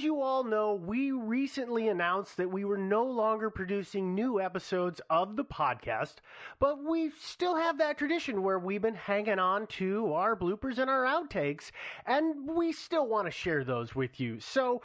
as you all know, we recently announced that we were no longer producing new episodes of the podcast, but we still have that tradition where we've been hanging on to our bloopers and our outtakes, and we still want to share those with you. So,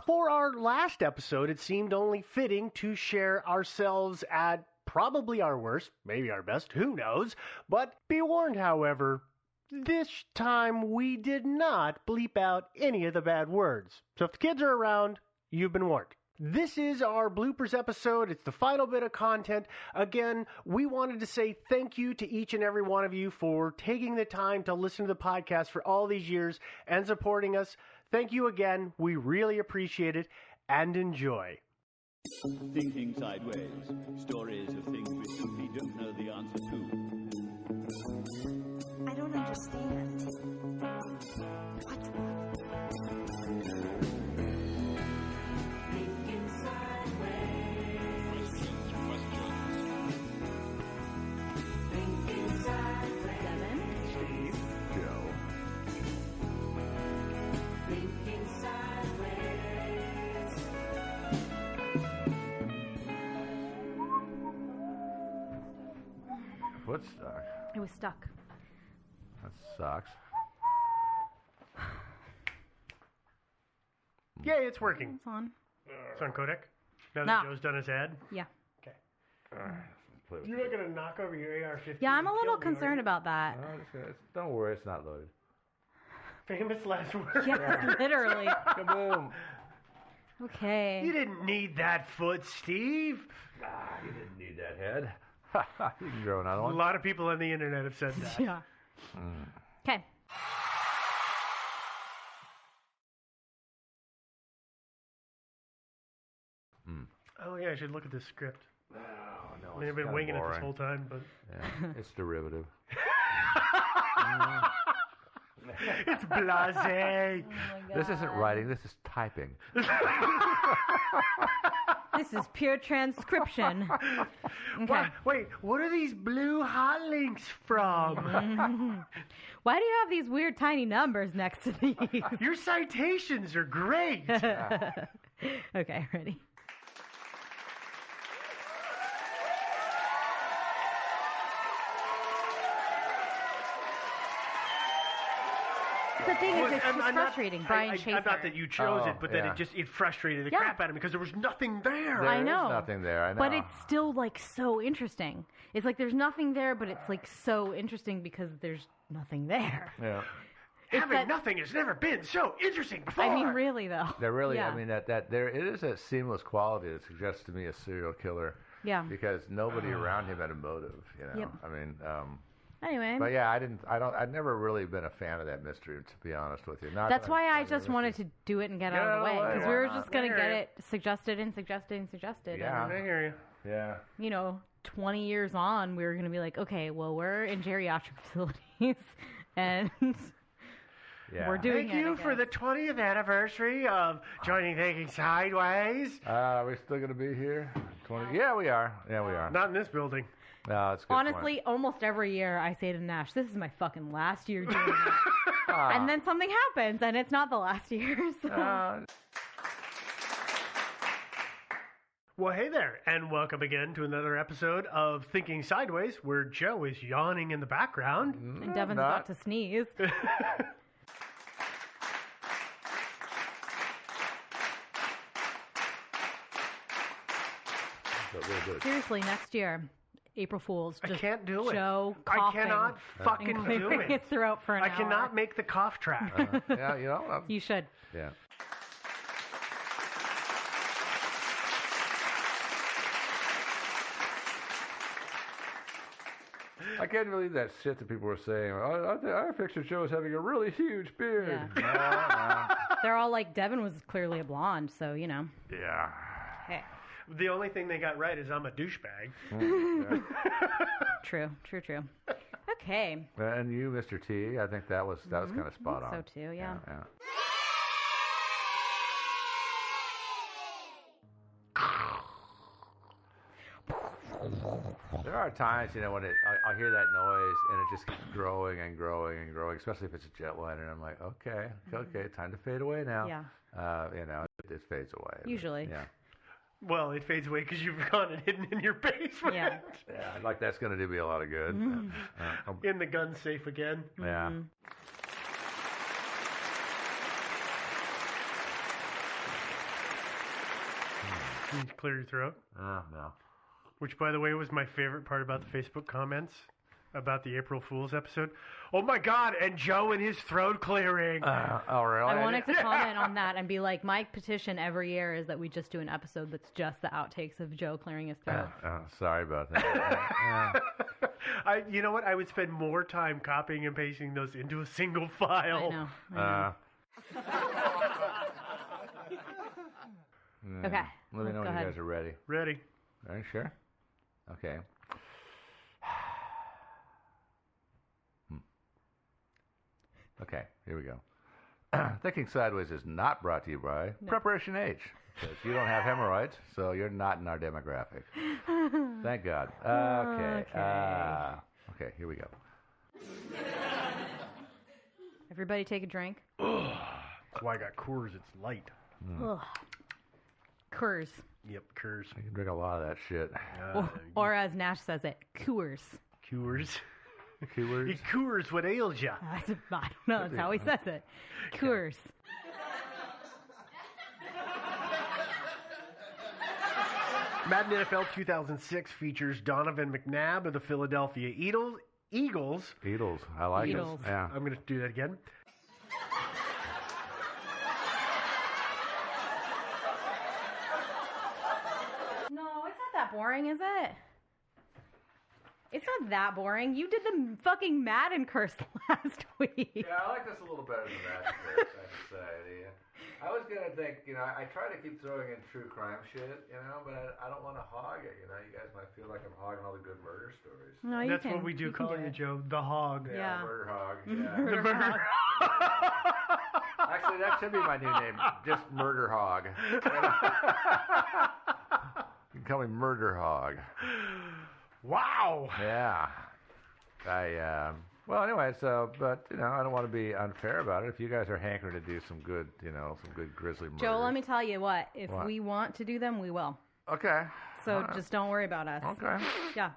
for our last episode, it seemed only fitting to share ourselves at probably our worst, maybe our best, who knows, but be warned, however, this time we did not bleep out any of the bad words. So if the kids are around, you've been warned. This is our bloopers episode. It's the final bit of content. Again, we wanted to say thank you to each and every one of you for taking the time to listen to the podcast for all these years and supporting us. Thank you again. We really appreciate it, and enjoy. Thinking Sideways. Stories of things we simply don't know the answer to. I don't understand. What? Thinking sideways. Thinking sideways. Devin, Steve, Joe. Thinking sideways. What's stuck? it was stuck. That sucks. Yay, it's working. It's on. It's on codec. Now No. that Joe's done his ad. Yeah. Okay. Alright, let's play with You're not going to knock over your AR-15. Yeah, I'm a and little kill me, are concerned you? about that. Don't worry, it's not loaded. Famous last words. Yeah, literally. Kaboom! Okay. You didn't need that foot, Steve. You didn't need that head. You can grow another A one. lot of people on the internet have said that. Yeah. Okay. Oh, yeah, I should look at this script. Oh, no, I mean, I've been winging it this whole time, but Yeah, it's derivative. it's blasé. Oh my God. This isn't writing, this is typing. This is pure transcription. Okay. Wait, what are these blue hot links from? Why do you have these weird tiny numbers next to these? Your citations are great. Okay, ready? The thing is, it's just frustrating. Brian Chaser. I'm not that you chose Oh, it, but then yeah. it frustrated the Yeah. crap out of me because there was nothing there. I know. There's nothing there, I know. But it's still like so interesting. It's like there's nothing there, but it's like so interesting because there's nothing there. Yeah. Having that- nothing has never been so interesting before. I mean, really though. They're really, Yeah. I mean, that there it is a seamless quality that suggests to me a serial killer. Yeah. Because nobody around him had a motive, you know. Yep. I mean, Anyway. but yeah, I've never really been a fan of that mystery, to be honest with you. Not That's that why I I'm just wanted to do it and get Get out of the way. Because we why were not? just going to I get hear it suggested and suggested and suggested. Yeah. I hear you. Yeah. And, you know, 20 years on, we were going to be like, okay, well, we're in geriatric facilities. And Yeah. we're doing Thank it. you I for guess. the 20th anniversary of joining Thinking Sideways. Are we still going to be here? 20? Yeah, we are. Yeah, we are. Not in this building. No, it's a good Honestly, point. almost every year I say to Nash, this is my fucking last year doing it. Ah. And then something happens, and it's not the last year. So. Well, hey there, and welcome again to another episode of Thinking Sideways, where Joe is yawning in the background. And Devin's not. about to sneeze. But we'll do it. Seriously, next year, April Fool's. I Just can't do it. Joe I coughing cannot fucking and do clearing it. his throat for an I hour. cannot make the cough track. Yeah, you know. You should. Yeah. I can't believe that shit that people were saying. I picture Joe as having a really huge beard. They're all like, Devin was clearly a blonde, so, you know. No. Yeah. Hey. The only thing they got right is I'm a douchebag. True. Okay. And you, Mr. T, I think that was kind of spot on. So too, yeah. There are times, you know, when I hear that noise and it just keeps growing and growing and growing, especially if it's a jet liner. And I'm like, okay, time to fade away now. Yeah. You know, it fades away. Usually. Yeah. Well, it fades away because you've gone and hidden in your basement. Yeah. Yeah, like that's going to do me a lot of good. In the gun safe again. Yeah. Can you clear your throat? No. Which, by the way, was my favorite part about the Facebook comments about the April Fool's episode. Oh my God! And Joe and his throat clearing. Oh, really? I wanted to comment on that and be like, my petition every year is that we just do an episode that's just the outtakes of Joe clearing his throat. Sorry about that. You know what? I would spend more time copying and pasting those into a single file. I know. Okay. Let me know when you guys are ready. Ready. Are you sure? Okay. Okay, here we go. Thinking Sideways is not brought to you by Preparation H. Because you don't have hemorrhoids, so you're not in our demographic. Thank God. Okay. Okay, here we go. Everybody take a drink. That's why I got Coors. It's light. Ugh. Coors. Yep, Coors. You can drink a lot of that shit. Or as Nash says it, Coors. Coors. Coors? It Coors what ails ya. I don't know. That's how he says it. Coors. Madden NFL 2006 features Donovan McNabb of the Philadelphia Eagles. Beatles. I like Beatles. it. Yeah. I'm going to do that again. No, it's not that boring, is it? It's not that boring. You did the fucking Madden curse last week. Yeah, I like this a little better than that, I have to say. I was going to think, I try to keep throwing in true crime shit, but I don't want to hog it, You guys might feel like I'm hogging all the good murder stories. No, you That's can, what we do can calling do you, Joe. The hog. Yeah. Murder hog. Yeah. The murder Actually, that should be my new name. Just Murder Hog. You can call me Murder Hog. Wow. Yeah. Well, anyway, but I don't want to be unfair about it. If you guys are hankering to do some good, some good grizzly murders. Joe, let me tell you what. If What? we want to do them, we will. Okay. So just don't worry about us. Okay. Yeah.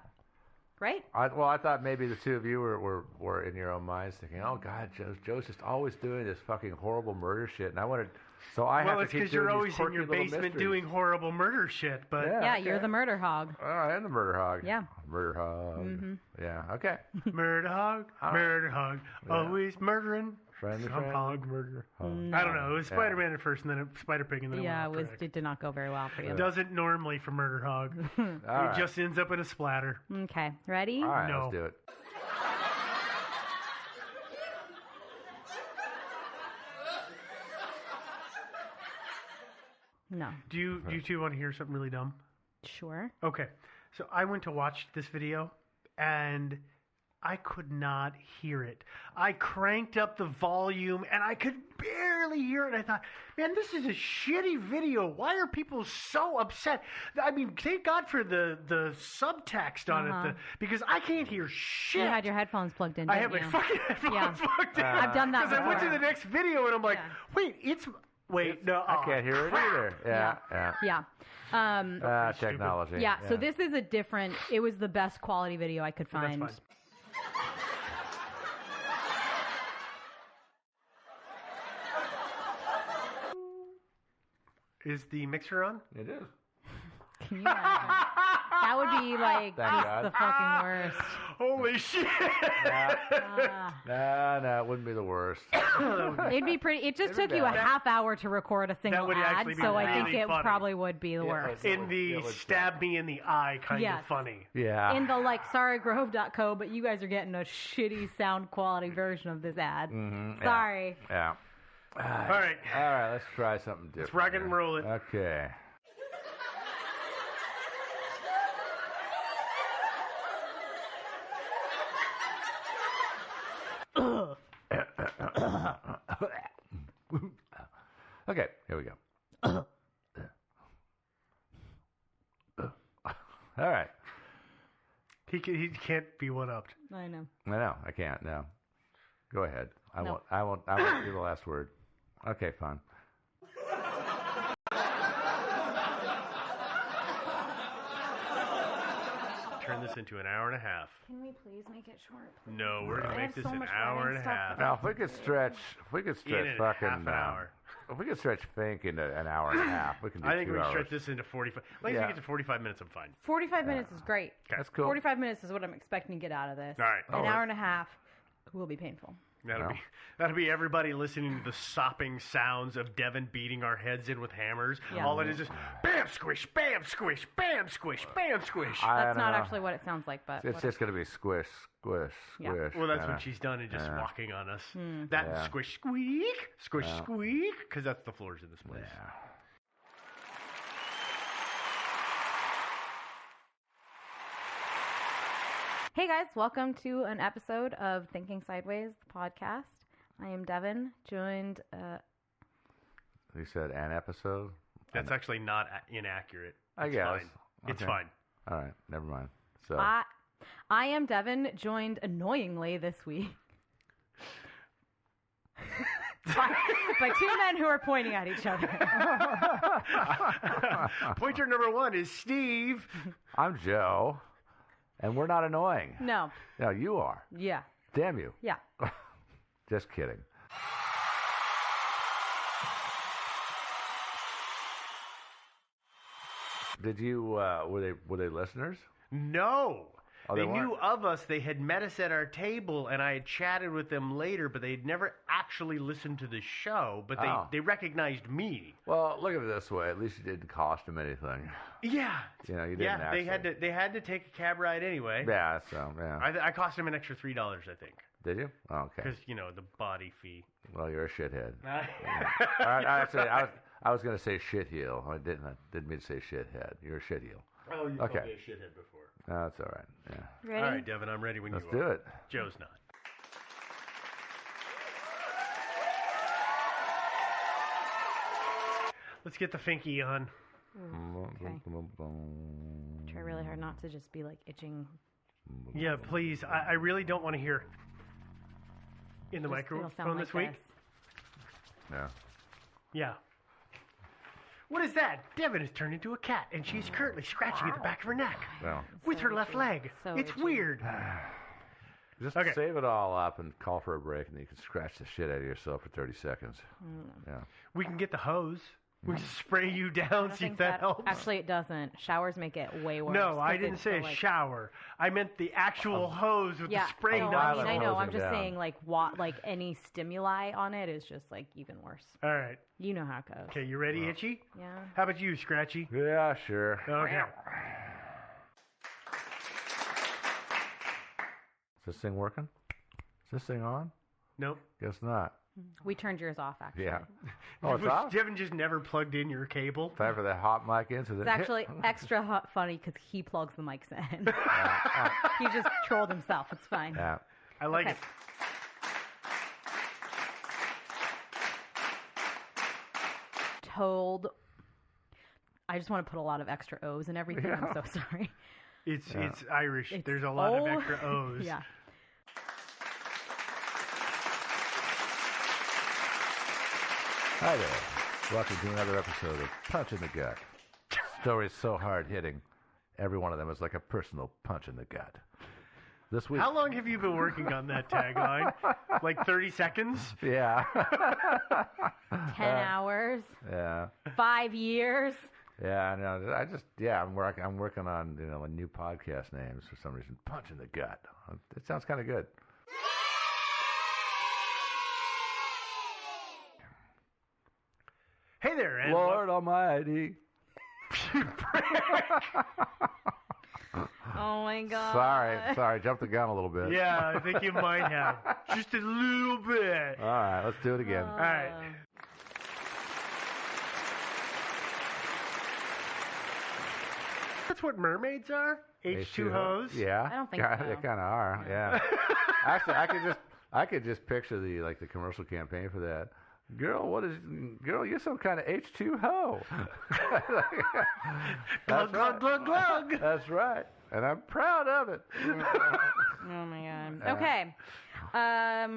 Right? I thought maybe the two of you were in your own minds thinking, oh God, Joe's just always doing this fucking horrible murder shit, and I wanted, so I have to keep because doing you're these always in quirky your little basement mysteries. doing horrible murder shit. But Yeah, okay. you're the murder hog. Oh, I am the murder hog. Yeah. Murder hog. Mm-hmm. Yeah. Okay. murder hog, murder hog, always murdering. Friendly Some hog. murder hog. I don't know. It was Spider-Man at first, and then Spider Pig, and then Yeah, it went off track. it did not go very well for you. It doesn't normally for murder hog. All It right. just ends up in a splatter. Okay, ready? All right, No. let's do it. No. Do you two want to hear something really dumb? Sure. Okay, so I went to watch this video, and I could not hear it. I cranked up the volume, and I could barely hear it. I thought, man, this is a shitty video. Why are people so upset? I mean, thank God for the subtext on it, because I can't hear shit. You had your headphones plugged in, I didn't have my you? fucking headphones plugged in. I've done that Because I went to before. the next video, and I'm like, Yeah. wait, Wait, no. I can't hear it either. Yeah. Yeah. Technology. Yeah, so this is a different, it was the best quality video I could find. That's fine. Is the mixer on? It is. Can you imagine? That would be like Thank just God. the fucking worst. Holy shit! No, it wouldn't be the worst. It'd be pretty. It just It'd be took you a bad. half hour to record a single would ad, actually be so I think really it funny. probably would be the worst. In the it would stab me in the eye kind Yes. of funny. Yeah. In the like sorrygrove.co, but you guys are getting a shitty sound quality version of this ad. Mhm, Sorry. Yeah. All right. All right, let's try something different. Let's rock it and here. roll it. Okay. Okay, here we go. All right. He can't be one upped. I know. I know. I can't. No. Go ahead. I No. won't do the last word. Okay, fine. turn this into an hour and a half. Can we please make it short? Please? No, we're gonna I make have this so an much hour writing and a stuff half. that I Now, if we could stretch In and fucking half an hour. If we could stretch Fink into an hour and a half, we can do I think 2 we can hours. stretch this into 45. As long as we Yeah. get to 45 minutes, I'm fine. 45 minutes is great. That's cool. 45 minutes is what I'm expecting to get out of this. All right. An hour and a half will be painful. That'll be everybody listening to the sopping sounds of Devin beating our heads in with hammers. Yeah. All it is bam squish, bam squish, bam squish, bam squish. That's not actually what it sounds like, but It's just going to be squish, squish, Yeah. squish. Well, that's kinda. what she's done and just walking on us. Hmm. That and Yeah. squish, squeak, squish, squeak, because that's the floors in this place. Yeah. Hey guys, welcome to an episode of Thinking Sideways, the podcast. I am Devin, joined. You said an episode? That's actually not inaccurate. I It's guess. fine. It's Okay. fine. All right, never mind. So, I am Devin, joined annoyingly this week by two men who are pointing at each other. Pointer number one is Steve. I'm Joe, and we're not annoying. No, No, you are. yeah, Damn you. yeah. Just kidding. Did you? Were they listeners? No. Oh, they they knew weren't? of us. They had met us at our table, and I had chatted with them later, but they had never actually listened to the show. But Oh. they recognized me. Well, look at it this way. At least it didn't cost them anything. Yeah. You know, you didn't. Yeah. actually. They had to take a cab ride anyway. Yeah. So yeah. I cost them an extra $3, I think, Did you? Oh, okay. because the body fee. Well, you're a shithead. Actually, I was going to say shitheel. I didn't mean to say shithead. You're a shitheel. Oh, you Okay. called me a shithead before. No, that's all right. Yeah. Ready? All right, Devin, I'm ready when Let's you do are. it. Joe's not. Let's get the Finky on. Okay. Try really hard not to just be like itching. Yeah, please. I really don't want to hear in the It'll microphone sound like this week. Yeah. Yeah. What is that? Devin has turned into a cat, and she's currently scratching at the back of her neck Well, with her So left itchy. leg. So It's itchy. weird. just Okay. save it all up and call for a break, and you can scratch the shit out of yourself for 30 seconds. Yeah. We can get the hose. We can spray you I down, don't see think if that helps. Actually, it doesn't. Showers make it way worse. No, I 'cause didn't it's say a so, like, shower. I meant the actual hose with Yeah, the spray no, nozzle. I know. I'm hosing just down. saying, like, like any stimuli on it is just like even worse. All right. You know how it goes. Okay, you ready, Itchy? Yeah. How about you, Scratchy? Yeah, sure. Okay. Is this thing working? Is this thing on? Nope. Guess not. We turned yours off, actually. Yeah. Oh, it's off? Devin just never plugged in your cable. Time for the hot mic in. So It's actually extra funny because he plugs the mics in. He just trolled himself. It's fine. Yeah. I like Okay. it. Told. I just want to put a lot of extra O's and everything. I'm so sorry. It's Irish. It's There's a lot of O- extra O's. Yeah. Hi there. Welcome to another episode of Punch in the Gut. Stories so hard hitting, every one of them is like a personal punch in the gut. This week. How long have you been working on that tagline? Like 30 seconds? Yeah. 10 hours. Yeah. 5 years. Yeah, I know. I'm working on a new podcast names for some reason. Punch in the gut. It sounds kind of good. Hey there, and Lord Almighty. Oh my god. Sorry, jumped the gun a little bit. Yeah, I think you might have. Just a little bit. All right, let's do it again. All right. That's what mermaids are? H2Os? Yeah. I don't think Kinda- so. They kind of are. Yeah. Actually, I could just picture the commercial campaign for that. Girl, you're some kind of H2O. Glug, glug, glug, glug. That's right. And I'm proud of it. Oh my god. Okay.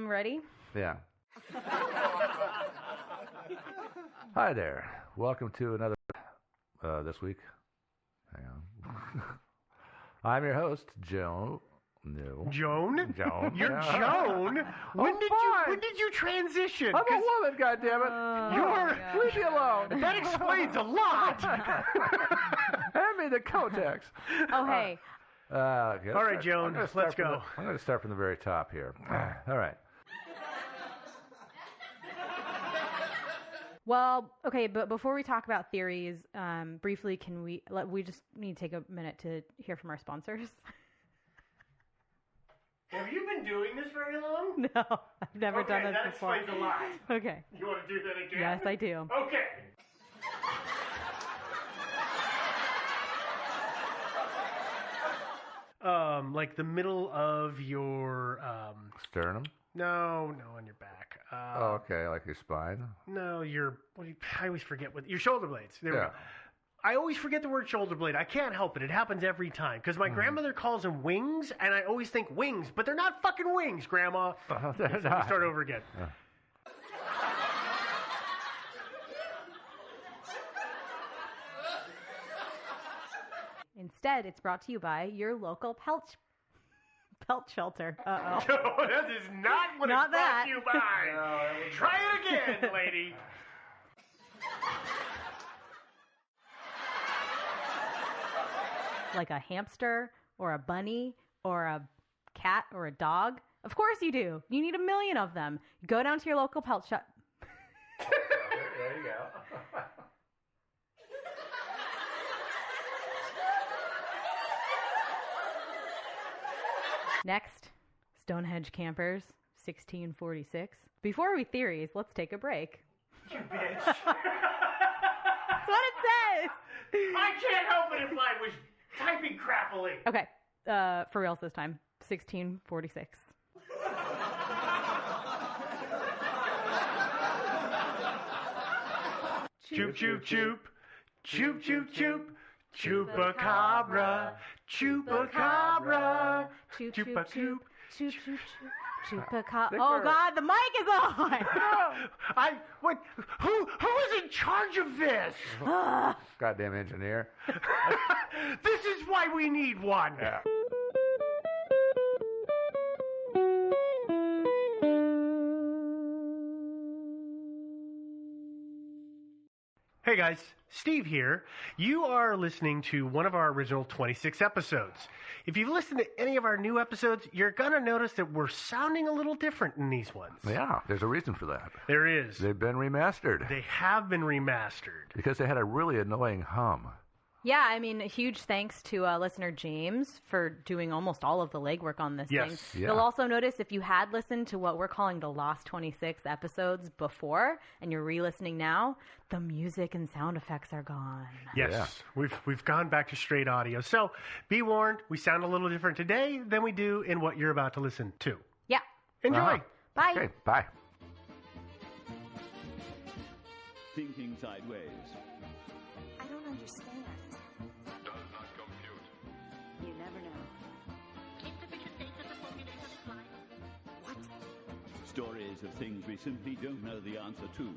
Ready? Yeah. Hi there. Welcome to another this week. Hang on. I'm your host, Joe. No. Joan? Joan. You're Yeah. Joan? When fine. did you transition? I'm a 'Cause woman, goddammit. you're... Leave me alone. That explains a lot. Hand me the Kotex. Oh, hey. Okay, All right, Joan, let's go. I'm going to start from the very top here. All right. Well, okay, but before we talk about theories, briefly, we just need to take a minute to hear from our sponsors. Have you been doing this very long? No, I've never done this that before. explains a lot. Okay. You want to do that again? Yes, I do. Okay. Like the middle of your Sternum? no, on your back. Oh, okay, like your spine? No, I always forget what your shoulder blades. There we Yeah. go. I always forget the word shoulder blade. I can't help it. It happens every time because my grandmother calls them wings, and I always think wings, but they're not fucking wings, Grandma. They're Let me not. start over again. Instead, it's brought to you by your local pelt shelter. Uh-oh. No, that is not what Not it's brought that. to you by. Try it again, lady. Like a hamster or a bunny or a cat or a dog? Of course you do. You need 1 million of them. Go down to your local pelt shop. There you go. Next, Stonehenge Campers, 1646. Before we theories, let's take a break. You bitch. That's what it says. I can't help it if I was typing crappily. Okay, for reals this time. 1646. Choop, choop, choop. Choop, choop, choop. Chupacabra. Chupacabra. Choop, choop, Chupa, choop. choop. Choop, choop, choop. Chupacabra. Oh, God, the mic is on. Who is in charge of this? Goddamn engineer. This is why we need one. Yeah. Hey guys, Steve here. You are listening to one of our original 26 episodes. If you've listened to any of our new episodes, you're going to notice that we're sounding a little different in these ones. Yeah, there's a reason for that. There is. They've been remastered They have been remastered. because they had a really annoying hum. Yeah, I mean, a huge thanks to listener James for doing almost all of the legwork on this Yes. thing. Yeah. You'll also notice if you had listened to what we're calling the Lost 26 episodes before, and you're re-listening now, the music and sound effects are gone. Yes, we've gone back to straight audio. So be warned, we sound a little different today than we do in what you're about to listen to. Yeah. Enjoy. Uh-huh. Bye. Okay, bye. Thinking sideways. I don't understand. You never know. What? Stories of things we simply don't know the answer to.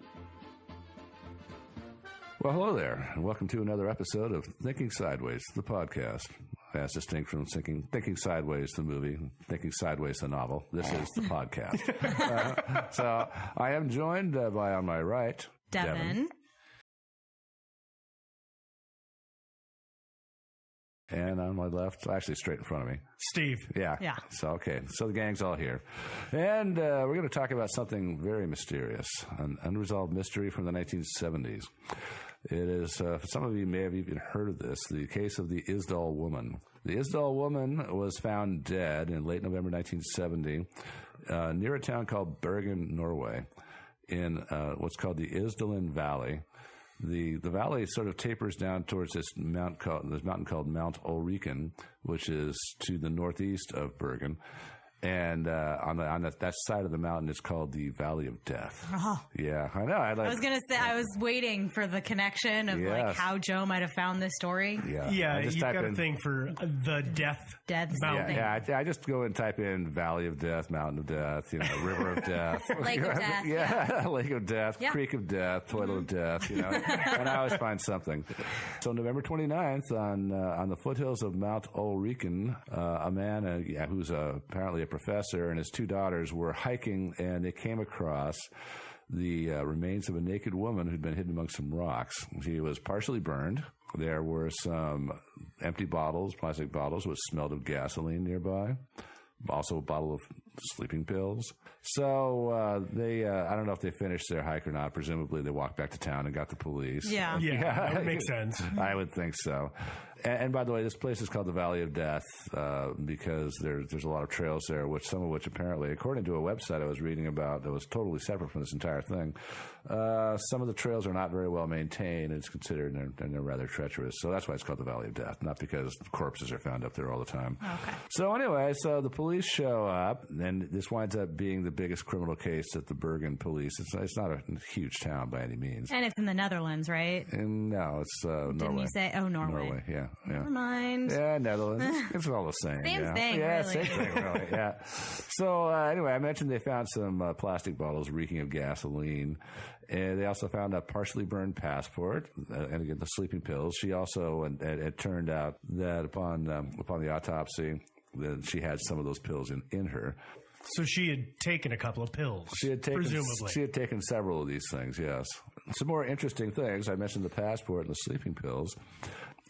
Well, hello there, and welcome to another episode of Thinking Sideways, the podcast. As distinct from Thinking Sideways, the movie, Thinking Sideways, the novel. This is the podcast. So I am joined by, on my right, Devin. and on my left, actually straight in front of me, Steve. Yeah. Yeah. So, okay. So the gang's all here. And we're going to talk about something very mysterious, an unresolved mystery from the 1970s. It is, some of you may have even heard of this, the case of the Isdal woman. The Isdal woman was found dead in late November 1970 near a town called Bergen, Norway, in what's called the Isdalen Valley. The valley sort of tapers down towards this mountain called Mount Ulriken, which is to the northeast of Bergen. And on that side of the mountain, it's called the Valley of Death. Oh. Yeah, I know. I was gonna say I was waiting for the connection of like how Joe might have found this story. Yeah, you've got a thing for the death mountain. Yeah. I just go and type in Valley of Death, Mountain of Death, River of Death, Lake of Death. Yeah, Lake of Death, Creek of Death, Toilet of Death. And I always find something. So November 29th, on the foothills of Mount Ulriken, a man who's apparently a professor and his two daughters were hiking, and they came across the remains of a naked woman who'd been hidden among some rocks. She was partially burned. There were some empty bottles, plastic bottles, which smelled of gasoline nearby. Also a bottle of sleeping pills. So they, I don't know if they finished their hike or not. Presumably they walked back to town and got the police. Yeah, that would make sense. I would think so. And by the way, this place is called the Valley of Death because there's a lot of trails there, some of which apparently, according to a website I was reading about that was totally separate from this entire thing, some of the trails are not very well maintained. It's considered, and they're rather treacherous. So that's why it's called the Valley of Death, not because corpses are found up there all the time. Okay. So anyway, the police show up, and this winds up being the biggest criminal case at the Bergen police. It's not a huge town by any means. And it's in the Netherlands, right? And no, it's Norway. Didn't you say? Oh, Norway. Norway, yeah. Never mind. Yeah, Netherlands. It's all the same. Same thing, yeah, really. Same thing, really. Yeah. So anyway, I mentioned they found some plastic bottles reeking of gasoline. And they also found a partially burned passport, and again, the sleeping pills. She also, and it turned out that upon the autopsy, that she had some of those pills in her. So she had taken a couple of pills, presumably. She had taken several of these things, yes. Some more interesting things. I mentioned the passport and the sleeping pills.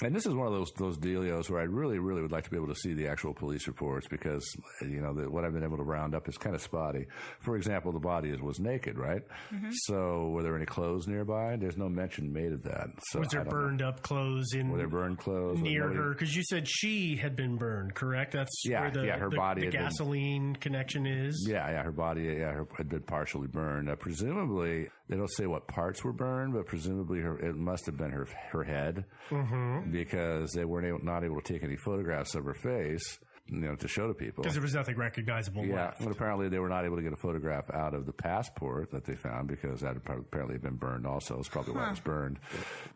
And this is one of those dealios where I really, really would like to be able to see the actual police reports because, what I've been able to round up is kind of spotty. For example, the body was naked, right? Mm-hmm. So were there any clothes nearby? There's no mention made of that. So was there burned up clothes were there burned clothes near her? Because you said she had been burned, correct? That's where her body the gasoline connection is? Yeah, her body had been partially burned. Presumably, they don't say what parts were burned, but presumably it must have been her head. Mm-hmm. Because they weren't not able to take any photographs of her face, to show to people. Because there was nothing recognizable left. But apparently they were not able to get a photograph out of the passport that they found because that had apparently been burned also. It's probably why it was burned.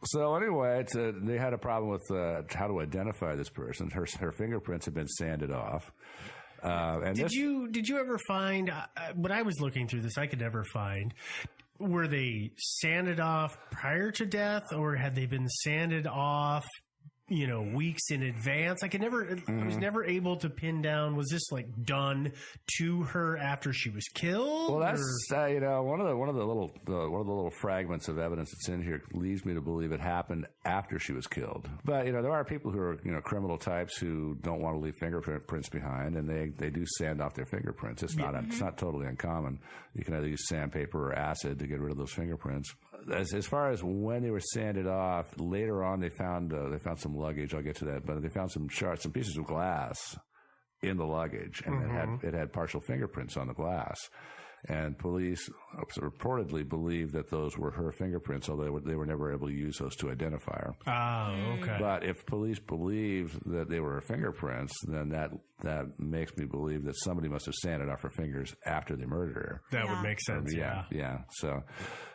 So anyway, they had a problem with how to identify this person. Her fingerprints had been sanded off. And did you ever find, when I was looking through this, I could never find, were they sanded off prior to death, or had they been sanded off, weeks in advance? I was never able to pin down, was this like done to her after she was killed? Well, that's one of the little fragments of evidence that's in here leads me to believe it happened after she was killed. But there are people who are criminal types who don't want to leave fingerprints behind, and they do sand off their fingerprints. It's not totally uncommon. You can either use sandpaper or acid to get rid of those fingerprints. As far as when they were sanded off, later on they found some luggage. I'll get to that, but they found some pieces of glass in the luggage, and it had partial fingerprints on the glass. And police reportedly believe that those were her fingerprints, although they were never able to use those to identify her. Oh, okay. But if police believe that they were her fingerprints, then that makes me believe that somebody must have sanded off her fingers after they murdered her. That would make sense. Yeah.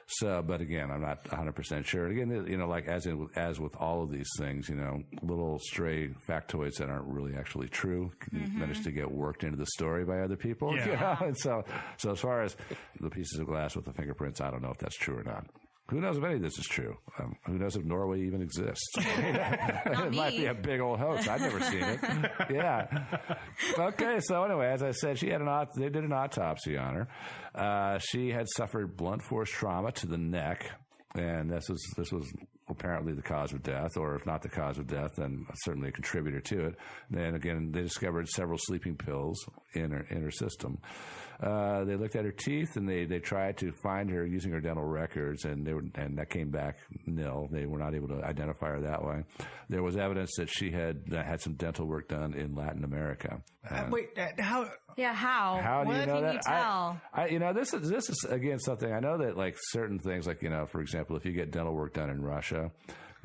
So, but again, I'm not 100% sure. Again, like as with all of these things, little stray factoids that aren't really actually true manage to get worked into the story by other people. Yeah. And so as far as the pieces of glass with the fingerprints, I don't know if that's true or not. Who knows if any of this is true? Who knows if Norway even exists? It might be a big old hoax. I've never seen it. Yeah. Okay. So anyway, as I said, they did an autopsy on her. She had suffered blunt force trauma to the neck, and this was apparently the cause of death, or if not the cause of death, then certainly a contributor to it. Then again, they discovered several sleeping pills in her system. They looked at her teeth, and they tried to find her using her dental records, and that came back nil. They were not able to identify her that way. There was evidence that she had some dental work done in Latin America. Wait, how? Yeah, how? How do you know that? Can you tell? This is again something I know that like certain things, like for example, if you get dental work done in Russia,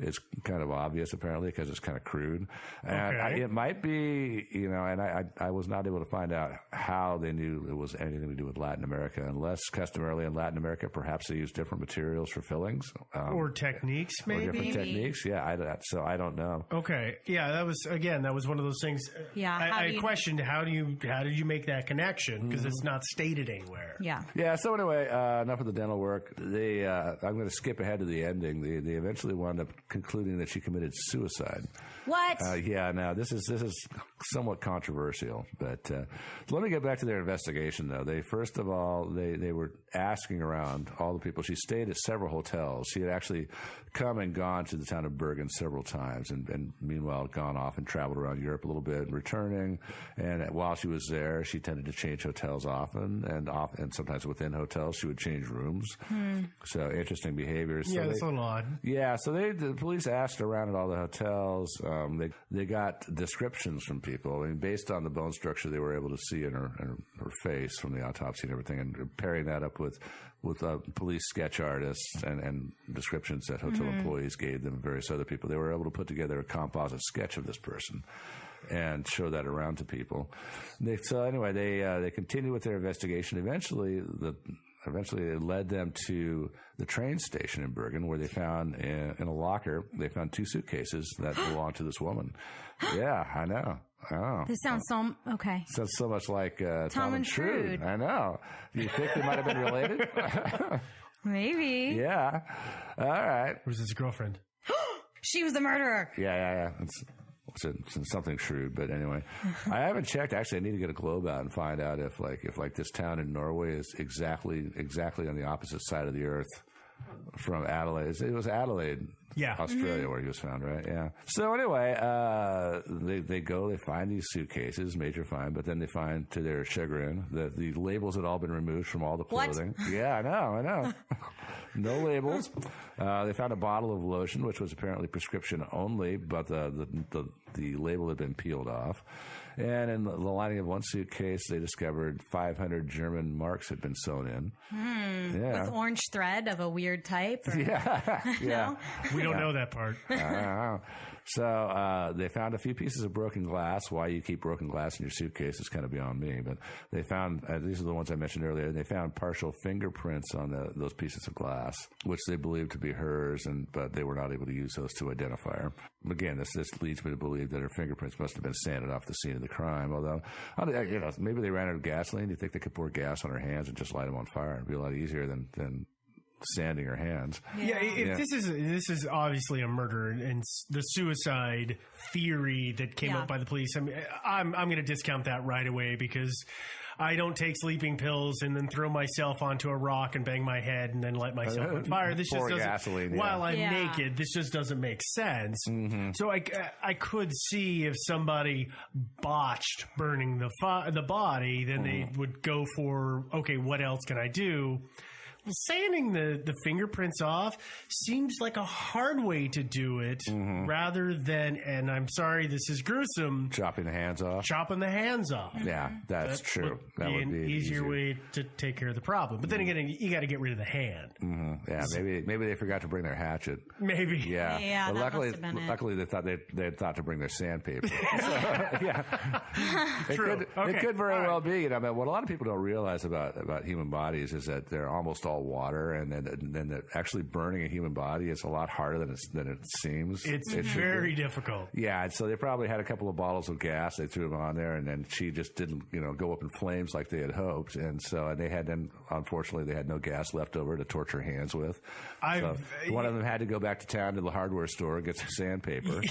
is kind of obvious, apparently, because it's kind of crude. And Okay. it might be, and I was not able to find out how they knew it was anything to do with Latin America, unless customarily in Latin America, perhaps they use different materials for fillings. Or techniques, Or maybe? different techniques. Yeah, so I don't know. Okay. Yeah, that was one of those things. Yeah, how do I you- questioned how did you make that connection, because it's not stated anywhere. Yeah. Yeah, so anyway, enough of the dental work. I'm going to skip ahead to the ending. They eventually wound up concluding that she committed suicide. What? Now this is somewhat controversial, but let me get back to their investigation. Though they first of all they were asking around all the people. She stayed at several hotels. She had actually come and gone to the town of Bergen several times, and meanwhile gone off and traveled around Europe a little bit, and returning. And while she was there, she tended to change hotels often, and sometimes within hotels she would change rooms. So interesting behavior. So Yeah, that's a little odd. Yeah, so the police asked around at all the hotels. They got descriptions from people. I mean, based on the bone structure they were able to see in her face from the autopsy and everything, and pairing that up with police sketch artists and descriptions that hotel employees gave them, various other people, they were able to put together a composite sketch of this person and show that around to people. They continued with their investigation. Eventually, it led them to the train station in Bergen, where they found in a locker, they found 2 suitcases that belonged to this woman. Yeah, I know. Oh. This sounds so okay. Sounds so much like Tom and Trude. I know. Do you think they might have been related? Maybe. Yeah. All right. Or was his girlfriend? She was the murderer. Yeah. It's something shrewd, but anyway, I haven't checked. Actually, I need to get a globe out and find out if this town in Norway is exactly on the opposite side of the earth from Adelaide. It was Adelaide, Australia, where he was found, right? Yeah. So anyway, they find these suitcases, major find, but then they find, to their chagrin, that the labels had all been removed from all the clothing. What? Yeah, I know. No labels. They found a bottle of lotion, which was apparently prescription only, but the label had been peeled off. And in the lining of one suitcase, they discovered 500 German marks had been sewn in. Yeah. With orange thread of a weird type? Or? Yeah. No? We don't know that part. I don't know. So they found a few pieces of broken glass. Why you keep broken glass in your suitcase is kind of beyond me. But they found, these are the ones I mentioned earlier, they found partial fingerprints on those pieces of glass, which they believed to be hers, but they were not able to use those to identify her. Again, this leads me to believe that her fingerprints must have been sanded off the scene of the crime. Although, maybe they ran out of gasoline. Do you think they could pour gas on her hands and just light them on fire? It'd be a lot easier than sanding her hands. This is obviously a murder, and the suicide theory that came up by the police, I mean, I'm going to discount that right away, because I don't take sleeping pills and then throw myself onto a rock and bang my head and then light myself on fire. This just doesn't. Gasoline, while I'm naked, this just doesn't make sense. Mm-hmm. So I could see if somebody botched burning the body, then they would go for, okay, what else can I do? Well, sanding the fingerprints off seems like a hard way to do it, rather than, and I'm sorry, this is gruesome, chopping the hands off. Yeah, that's true. That would be an easier way to take care of the problem. But then again, you got to get rid of the hand. Mm-hmm. Yeah, maybe they forgot to bring their hatchet. Maybe. Yeah. But that must have been it. luckily they thought to bring their sandpaper. True. It could very well be. What a lot of people don't realize about human bodies is that they're almost all water, and then that actually burning a human body is a lot harder than it seems. It's very difficult. Yeah, and so they probably had a couple of bottles of gas. They threw them on there, and then she just didn't, go up in flames like they had hoped. And so unfortunately, they had no gas left over to torch her hands with. So one of them had to go back to town to the hardware store and get some sandpaper.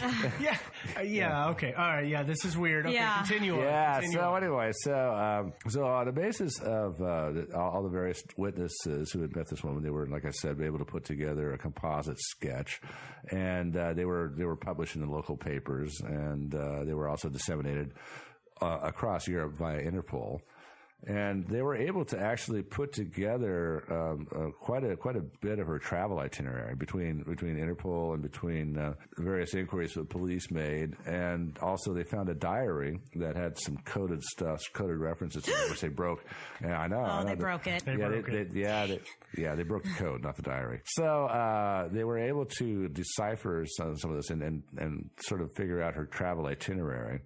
Okay, all right, this is weird. Okay, continue on. Yeah. Continue on. Anyway, so on the basis of all the various witnesses who had met this woman, they were, like I said, able to put together a composite sketch, and they were published in the local papers, and they were also disseminated across Europe via Interpol. And they were able to actually put together quite a bit of her travel itinerary between Interpol and between various inquiries that police made, and also they found a diary that had some coded references to it, which they broke. Yeah, I know. Oh, they broke it. They broke the code, not the diary. So they were able to decipher some of this and sort of figure out her travel itinerary.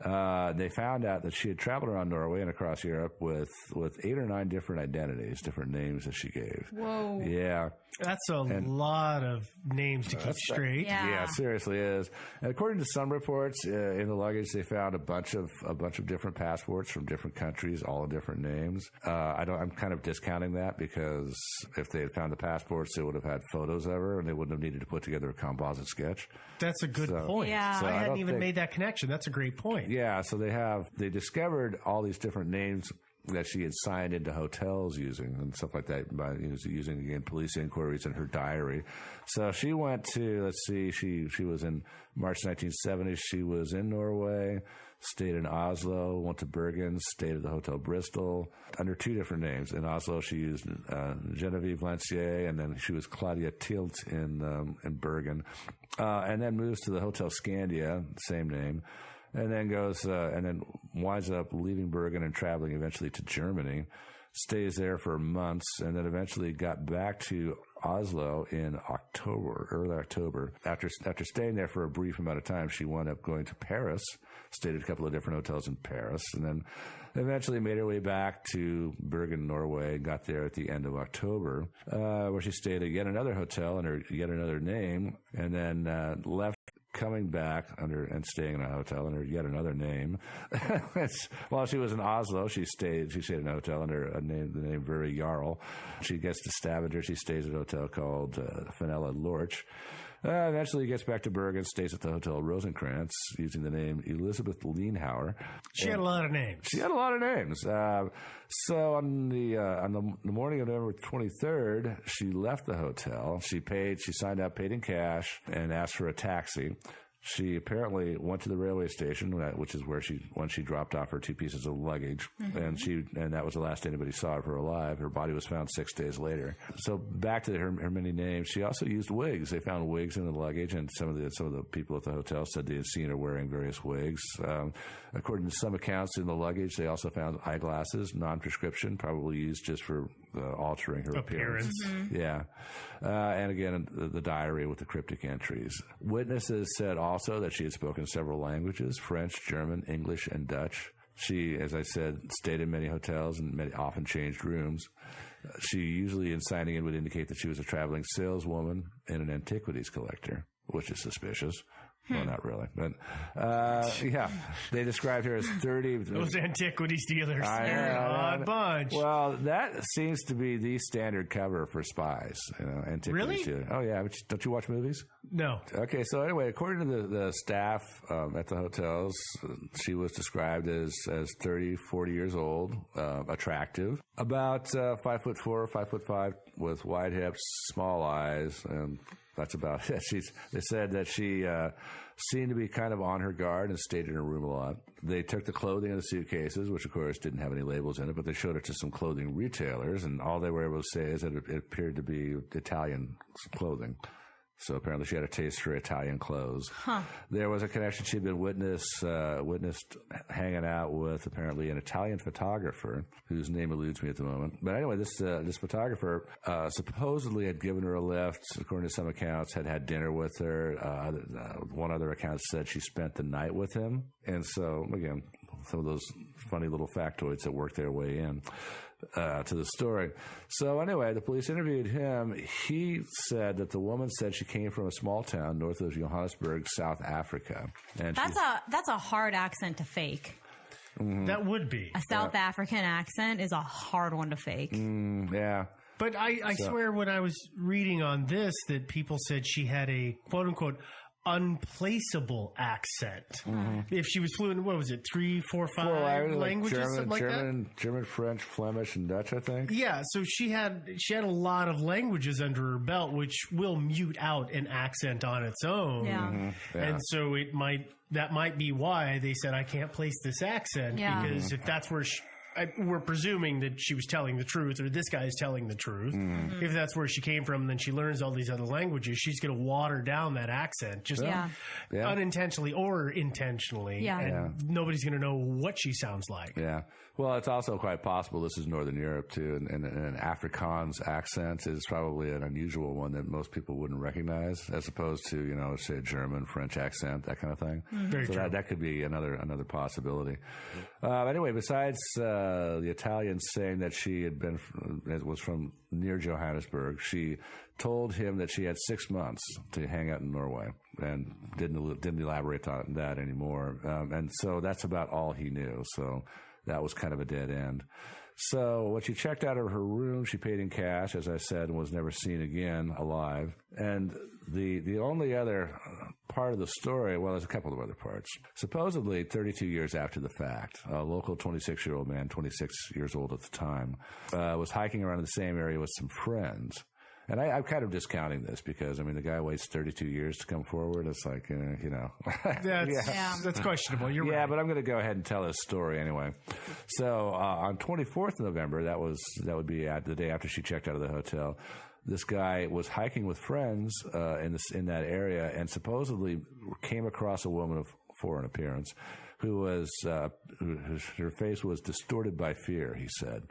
They found out that she had traveled around Norway and across Europe with 8 or 9 different identities, different names that she gave. Whoa. Yeah. That's a lot of names to keep straight. Yeah, it seriously is. And according to some reports, in the luggage they found a bunch of different passports from different countries, all different names. I'm kind of discounting that because if they had found the passports, they would have had photos of her and they wouldn't have needed to put together a composite sketch. That's a good point. Yeah. So I hadn't even made that connection. That's a great point. Yeah, so they discovered all these different names that she had signed into hotels using and stuff like that by using again police inquiries in her diary. So she went to she was in March 1970. She was in Norway, stayed in Oslo, went to Bergen, stayed at the Hotel Bristol under 2 different names. In Oslo, she used Genevieve Lancier, and then she was Claudia Tilt in Bergen, and then moves to the Hotel Scandia, same name. And then then winds up leaving Bergen and traveling eventually to Germany, stays there for months, and then eventually got back to Oslo in early October. After staying there for a brief amount of time, she wound up going to Paris, stayed at a couple of different hotels in Paris, and then eventually made her way back to Bergen, Norway, and got there at the end of October, where she stayed at yet another hotel under yet another name, and then left, coming back and staying in a hotel under yet another name. While she was in Oslo, she stayed in a hotel under the name Vera Jarl. She gets to Stavanger. She stays at a hotel called Fenella Lorch. Eventually gets back to Bergen, stays at the Hotel Rosenkrantz using the name Elizabeth Lienhauer. She had a lot of names. So on the morning of November 23rd, she left the hotel. She signed up, paid in cash, and asked for a taxi. She apparently went to the railway station, which is where when she dropped off her 2 pieces of luggage, and that was the last anybody saw of her alive. Her body was found 6 days later. So back to her many names. She also used wigs. They found wigs in the luggage, and some of the people at the hotel said they had seen her wearing various wigs. According to some accounts in the luggage, they also found eyeglasses, non-prescription, probably used just for altering her appearance. Yeah. And again, the diary with the cryptic entries. Witnesses said also that she had spoken several languages, French, German, English, and Dutch. She, as I said, stayed in many hotels and often changed rooms. She usually, in signing in, would indicate that she was a traveling saleswoman and an antiquities collector, which is suspicious. Well, not really, but yeah, they described her as 30. Those antiquities dealers, they're an odd bunch. Well, that seems to be the standard cover for spies. Antiquities Really? dealer. Oh yeah, but don't you watch movies? No. Okay, so anyway, according to the staff at the hotels, she was described as 30, 40 years old, attractive, about 5'4", 5'5", with wide hips, small eyes, and that's about it. They said that she seemed to be kind of on her guard and stayed in her room a lot. They took the clothing in the suitcases, which of course didn't have any labels in it, but they showed it to some clothing retailers, and all they were able to say is that it appeared to be Italian clothing. So apparently she had a taste for Italian clothes. There was a connection. She'd been witnessed hanging out with apparently an Italian photographer whose name eludes me at the moment. But anyway, this photographer supposedly had given her a lift, according to some accounts, had dinner with her. One other account said she spent the night with him. And so, again, some of those funny little factoids that work their way in to the story. So anyway, the police interviewed him. He said that the woman said she came from a small town north of Johannesburg, South Africa. And That's a hard accent to fake. That would be. A South African accent is a hard one to fake. Yeah. But I swear when I was reading on this that people said she had a quote-unquote unplaceable accent. If she was fluent, what was it, 3, 4, 5 languages, German, something like that? German, French, Flemish, and Dutch, I think. Yeah, so she had a lot of languages under her belt, which will mute out an accent on its own. Yeah. And so that might be why they said, I can't place this accent, because if that's where we're presuming that she was telling the truth, or this guy is telling the truth. Mm-hmm. If that's where she came from, then she learns all these other languages. She's going to water down that accent, just unintentionally or intentionally. Yeah. And nobody's going to know what she sounds like. Yeah. Well, it's also quite possible this is Northern Europe, too, and an Afrikaans accent is probably an unusual one that most people wouldn't recognize, as opposed to, you know, say, a German, French accent, that kind of thing. Very so true. that could be another possibility. Anyway, besides the Italian saying that she was from near Johannesburg, she told him that she had 6 months to hang out in Norway and didn't elaborate on that anymore. And so that's about all he knew. So that was kind of a dead end. So when she checked out of her room, she paid in cash, as I said, and was never seen again alive. And the only other part of the story, well, there's a couple of other parts. Supposedly, 32 years after the fact, a local 26-year-old man, 26 years old at the time, was hiking around in the same area with some friends. And I'm kind of discounting this because, I mean, the guy waits 32 years to come forward. It's like, you know. That's questionable. You're right. Yeah, but I'm going to go ahead and tell his story anyway. So on 24th of November, that would be the day after she checked out of the hotel, this guy was hiking with friends in that area and supposedly came across a woman of foreign appearance who was her face was distorted by fear, he said.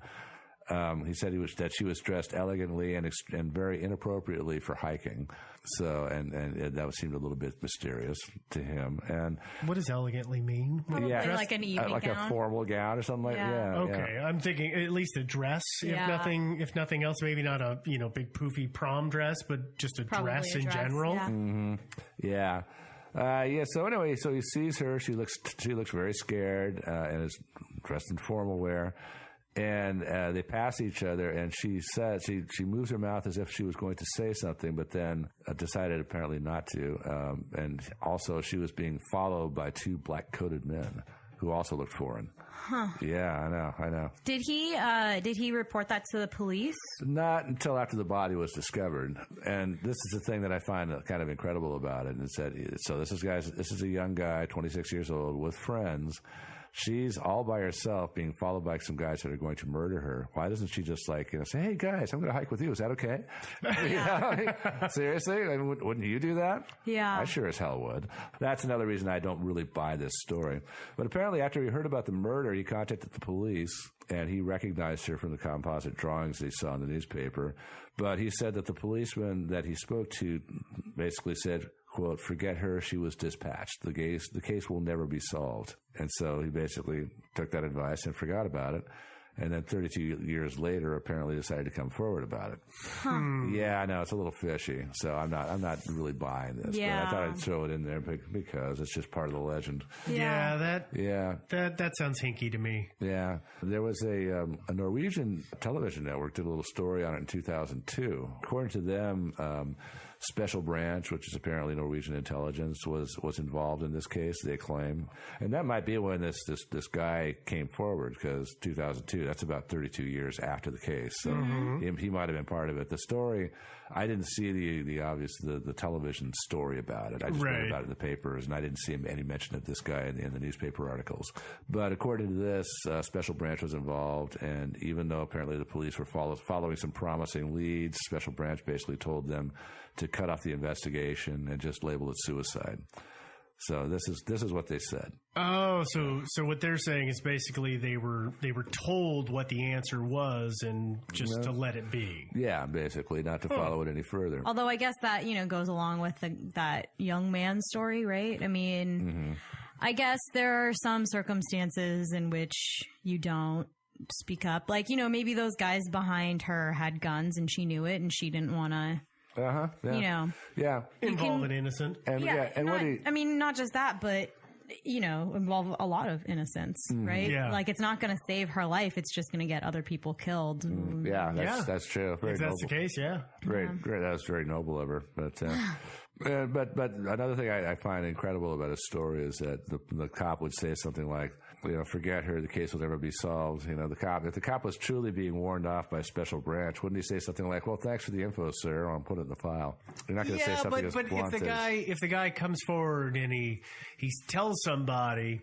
He said that she was dressed elegantly and very inappropriately for hiking. So, and that seemed a little bit mysterious to him. And what does elegantly mean? Probably like an evening like gown. A formal gown or something like that. Yeah. Okay. I'm thinking at least a dress, if nothing else, maybe not a, big poofy prom dress, but just a Probably dress a in dress, general. yeah. Mm-hmm. Yeah. So anyway, so he sees her. She looks very scared and is dressed in formal wear. And they pass each other, and she said she moves her mouth as if she was going to say something, but then decided apparently not to. And also, she was being followed by two black-coated men who also looked foreign. Huh. Yeah, I know. Did he report that to the police? Not until after the body was discovered. And this is the thing that I find kind of incredible about it. And it said, so this is a young guy, 26 years old, with friends. She's all by herself being followed by some guys that are going to murder her. Why doesn't she just say, hey guys, I'm going to hike with you. Is that okay? Seriously? I mean, wouldn't you do that? Yeah. I sure as hell would. That's another reason I don't really buy this story. But apparently after he heard about the murder, he contacted the police and he recognized her from the composite drawings he saw in the newspaper. But he said that the policeman that he spoke to basically said, quote, forget her, she was dispatched. The case will never be solved. And so he basically took that advice and forgot about it. And then 32 years later, apparently decided to come forward about it. Huh. Yeah, I know, it's a little fishy. So I'm not really buying this. Yeah. But I thought I'd throw it in there because it's just part of the legend. That sounds hinky to me. Yeah. There was a Norwegian television network did a little story on it in 2002. According to them, Special Branch, which is apparently Norwegian intelligence, was involved in this case, they claim. And that might be when this guy came forward, because 2002, that's about 32 years after the case. So he might have been part of it. The story, I didn't see the television story about it. I just read about it in the papers, and I didn't see any mention of this guy in the newspaper articles. But according to this, Special Branch was involved, and even though apparently the police were following some promising leads, Special Branch basically told them to cut off the investigation and just label it suicide. So this is what they said. Oh, so what they're saying is basically they were told what the answer was and just to let it be. Yeah, basically not to follow it any further. Although I guess that, goes along with that young man's story, right? I mean, I guess there are some circumstances in which you don't speak up. Like, maybe those guys behind her had guns and she knew it and she didn't want to. Yeah. Yeah. Involve an innocent. And not just that, but involve a lot of innocence, right? Yeah. Like it's not going to save her life; it's just going to get other people killed. That's true. Very if that's noble. the case, yeah. Great. That was very noble of her. But But another thing I find incredible about his story is that the cop would say something like, forget her, the case will never be solved. If the cop was truly being warned off by a special branch, wouldn't he say something like, well, thanks for the info, sir, I'll put it in the file. You're not going to say something as blunt but if the guy comes forward and he tells somebody,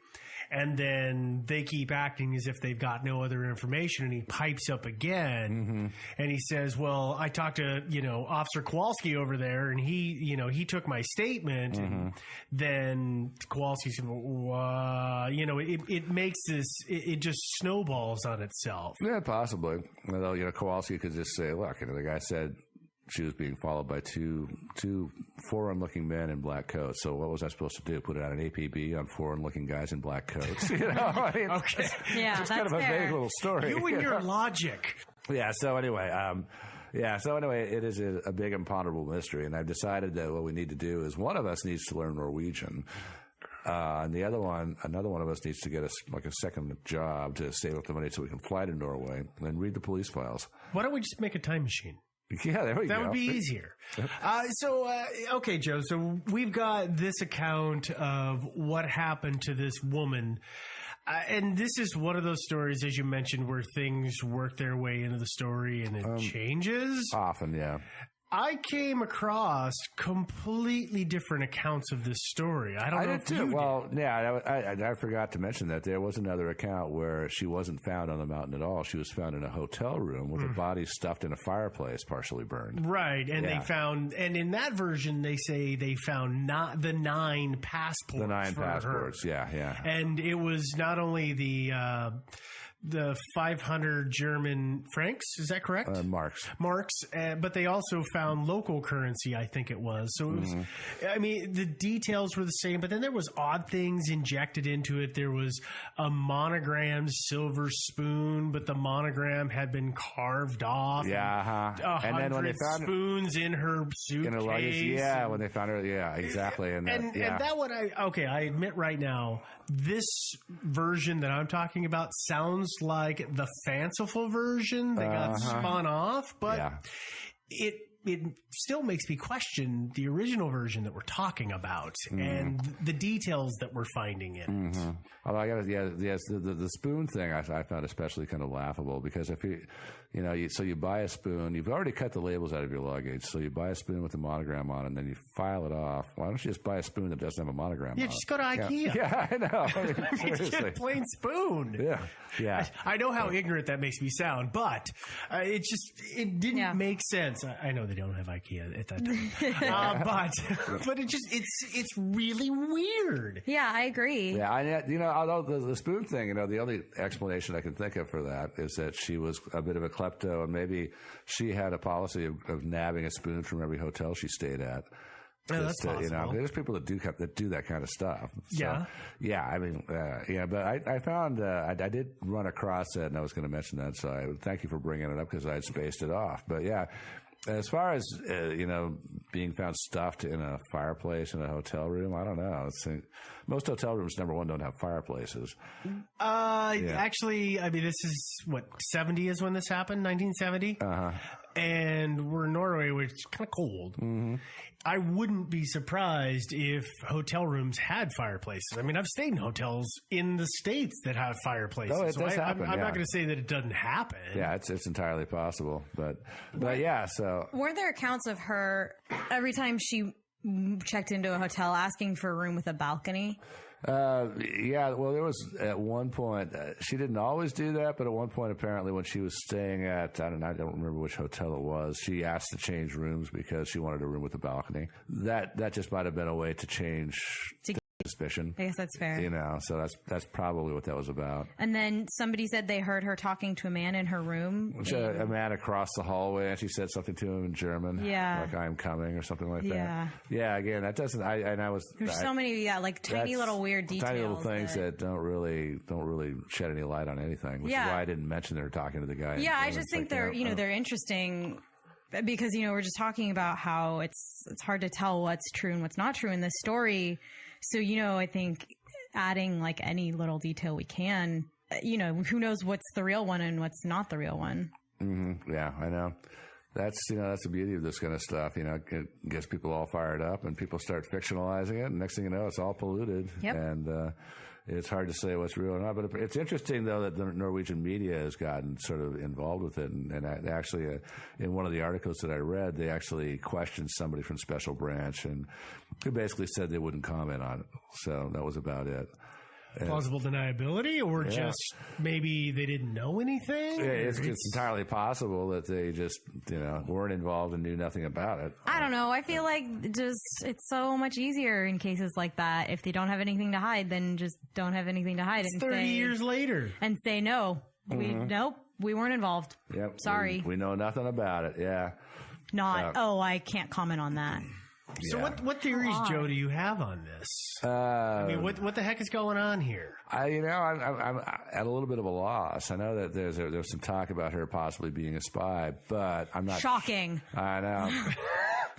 and then they keep acting as if they've got no other information, and he pipes up again, and he says, well, I talked to, Officer Kowalski over there, and he took my statement, and then Kowalski said, it makes this, it just snowballs on itself. Yeah, possibly. Although, Kowalski could just say, look, the guy said she was being followed by two foreign-looking men in black coats. So what was I supposed to do? Put it on an APB on foreign-looking guys in black coats? Okay. It's kind of a vague little story. You and your logic. Yeah. So anyway, it is a big imponderable mystery, and I've decided that what we need to do is one of us needs to learn Norwegian. And another one of us needs to get a second job to save up the money so we can fly to Norway and then read the police files. Why don't we just make a time machine? Yeah, there we go. That would be easier. Okay, Joe. So we've got this account of what happened to this woman. And this is one of those stories, as you mentioned, where things work their way into the story and it changes. Often, yeah. I came across completely different accounts of this story. I don't know if you did. Well, yeah, I forgot to mention that there was another account where she wasn't found on the mountain at all. She was found in a hotel room with a body stuffed in a fireplace, partially burned. Right, and they found, and in that version, they say they found not the 9 passports. The 9 passports, her. Yeah. And it was not only the 500 German francs, is that correct? Marks, but they also found local currency, I think it was. So it was, I mean, the details were the same, but then there was odd things injected into it. There was a monogrammed silver spoon, but the monogram had been carved off. Yeah, and then when they found spoons in her suitcase. In her luggage, when they found her, exactly. And that one, I admit right now, this version that I'm talking about sounds like the fanciful version that got spun off, but it still makes me question the original version that we're talking about and the details that we're finding in it. Although the spoon thing I found especially kind of laughable because if you buy a spoon, you've already cut the labels out of your luggage, so you buy a spoon with a monogram on it, and then you file it off. Why don't you just buy a spoon that doesn't have a monogram on it? Yeah, just go to IKEA. Yeah, I know. I mean, just get a plain spoon. Yeah. I know how ignorant that makes me sound, but it didn't make sense. I know they don't have IKEA at that time, but it's really weird. Yeah, I agree. Yeah, although the spoon thing, the only explanation I can think of for that is that she was a bit of a klepto, and maybe she had a policy of nabbing a spoon from every hotel she stayed at. Yeah, that's possible. There's people that do that kind of stuff. So, but I found I did run across that, and I was going to mention that. So I would thank you for bringing it up because I had spaced it off. But yeah. As far as, being found stuffed in a fireplace in a hotel room, I don't know. Most hotel rooms, number one, don't have fireplaces. Actually, I mean, this is, 70 is when this happened? 1970? And we're in Norway, which is kind of cold. I wouldn't be surprised if hotel rooms had fireplaces. I mean, I've stayed in hotels in the States that have fireplaces. Oh, it does happen. I'm not going to say that it doesn't happen. Yeah, it's entirely possible. But yeah, so. Weren't there accounts of her every time she checked into a hotel asking for a room with a balcony? Well, there was at one point, she didn't always do that, but at one point, apparently, when she was staying at, I don't remember which hotel it was, she asked to change rooms because she wanted a room with a balcony. That just might have been a way to change suspicion. I guess that's fair. So that's probably what that was about. And then somebody said they heard her talking to a man in her room. A man across the hallway, and she said something to him in German. Yeah. Like, I'm coming, or something like that. Yeah. Yeah, again, that doesn't, There's so many, tiny little weird details. Tiny little things that don't really shed any light on anything, which is why I didn't mention they were talking to the guy. Yeah, I just think they're interesting because, we're just talking about how it's hard to tell what's true and what's not true in this story. So, I think adding any little detail we can, who knows what's the real one and what's not the real one. Yeah, I know. that's the beauty of this kind of stuff. It gets people all fired up, and people start fictionalizing it. And next thing you know, it's all polluted. Yep. And it's hard to say what's real or not. But it's interesting, though, that the Norwegian media has gotten sort of involved with it. And actually, in one of the articles that I read, they actually questioned somebody from Special Branch, and who basically said they wouldn't comment on it. So that was about it. Plausible deniability, or just maybe they didn't know anything? It's entirely possible that they just, weren't involved and knew nothing about it. I don't know. I feel like it's so much easier in cases like that. If they don't have anything to hide, then just don't have anything to hide. It's 30 years later. And say, no, nope, we weren't involved. Yep. Sorry. We know nothing about it. Yeah. I can't comment on that. So what theories, Joe, do you have on this? What the heck is going on here? I'm at a little bit of a loss. I know that there's some talk about her possibly being a spy, but I'm not. Shocking. I know.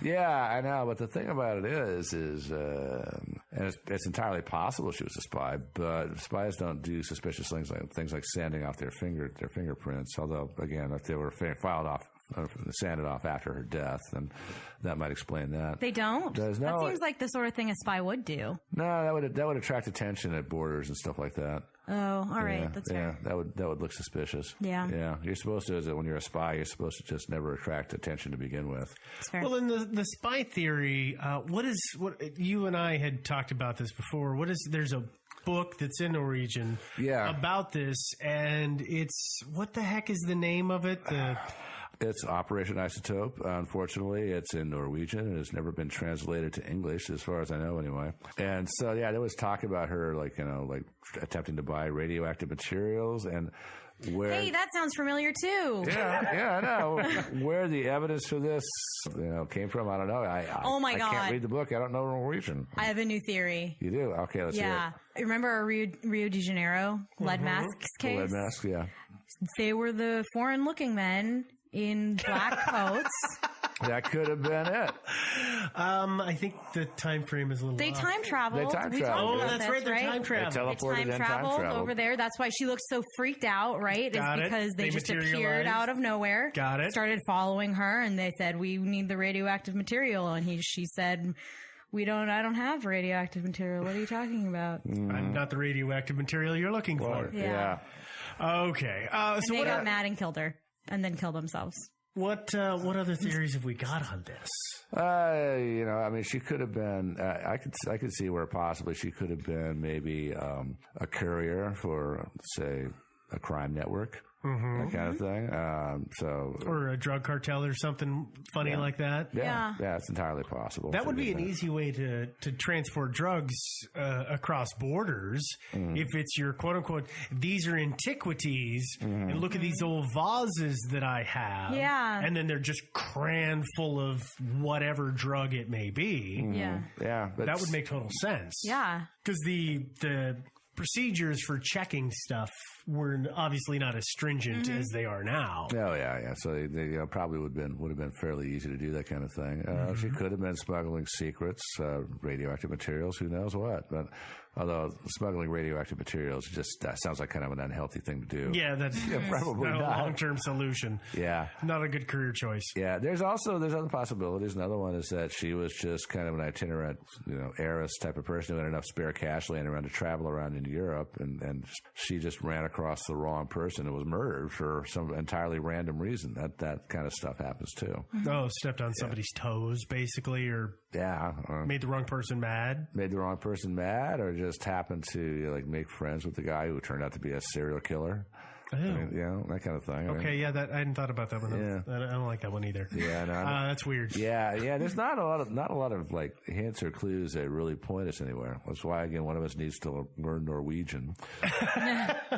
Yeah, I know. But the thing about it is, and it's entirely possible she was a spy, but spies don't do suspicious things like sanding off their fingerprints. Although, again, if they were sanded off after her death, then that might explain that. They don't? That seems like the sort of thing a spy would do. No, that would attract attention at borders and stuff like that. Oh, all right. That's fair. Yeah, that would look suspicious. Yeah. Yeah. You're supposed to, when you're a spy, you're supposed to just never attract attention to begin with. Well, in the spy theory, what you and I had talked about this before. There's a book that's in Norwegian about this, and what the heck is the name of it? It's Operation Isotope. Unfortunately, it's in Norwegian and has never been translated to English, as far as I know, anyway. And so, there was talk about her, like attempting to buy radioactive materials and where. Hey, that sounds familiar too. Yeah, I know. Where the evidence for this, came from, I don't know. I can't read the book. I don't know Norwegian. I have a new theory. You do? Okay, let's hear it. Remember our Rio de Janeiro lead masks case? The lead mask, yeah. They were the foreign-looking men in black coats. That could have been it. I think the time frame is a little They off. time traveled. They time traveled. Oh, that's right. They time traveled. They time traveled over there. That's why she looks so freaked out, right? Got it's because they just appeared out of nowhere. Got it. Started following her, and they said, "We need the radioactive material." And she said, I don't have radioactive material. What are you talking about? I'm not the radioactive material you're looking for. Yeah. Okay. So they got mad and killed her, and then killed themselves. What other theories have we got on this? She could have been. I could see where possibly she could have been maybe a courier for, say, a crime network. That kind of thing. Or a drug cartel or something funny like that. Yeah, it's entirely possible. That would be an easy way to transport drugs across borders. If it's your quote unquote, these are antiquities, and look at these old vases that I have. Yeah. And then they're just crammed full of whatever drug it may be. Yeah. That would make total sense. Yeah. Because the procedures for checking stuff were obviously not as stringent as they are now. Oh yeah. So they probably would have been fairly easy to do that kind of thing. She could have been smuggling secrets, radioactive materials, who knows what. But although smuggling radioactive materials that sounds like kind of an unhealthy thing to do. Yeah, that's probably not not a long-term solution. Yeah, not a good career choice. Yeah, there's other possibilities. Another one is that she was just kind of an itinerant, heiress type of person who had enough spare cash laying around to travel around in Europe, and she just ran across the wrong person and was murdered for some entirely random reason. That kind of stuff happens too. Oh, stepped on somebody's toes, basically, or made the wrong person mad. Or just happened to make friends with the guy who turned out to be a serial killer. Oh. That kind of thing. Okay, I hadn't thought about that one. Yeah. I don't like that one either. Yeah, no, that's weird. Yeah. There's not a lot of hints or clues that really point us anywhere. That's why, again, one of us needs to learn Norwegian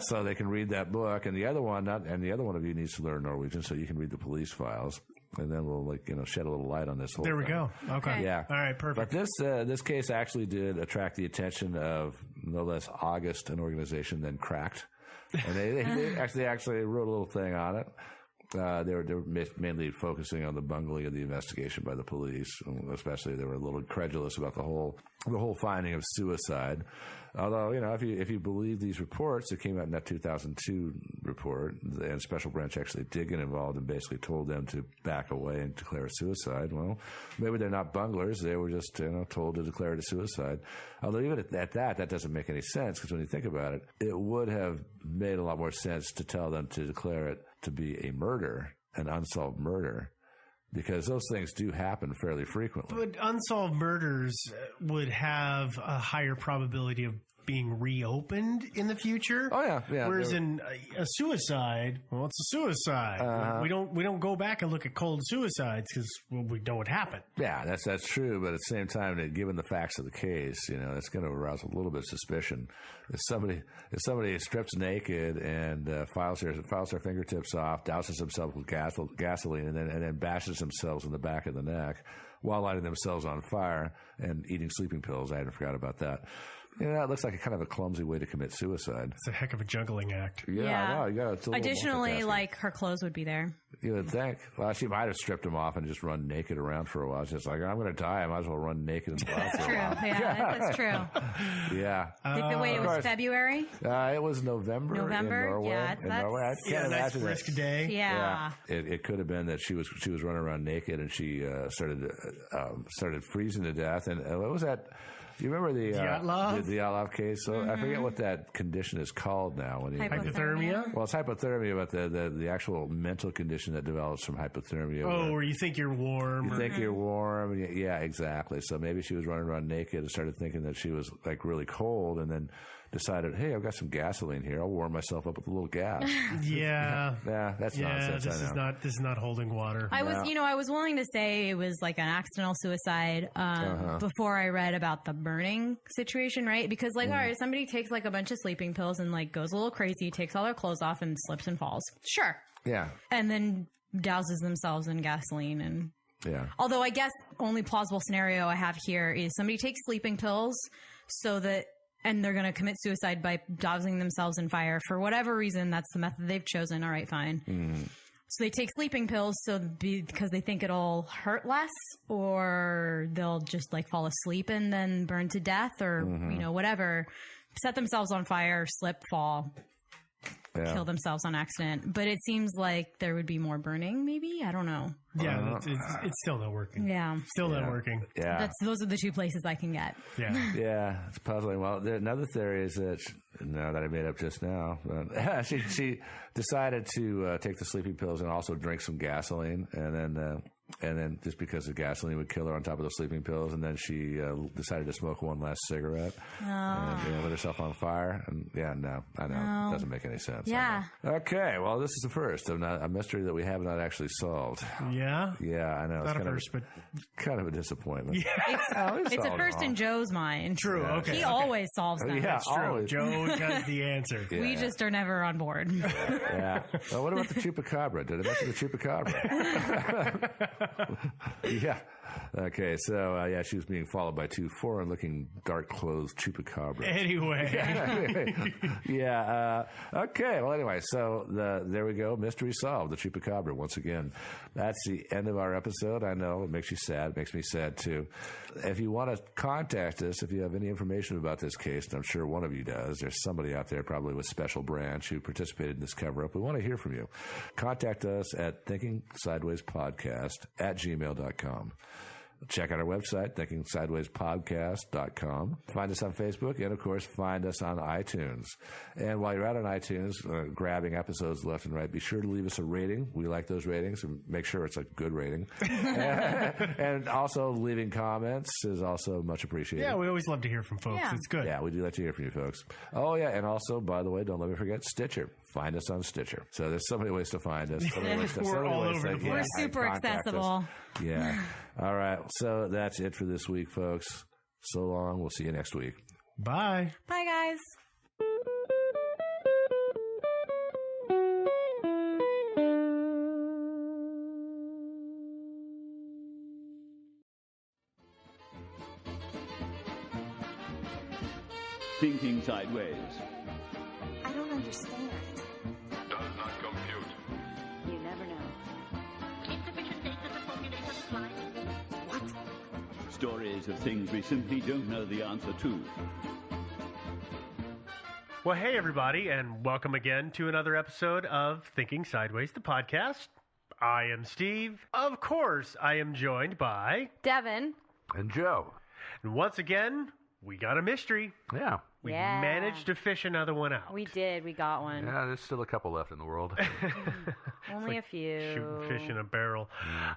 so they can read that book, and the other one of you needs to learn Norwegian so you can read the police files. And then we'll shed a little light on this whole thing. There we go. Okay. Yeah. All right. Perfect. But this case actually did attract the attention of no less august an organization than Cracked, and they actually wrote a little thing on it. They were mainly focusing on the bungling of the investigation by the police. Especially, they were a little incredulous about the whole finding of suicide. Although, if you believe these reports that came out in that 2002 report, and Special Branch actually did get involved and basically told them to back away and declare it suicide. Well, maybe they're not bunglers. They were just told to declare it a suicide. Although even at that doesn't make any sense, because when you think about it, it would have made a lot more sense to tell them to declare it to be a murder, an unsolved murder. Because those things do happen fairly frequently. But unsolved murders would have a higher probability of being reopened in the future. Oh yeah. Whereas in a suicide, well, it's a suicide. We don't go back and look at cold suicides because we know what happened. Yeah, that's true. But at the same time, given the facts of the case, it's going to arouse a little bit of suspicion. If somebody strips naked and files their fingertips off, douses themselves with gasoline, and then bashes themselves in the back of the neck while lighting themselves on fire and eating sleeping pills, I hadn't forgot about that. That looks like a kind of a clumsy way to commit suicide. It's a heck of a juggling act. Yeah. Well, you got additionally, like her clothes would be there. You would think. Well, she might have stripped them off and just run naked around for a while. She's like, I'm going to die. I might as well run naked in the wild. That's true. Yeah, that's true. Yeah. Wait, it was February? It was November in Norway. Yeah, I can't imagine that. Risk day. Yeah. It could have been that she was running around naked and she started freezing to death. And what was that? You remember the Dyatlov case? So I forget what that condition is called now. Hypothermia? Well, it's hypothermia, but the actual mental condition that develops from hypothermia. Where you think you're warm. You think you're warm. Yeah, exactly. So maybe she was running around naked and started thinking that she was like really cold, and then decided, hey, I've got some gasoline here. I'll warm myself up with a little gas. Yeah. That's nonsense. This is not holding water. I was willing to say it was like an accidental suicide before I read about the burning situation, right? Because all right, somebody takes like a bunch of sleeping pills and like goes a little crazy, takes all their clothes off and slips and falls. Sure. Yeah. And then douses themselves in gasoline and yeah. Although I guess only plausible scenario I have here is somebody takes sleeping pills and they're going to commit suicide by dousing themselves in fire. For whatever reason, that's the method they've chosen. All right, fine. Mm. So they take sleeping pills because they think it'll hurt less, or they'll just like fall asleep and then burn to death, or whatever. Set themselves on fire, slip, fall, kill themselves on accident. But it seems like there would be more burning, maybe? I don't know. Yeah, it's still not working. Yeah. Still not working. Yeah. Those are the two places I can get. Yeah. Yeah, it's puzzling. Well, another theory is that, that I made up just now, but she decided to take the sleeping pills and also drink some gasoline, and then just because the gasoline would kill her on top of the sleeping pills, and then she decided to smoke one last cigarette and lit herself on fire. And I know. It doesn't make any sense. Yeah. Okay, well, this is the first of a mystery that we have not actually solved. Yeah? Yeah, I know. Not a first, but kind of a disappointment. Yeah. It's a first in Joe's mind. True, okay. He always solves them. Yeah, That's true. always. Joe has the answer. Yeah. We just are never on board. Yeah. Well, what about the chupacabra? Did I mention the chupacabra? Yeah. Okay, so she was being followed by two foreign-looking, dark-clothed chupacabras. Anyway. Yeah. Okay. Well, anyway, so there we go. Mystery solved. The chupacabra once again. That's the end of our episode. I know it makes you sad. It makes me sad too. If you want to contact us, if you have any information about this case, and I'm sure one of you does, there's somebody out there probably with Special Branch who participated in this cover-up. We want to hear from you. Contact us at thinkingsidewayspodcast@gmail.com. Check out our website, thinkingsidewayspodcast.com. Find us on Facebook, and, of course, find us on iTunes. And while you're out on iTunes, grabbing episodes left and right, be sure to leave us a rating. We like those ratings, and make sure it's a good rating. And also, leaving comments is also much appreciated. Yeah, we always love to hear from folks. Yeah. It's good. Yeah, we do like to hear from you folks. Oh, yeah, and also, by the way, don't let me forget Stitcher. Find us on Stitcher. So there's so many ways to find us. We're all over the place. We're super accessible. Yeah. All right. So that's it for this week, folks. So long. We'll see you next week. Bye. Bye, guys. Thinking Sideways. I don't understand. You never know. Stories of things we simply don't know the answer to. Well, hey, everybody, and welcome again to another episode of Thinking Sideways, the podcast. I am Steve. Of course, I am joined by... Devin. And Joe. And once again, we got a mystery. Yeah. We managed to fish another one out. We did. We got one. Yeah, there's still a couple left in the world. Only a few. Shooting fish in a barrel.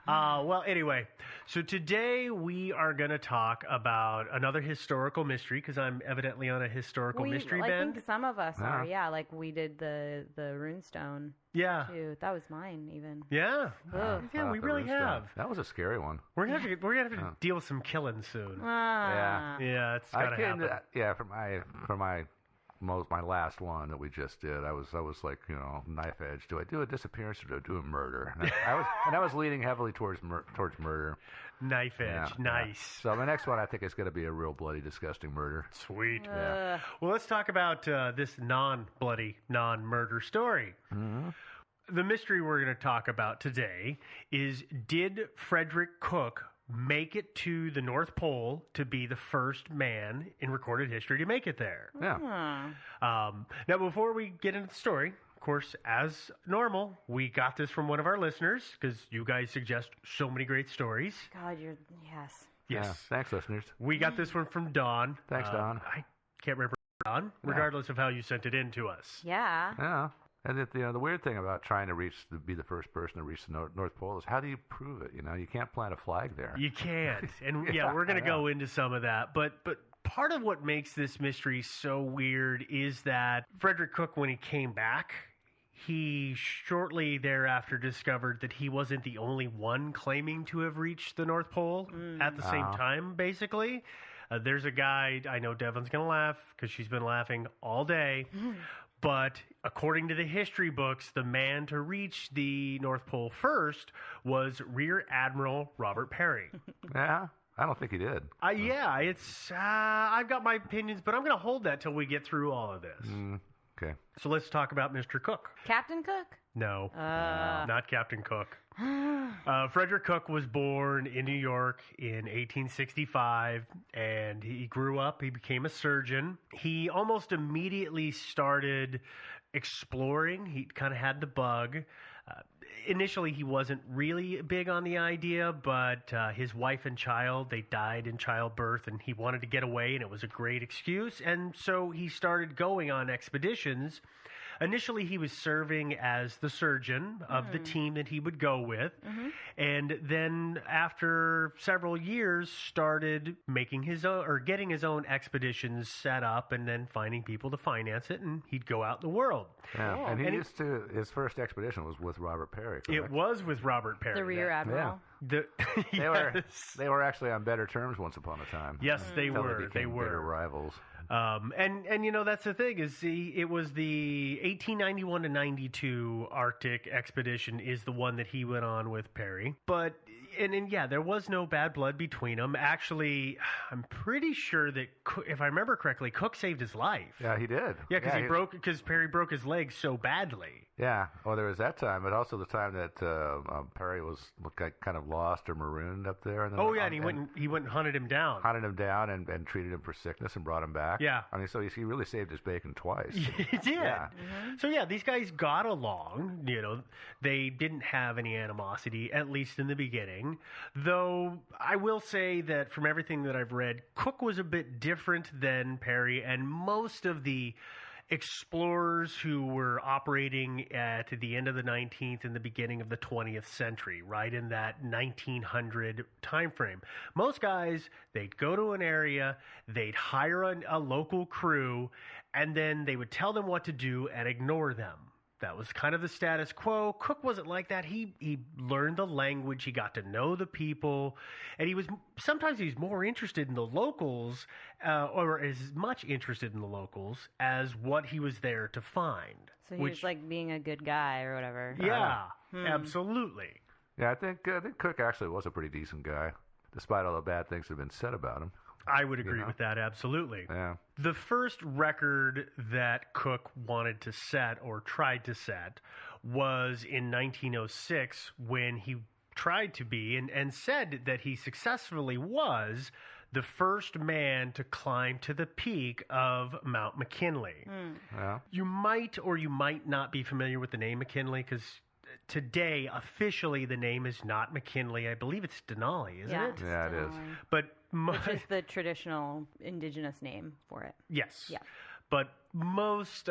Well, anyway, so today we are going to talk about another historical mystery, because I'm evidently on a historical mystery I bend. think some of us are, yeah. Like we did the runestone. Yeah. Too. That was mine, even. Yeah. Ugh. Yeah, we The really Runestone. have. That was a scary one. We're gonna have to deal with some killing soon. Ah. Yeah, it's gotta happen. For my last one that we just did, I was like, knife edge. Do I do a disappearance or do I do a murder? And I was leaning heavily towards murder. Knife edge, nice. So my next one, I think, is going to be a real bloody, disgusting murder. Sweet. Yeah. Well, let's talk about this non-bloody, non-murder story. Mm-hmm. The mystery we're going to talk about today is, did Frederick Cook make it to the North Pole to be the first man in recorded history to make it there? Yeah. Now, before we get into the story, of course, as normal, we got this from one of our listeners, because you guys suggest so many great stories. God, yes. Yes. Yeah. Thanks, listeners. We got this one from Dawn. Thanks, Dawn. I can't remember Dawn, regardless of how you sent it in to us. Yeah. Yeah. And the weird thing about trying to be the first person to reach the North Pole is, how do you prove it? You can't plant a flag there. You can't. And Yeah, we're going to I know. go into some of that. But part of what makes this mystery so weird is that Frederick Cook, when he came back, he shortly thereafter discovered that he wasn't the only one claiming to have reached the North Pole at the same time, basically. There's a guy, I know Devin's going to laugh because she's been laughing all day. But according to the history books, the man to reach the North Pole first was Rear Admiral Robert Peary. Yeah. I don't think he did. I've got my opinions, but I'm going to hold that till we get through all of this. Okay. So let's talk about Mr. Cook. Captain Cook? No, not Captain Cook. Frederick Cook was born in New York in 1865, and he grew up. He became a surgeon. He almost immediately started exploring. He kind of had the bug. Initially, he wasn't really big on the idea, but his wife and child, they died in childbirth, and he wanted to get away, and it was a great excuse. And so he started going on expeditions. Initially, he was serving as the surgeon of the team that he would go with. And then after several years, started making his own, or getting his own expeditions set up, and then finding people to finance it, and he'd go out in the world. Yeah. And his first expedition was with Robert Peary. Correct? It was with Robert Peary. The Rear Admiral? They were actually on better terms once upon a time. Yes, they Until were. became bitter rivals. And that's the thing is, it was the 1891 to 92 Arctic expedition is the one that he went on with Peary. But there was no bad blood between them. Actually, I'm pretty sure that if I remember correctly, Cook saved his life. Yeah, he did. Yeah, because Peary broke his leg so badly. Yeah, well, there was that time, but also the time that Peary was kind of lost or marooned up there. And and he went and hunted him down. And treated him for sickness and brought him back. Yeah. I mean, so he really saved his bacon twice. He did. Yeah. So, these guys got along. They didn't have any animosity, at least in the beginning. Though, I will say that from everything that I've read, Cook was a bit different than Peary, and most of the explorers who were operating at the end of the 19th and the beginning of the 20th century, right in that 1900 time frame. Most guys, they'd go to an area, they'd hire a local crew, and then they would tell them what to do and ignore them. That was kind of the status quo. Cook wasn't like that. He learned the language. He got to know the people. And sometimes he's more interested in the locals, or as much interested in the locals as what he was there to find. So he was like being a good guy or whatever. Yeah, absolutely. Yeah, I think Cook actually was a pretty decent guy, despite all the bad things that have been said about him. I would agree with that, absolutely. Yeah. The first record that Cook wanted to set, or tried to set, was in 1906 when he tried to be, and said that he successfully was, the first man to climb to the peak of Mount McKinley. Yeah. You might or you might not be familiar with the name McKinley because today, officially, the name is not McKinley. I believe it's Denali, isn't it? Yeah, it is. But Which is the traditional indigenous name for it. yes. Yeah. But most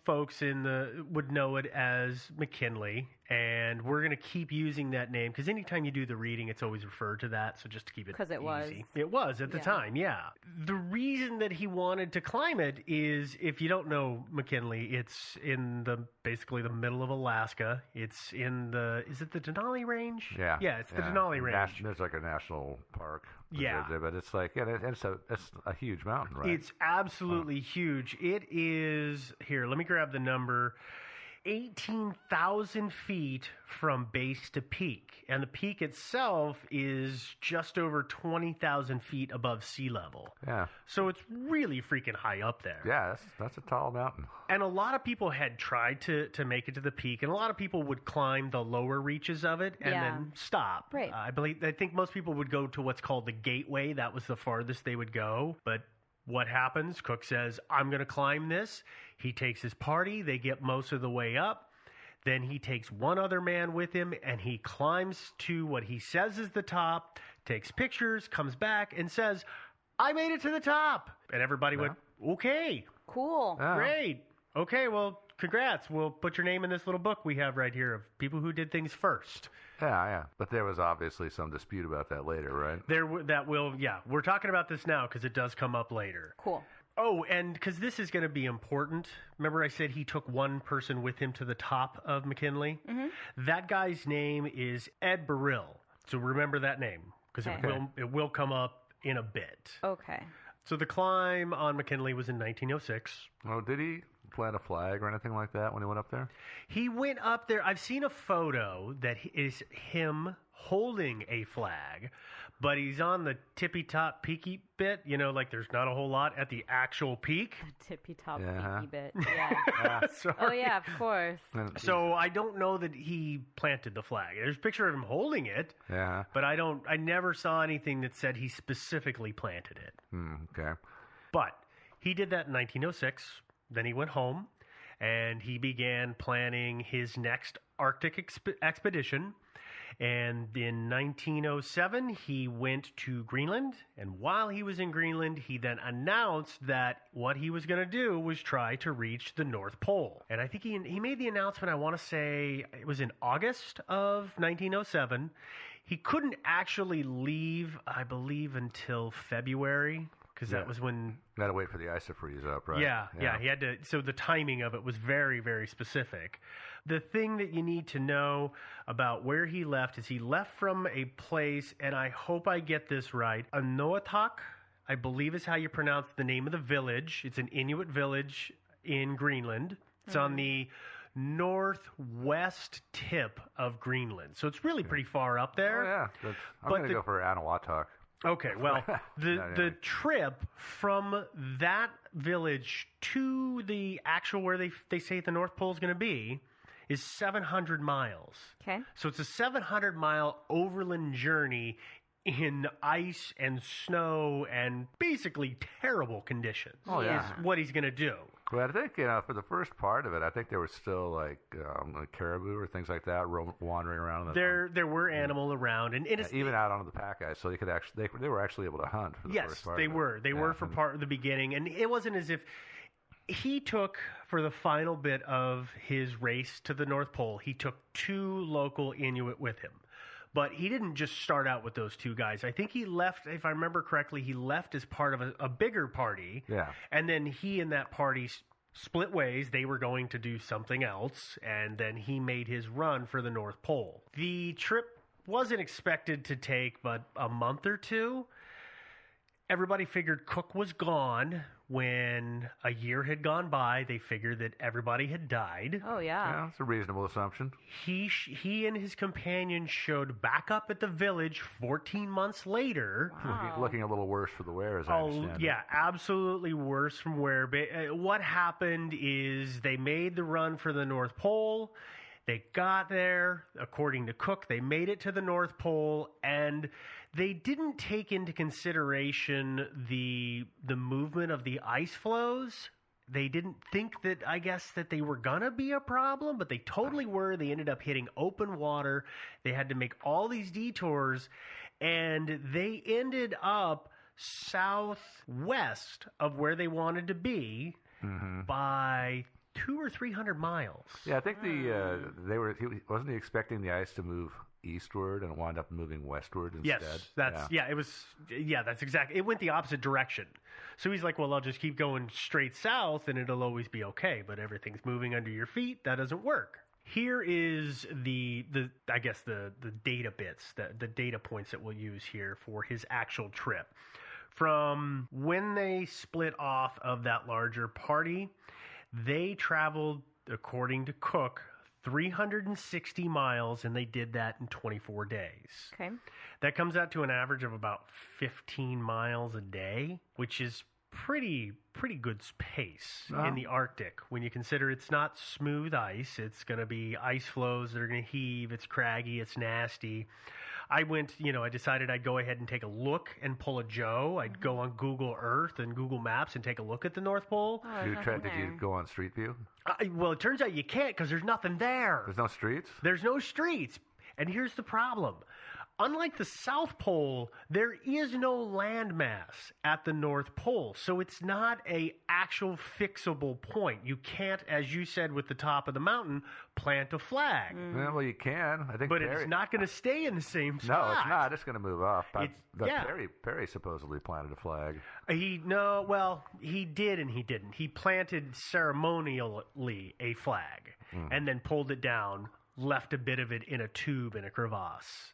folks would know it as McKinley, and we're going to keep using that name because anytime you do the reading, it's always referred to that. So just to keep it Because it was. It was at the time, yeah. The reason that he wanted to climb it is, if you don't know McKinley, it's in basically the middle of Alaska. It's in is it the Denali Range? Yeah. Yeah, it's the Denali Range. There's like a national park. Yeah. But it's like, it's a huge mountain, right? It's absolutely huge. It is, here, let me grab the number, 18,000 feet from base to peak. And the peak itself is just over 20,000 feet above sea level. Yeah. So it's really freaking high up there. Yeah, that's a tall mountain. And a lot of people had tried to make it to the peak, and a lot of people would climb the lower reaches of it and then stop. Right. I think most people would go to what's called the gateway. That was the farthest they would go. But what happens? Cook says, I'm going to climb this. He takes his party. They get most of the way up. Then he takes one other man with him, and he climbs to what he says is the top, takes pictures, comes back, and says, I made it to the top. And everybody went, okay, Cool. great. Okay, well, congrats. We'll put your name in this little book we have right here of people who did things first. Yeah. But there was obviously some dispute about that later, right? We're talking about this now because it does come up later. Cool. Oh, and because this is going to be important. Remember I said he took one person with him to the top of McKinley? Mm-hmm. That guy's name is Ed Burrill. So remember that name because it will come up in a bit. Okay. So the climb on McKinley was in 1906. Oh, did he plant a flag or anything like that when he went up there? He went up there. I've seen a photo that is him holding a flag, but he's on the tippy-top peaky bit, like there's not a whole lot at the actual peak. Tippy-top peaky bit. Yeah. Sorry. Oh, yeah, of course. So I don't know that he planted the flag. There's a picture of him holding it, but I never saw anything that said he specifically planted it. Okay. But he did that in 1906. Then he went home, and he began planning his next Arctic expedition. And in 1907, he went to Greenland. And while he was in Greenland, he then announced that what he was going to do was try to reach the North Pole. And I think he made the announcement, I want to say it was in August of 1907. He couldn't actually leave, I believe, until February. Because that was when... Got to wait for the ice to freeze up, right? Yeah. He had to... So the timing of it was very, very specific. The thing that you need to know about where he left is he left from a place, and I hope I get this right, Anoatak, I believe is how you pronounce the name of the village. It's an Inuit village in Greenland. It's on the northwest tip of Greenland. So it's really pretty far up there. Oh, yeah. I'm going to go for Anahuatak. Okay, well, the trip from that village to the actual where they say the North Pole is going to be is 700 miles. Okay. So it's a 700-mile overland journey in ice and snow and basically terrible conditions. Oh, yeah. Is what he's going to do. Well, I think, for the first part of it, I think there was still like caribou or things like that wandering around. There were animals around, and it's even out onto the pack ice, so they were actually able to hunt for the first part. Yes, they were. They were for part of the beginning, and it wasn't as if he took, for the final bit of his race to the North Pole, he took 2 local Inuit with him. But he didn't just start out with those 2 guys. I think he left, if I remember correctly, he left as part of a bigger party. Yeah. And then he and that party split ways. They were going to do something else. And then he made his run for the North Pole. The trip wasn't expected to take but a month or 2. Everybody figured Cook was gone. When a year had gone by, they figured that everybody had died. Oh, yeah. Yeah, that's a reasonable assumption. He and his companion showed back up at the village 14 months later. Wow. Looking a little worse for the wear, as I understand. Yeah, absolutely worse from where. What happened is they made the run for the North Pole. They got there, according to Cook, they made it to the North Pole, and they didn't take into consideration the movement of the ice flows. They didn't think that, I guess, that they were going to be a problem, but they totally were. They ended up hitting open water. They had to make all these detours, and they ended up southwest of where they wanted to be by 200 or 300 miles. Yeah, I think wasn't he expecting the ice to move eastward and it wound up moving westward instead? Yes, that's exactly. It went the opposite direction. So he's like, well, I'll just keep going straight south and it'll always be okay, but everything's moving under your feet. That doesn't work. Here is the data bits, the data points that we'll use here for his actual trip. From when they split off of that larger party, they traveled, according to Cook, 360 miles, and they did that in 24 days. Okay. That comes out to an average of about 15 miles a day, which is pretty good pace in the Arctic. When you consider it's not smooth ice, it's going to be ice flows that are going to heave, it's craggy, it's nasty. I decided I'd go ahead and take a look and pull a Joe. I'd go on Google Earth and Google Maps and take a look at the North Pole. Did you go on Street View? Well, it turns out you can't because there's nothing there. There's no streets? There's no streets. And here's the problem. Unlike the South Pole, there is no landmass at the North Pole, so it's not a actual fixable point. You can't, as you said with the top of the mountain, plant a flag. Yeah, well, you can. I think, but it's not going to stay in the same spot. No, it's not. It's going to move off. Perry supposedly planted a flag. He did and he didn't. He planted ceremonially a flag and then pulled it down. Left a bit of it in a tube in a crevasse.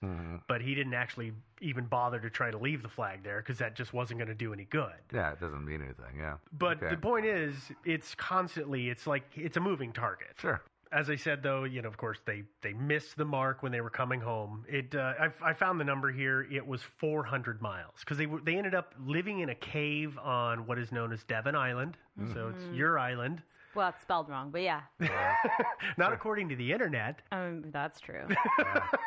But he didn't actually even bother to try to leave the flag there because that just wasn't going to do any good. Yeah, it doesn't mean anything, yeah. But the point is, it's a moving target. Sure. As I said, though, of course, they missed the mark when they were coming home. I found the number here. It was 400 miles because they ended up living in a cave on what is known as Devon Island. So it's your island. Well, it's spelled wrong, but yeah. Not according to the internet. That's true.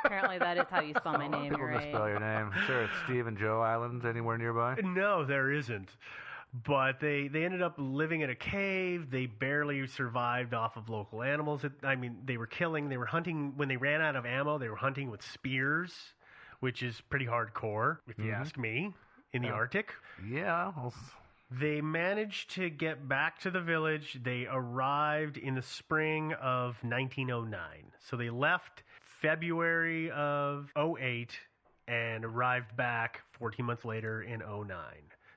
Apparently that is how you spell my name. People misspell your name. Sure, it's Steve and Joe Islands anywhere nearby? No, there isn't. But they ended up living in a cave. They barely survived off of local animals. They were killing. They were hunting. When they ran out of ammo, they were hunting with spears, which is pretty hardcore, if you ask me, in the Arctic. Yeah, They managed to get back to the village. They arrived in the spring of 1909. So they left February of 08 and arrived back 14 months later in 09.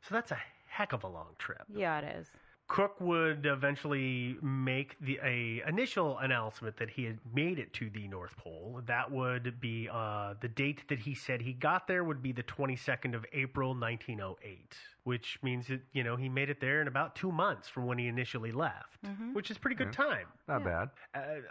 So that's a heck of a long trip. Yeah, it is. Cook would eventually make a initial announcement that he had made it to the North Pole. That would be the date that he said he got there would be the 22nd of April, 1908, which means that, he made it there in about 2 months from when he initially left, which is pretty good time. Not bad.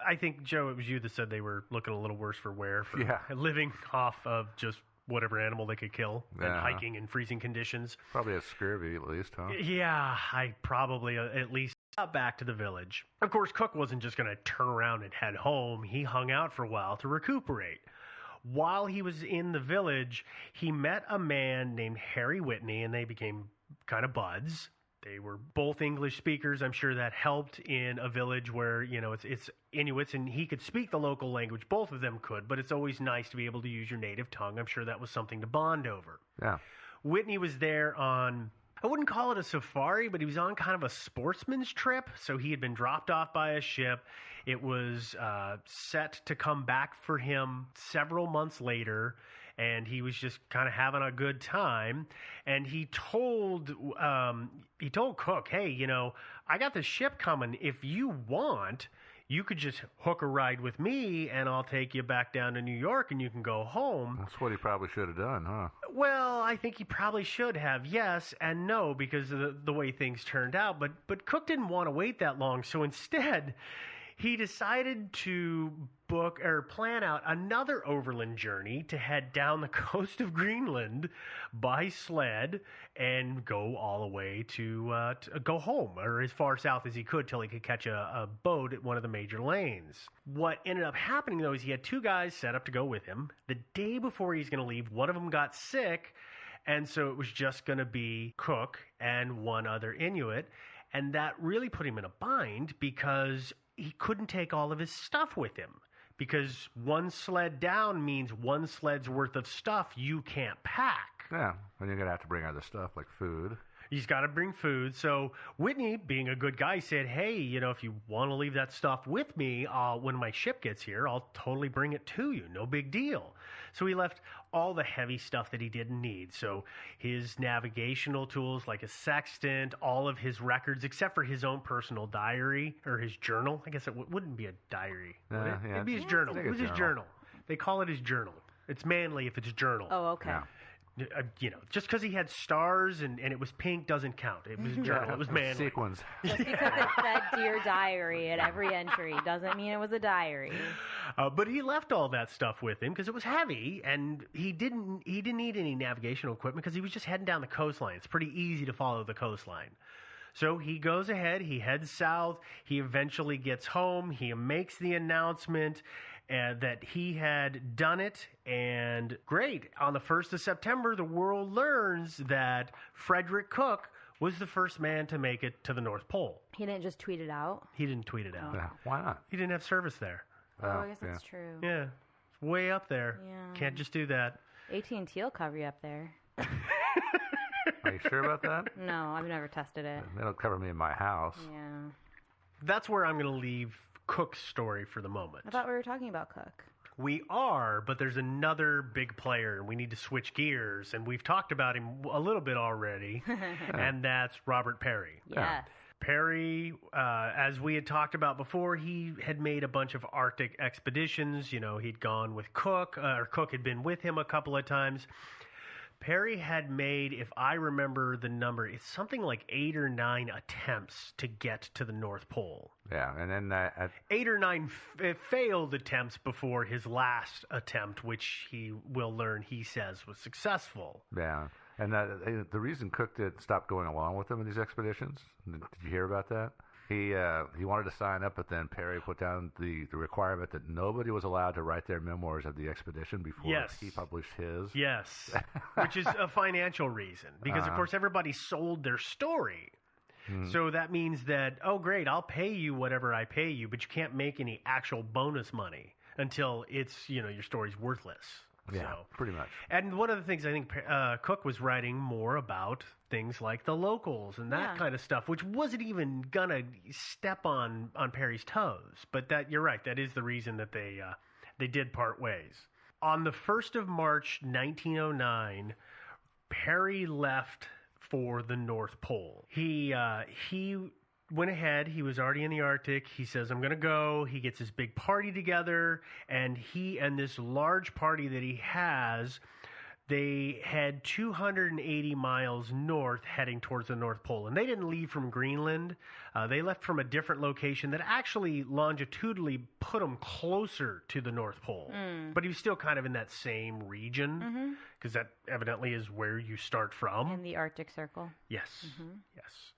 I think, Joe, it was you that said they were looking a little worse for wear for living off of just whatever animal they could kill and hiking in freezing conditions. Probably a scurvy at least, huh? Yeah, I probably at least got back to the village. Of course, Cook wasn't just going to turn around and head home. He hung out for a while to recuperate. While he was in the village, he met a man named Harry Whitney, and they became kind of buds. They were both English speakers. I'm sure that helped in a village where, it's Inuits and he could speak the local language. Both of them could, but it's always nice to be able to use your native tongue. I'm sure that was something to bond over. Yeah. Whitney was there on, I wouldn't call it a safari, but he was on kind of a sportsman's trip. So he had been dropped off by a ship. It was set to come back for him several months later. And he was just kind of having a good time. And he told Cook, hey, I got this ship coming. If you want, you could just hook a ride with me and I'll take you back down to New York and you can go home. That's what he probably should have done, huh? Well, I think he probably should have, yes and no, because of the way things turned out. But Cook didn't want to wait that long. So instead, he decided to book or plan out another overland journey to head down the coast of Greenland by sled and go all the way to go home, or as far south as he could till he could catch a boat at one of the major lanes. What ended up happening, though, is he had two guys set up to go with him. The day before he's going to leave, one of them got sick, and so it was just going to be Cook and one other Inuit, and that really put him in a bind because he couldn't take all of his stuff with him. Because one sled down means one sled's worth of stuff you can't pack. Yeah, and you're going to have to bring other stuff like food. He's got to bring food. So Whitney, being a good guy, said, hey, if you want to leave that stuff with me, when my ship gets here, I'll totally bring it to you. No big deal. So he left all the heavy stuff that he didn't need. So his navigational tools like a sextant, all of his records, except for his own personal diary or his journal. I guess it wouldn't be a diary. Would it? Yeah. It'd be his journal. It was his journal. They call it his journal. It's manly if it's journal. Oh, okay. Yeah. Just because he had stars and it was pink doesn't count. It was a journal. It was manly. Sequins. Just because it said Dear Diary at every entry doesn't mean it was a diary. But he left all that stuff with him because it was heavy, and he didn't need any navigational equipment because he was just heading down the coastline. It's pretty easy to follow the coastline. So he goes ahead, he heads south, he eventually gets home, he makes the announcement that he had done it, and great. On the 1st of September, the world learns that Frederick Cook was the first man to make it to the North Pole. He didn't just tweet it out? He didn't tweet it out. Yeah, why not? He didn't have service there. Oh, I guess that's true. Yeah, it's way up there. Yeah. Can't just do that. AT&T will cover you up there. Are you sure about that? No, I've never tested it. They don't cover me in my house. Yeah. That's where I'm going to leave Cook's story for the moment. I thought we were talking about Cook. We are, but there's another big player, and we need to switch gears, and we've talked about him a little bit already, and that's Robert Peary. Yes. Peary, as we had talked about before, he had made a bunch of Arctic expeditions. He'd gone with Cook, or Cook had been with him a couple of times. Peary had made, if I remember the number, it's something like 8 or 9 attempts to get to the North Pole. Yeah, and then 8 or 9 failed attempts before his last attempt, which he will learn, he says, was successful. Yeah, and the reason Cook did stop going along with him in these expeditions, did you hear about that? He wanted to sign up, but then Peary put down the requirement that nobody was allowed to write their memoirs of the expedition before he published his. Yes, which is a financial reason, because, of course, everybody sold their story. Mm-hmm. So that means that, oh, great, I'll pay you whatever I pay you, but you can't make any actual bonus money until it's, your story's worthless. Yeah, so, pretty much. And one of the things I think Cook was writing more about things like the locals and that kind of stuff, which wasn't even gonna step on Peary's toes. But that you're right, that is the reason that they did part ways. On the 1st of March, 1909, Peary left for the North Pole. He went ahead. He was already in the Arctic. He says, I'm going to go. He gets this big party together, and he and this large party that he has, they head 280 miles north heading towards the North Pole. And they didn't leave from Greenland. They left from a different location that actually longitudinally put them closer to the North Pole. But he was still kind of in that same region, because that evidently is where you start from. In the Arctic Circle. Yes, yes.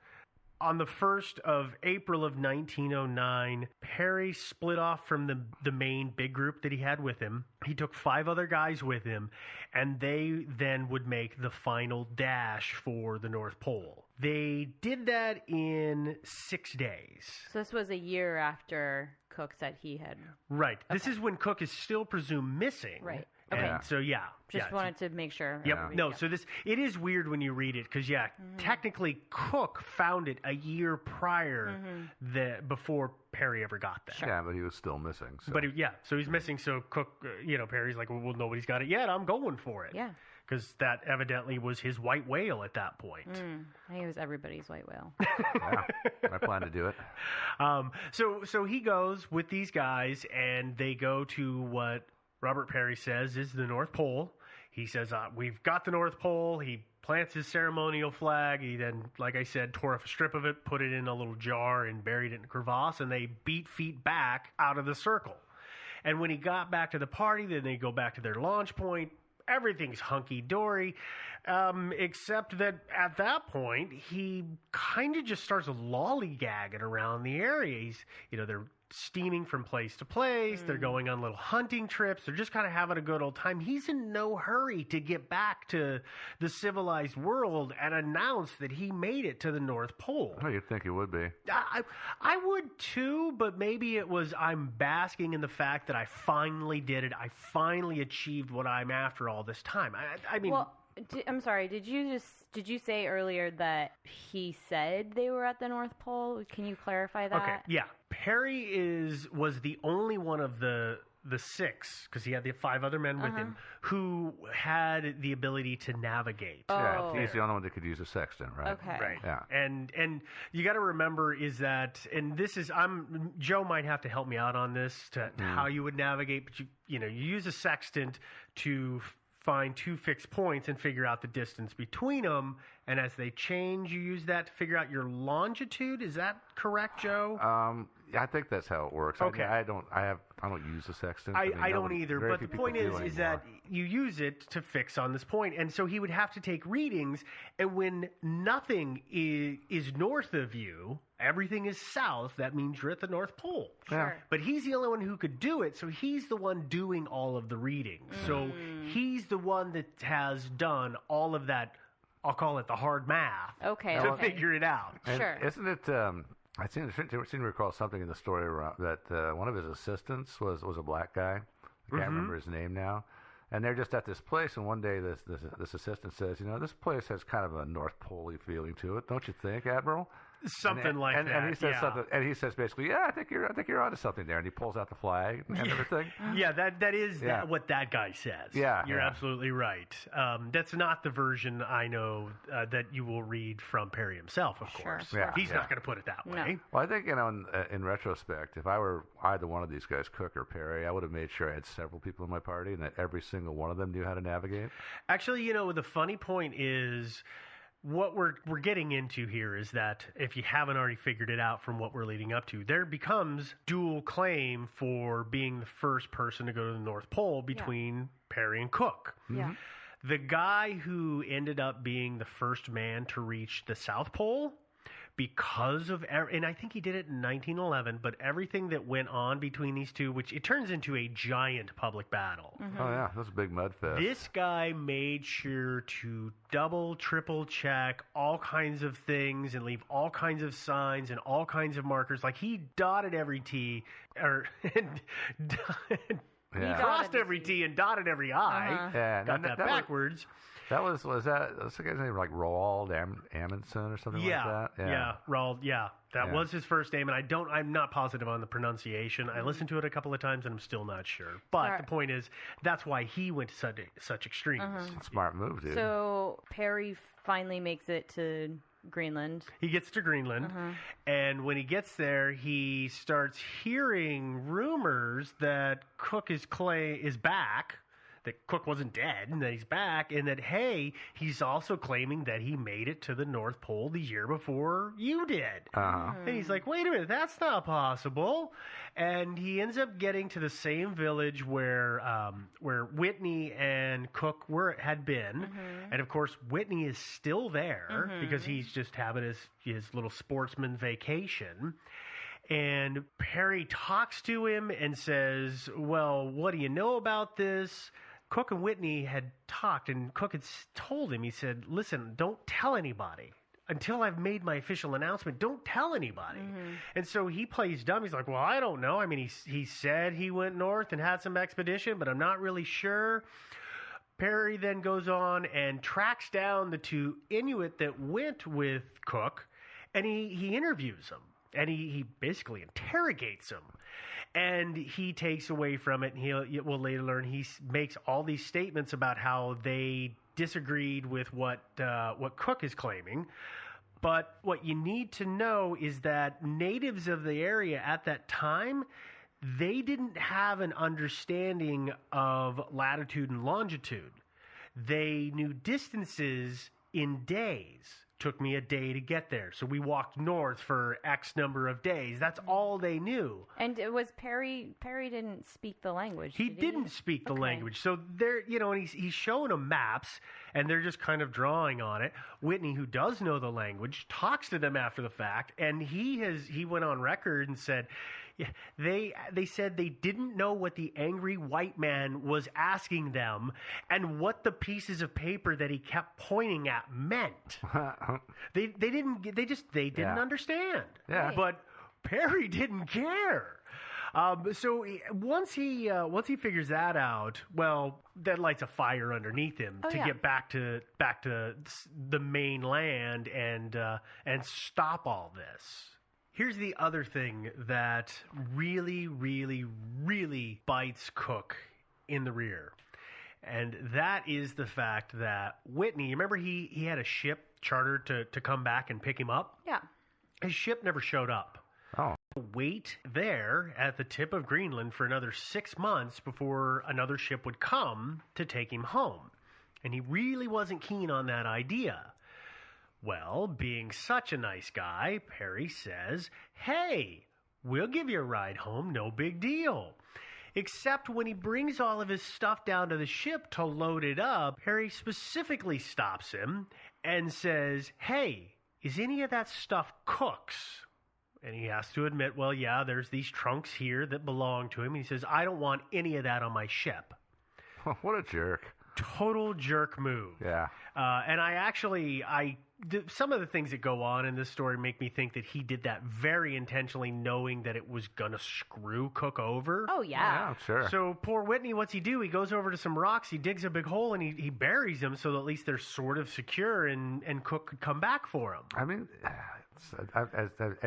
On the 1st of April of 1909, Peary split off from the main big group that he had with him. He took 5 other guys with him, and they then would make the final dash for the North Pole. They did that in 6 days. So this was a year after Cook said he had... Right. Okay. This is when Cook is still presumed missing. Right. Okay. And so, Just wanted to make sure. Yep. No, so it is weird when you read it because, technically Cook found it a year prior before Peary ever got there. Sure. Yeah, but he was still missing. So. But, so he's missing. So Cook, Peary's like, well, nobody's got it yet. I'm going for it. Yeah. Because that evidently was his white whale at that point. I think it was everybody's white whale. Yeah, I plan to do it. So he goes with these guys, and they go to what Robert Peary says is the North Pole. He says, we've got the North Pole. He plants his ceremonial flag. He then, like I said, tore off a strip of it, put it in a little jar, and buried it in a crevasse, and they beat feet back out of the circle. And when he got back to the party, then they go back to their launch point. Everything's hunky-dory, except that at that point, he kind of just starts lollygagging around the area. He's, they're steaming from place to place. They're going on little hunting trips. They're just kind of having a good old time. He's in no hurry to get back to the civilized world and announce that he made it to the North Pole. Oh, you'd think he would be. I would too, but maybe it was I'm basking in the fact that I finally did it. I finally achieved what I'm after all this time. I mean... Well, I'm sorry. Did you say earlier that he said they were at the North Pole? Can you clarify that? Okay, yeah. Perry was the only one of the six, because he had the 5 other men with him, who had the ability to navigate. Oh. Yeah, he's the only one that could use a sextant, right? Okay. Right. Yeah. And you got to remember is that, and this is, Joe might have to help me out on this to how you would navigate, but you use a sextant to find 2 fixed points and figure out the distance between them. And as they change, you use that to figure out your longitude. Is that correct, Joe? Yeah, I think that's how it works. Okay. I don't use the sextant. I don't either. Very But few the point people do is anymore. that you use it to fix on this point. And so he would have to take readings. And when nothing is north of you, everything is south, that means you're at the North Pole. Sure. But he's the only one who could do it. So he's the one doing all of the readings. So he's the one that has done all of that, I'll call it the hard math, Okay. to okay. figure it out. And Sure. Isn't it? I seem to recall something in the story around that one of his assistants was a black guy. I can't remember his name now. And they're just at this place, and one day this assistant says, this place has kind of a North Pole-y feeling to it, don't you think, Admiral? Something like that. And he says yeah. something, and he says basically, yeah, I think you're onto something there. And he pulls out the flag and everything. Yeah, that is what that guy says. Yeah, You're yeah. absolutely right. That's not the version I know that you will read from Perry himself, of Sure. course. Yeah, He's yeah. not going to put it that way. Well, I think in retrospect, if I were either one of these guys, Cook or Perry, I would have made sure I had several people in my party and that every single one of them knew how to navigate. Actually, the funny point is what we're getting into here is that if you haven't already figured it out from what we're leading up to, there becomes dual claim for being the first person to go to the North Pole between Perry and Cook. Yeah. The guy who ended up being the first man to reach the South Pole, because of, and I think he did it in 1911, but everything that went on between these two, which it turns into a giant public battle. Oh, yeah, that's a big mud fest. This guy made sure to double, triple check all kinds of things and leave all kinds of signs and all kinds of markers. Like he dotted every T, or crossed every T and dotted every I. Yeah, Got that backwards. That's the guy's name, like Roald Amundsen or something like that? Yeah, Roald, that Yeah. was his first name, and I'm not positive on the pronunciation. I listened to it a couple of times, and I'm still not sure. But Sorry. the point is, that's why he went to such extremes. Smart move, dude. So Perry finally makes it to Greenland. He gets to Greenland, and when he gets there, he starts hearing rumors that Cook is back, that Cook wasn't dead, and that he's back, and that, hey, he's also claiming that he made it to the North Pole the year before you did. And he's like, wait a minute, that's not possible. And he ends up getting to the same village where Whitney and Cook had been. And, of course, Whitney is still there because he's just having his little sportsman vacation. And Perry talks to him and says, well, what do you know about this? Cook and Whitney had talked, and Cook had told him, he said, listen, don't tell anybody. Until I've made my official announcement, don't tell anybody. And so he plays dumb. He's like, well, I don't know. I mean, he said he went north and had some expedition, but I'm not really sure. Perry then goes on and tracks down the 2 Inuit that went with Cook, and he interviews them. And he basically interrogates them. And he takes away from it, and we'll later learn he makes all these statements about how they disagreed with what Cook is claiming. But what you need to know is that natives of the area at that time, they didn't have an understanding of latitude and longitude. They knew distances in days. Took me a day to get there. So we walked north for X number of days. That's all they knew. And it was Perry didn't speak the language. He didn't speak the language. So they're, and he's showing them maps, and they're just kind of drawing on it. Whitney, who does know the language, talks to them after the fact, and he went on record and said, yeah, they said they didn't know what the angry white man was asking them and what the pieces of paper that he kept pointing at meant. They didn't understand. Yeah. But Perry didn't care. So once he figures that out, well, that lights a fire underneath him to get back to the mainland and stop all this. Here's the other thing that really, really, really bites Cook in the rear. And that is the fact that Whitney, remember he had a ship chartered to come back and pick him up? Yeah. His ship never showed up. Oh. Wait there at the tip of Greenland for another 6 months before another ship would come to take him home. And he really wasn't keen on that idea. Well, being such a nice guy, Perry says, hey, we'll give you a ride home, no big deal. Except when he brings all of his stuff down to the ship to load it up, Perry specifically stops him and says, hey, is any of that stuff Cook's? And he has to admit, well, yeah, there's these trunks here that belong to him. He says, I don't want any of that on my ship. What a jerk. Total jerk move. Yeah. And some of the things that go on in this story make me think that he did that very intentionally, knowing that it was going to screw Cook over. Oh, yeah. Yeah, sure. So poor Whitney, what's he do? He goes over to some rocks, he digs a big hole, and he buries them so that at least they're sort of secure and Cook could come back for him. I mean,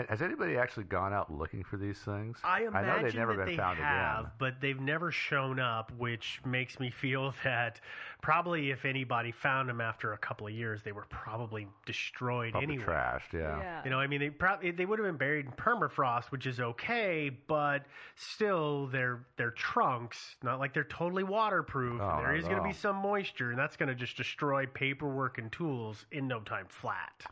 has anybody actually gone out looking for these things? I imagine know they've never that been they found have, again. but they've never shown up, which makes me feel that probably if anybody found them after a couple of years, they were probably destroyed Probably anyway. trashed, yeah. I mean, they would have been buried in permafrost, which is okay, but still, they're trunks. Not like they're totally waterproof. Oh, There is going to be no. some moisture, and that's going to just destroy paperwork and tools in no time flat.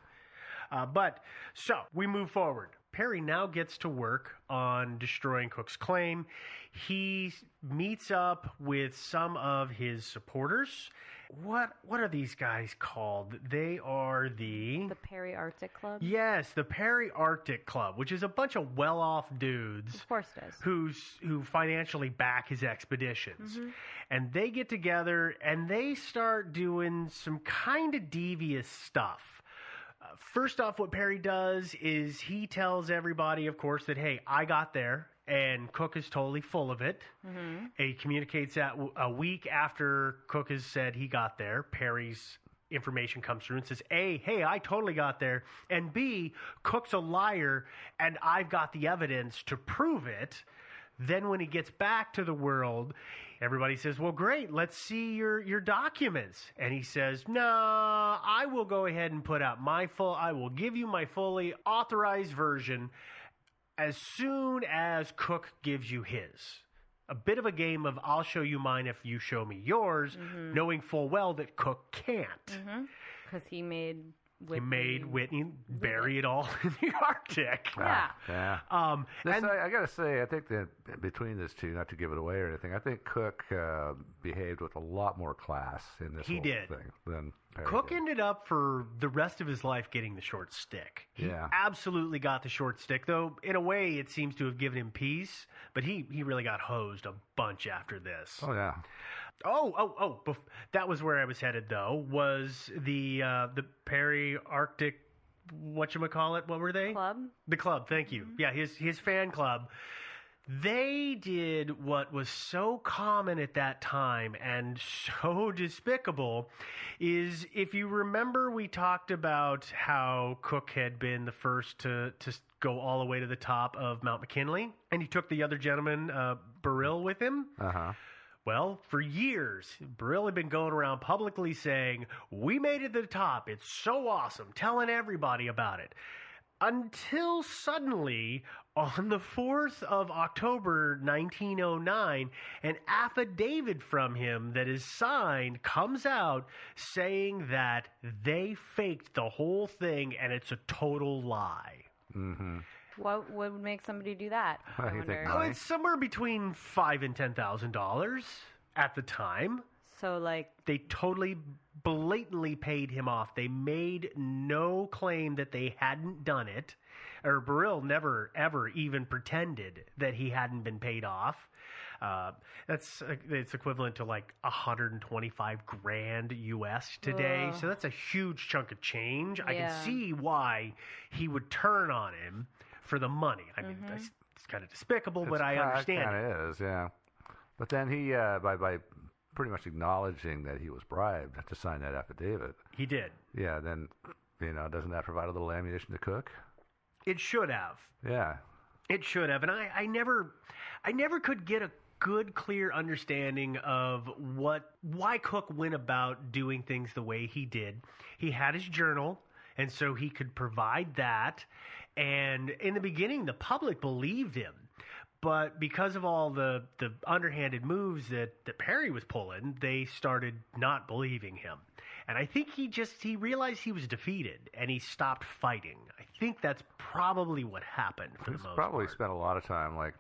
So we move forward. Perry now gets to work on destroying Cook's claim. He meets up with some of his supporters. What are these guys called? They are the Perry Arctic Club? Yes, the Perry Arctic Club, which is a bunch of well-off dudes. Of course it is. Who financially back his expeditions. Mm-hmm. And they get together and they start doing some kind of devious stuff. First off, what Perry does is he tells everybody, of course, that, hey, I got there, and Cook is totally full of it. Mm-hmm. He communicates that a week after Cook has said he got there. Perry's information comes through and says, A, hey, I totally got there, and B, Cook's a liar, and I've got the evidence to prove it. Then when he gets back to the world, everybody says, well, great, let's see your documents. And he says, no, I will go ahead and put out I will give you my fully authorized version as soon as Cook gives you his. A bit of a game of I'll show you mine if you show me yours, mm-hmm. knowing full well that Cook can't. Because he made Whitney bury it all in the Arctic. Yeah. I got to say, I think that between these two, not to give it away or anything, I think Cook behaved with a lot more class in this whole thing than Perry Cook did. ended up for the rest of his life getting the short stick. He absolutely got the short stick, though in a way it seems to have given him peace, but he really got hosed a bunch after this. Oh, yeah. That was where I was headed, though, was the Perry Arctic, whatchamacallit, what were they? Club. The club, thank you. Yeah, his fan club. They did what was so common at that time and so despicable is, if you remember, we talked about how Cook had been the first to go all the way to the top of Mount McKinley, and he took the other gentleman, Burrill, with him. Uh-huh. Well, for years, Burrill had been going around publicly saying, we made it to the top. It's so awesome, telling everybody about it. until suddenly, on the 4th of October, 1909, an affidavit from him that is signed comes out saying that they faked the whole thing and it's a total lie. Mm-hmm. What would make somebody do that? What I do you think, wonder. Oh, Mike? it's somewhere between $5,000 and $10,000 at the time. So, like, They totally blatantly paid him off. They made no claim that they hadn't done it. Or Brill never, ever even pretended that he hadn't been paid off. It's equivalent to like 125 grand US today. Ugh. So that's a huge chunk of change. I Yeah. can see why he would turn on him for the money. I mean, it's kind of despicable, but I understand It it. kind of is, yeah. But then he, by pretty much acknowledging that he was bribed to sign that affidavit, He did. yeah, then, doesn't that provide a little ammunition to Cook? It should have. Yeah. It should have, and I never could get a good, clear understanding of why Cook went about doing things the way he did. He had his journal, and so he could provide that. And in the beginning, the public believed him, but because of all the underhanded moves that Perry was pulling, they started not believing him. And I think he realized he was defeated, and he stopped fighting. I think that's probably what happened for the He's most probably part. spent a lot of time, on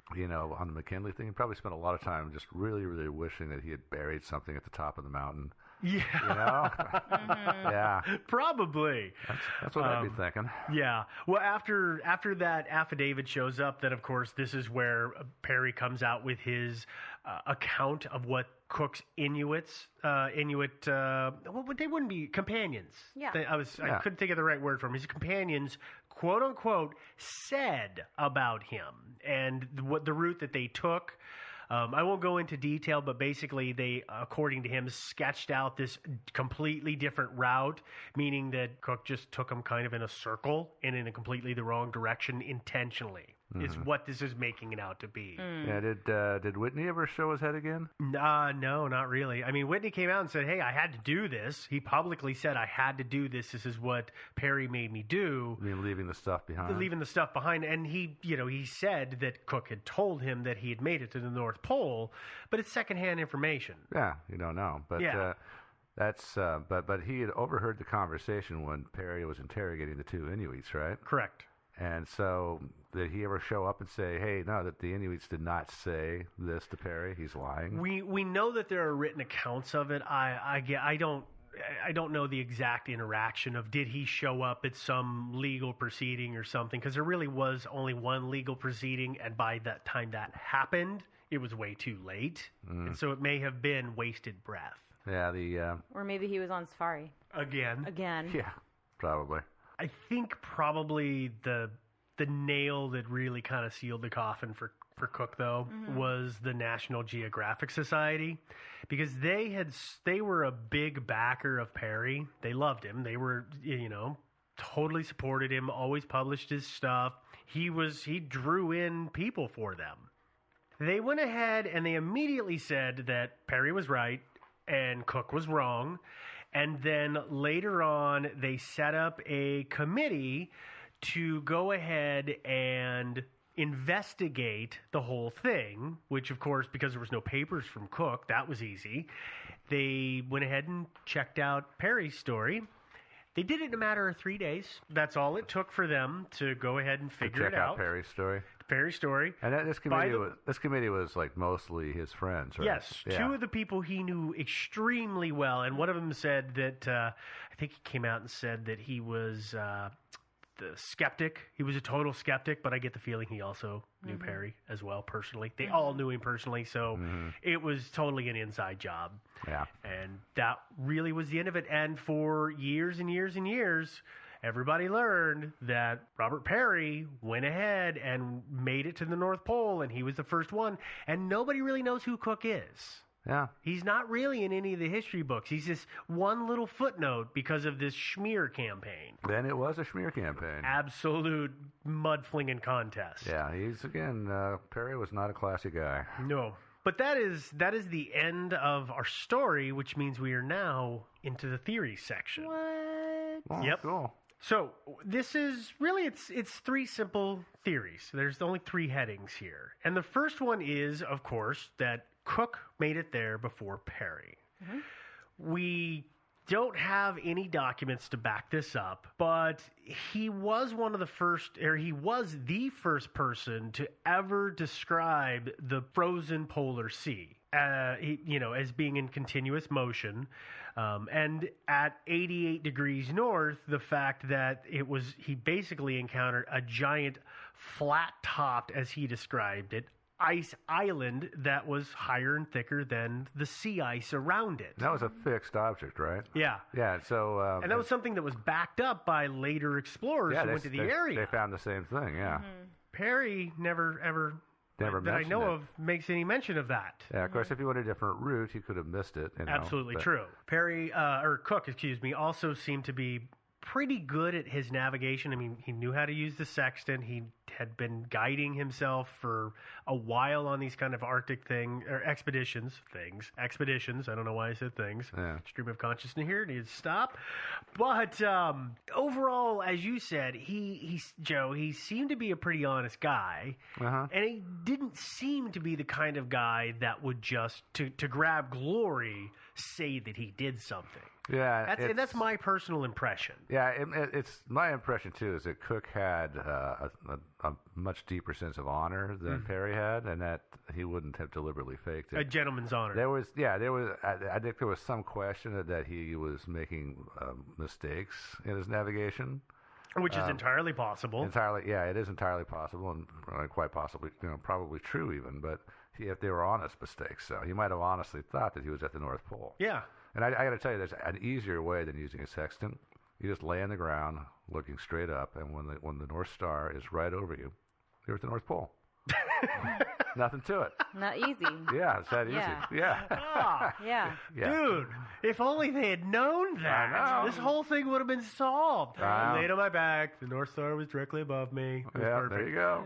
the McKinley thing, he probably spent a lot of time just really, really wishing that he had buried something at the top of the mountain. Yeah. Yeah. Probably. That's what I'd be thinking. Yeah. Well, after that affidavit shows up, then of course this is where Perry comes out with his account of what Cook's Inuit, they wouldn't be companions. Yeah. I couldn't think of the right word for him. His companions, quote unquote, said about him and what the route that they took. I won't go into detail, but basically they, according to him, sketched out this completely different route, meaning that Cook just took him kind of in a circle and in a completely the wrong direction intentionally, is what this is making it out to be. Yeah, did Whitney ever show his head again? No, not really. I mean, Whitney came out and said, hey, I had to do this. He publicly said, I had to do this. This is what Perry made me do. I mean, leaving the stuff behind? Leaving the stuff behind. And he said that Cook had told him that he had made it to the North Pole, but it's secondhand information. Yeah, you don't know. But but he had overheard the conversation when Perry was interrogating the two Inuits, right? Correct. And so did he ever show up and say, hey, no, that the Inuits did not say this to Perry? He's lying? We know that there are written accounts of it. I don't know the exact interaction of did he show up at some legal proceeding or something, because there really was only one legal proceeding, and by that time that happened, it was way too late. And so it may have been wasted breath. Yeah, or maybe he was on safari Again. yeah, probably. I think probably the nail that really kind of sealed the coffin for Cook, though, was the National Geographic Society, because they were a big backer of Perry. They loved him. They were, totally supported him, always published his stuff. He drew in people for them. They went ahead and they immediately said that Perry was right and Cook was wrong. And then later on, they set up a committee to go ahead and investigate the whole thing, which, of course, because there was no papers from Cook, that was easy. They went ahead and checked out Perry's story. They did it in a matter of 3 days. That's all it took for them to go ahead and figure it out. Check out Perry's story. Perry's story. And this committee was like mostly his friends, right? Yes, Yeah. two of the people he knew extremely well, and one of them said that I think he came out and said that he was the skeptic. He was a total skeptic, but I get the feeling he also knew Perry as well personally. They all knew him personally, so it was totally an inside job. Yeah. And that really was the end of it. And for years and years and years, everybody learned that Robert Perry went ahead and made it to the North Pole, and he was the first one. And nobody really knows who Cook is. Yeah. He's not really in any of the history books. He's just one little footnote because of this schmear campaign. Then it was a schmear campaign. Absolute mud-flinging contest. Yeah, Perry was not a classy guy. No. But that is the end of our story, which means we are now into the theory section. What? Oh, Yep. Cool. So this is really, it's three simple theories. There's only three headings here. And the first one is, of course, that Cook made it there before Perry. We don't have any documents to back this up, but he was he was the first person to ever describe the frozen polar sea, as being in continuous motion. And at 88 degrees north, the fact that he basically encountered a giant flat-topped, as he described it, ice island that was higher and thicker than the sea ice around it. That was a fixed object, right? Yeah. Yeah, so... and that was something that was backed up by later explorers who went to the area. They found the same thing, yeah. Perry never that I mentioned know it. of makes any mention of that. Yeah, of course, if you went a different route, you could have missed it. Absolutely true. Cook, also seemed to be pretty good at his navigation. I mean, he knew how to use the sextant. He had been guiding himself for a while on these kind of Arctic expeditions. I don't know why I said things. Yeah. Stream of consciousness here needs to stop. But overall, as you said, he seemed to be a pretty honest guy, and he didn't seem to be the kind of guy that would just to grab glory say that he did something. Yeah, that's my personal impression. Yeah, it's my impression too is that Cook had a much deeper sense of honor than Perry had, and that he wouldn't have deliberately faked it. A gentleman's honor. I think there was some question that he was making mistakes in his navigation, which is entirely possible. It is entirely possible, and quite possibly, probably true even. But if they were honest mistakes, so he might have honestly thought that he was at the North Pole. Yeah. And I got to tell you, there's an easier way than using a sextant. You just lay on the ground, looking straight up, and when the North Star is right over you, you're at the North Pole. Nothing to it. Not easy. Yeah, it's that easy. Yeah. Yeah. Dude, if only they had known that. I know. This whole thing would have been solved. Wow. I laid on my back. The North Star was directly above me. It was perfect. There you go.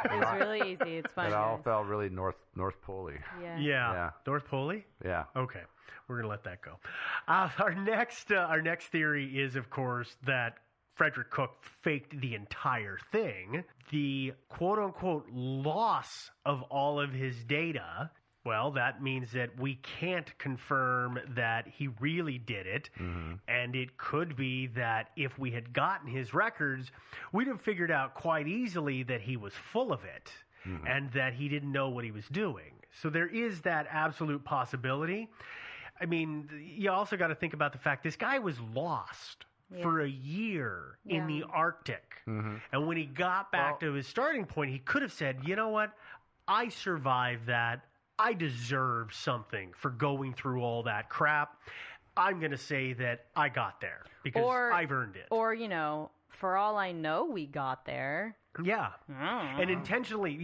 It's really easy. It's fun. It all felt really North Pole-y. Yeah. North Pole? Yeah. Okay. We're going to let that go. Our next theory is, of course, that Frederick Cook faked the entire thing. The quote-unquote loss of all of his data, well, that means that we can't confirm that he really did it. And it could be that if we had gotten his records, we'd have figured out quite easily that he was full of it and that he didn't know what he was doing. So there is that absolute possibility. I mean, you also got to think about the fact this guy was lost for a year in the Arctic. And when he got back to his starting point, he could have said, you know what? I survived that. I deserve something for going through all that crap. I'm going to say that I got there because I've earned it. Or, for all I know, we got there. Yeah. And intentionally,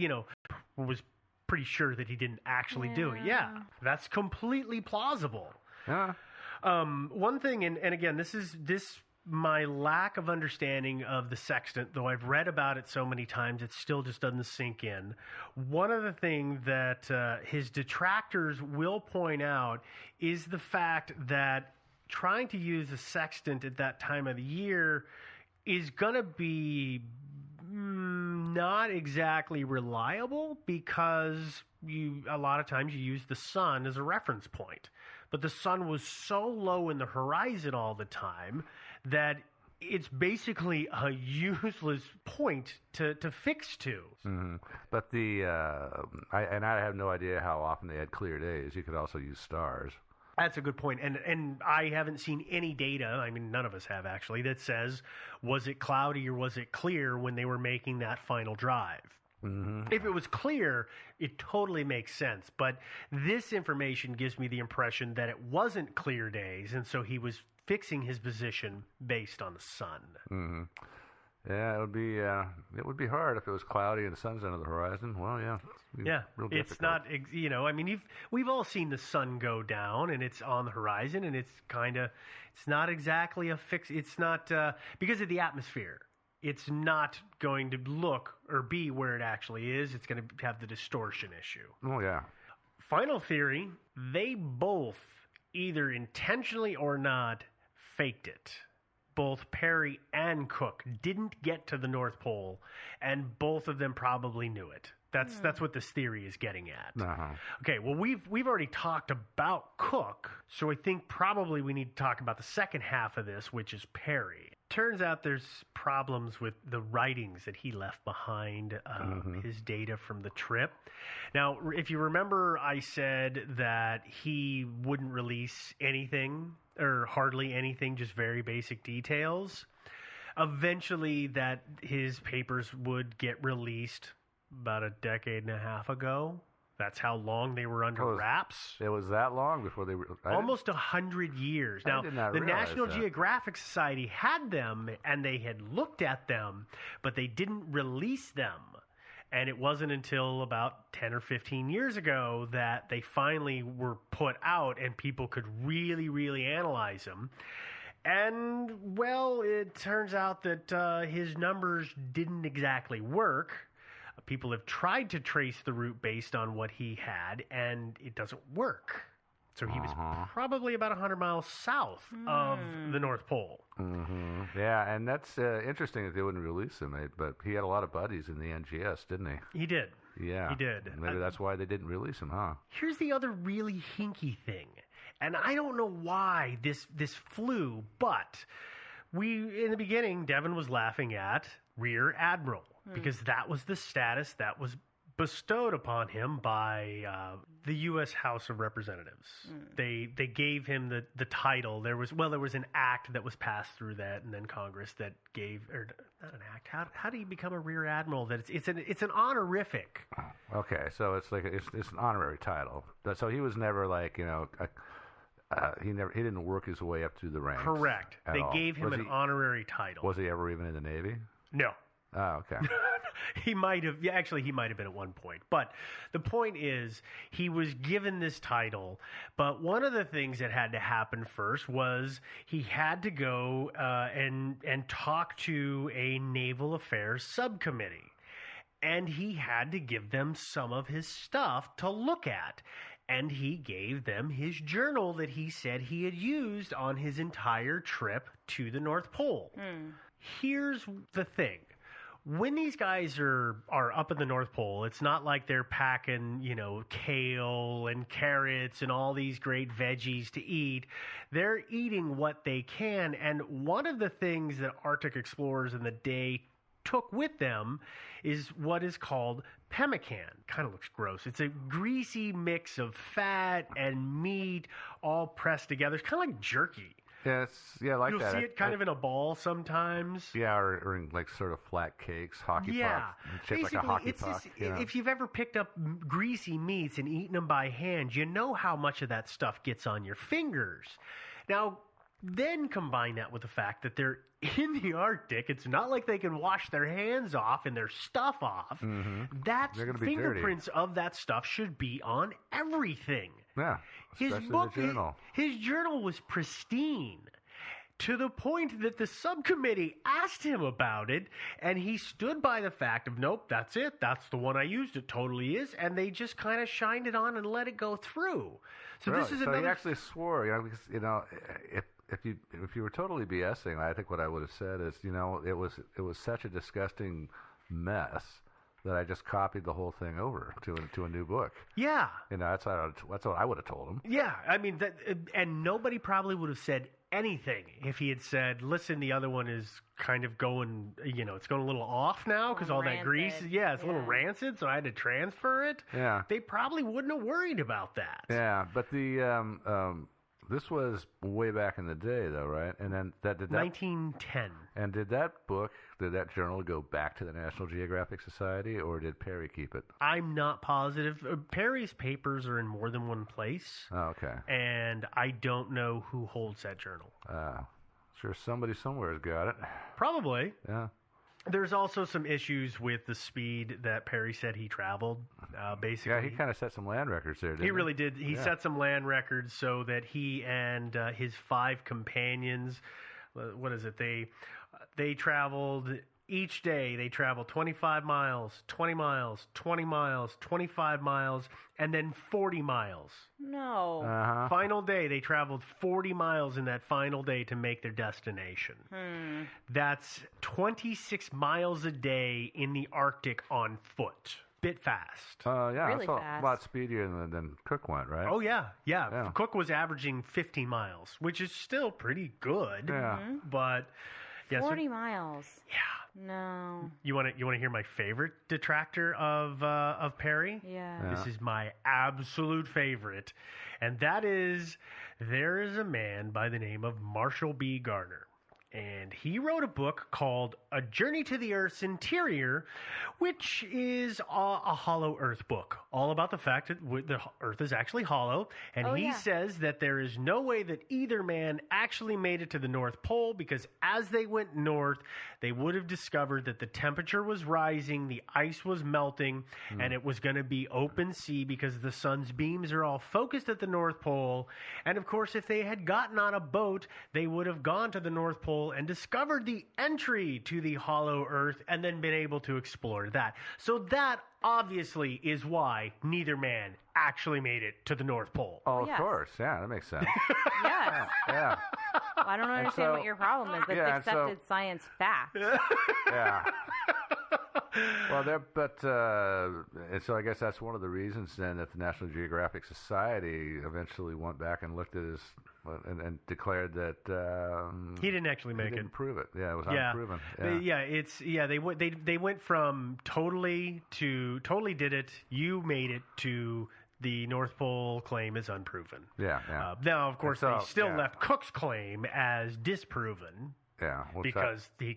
was pretty sure that he didn't actually do it. Yeah. That's completely plausible. Yeah. One thing, and again, this my lack of understanding of the sextant, though I've read about it so many times, it still just doesn't sink in. One of the things that his detractors will point out is the fact that trying to use a sextant at that time of the year is going to be not exactly reliable because a lot of times you use the sun as a reference point. But the sun was so low in the horizon all the time that it's basically a useless point to fix to. But I have no idea how often they had clear days. You could also use stars. That's a good point. And I haven't seen any data, I mean, none of us have actually, that says, was it cloudy or was it clear when they were making that final drive? If it was clear, it totally makes sense. But this information gives me the impression that it wasn't clear days, and so he was fixing his position based on the sun. Yeah, it would be hard if it was cloudy and the sun's under the horizon. Well, yeah. Real difficult. It's not, I mean, we've all seen the sun go down and it's on the horizon, and it's not exactly a fix. It's not, because of the atmosphere. It's not going to look or be where it actually is. It's going to have the distortion issue. Oh, yeah. Final theory, they both, either intentionally or not, faked it. both Perry and Cook didn't get to the North Pole, and both of them probably knew it. That's what this theory is getting at. Uh-huh. Okay, well, we've already talked about Cook, so I think probably we need to talk about the second half of this, which is Perry. Turns out there's problems with the writings that he left behind, his data from the trip. Now, if you remember, I said that he wouldn't release anything, or hardly anything, just very basic details. Eventually, that his papers would get released about a decade and a half ago. That's how long they were under wraps. It was that long before they were... Almost 100 years. Now, did not the realize National that. Geographic Society had them, and they had looked at them, but they didn't release them. And it wasn't until about 10 or 15 years ago that they finally were put out and people could really, really analyze them. And, well, it turns out that his numbers didn't exactly work. People have tried to trace the route based on what he had, and it doesn't work. So he was probably about 100 miles south of the North Pole. Mm-hmm. Yeah, and that's interesting that they wouldn't release him, but he had a lot of buddies in the NGS, didn't he? He did. Yeah. He did. Maybe that's why they didn't release him, huh? Here's the other really hinky thing, and I don't know why this flew, but in the beginning, Devin was laughing at Rear Admiral, because that was the status that was bestowed upon him by the U.S. House of Representatives. They gave him the title. There was an act that was passed through that, and then Congress that gave, or not an act. How do you become a Rear Admiral? That it's an honorific. Okay, so it's like it's an honorary title. So he was never like he didn't work his way up through the ranks. Correct. They all. gave him an honorary title. Was he ever even in the Navy? No. Oh, okay. He might have. Yeah, actually, he might have been at one point. But the point is, he was given this title. But one of the things that had to happen first was he had to go and talk to a Naval Affairs subcommittee, and he had to give them some of his stuff to look at. And he gave them his journal that he said he had used on his entire trip to the North Pole. Here's the thing. When these guys are up at the North Pole, it's not like they're packing, kale and carrots and all these great veggies to eat. They're eating what they can. And one of the things that Arctic explorers in the day took with them is what is called pemmican. Kind of looks gross. It's a greasy mix of fat and meat all pressed together. It's kind of like jerky. Yes, yeah, like You'll that. see it kind of in a ball sometimes. Yeah, or in like sort of flat cakes, hockey puck, shaped like a hockey puck. If you've ever picked up greasy meats and eaten them by hand, you know how much of that stuff gets on your fingers. Now, then combine that with the fact that they're in the Arctic. It's not like they can wash their hands off and their stuff off. That's They're gonna be fingerprints of that stuff should be on everything. Yeah, especially the journal. His journal was pristine, to the point that the subcommittee asked him about it, and he stood by the fact of, nope, that's it. That's the one I used. It totally is. And they just kind of shined it on and let it go through. So really? This is so another... he actually swore, because, if you were totally BSing, I think what I would have said is, it was such a disgusting mess that I just copied the whole thing over to a new book. Yeah. That's what I would have told him. Yeah, I mean, and nobody probably would have said anything if he had said, listen, the other one is kind of going, it's going a little off now because all that grease, it's a little rancid, so I had to transfer it. Yeah. They probably wouldn't have worried about that. Yeah, but this was way back in the day, though, right? And then did that 1910. And did that journal go back to the National Geographic Society, or did Perry keep it? I'm not positive. Perry's papers are in more than one place. Oh, okay. And I don't know who holds that journal. Sure, somebody somewhere has got it. Probably. Yeah. There's also some issues with the speed that Perry said he traveled. Basically, yeah, he kind of set some land records there, didn't he? He really did. He set some land records so that he and his 5 companions, what is it? They traveled Each day they traveled 25 miles, 20 miles, 20 miles, 25 miles, and then 40 miles. No. Final day, they traveled 40 miles in that final day to make their destination. That's 26 miles a day in the Arctic on foot. Bit fast. Yeah, Really that's fast. a lot speedier than Cook went, right? Oh, yeah. Cook was averaging 50 miles, which is still pretty good. Yeah. But... yeah, 40 miles. Yeah. No. You want to hear my favorite detractor of Perry? Yeah. This is my absolute favorite, and that is there is a man by the name of Marshall B. Garner. And he wrote a book called A Journey to the Earth's Interior, which is a hollow Earth book, all about the fact that the Earth is actually hollow. And he says that there is no way that either man actually made it to the North Pole, because as they went north, they would have discovered that the temperature was rising, the ice was melting, and it was going to be open sea because the sun's beams are all focused at the North Pole. And of course, if they had gotten on a boat, they would have gone to the North Pole and discovered the entry to the hollow Earth and then been able to explore that. So that obviously is why neither man actually made it to the North Pole. Oh, of yes. course. Yeah, that makes sense. Yes. Yeah. Well, I don't understand what your problem is. That's yeah, and so- accepted science fact. Yeah. Well, and so I guess that's one of the reasons then that the National Geographic Society eventually went back and looked at his and declared that He didn't actually he make it. didn't prove it. Yeah, it was unproven. They went from totally did it. You made it to the North Pole claim is unproven. Yeah. Now, of course, And so, they still yeah. left Cook's claim as disproven. Yeah, Because he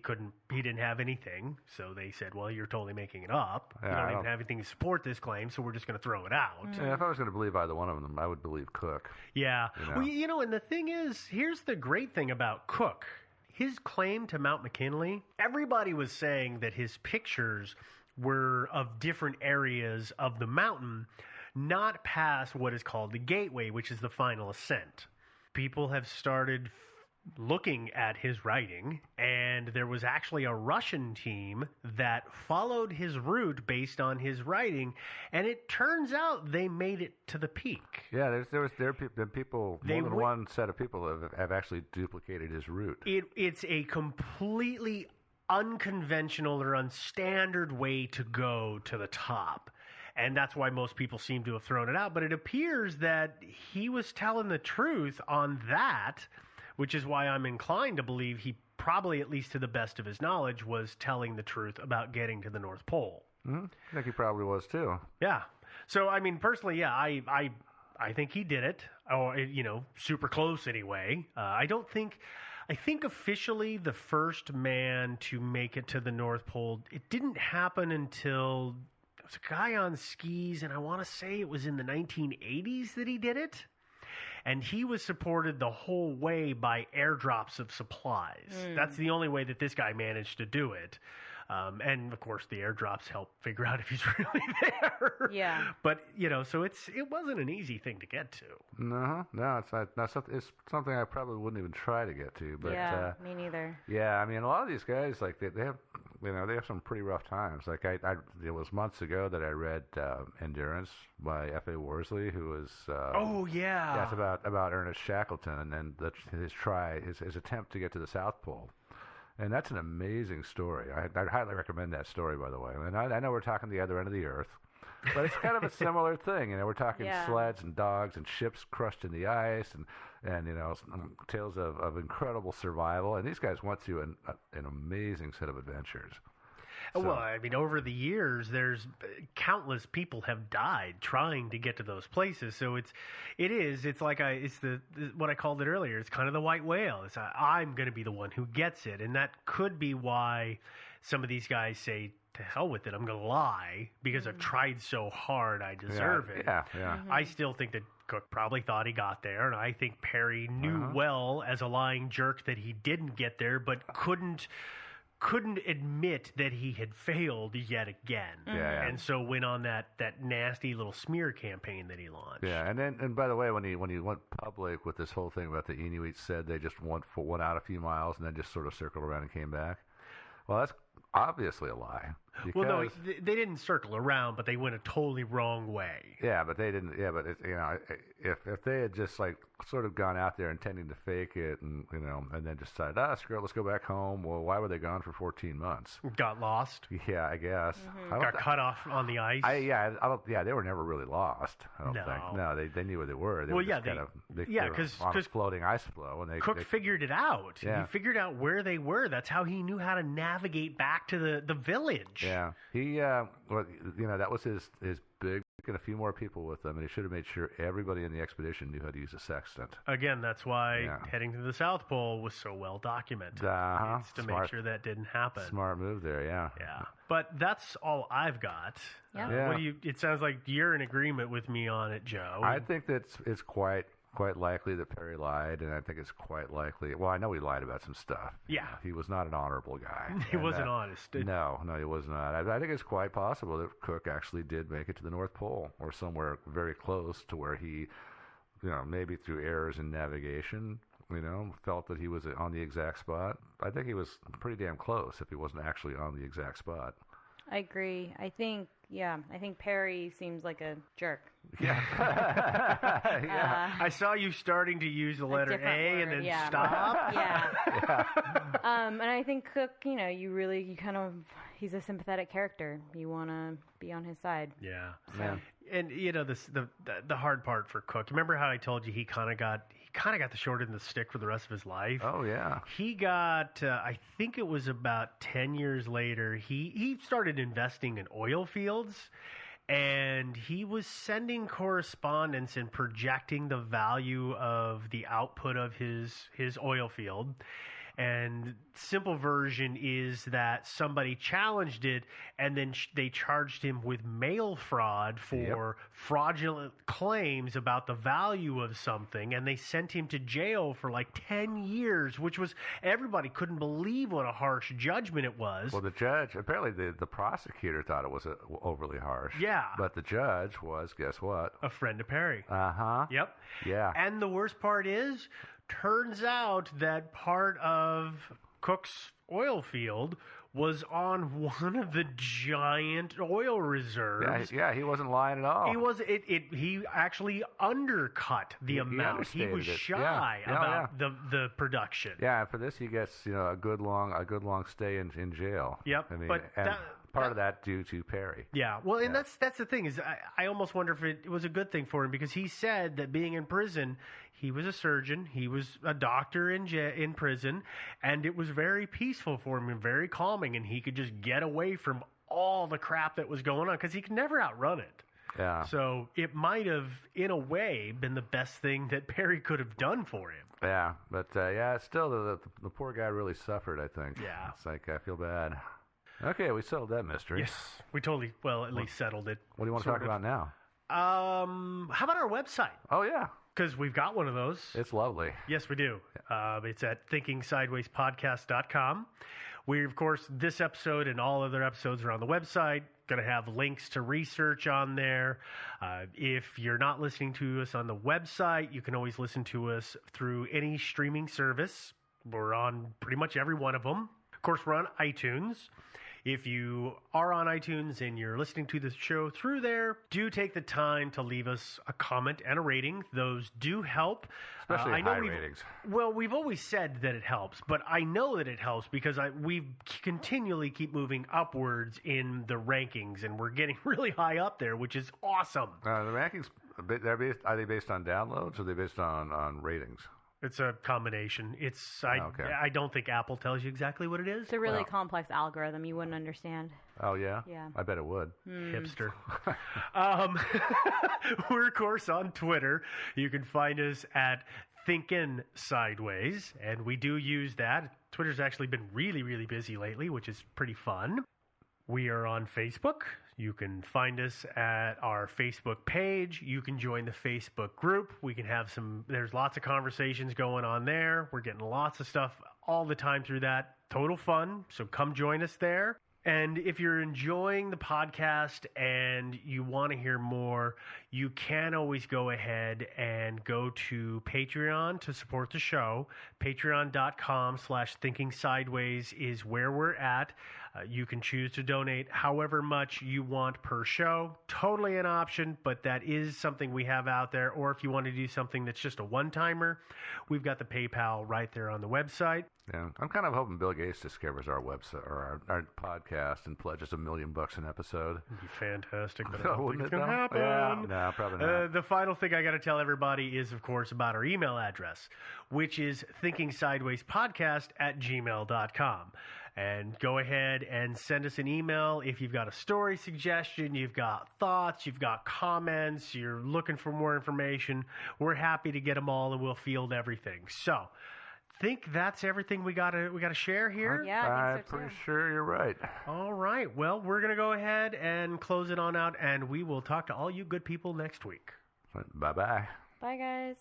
didn't have anything, so they said, "Well, you're totally making it up. Yeah, you I don't even don't- have anything to support this claim, so we're just going to throw it out." Yeah, if I was going to believe either one of them, I would believe Cook. Yeah. You know. Well, and the thing is, here's the great thing about Cook. His claim to Mount McKinley, everybody was saying that his pictures were of different areas of the mountain, not past what is called the gateway, which is the final ascent. People have started looking at his writing, and there was actually a Russian team that followed his route based on his writing, and it turns out they made it to the peak. Yeah, there have people, more than one set of people have actually duplicated his route. It's a completely unconventional or unstandard way to go to the top. And that's why most people seem to have thrown it out. But it appears that he was telling the truth on that, which is why I'm inclined to believe he probably, at least to the best of his knowledge, was telling the truth about getting to the North Pole. I think he probably was too. Yeah. So, I mean, personally, yeah, I think he did it, or, super close anyway. I think officially the first man to make it to the North Pole, it didn't happen until there was a guy on skis, and I want to say it was in the 1980s that he did it. And he was supported the whole way by airdrops of supplies. That's the only way that this guy managed to do it. And, of course, the airdrops help figure out if he's really there. Yeah. But, so it wasn't an easy thing to get to. No, it's not. It's something I probably wouldn't even try to get to. But, yeah, me neither. Yeah, I mean, a lot of these guys, like, they have, they have some pretty rough times. Like, it was months ago that I read Endurance by F.A. Worsley, who was... oh, yeah. Yeah, it's about Ernest Shackleton and his attempt to get to the South Pole. And that's an amazing story. I highly recommend that story, by the way. And I know we're talking the other end of the earth, but it's kind of a similar thing. We're talking sleds and dogs and ships crushed in the ice and tales of incredible survival. And these guys went through an amazing set of adventures. So. Well, I mean, over the years, there's countless people have died trying to get to those places. So it's what I called it earlier. It's kind of the white whale. I'm going to be the one who gets it, and that could be why some of these guys say, "To hell with it, I'm going to lie because I've tried so hard. I deserve it." Yeah. Mm-hmm. I still think that Cook probably thought he got there, and I think Perry knew well as a lying jerk that he didn't get there, but couldn't admit that he had failed yet again. Yeah. And so went on that nasty little smear campaign that he launched. Yeah, and by the way, when he went public with this whole thing about the Inuit said they just went out a few miles and then just sort of circled around and came back. Well, obviously a lie. Well, no, because- they didn't circle around, but they went a totally wrong way. Yeah, but they didn't. Yeah, but it's, if they had just like sort of gone out there intending to fake it, and and then just decided, screw it, let's go back home. Well, why were they gone for 14 months? Got lost. Yeah, I guess. Got cut off on the ice. They were never really lost. I don't No. think. No, they knew where they were. They Well, were yeah, just kind of they yeah, were 'cause- on a 'cause floating ice floe, and Cook figured it out. Yeah. He figured out where they were. That's how he knew how to navigate back to the village. Yeah, he that was his big, and a few more people with him, and he should have made sure everybody in the expedition knew how to use a sextant. Again, that's why heading to the South Pole was so well documented. It's to make sure that didn't happen. Smart move there, yeah. Yeah, but that's all I've got. Yeah. What do you? It sounds like you're in agreement with me on it, Joe. I think that it's quite likely that Perry lied, and I think it's quite likely. Well, I know he lied about some stuff. Yeah. He was not an honorable guy. He wasn't honest. No, he was not. I think it's quite possible that Cook actually did make it to the North Pole, or somewhere very close to where he, maybe through errors in navigation, felt that he was on the exact spot. I think he was pretty damn close if he wasn't actually on the exact spot. I agree. I think Perry seems like a jerk. Yeah. I saw you starting to use the letter different A word, and then yeah. stop. Yeah. And I think Cook, he's a sympathetic character. You want to be on his side. Yeah. Yeah. And the hard part for Cook. Remember how I told you he kind of got the short end of the stick for the rest of his life? Oh yeah. He got I think it was about 10 years later, he started investing in oil fields, and he was sending correspondence and projecting the value of the output of his oil field. And simple version is that somebody challenged it, and then they charged him with mail fraud for fraudulent claims about the value of something, and they sent him to jail for like 10 years, which was, everybody couldn't believe what a harsh judgment it was. Well, the judge, apparently the prosecutor thought it was overly harsh. Yeah. But the judge was, guess what? A friend of Perry. Uh-huh. Yep. Yeah. And the worst part is, turns out that part of Cook's oil field was on one of the giant oil reserves. Yeah, he wasn't lying at all. He was he actually undercut the amount. He was understated it. shy about the production. Yeah, and for this he gets a good long stay in jail. Yep, I mean, but part of that due to Perry. Yeah, well, and that's the thing is I almost wonder if it was a good thing for him, because he said that being in prison, he was a surgeon, he was a doctor in prison, and it was very peaceful for him and very calming, and he could just get away from all the crap that was going on because he could never outrun it. Yeah. So it might have, in a way, been the best thing that Perry could have done for him. Yeah, but still the poor guy really suffered, I think. Yeah. It's like, I feel bad. Okay, we settled that mystery. Yes, we totally, at least settled it. What do you want to talk about now? How about our website? Oh, yeah. Because we've got one of those. It's lovely. Yes, we do. It's at thinkingsidewayspodcast.com. We, of course, this episode and all other episodes are on the website. Going to have links to research on there. If you're not listening to us on the website, you can always listen to us through any streaming service. We're on pretty much every one of them. Of course, we're on iTunes. If you are on iTunes and you're listening to the show through there, do take the time to leave us a comment and a rating. Those do help. Especially high ratings. Well, we've always said that it helps, but I know that it helps because we continually keep moving upwards in the rankings, and we're getting really high up there, which is awesome. The rankings, are they based on downloads or are they based on ratings? It's a combination. I don't think Apple tells you exactly what it is. It's a really complex algorithm you wouldn't understand. Oh, yeah? Yeah. I bet it would. Hipster. We're, of course, on Twitter. You can find us at Thinkin' Sideways, and we do use that. Twitter's actually been really, really busy lately, which is pretty fun. We are on Facebook. You can find us at our Facebook page. You can join the Facebook group. We can have there's lots of conversations going on there. We're getting lots of stuff all the time through that. Total fun. So come join us there. And if you're enjoying the podcast and you want to hear more, you can always go ahead and go to Patreon to support the show. Patreon.com/Thinking Sideways is where we're at. You can choose to donate however much you want per show. Totally an option, but that is something we have out there. Or if you want to do something that's just a one-timer, we've got the PayPal right there on the website. Yeah, I'm kind of hoping Bill Gates discovers our website or our podcast and pledges $1 million an episode. It'd be fantastic, but I don't think Wouldn't it's it, going to though? happen. Yeah, no, probably not. The final thing I got to tell everybody is, of course, about our email address, which is thinkingsidewayspodcast@gmail.com. And go ahead and send us an email if you've got a story suggestion, you've got thoughts, you've got comments, you're looking for more information. We're happy to get them all, and we'll field everything. So, think that's everything we gotta share here. Yeah, I think so, I'm pretty too. sure you're right. All right. Well, we're gonna go ahead and close it on out, and we will talk to all you good people next week. Bye-bye. Bye, guys.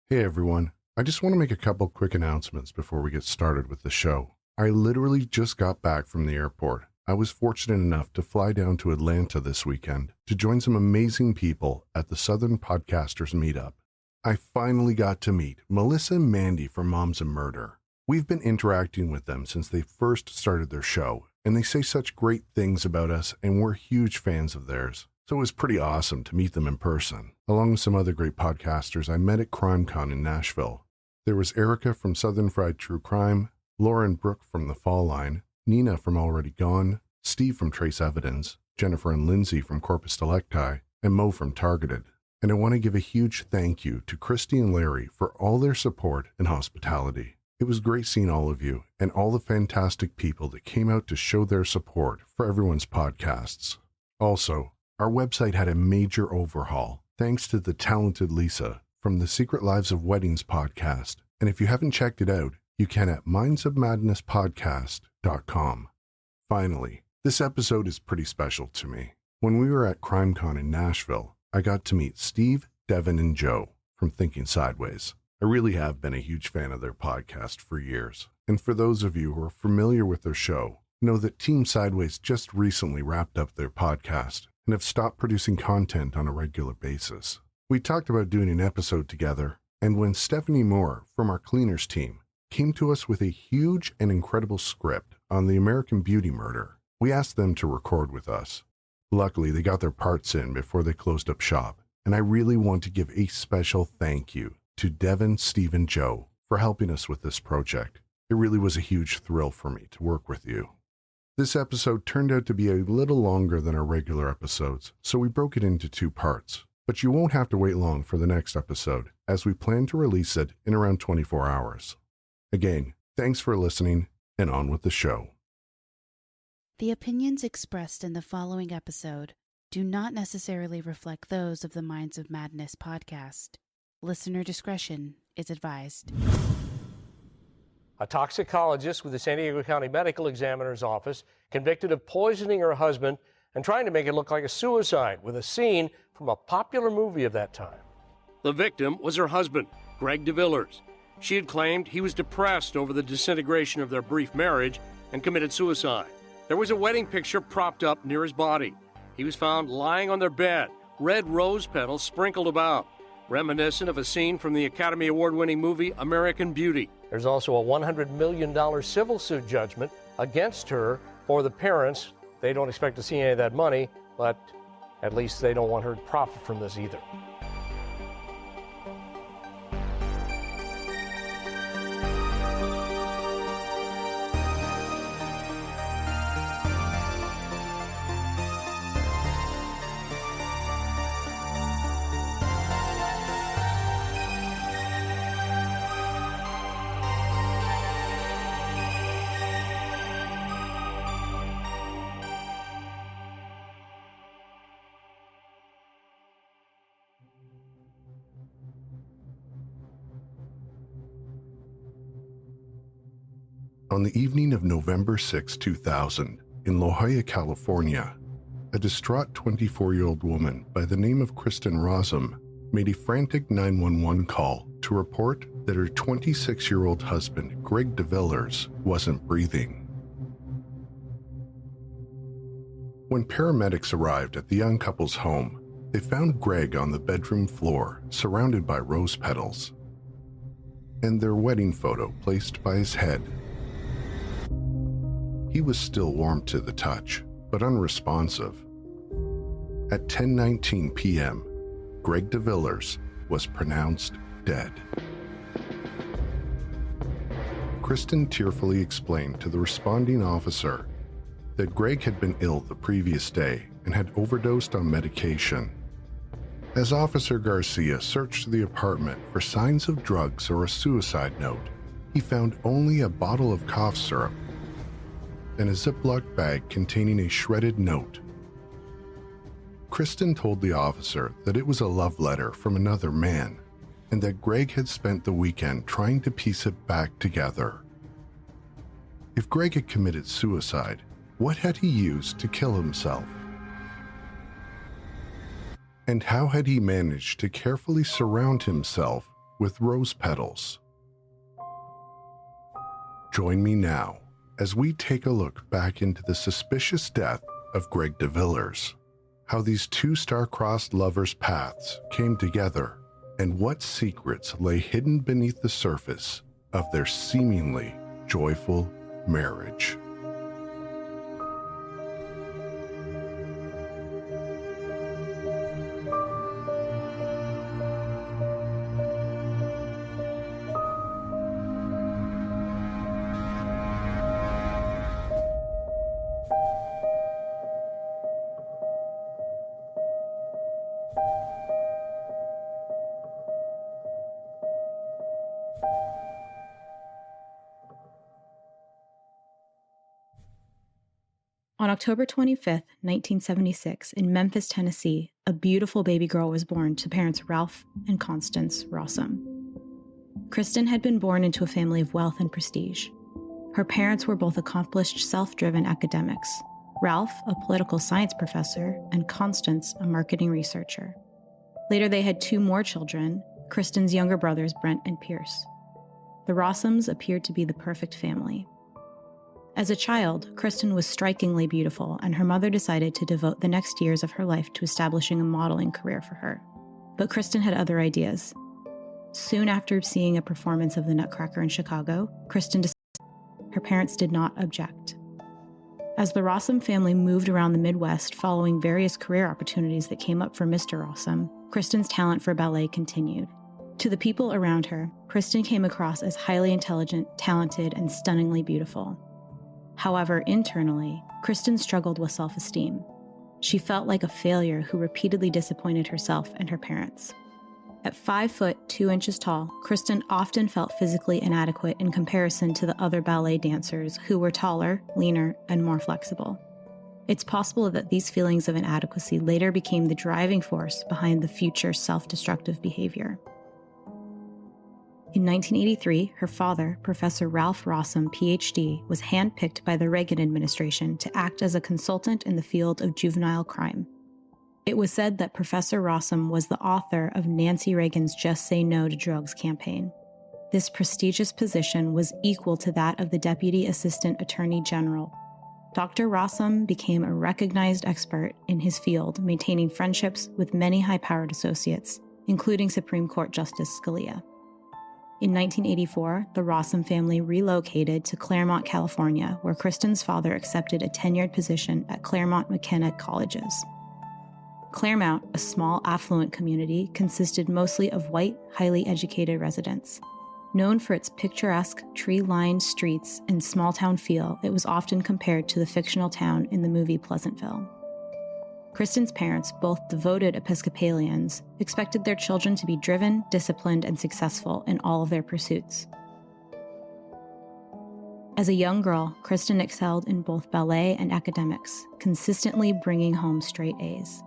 Hey everyone, I just want to make a couple quick announcements before we get started with the show. I literally just got back from the airport. I was fortunate enough to fly down to Atlanta this weekend to join some amazing people at the Southern Podcasters Meetup. I finally got to meet Melissa and Mandy from Moms and Murder. We've been interacting with them since they first started their show, and they say such great things about us, and we're huge fans of theirs. So it was pretty awesome to meet them in person. Along with some other great podcasters I met at CrimeCon in Nashville. There was Erica from Southern Fried True Crime, Lauren Brooke from The Fall Line, Nina from Already Gone, Steve from Trace Evidence, Jennifer and Lindsay from Corpus Delicti, and Mo from Targeted. And I want to give a huge thank you to Christy and Larry for all their support and hospitality. It was great seeing all of you and all the fantastic people that came out to show their support for everyone's podcasts. Also, our website had a major overhaul, thanks to the talented Lisa from the Secret Lives of Weddings podcast. And if you haven't checked it out, you can at mindsofmadnesspodcast.com. Finally, this episode is pretty special to me. When we were at CrimeCon in Nashville, I got to meet Steve, Devin, and Joe from Thinking Sideways. I really have been a huge fan of their podcast for years. And for those of you who are familiar with their show, know that Team Sideways just recently wrapped up their podcast and have stopped producing content on a regular basis. We talked about doing an episode together, and when Stephanie Moore from our cleaners team came to us with a huge and incredible script on the American Beauty murder, we asked them to record with us. Luckily, they got their parts in before they closed up shop, and I really want to give a special thank you to Devin, Steve, and Joe for helping us with this project. It really was a huge thrill for me to work with you. This episode turned out to be a little longer than our regular episodes, so we broke it into 2 parts. But you won't have to wait long for the next episode, as we plan to release it in around 24 hours. Again, thanks for listening, and on with the show. The opinions expressed in the following episode do not necessarily reflect those of the Minds of Madness podcast. Listener discretion is advised. A toxicologist with the San Diego County Medical Examiner's Office convicted of poisoning her husband and trying to make it look like a suicide with a scene from a popular movie of that time. The victim was her husband, Greg DeVillers. She had claimed he was depressed over the disintegration of their brief marriage and committed suicide. There was a wedding picture propped up near his body. He was found lying on their bed, red rose petals sprinkled about, reminiscent of a scene from the Academy Award-winning movie American Beauty. There's also a $100 million civil suit judgment against her for the parents. They don't expect to see any of that money, but at least they don't want her to profit from this either. On the evening of November 6, 2000, in La Jolla, California, a distraught 24-year-old woman by the name of Kristen Rosum made a frantic 911 call to report that her 26-year-old husband, Greg DeVillers, wasn't breathing. When paramedics arrived at the young couple's home, they found Greg on the bedroom floor, surrounded by rose petals, and their wedding photo placed by his head. He was still warm to the touch, but unresponsive. At 10:19 p.m., Greg DeVillers was pronounced dead. Kristen tearfully explained to the responding officer that Greg had been ill the previous day and had overdosed on medication. As Officer Garcia searched the apartment for signs of drugs or a suicide note, he found only a bottle of cough syrup and a Ziploc bag containing a shredded note. Kristen told the officer that it was a love letter from another man and that Greg had spent the weekend trying to piece it back together. If Greg had committed suicide, what had he used to kill himself? And how had he managed to carefully surround himself with rose petals? Join me now as we take a look back into the suspicious death of Greg DeVillers, how these two star-crossed lovers' paths came together, and what secrets lay hidden beneath the surface of their seemingly joyful marriage. On October 25th, 1976, in Memphis, Tennessee, a beautiful baby girl was born to parents Ralph and Constance Rossum. Kristen had been born into a family of wealth and prestige. Her parents were both accomplished, self-driven academics, Ralph, a political science professor, and Constance, a marketing researcher. Later, they had two more children, Kristen's younger brothers, Brent and Pierce. The Rossums appeared to be the perfect family. As a child, Kristen was strikingly beautiful, and her mother decided to devote the next years of her life to establishing a modeling career for her. But Kristen had other ideas. Soon after seeing a performance of the Nutcracker in Chicago, Kristen decided her parents did not object. As the Rossum family moved around the Midwest following various career opportunities that came up for Mr. Rossum, Kristen's talent for ballet continued. To the people around her, Kristen came across as highly intelligent, talented, and stunningly beautiful. However, internally, Kristen struggled with self-esteem. She felt like a failure who repeatedly disappointed herself and her parents. At 5 foot 2 inches tall, Kristen often felt physically inadequate in comparison to the other ballet dancers who were taller, leaner, and more flexible. It's possible that these feelings of inadequacy later became the driving force behind the future self-destructive behavior. In 1983, her father, Professor Ralph Rossum, Ph.D., was handpicked by the Reagan administration to act as a consultant in the field of juvenile crime. It was said that Professor Rossum was the author of Nancy Reagan's Just Say No to Drugs campaign. This prestigious position was equal to that of the Deputy Assistant Attorney General. Dr. Rossum became a recognized expert in his field, maintaining friendships with many high-powered associates, including Supreme Court Justice Scalia. In 1984, the Rossum family relocated to Claremont, California, where Kristen's father accepted a tenured position at Claremont McKenna Colleges. Claremont, a small, affluent community, consisted mostly of white, highly educated residents. Known for its picturesque, tree-lined streets and small-town feel, it was often compared to the fictional town in the movie Pleasantville. Kristen's parents, both devoted Episcopalians, expected their children to be driven, disciplined, and successful in all of their pursuits. As a young girl, Kristen excelled in both ballet and academics, consistently bringing home straight A's.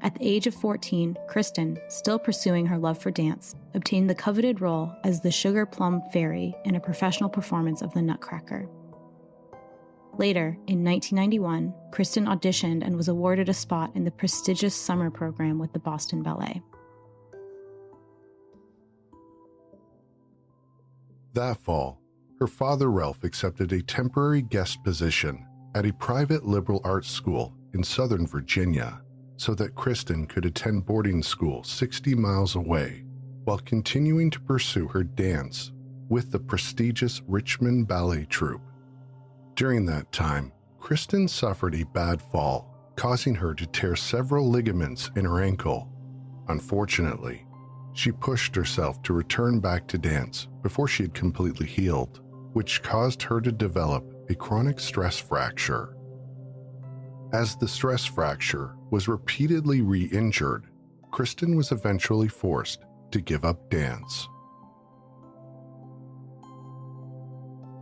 At the age of 14, Kristen, still pursuing her love for dance, obtained the coveted role as the Sugar Plum Fairy in a professional performance of the Nutcracker. Later, in 1991, Kristen auditioned and was awarded a spot in the prestigious summer program with the Boston Ballet. That fall, her father Ralph accepted a temporary guest position at a private liberal arts school in Southern Virginia, so that Kristen could attend boarding school 60 miles away while continuing to pursue her dance with the prestigious Richmond Ballet Troupe. During that time, Kristen suffered a bad fall, causing her to tear several ligaments in her ankle. Unfortunately, she pushed herself to return back to dance before she had completely healed, which caused her to develop a chronic stress fracture. As the stress fracture was repeatedly re-injured, Kristen was eventually forced to give up dance.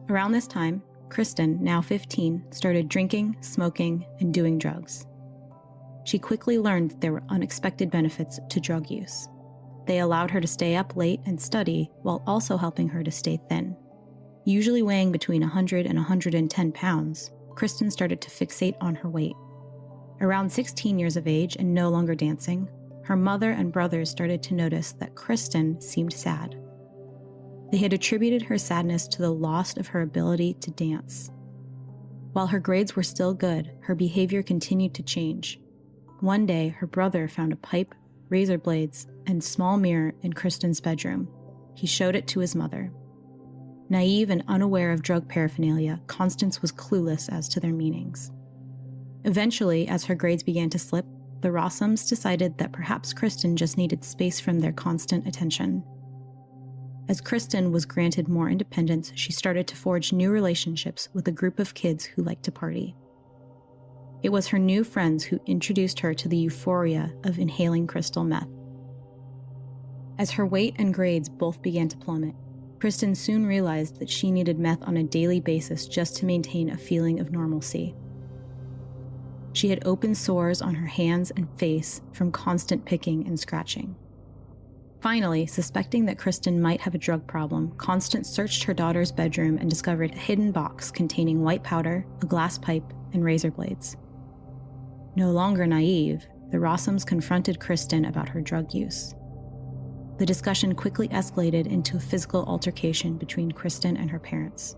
Around this time, Kristen, now 15, started drinking, smoking, and doing drugs. She quickly learned that there were unexpected benefits to drug use. They allowed her to stay up late and study while also helping her to stay thin. Usually weighing between 100 and 110 pounds, Kristen started to fixate on her weight. Around 16 years of age and no longer dancing, her mother and brothers started to notice that Kristen seemed sad. They had attributed her sadness to the loss of her ability to dance. While her grades were still good, her behavior continued to change. One day, her brother found a pipe, razor blades, and small mirror in Kristen's bedroom. He showed it to his mother. Naive and unaware of drug paraphernalia, Constance was clueless as to their meanings. Eventually, as her grades began to slip, the Rossums decided that perhaps Kristen just needed space from their constant attention. As Kristen was granted more independence, she started to forge new relationships with a group of kids who liked to party. It was her new friends who introduced her to the euphoria of inhaling crystal meth. As her weight and grades both began to plummet, Kristen soon realized that she needed meth on a daily basis just to maintain a feeling of normalcy. She had open sores on her hands and face from constant picking and scratching. Finally, suspecting that Kristen might have a drug problem, Constance searched her daughter's bedroom and discovered a hidden box containing white powder, a glass pipe, and razor blades. No longer naive, the Rossums confronted Kristen about her drug use. The discussion quickly escalated into a physical altercation between Kristen and her parents.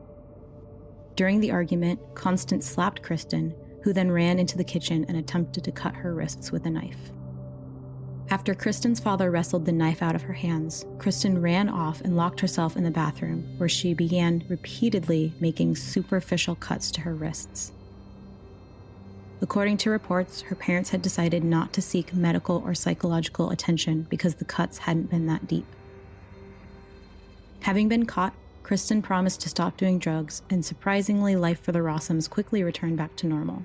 During the argument, Constance slapped Kristen, who then ran into the kitchen and attempted to cut her wrists with a knife. After Kristen's father wrestled the knife out of her hands, Kristen ran off and locked herself in the bathroom, where she began repeatedly making superficial cuts to her wrists. According to reports, her parents had decided not to seek medical or psychological attention because the cuts hadn't been that deep. Having been caught, Kristen promised to stop doing drugs, and surprisingly, life for the Rossums quickly returned back to normal.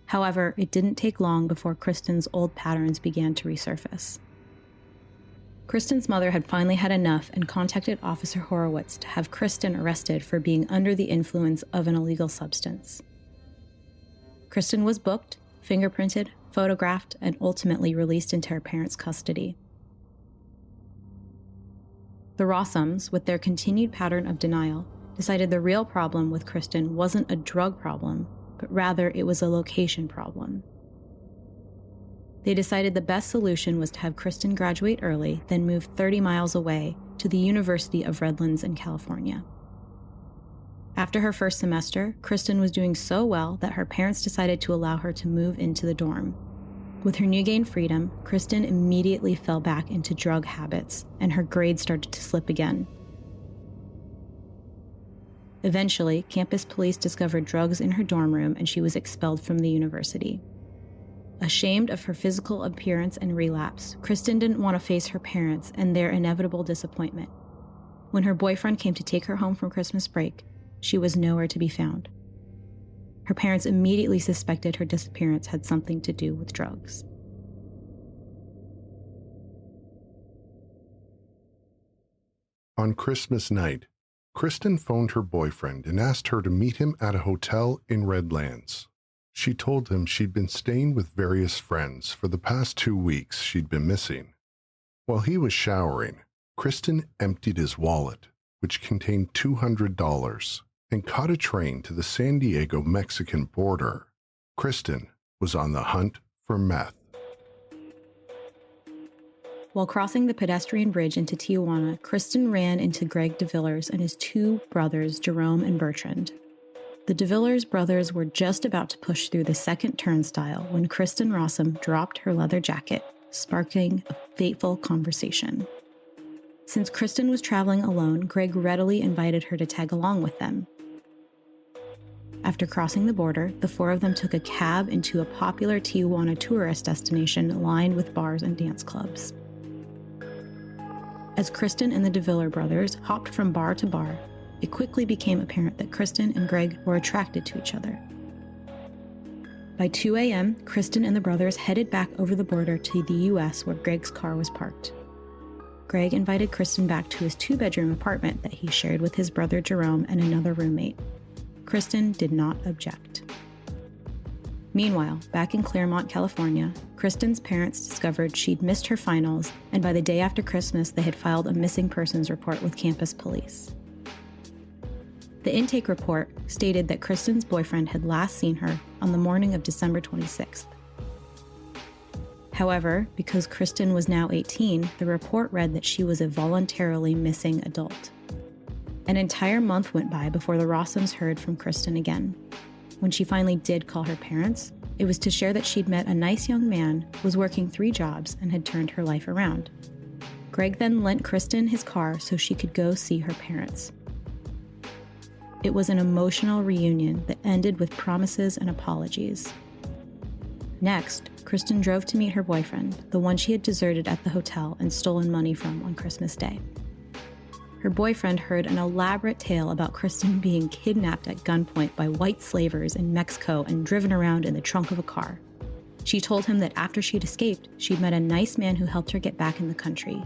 However, it didn't take long before Kristen's old patterns began to resurface. Kristen's mother had finally had enough and contacted Officer Horowitz to have Kristen arrested for being under the influence of an illegal substance. Kristen was booked, fingerprinted, photographed, and ultimately released into her parents' custody. The Rossums, with their continued pattern of denial, decided the real problem with Kristen wasn't a drug problem, but rather it was a location problem. They decided the best solution was to have Kristen graduate early, then move 30 miles away to the University of Redlands in California. After her first semester, Kristen was doing so well that her parents decided to allow her to move into the dorm. With her new gained freedom, Kristen immediately fell back into drug habits, and her grades started to slip again. Eventually, campus police discovered drugs in her dorm room, and she was expelled from the university. Ashamed of her physical appearance and relapse, Kristen didn't want to face her parents and their inevitable disappointment. When her boyfriend came to take her home from Christmas break, she was nowhere to be found. Her parents immediately suspected her disappearance had something to do with drugs. On Christmas night, Kristen phoned her boyfriend and asked her to meet him at a hotel in Redlands. She told him she'd been staying with various friends for the past 2 weeks she'd been missing. While he was showering, Kristen emptied his wallet, which contained $200, and caught a train to the San Diego-Mexican border. Kristen was on the hunt for meth. While crossing the pedestrian bridge into Tijuana, Kristen ran into Greg DeVillers and his 2 brothers, Jerome and Bertrand. The the DeVillers brothers were just about to push through the second turnstile when Kristen Rossum dropped her leather jacket, sparking a fateful conversation. Since Kristen was traveling alone, Greg readily invited her to tag along with them. After crossing the border, the four of them took a cab into a popular Tijuana tourist destination lined with bars and dance clubs. As Kristen and the DeViller brothers hopped from bar to bar, it quickly became apparent that Kristen and Greg were attracted to each other. By 2 a.m., Kristen and the brothers headed back over the border to the U.S. where Greg's car was parked. Greg invited Kristen back to his two-bedroom apartment that he shared with his brother Jerome and another roommate. Kristen did not object. Meanwhile, back in Claremont, California, Kristen's parents discovered she'd missed her finals, and by the day after Christmas, they had filed a missing persons report with campus police. The intake report stated that Kristen's boyfriend had last seen her on the morning of December 26th. However, because Kristen was now 18, the report read that she was a voluntarily missing adult. An entire month went by before the Rossums heard from Kristen again. When she finally did call her parents, it was to share that she'd met a nice young man, was working 3 jobs, and had turned her life around. Greg then lent Kristen his car so she could go see her parents. It was an emotional reunion that ended with promises and apologies. Next, Kristen drove to meet her boyfriend, the one she had deserted at the hotel and stolen money from on Christmas Day. Her boyfriend heard an elaborate tale about Kristen being kidnapped at gunpoint by white slavers in Mexico and driven around in the trunk of a car. She told him that after she'd escaped, she'd met a nice man who helped her get back in the country.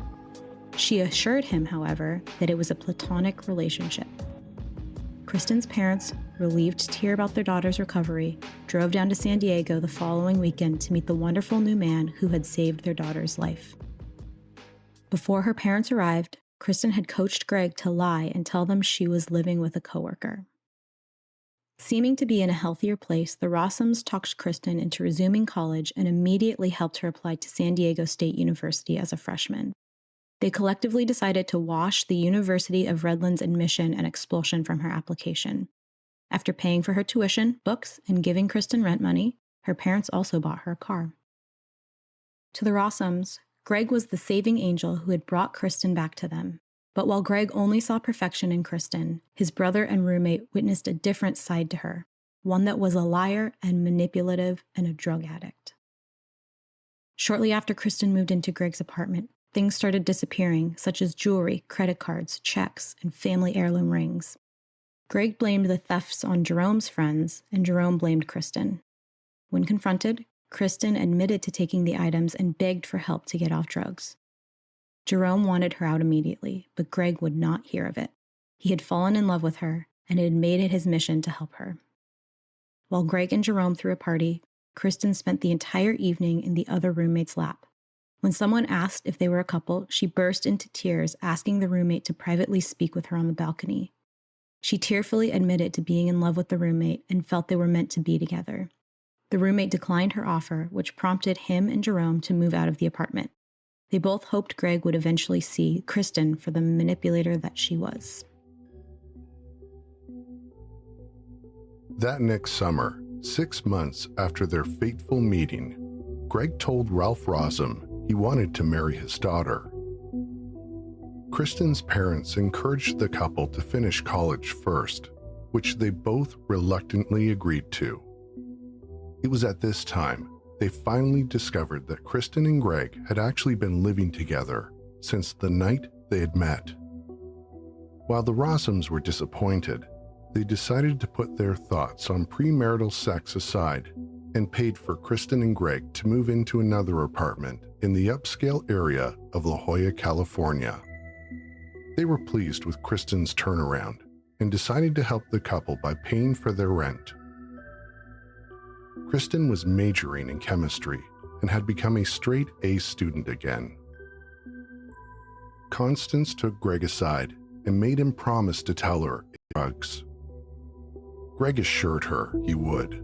She assured him, however, that it was a platonic relationship. Kristen's parents, relieved to hear about their daughter's recovery, drove down to San Diego the following weekend to meet the wonderful new man who had saved their daughter's life. Before her parents arrived, Kristen had coached Greg to lie and tell them she was living with a coworker. Seeming to be in a healthier place, the Rossums talked Kristen into resuming college and immediately helped her apply to San Diego State University as a freshman. They collectively decided to wash the University of Redlands admission and expulsion from her application. After paying for her tuition, books, and giving Kristen rent money, her parents also bought her a car. To the Rossums, Greg was the saving angel who had brought Kristen back to them. But while Greg only saw perfection in Kristen, his brother and roommate witnessed a different side to her, one that was a liar and manipulative and a drug addict. Shortly after Kristen moved into Greg's apartment, things started disappearing, such as jewelry, credit cards, checks, and family heirloom rings. Greg blamed the thefts on Jerome's friends, and Jerome blamed Kristen. When confronted, Kristen admitted to taking the items and begged for help to get off drugs. Jerome wanted her out immediately, but Greg would not hear of it. He had fallen in love with her, and it had made it his mission to help her. While Greg and Jerome threw a party, Kristen spent the entire evening in the other roommate's lap. When someone asked if they were a couple, she burst into tears, asking the roommate to privately speak with her on the balcony. She tearfully admitted to being in love with the roommate and felt they were meant to be together. The roommate declined her offer, which prompted him and Jerome to move out of the apartment. They both hoped Greg would eventually see Kristen for the manipulator that she was. That next summer, 6 months after their fateful meeting, Greg told Ralph Rossum he wanted to marry his daughter. Kristen's parents encouraged the couple to finish college first, which they both reluctantly agreed to. It was at this time they finally discovered that Kristen and Greg had actually been living together since the night they had met. While the Rossums were disappointed, they decided to put their thoughts on premarital sex aside and paid for Kristen and Greg to move into another apartment in the upscale area of La Jolla, California. They were pleased with Kristen's turnaround and decided to help the couple by paying for their rent. Kristen was majoring in chemistry and had become a straight A student again. Constance took Greg aside and made him promise to tell her drugs. Greg assured her he would.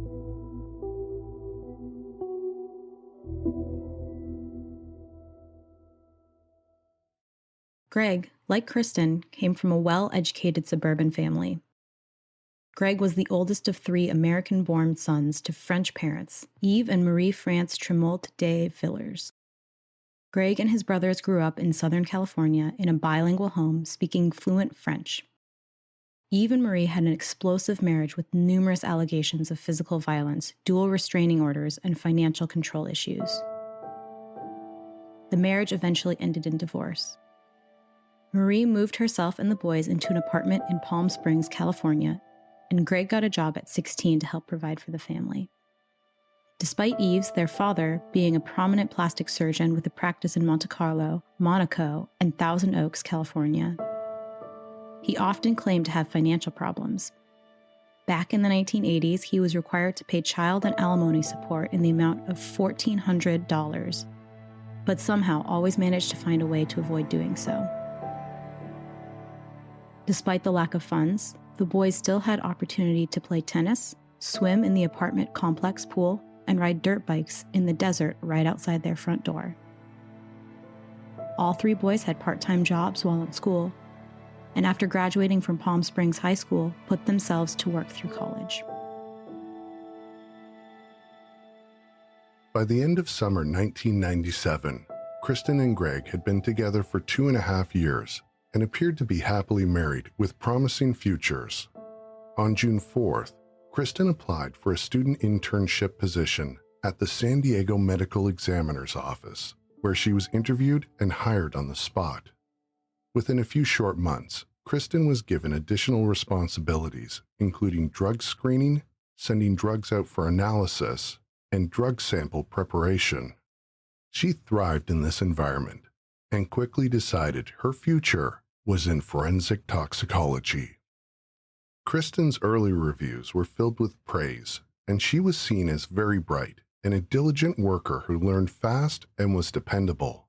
Greg, like Kristen, came from a well-educated suburban family. Greg was the oldest of 3 American-born sons to French parents, Yves and Marie-France Tremolte de Villers. Greg and his brothers grew up in Southern California in a bilingual home speaking fluent French. Yves and Marie had an explosive marriage with numerous allegations of physical violence, dual restraining orders, and financial control issues. The marriage eventually ended in divorce. Marie moved herself and the boys into an apartment in Palm Springs, California, and Greg got a job at 16 to help provide for the family. Despite Yves, their father, being a prominent plastic surgeon with a practice in Monte Carlo, Monaco, and Thousand Oaks, California, he often claimed to have financial problems. Back in the 1980s, he was required to pay child and alimony support in the amount of $1,400, but somehow always managed to find a way to avoid doing so. Despite the lack of funds, the boys still had opportunity to play tennis, swim in the apartment complex pool, and ride dirt bikes in the desert right outside their front door. All 3 boys had part-time jobs while in school, and after graduating from Palm Springs High School, put themselves to work through college. By the end of summer 1997, Kristen and Greg had been together for 2.5 years and appeared to be happily married with promising futures. On June 4th, Kristen applied for a student internship position at the San Diego Medical Examiner's Office, where she was interviewed and hired on the spot. Within a few short months, Kristen was given additional responsibilities, including drug screening, sending drugs out for analysis, and drug sample preparation. She thrived in this environment and quickly decided her future was in forensic toxicology. Kristen's early reviews were filled with praise, and she was seen as very bright and a diligent worker who learned fast and was dependable.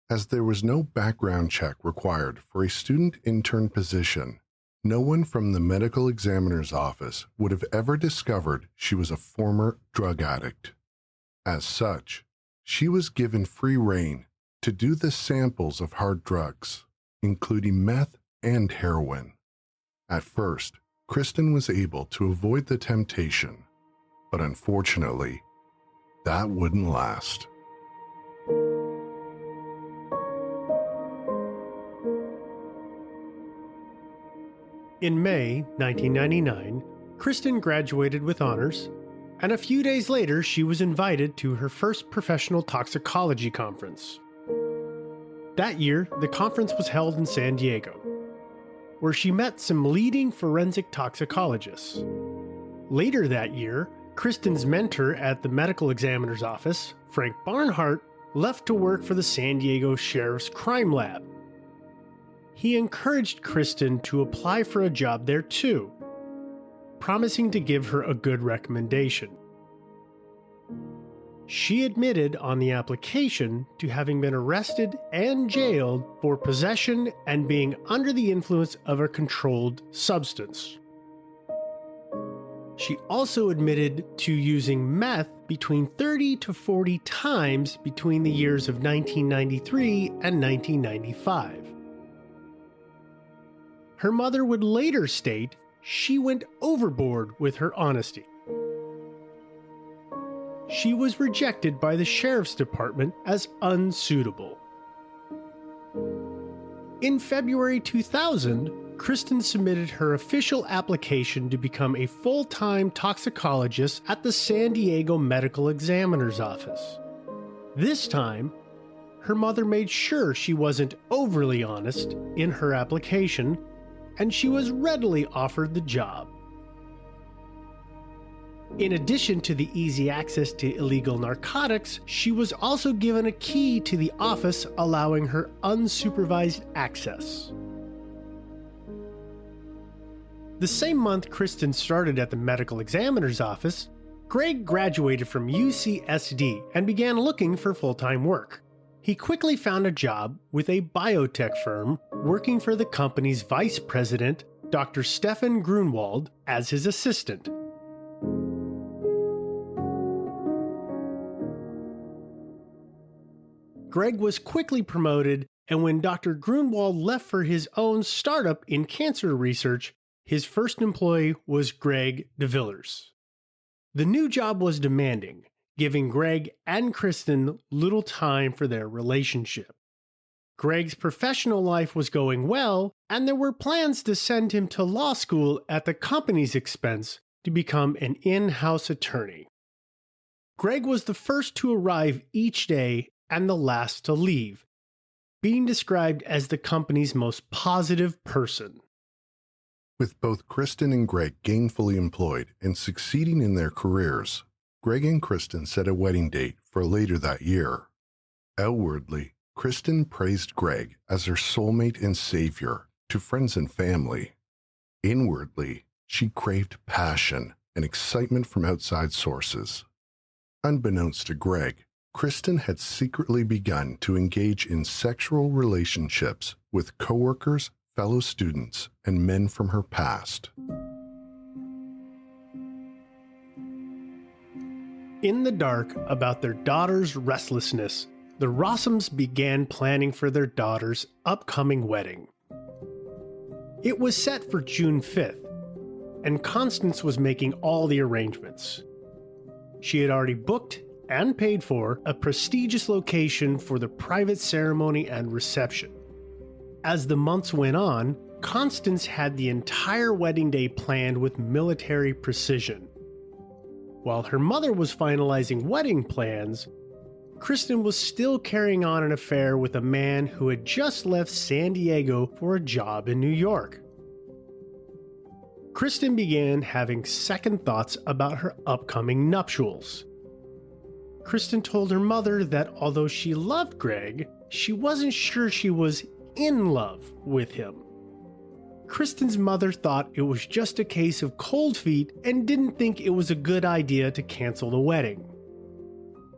As there was no background check required for a student intern position, no one from the medical examiner's office would have ever discovered she was a former drug addict. As such, she was given free rein to do the samples of hard drugs, including meth and heroin. At first, Kristen was able to avoid the temptation, but unfortunately, that wouldn't last. In May 1999, Kristen graduated with honors, and a few days later she was invited to her first professional toxicology conference. That year, the conference was held in San Diego, where she met some leading forensic toxicologists. Later that year, Kristen's mentor at the medical examiner's office, Frank Barnhart, left to work for the San Diego Sheriff's Crime Lab. He encouraged Kristen to apply for a job there too, promising to give her a good recommendation. She admitted on the application to having been arrested and jailed for possession and being under the influence of a controlled substance. She also admitted to using meth between 30 to 40 times between the years of 1993 and 1995. Her mother would later state she went overboard with her honesty. She was rejected by the sheriff's department as unsuitable. In February 2000, Kristen submitted her official application to become a full-time toxicologist at the San Diego Medical Examiner's Office. This time, her mother made sure she wasn't overly honest in her application, and she was readily offered the job. In addition to the easy access to illegal narcotics, she was also given a key to the office, allowing her unsupervised access. The same month Kristen started at the medical examiner's office, Greg graduated from UCSD and began looking for full-time work. He quickly found a job with a biotech firm working for the company's vice president, Dr. Stefan Grunwald, as his assistant. Greg was quickly promoted, and when Dr. Grunwald left for his own startup in cancer research, His first employee was Greg DeVillers. The new job was demanding, giving Greg and Kristen little time for their relationship. Greg's professional life was going well, and there were plans to send him to law school at the company's expense to become an in-house attorney. Greg was the first to arrive each day and the last to leave, being described as the company's most positive person. With both Kristen and Greg gainfully employed and succeeding in their careers, Greg and Kristen set a wedding date for later that year. Outwardly, Kristen praised Greg as her soulmate and savior to friends and family. Inwardly, she craved passion and excitement from outside sources. Unbeknownst to Greg, Kristen had secretly begun to engage in sexual relationships with coworkers, fellow students, and men from her past. In the dark about their daughter's restlessness, the Rossums began planning for their daughter's upcoming wedding. It was set for June 5th, and Constance was making all the arrangements. She had already booked and paid for a prestigious location for the private ceremony and reception. As the months went on, Constance had the entire wedding day planned with military precision. While her mother was finalizing wedding plans, Kristen was still carrying on an affair with a man who had just left San Diego for a job in New York. Kristen began having second thoughts about her upcoming nuptials. Kristen told her mother that although she loved Greg, she wasn't sure she was in love with him. Kristen's mother thought it was just a case of cold feet and didn't think it was a good idea to cancel the wedding.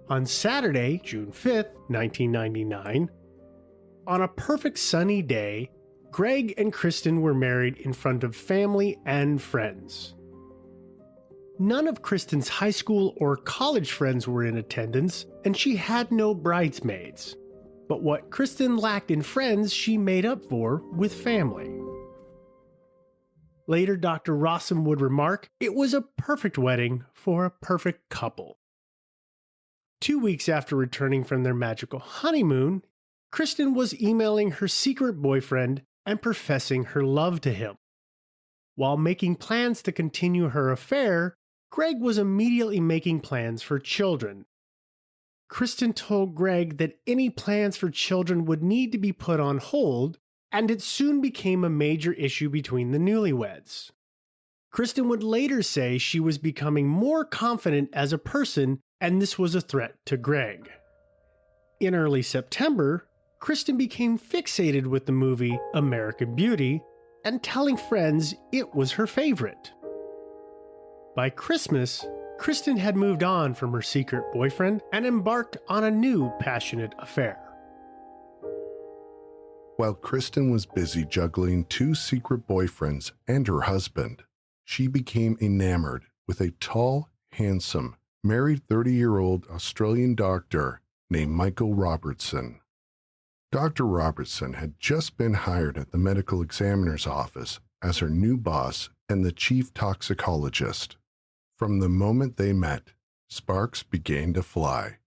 On Saturday, June 5th, 1999, on a perfect sunny day, Greg and Kristen were married in front of family and friends. None of Kristen's high school or college friends were in attendance, and she had no bridesmaids. But what Kristen lacked in friends, she made up for with family. Later, Dr. Rossum would remark, "It was a perfect wedding for a perfect couple." 2 weeks after returning from their magical honeymoon, Kristen was emailing her secret boyfriend and professing her love to him. While making plans to continue her affair, Greg was immediately making plans for children. Kristen told Greg that any plans for children would need to be put on hold, and it soon became a major issue between the newlyweds. Kristen would later say she was becoming more confident as a person, and this was a threat to Greg. In early September, Kristen became fixated with the movie American Beauty and telling friends it was her favorite. By Christmas, Kristen had moved on from her secret boyfriend and embarked on a new passionate affair. While Kristen was busy juggling 2 secret boyfriends and her husband, she became enamored with a tall, handsome, married 30-year-old Australian doctor named Michael Robertson. Dr. Robertson had just been hired at the medical examiner's office as her new boss and the chief toxicologist. From the moment they met, sparks began to fly.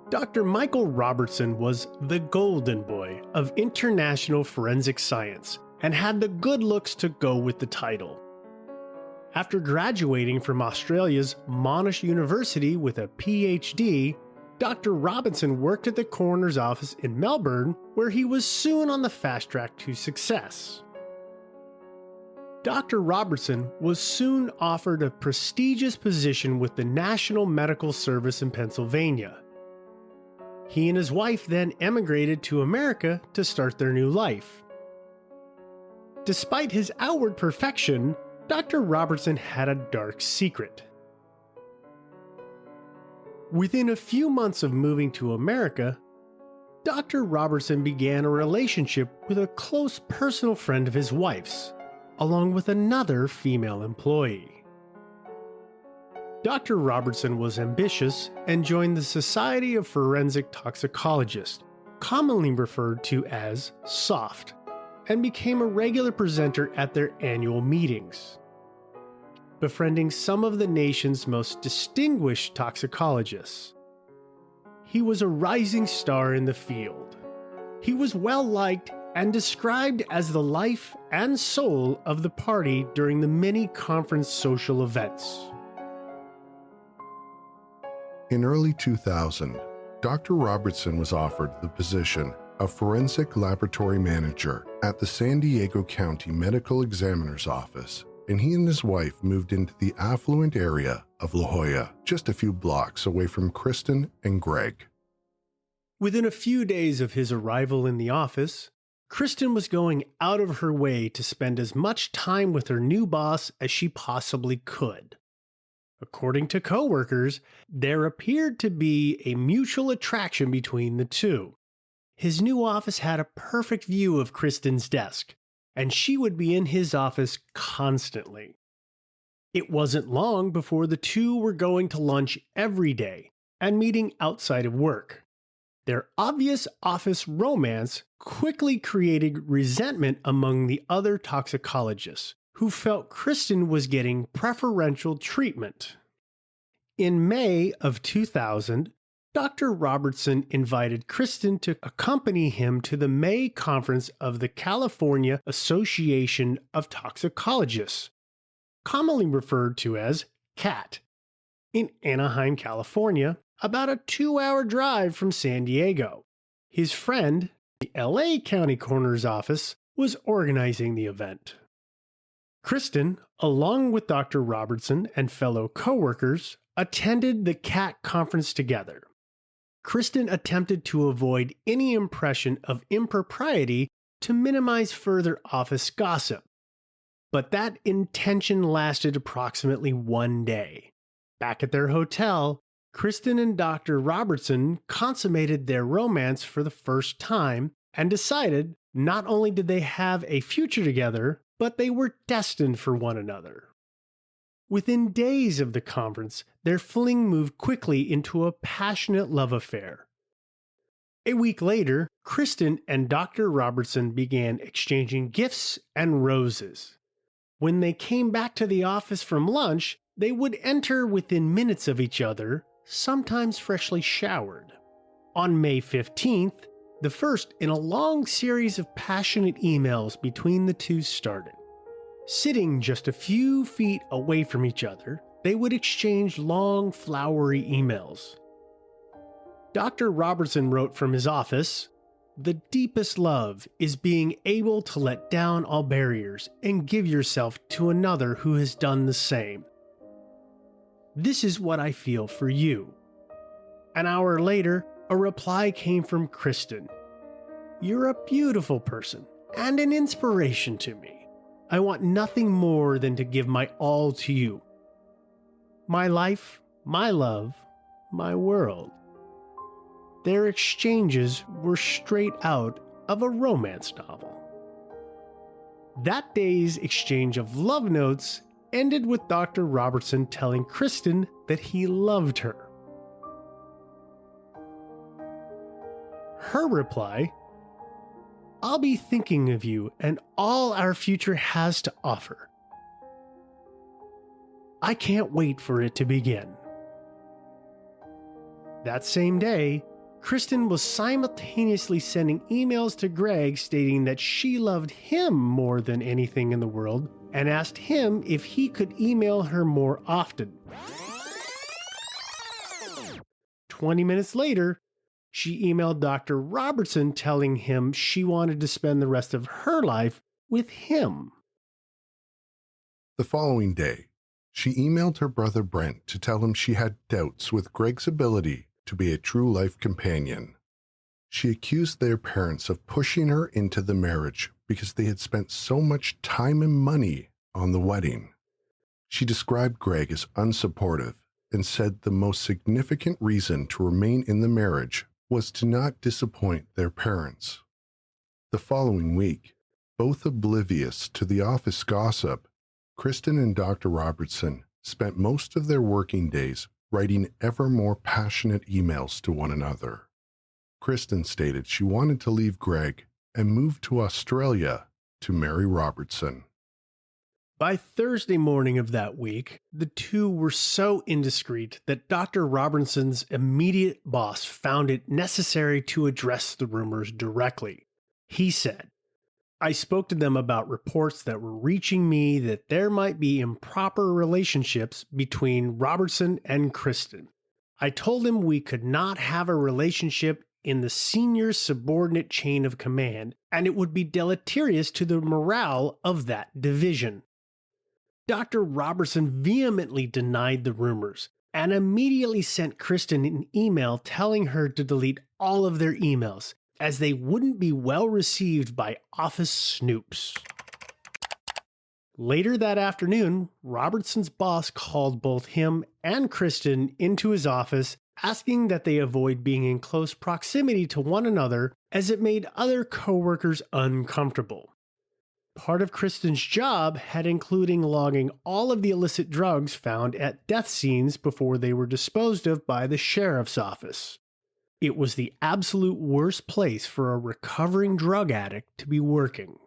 Dr. Michael Robertson was the golden boy of international forensic science and had the good looks to go with the title. After graduating from Australia's Monash University with a PhD, Dr. Robinson worked at the coroner's office in Melbourne, where he was soon on the fast track to success. Dr. Robertson was soon offered a prestigious position with the National Medical Service in Pennsylvania. He and his wife then emigrated to America to start their new life. Despite his outward perfection, Dr. Robertson had a dark secret. Within a few months of moving to America, Dr. Robertson began a relationship with a close personal friend of his wife's, along with another female employee. Dr. Robertson was ambitious and joined the Society of Forensic Toxicologists, commonly referred to as Soft, and became a regular presenter at their annual meetings, befriending some of the nation's most distinguished toxicologists. He was a rising star in the field. He was well liked and described as the life and soul of the party during the many conference social events. In early 2000, Dr. Robertson was offered the position of forensic laboratory manager at the San Diego County Medical Examiner's Office, and he and his wife moved into the affluent area of La Jolla, just a few blocks away from Kristen and Greg. Within a few days of his arrival in the office, Kristen was going out of her way to spend as much time with her new boss as she possibly could. According to coworkers, there appeared to be a mutual attraction between the two. His new office had a perfect view of Kristen's desk, and she would be in his office constantly. It wasn't long before the two were going to lunch every day and meeting outside of work. Their obvious office romance quickly created resentment among the other toxicologists, who felt Kristen was getting preferential treatment. In May of 2000, Dr. Robertson invited Kristen to accompany him to the May conference of the California Association of Toxicologists, commonly referred to as CAT, in Anaheim, California, about a 2-hour drive from San Diego. His friend, the LA County Coroner's Office, was organizing the event. Kristen, along with Dr. Robertson and fellow coworkers, attended the CAT conference together. Kristen attempted to avoid any impression of impropriety to minimize further office gossip, but that intention lasted approximately 1 day. Back at their hotel, Kristen and Dr. Robertson consummated their romance for the first time and decided not only did they have a future together, but they were destined for one another. Within days of the conference, their fling moved quickly into a passionate love affair. A week later, Kristen and Dr. Robertson began exchanging gifts and roses. When they came back to the office from lunch, they would enter within minutes of each other, sometimes freshly showered. On May 15th, the first in a long series of passionate emails between the two started. Sitting just a few feet away from each other, they would exchange long, flowery emails. Dr. Robertson wrote from his office, "The deepest love is being able to let down all barriers and give yourself to another who has done the same. This is what I feel for you." An hour later, a reply came from Kristen. "You're a beautiful person and an inspiration to me. I want nothing more than to give my all to you. My life, my love, my world." Their exchanges were straight out of a romance novel. That day's exchange of love notes ended with Dr. Robertson telling Kristen that he loved her. Her reply, "I'll be thinking of you and all our future has to offer. I can't wait for it to begin." That same day, Kristen was simultaneously sending emails to Greg stating that she loved him more than anything in the world and asked him if he could email her more often. 20 minutes later, she emailed Dr. Robertson telling him she wanted to spend the rest of her life with him. The following day, she emailed her brother Brent to tell him she had doubts with Greg's ability to be a true life companion. She accused their parents of pushing her into the marriage because they had spent so much time and money on the wedding. She described Greg as unsupportive and said the most significant reason to remain in the marriage was to not disappoint their parents. The following week, both oblivious to the office gossip, Kristen and Dr. Robertson spent most of their working days writing ever more passionate emails to one another. Kristen stated she wanted to leave Greg and move to Australia to marry Robertson. By Thursday morning of that week, the two were so indiscreet that Dr. Robertson's immediate boss found it necessary to address the rumors directly. He said, "I spoke to them about reports that were reaching me that there might be improper relationships between Robertson and Kristen. I told him we could not have a relationship in the senior subordinate chain of command, and it would be deleterious to the morale of that division." Dr. Robertson vehemently denied the rumors and immediately sent Kristen an email telling her to delete all of their emails, as they wouldn't be well received by office snoops. Later that afternoon, Robertson's boss called both him and Kristen into his office, asking that they avoid being in close proximity to one another as it made other coworkers uncomfortable. Part of Kristen's job had included logging all of the illicit drugs found at death scenes before they were disposed of by the sheriff's office. It was the absolute worst place for a recovering drug addict to be working.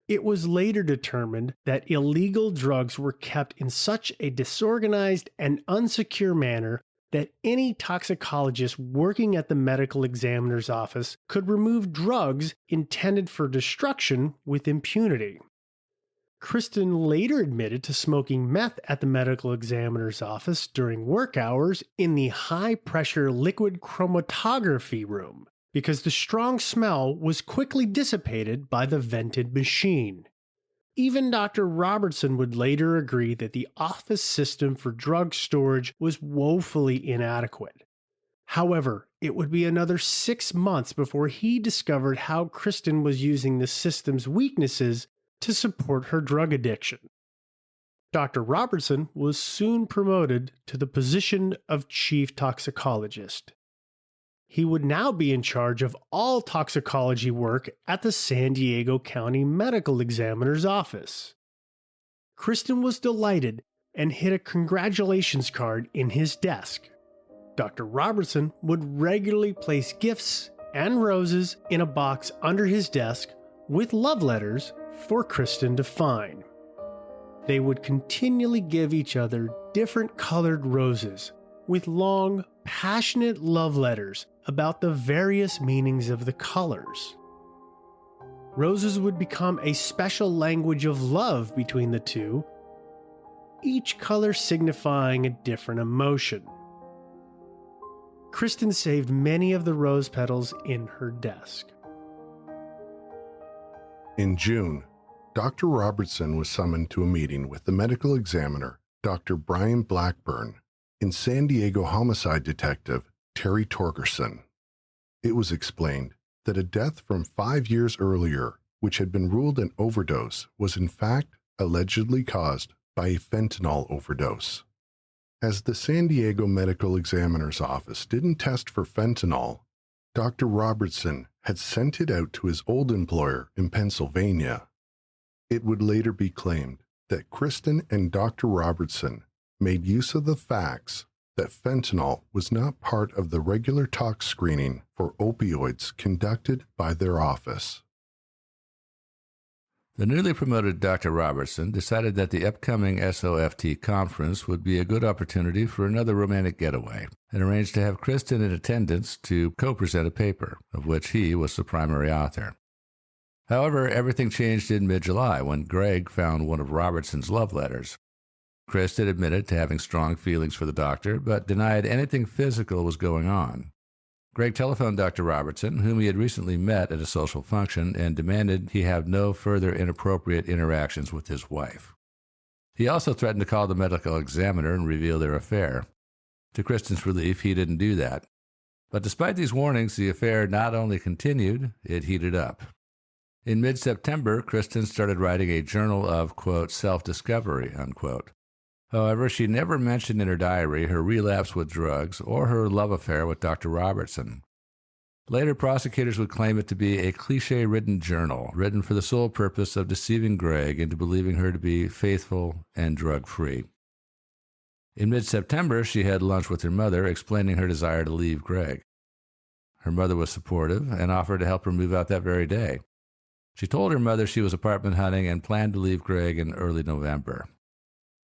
It was later determined that illegal drugs were kept in such a disorganized and unsecure manner that any toxicologist working at the medical examiner's office could remove drugs intended for destruction with impunity. Kristen later admitted to smoking meth at the medical examiner's office during work hours in the high-pressure liquid chromatography room, because the strong smell was quickly dissipated by the vented machine. Even Dr. Robertson would later agree that the office system for drug storage was woefully inadequate. However, it would be another 6 months before he discovered how Kristen was using the system's weaknesses to support her drug addiction. Dr. Robertson was soon promoted to the position of chief toxicologist. He would now be in charge of all toxicology work at the San Diego County Medical Examiner's office. Kristen was delighted and hid a congratulations card in his desk. Dr. Robertson would regularly place gifts and roses in a box under his desk with love letters for Kristen to find. They would continually give each other different colored roses with long, passionate love letters about the various meanings of the colors. Roses would become a special language of love between the two, each color signifying a different emotion. Kristen saved many of the rose petals in her desk. In June, Dr. Robertson was summoned to a meeting with the medical examiner, Dr. Brian Blackburn, and San Diego homicide detective Terry Torgerson. It was explained that a death from 5 years earlier, which had been ruled an overdose, was in fact allegedly caused by a fentanyl overdose. As the San Diego Medical Examiner's office didn't test for fentanyl, Dr. Robertson had sent it out to his old employer in Pennsylvania. It would later be claimed that Kristen and Dr. Robertson made use of the facts that fentanyl was not part of the regular tox screening for opioids conducted by their office. The newly promoted Dr. Robertson decided that the upcoming SOFT conference would be a good opportunity for another romantic getaway, and arranged to have Kristen in attendance to co-present a paper, of which he was the primary author. However, everything changed in mid-July when Greg found one of Robertson's love letters. Kristen admitted to having strong feelings for the doctor, but denied anything physical was going on. Greg telephoned Dr. Robertson, whom he had recently met at a social function, and demanded he have no further inappropriate interactions with his wife. He also threatened to call the medical examiner and reveal their affair. To Kristen's relief, he didn't do that. But despite these warnings, the affair not only continued, it heated up. In mid-September, Kristen started writing a journal of, quote, self-discovery, unquote. However, she never mentioned in her diary her relapse with drugs or her love affair with Dr. Robertson. Later, prosecutors would claim it to be a cliché-ridden journal, written for the sole purpose of deceiving Greg into believing her to be faithful and drug-free. In mid-September, she had lunch with her mother, explaining her desire to leave Greg. Her mother was supportive and offered to help her move out that very day. She told her mother she was apartment hunting and planned to leave Greg in early November.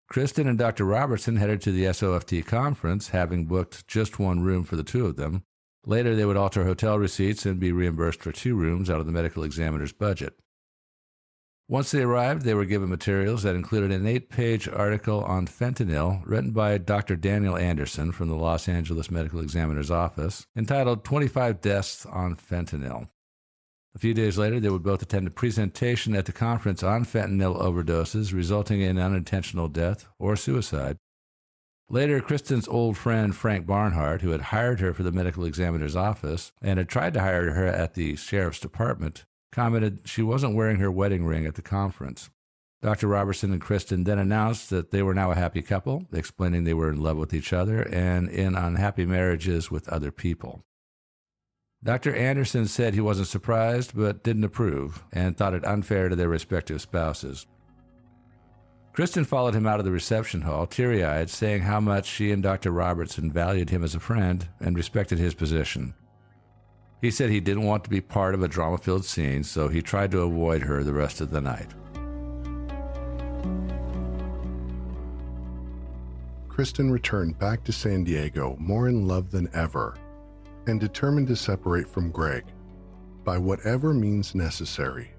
Kristen and Dr. Robertson headed to the SOFT conference, having booked just one room for the two of them. Later, they would alter hotel receipts and be reimbursed for 2 rooms out of the medical examiner's budget. Once they arrived, they were given materials that included an 8-page article on fentanyl written by Dr. Daniel Anderson from the Los Angeles Medical Examiner's Office, entitled 25 Deaths on Fentanyl. A few days later, they would both attend a presentation at the conference on fentanyl overdoses resulting in unintentional death or suicide. Later, Kristen's old friend Frank Barnhart, who had hired her for the medical examiner's office and had tried to hire her at the sheriff's department, commented she wasn't wearing her wedding ring at the conference. Dr. Robertson and Kristen then announced that they were now a happy couple, explaining they were in love with each other and in unhappy marriages with other people. Dr. Anderson said he wasn't surprised but didn't approve and thought it unfair to their respective spouses. Kristen followed him out of the reception hall, teary-eyed, saying how much she and Dr. Robertson valued him as a friend and respected his position. He said he didn't want to be part of a drama-filled scene, so he tried to avoid her the rest of the night. Kristen returned back to San Diego more in love than ever and determined to separate from Greg by whatever means necessary.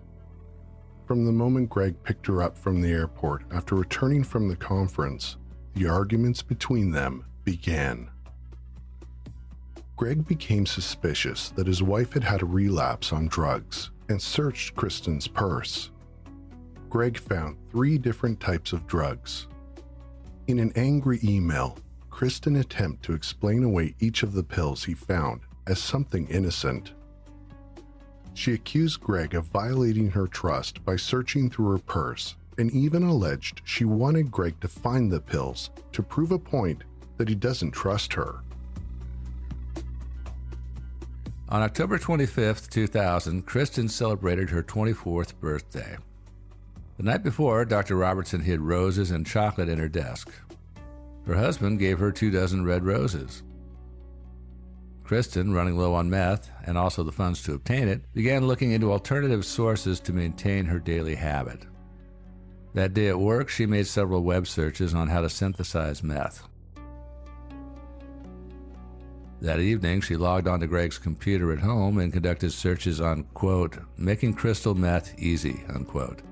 From the moment Greg picked her up from the airport after returning from the conference, the arguments between them began. Greg became suspicious that his wife had had a relapse on drugs and searched Kristen's purse. Greg found 3 different types of drugs. In an angry email, Kristen attempted to explain away each of the pills he found as something innocent. She accused Greg of violating her trust by searching through her purse and even alleged she wanted Greg to find the pills to prove a point that he doesn't trust her. On October 25, 2000, Kristen celebrated her 24th birthday. The night before, Dr. Robertson hid roses and chocolate in her desk. Her husband gave her 24 red roses. Kristen, running low on meth and also the funds to obtain it, began looking into alternative sources to maintain her daily habit. That day at work, she made several web searches on how to synthesize meth. That evening, she logged onto Greg's computer at home and conducted searches on, quote, making crystal meth easy, unquote.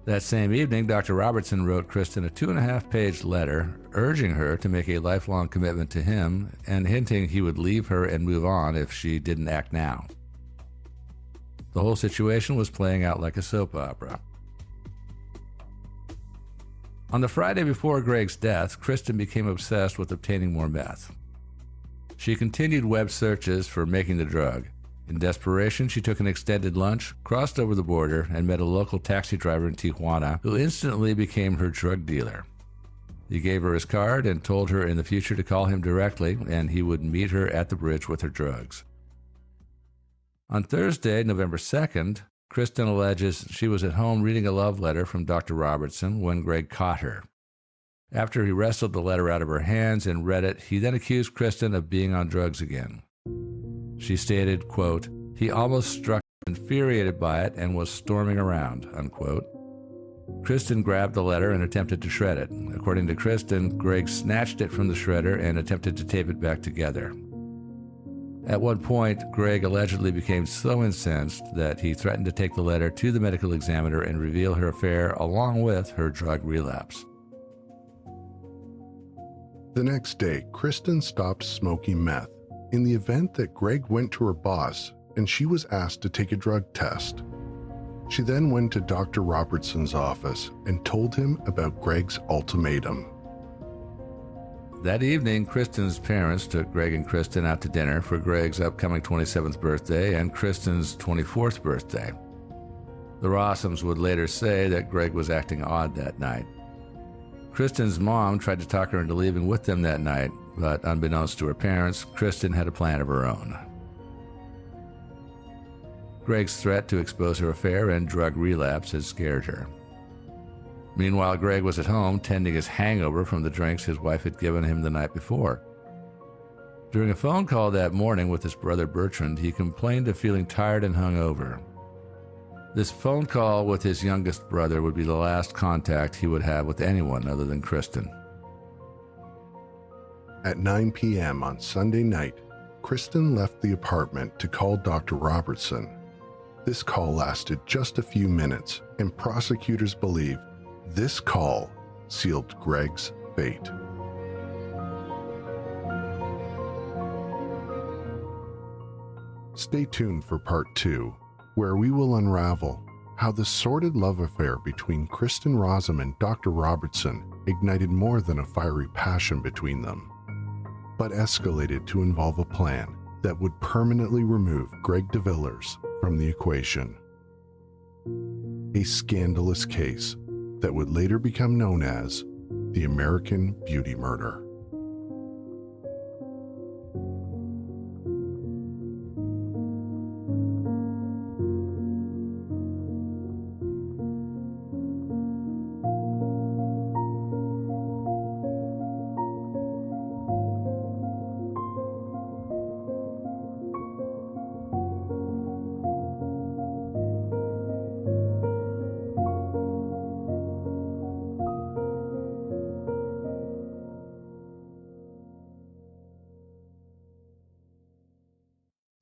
That same evening, Dr. Robertson wrote Kristen a 2.5-page letter urging her to make a lifelong commitment to him and hinting he would leave her and move on if she didn't act now. The whole situation was playing out like a soap opera. On the Friday before Greg's death, Kristen became obsessed with obtaining more meth. She continued web searches for making the drug. In desperation, she took an extended lunch, crossed over the border, and met a local taxi driver in Tijuana who instantly became her drug dealer. He gave her his card and told her in the future to call him directly, and he would meet her at the bridge with her drugs. On Thursday, November 2nd, Kristen alleges she was at home reading a love letter from Dr. Robertson when Greg caught her. After he wrestled the letter out of her hands and read it, he then accused Kristen of being on drugs again. She stated, quote, he almost struck infuriated by it and was storming around, unquote. Kristen grabbed the letter and attempted to shred it. According to Kristen, Greg snatched it from the shredder and attempted to tape it back together. At one point, Greg allegedly became so incensed that he threatened to take the letter to the medical examiner and reveal her affair along with her drug relapse. The next day, Kristen stopped smoking meth in the event that Greg went to her boss and she was asked to take a drug test. She then went to Dr. Robertson's office and told him about Greg's ultimatum. That evening, Kristen's parents took Greg and Kristen out to dinner for Greg's upcoming 27th birthday and Kristen's 24th birthday. The Rossums would later say that Greg was acting odd that night. Kristen's mom tried to talk her into leaving with them that night, but unbeknownst to her parents, Kristen had a plan of her own. Greg's threat to expose her affair and drug relapse had scared her. Meanwhile, Greg was at home tending his hangover from the drinks his wife had given him the night before. During a phone call that morning with his brother Bertrand, he complained of feeling tired and hungover. This phone call with his youngest brother would be the last contact he would have with anyone other than Kristen. At 9 p.m. on Sunday night, Kristen left the apartment to call Dr. Robertson. This call lasted just a few minutes, and prosecutors believe this call sealed Greg's fate. Stay tuned for part 2, where we will unravel how the sordid love affair between Kristen Rossum and Dr. Robertson ignited more than a fiery passion between them, but escalated to involve a plan that would permanently remove Greg DeVillers from the equation. A scandalous case that would later become known as the American Beauty Murder.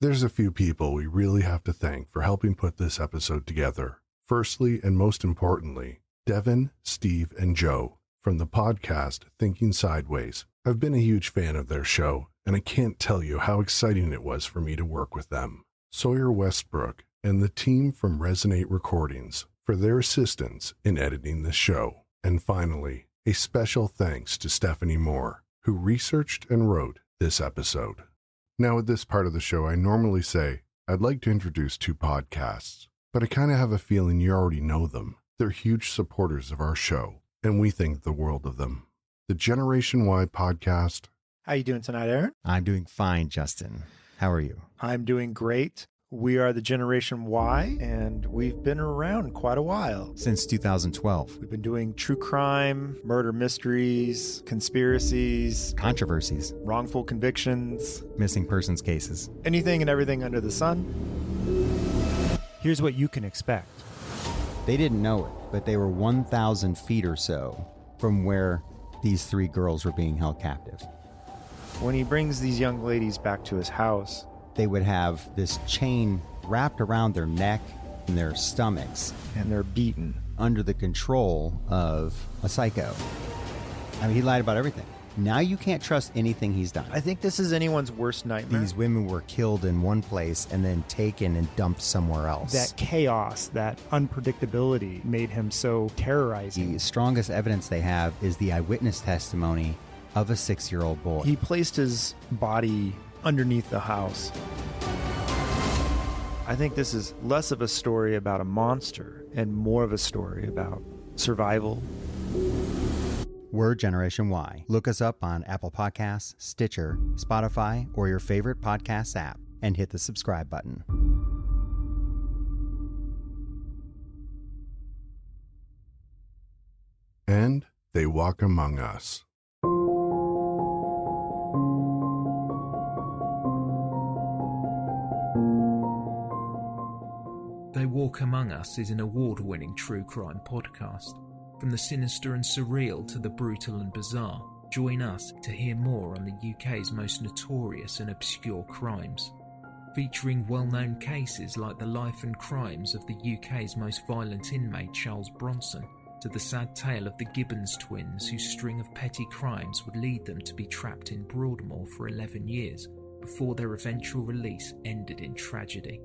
There's a few people we really have to thank for helping put this episode together. Firstly, and most importantly, Devin, Steve, and Joe from the podcast Thinking Sideways. I've been a huge fan of their show, and I can't tell you how exciting it was for me to work with them. Sawyer Westbrook and the team from Resonate Recordings for their assistance in editing this show. And finally, a special thanks to Stephanie Moore, who researched and wrote this episode. Now, at this part of the show, I normally say, I'd like to introduce 2 podcasts, but I kind of have a feeling you already know them. They're huge supporters of our show, and we think the world of them. The Generation Y podcast. How you doing tonight, Aaron? I'm doing fine, Justin. How are you? I'm doing great. We are the Generation Y, and we've been around quite a while. Since 2012. We've been doing true crime, murder mysteries, conspiracies, controversies, wrongful convictions, missing persons cases, anything and everything under the sun. Here's what you can expect. They didn't know it, but they were 1,000 feet or so from where these 3 girls were being held captive. When he brings these young ladies back to his house, they would have this chain wrapped around their neck and their stomachs. And they're beaten. Under the control of a psycho. I mean, he lied about everything. Now you can't trust anything he's done. I think this is anyone's worst nightmare. These women were killed in one place and then taken and dumped somewhere else. That chaos, that unpredictability made him so terrorizing. The strongest evidence they have is the eyewitness testimony of a 6-year-old boy. He placed his body underneath the house. I think this is less of a story about a monster and more of a story about survival. We're Generation Y. Look us up on Apple Podcasts, Stitcher, Spotify, or your favorite podcast app, and hit the subscribe button. And they walk among us. They Walk Among Us is an award-winning true crime podcast. From the sinister and surreal to the brutal and bizarre, join us to hear more on the UK's most notorious and obscure crimes. Featuring well-known cases like the life and crimes of the UK's most violent inmate Charles Bronson, to the sad tale of the Gibbons twins whose string of petty crimes would lead them to be trapped in Broadmoor for 11 years before their eventual release ended in tragedy.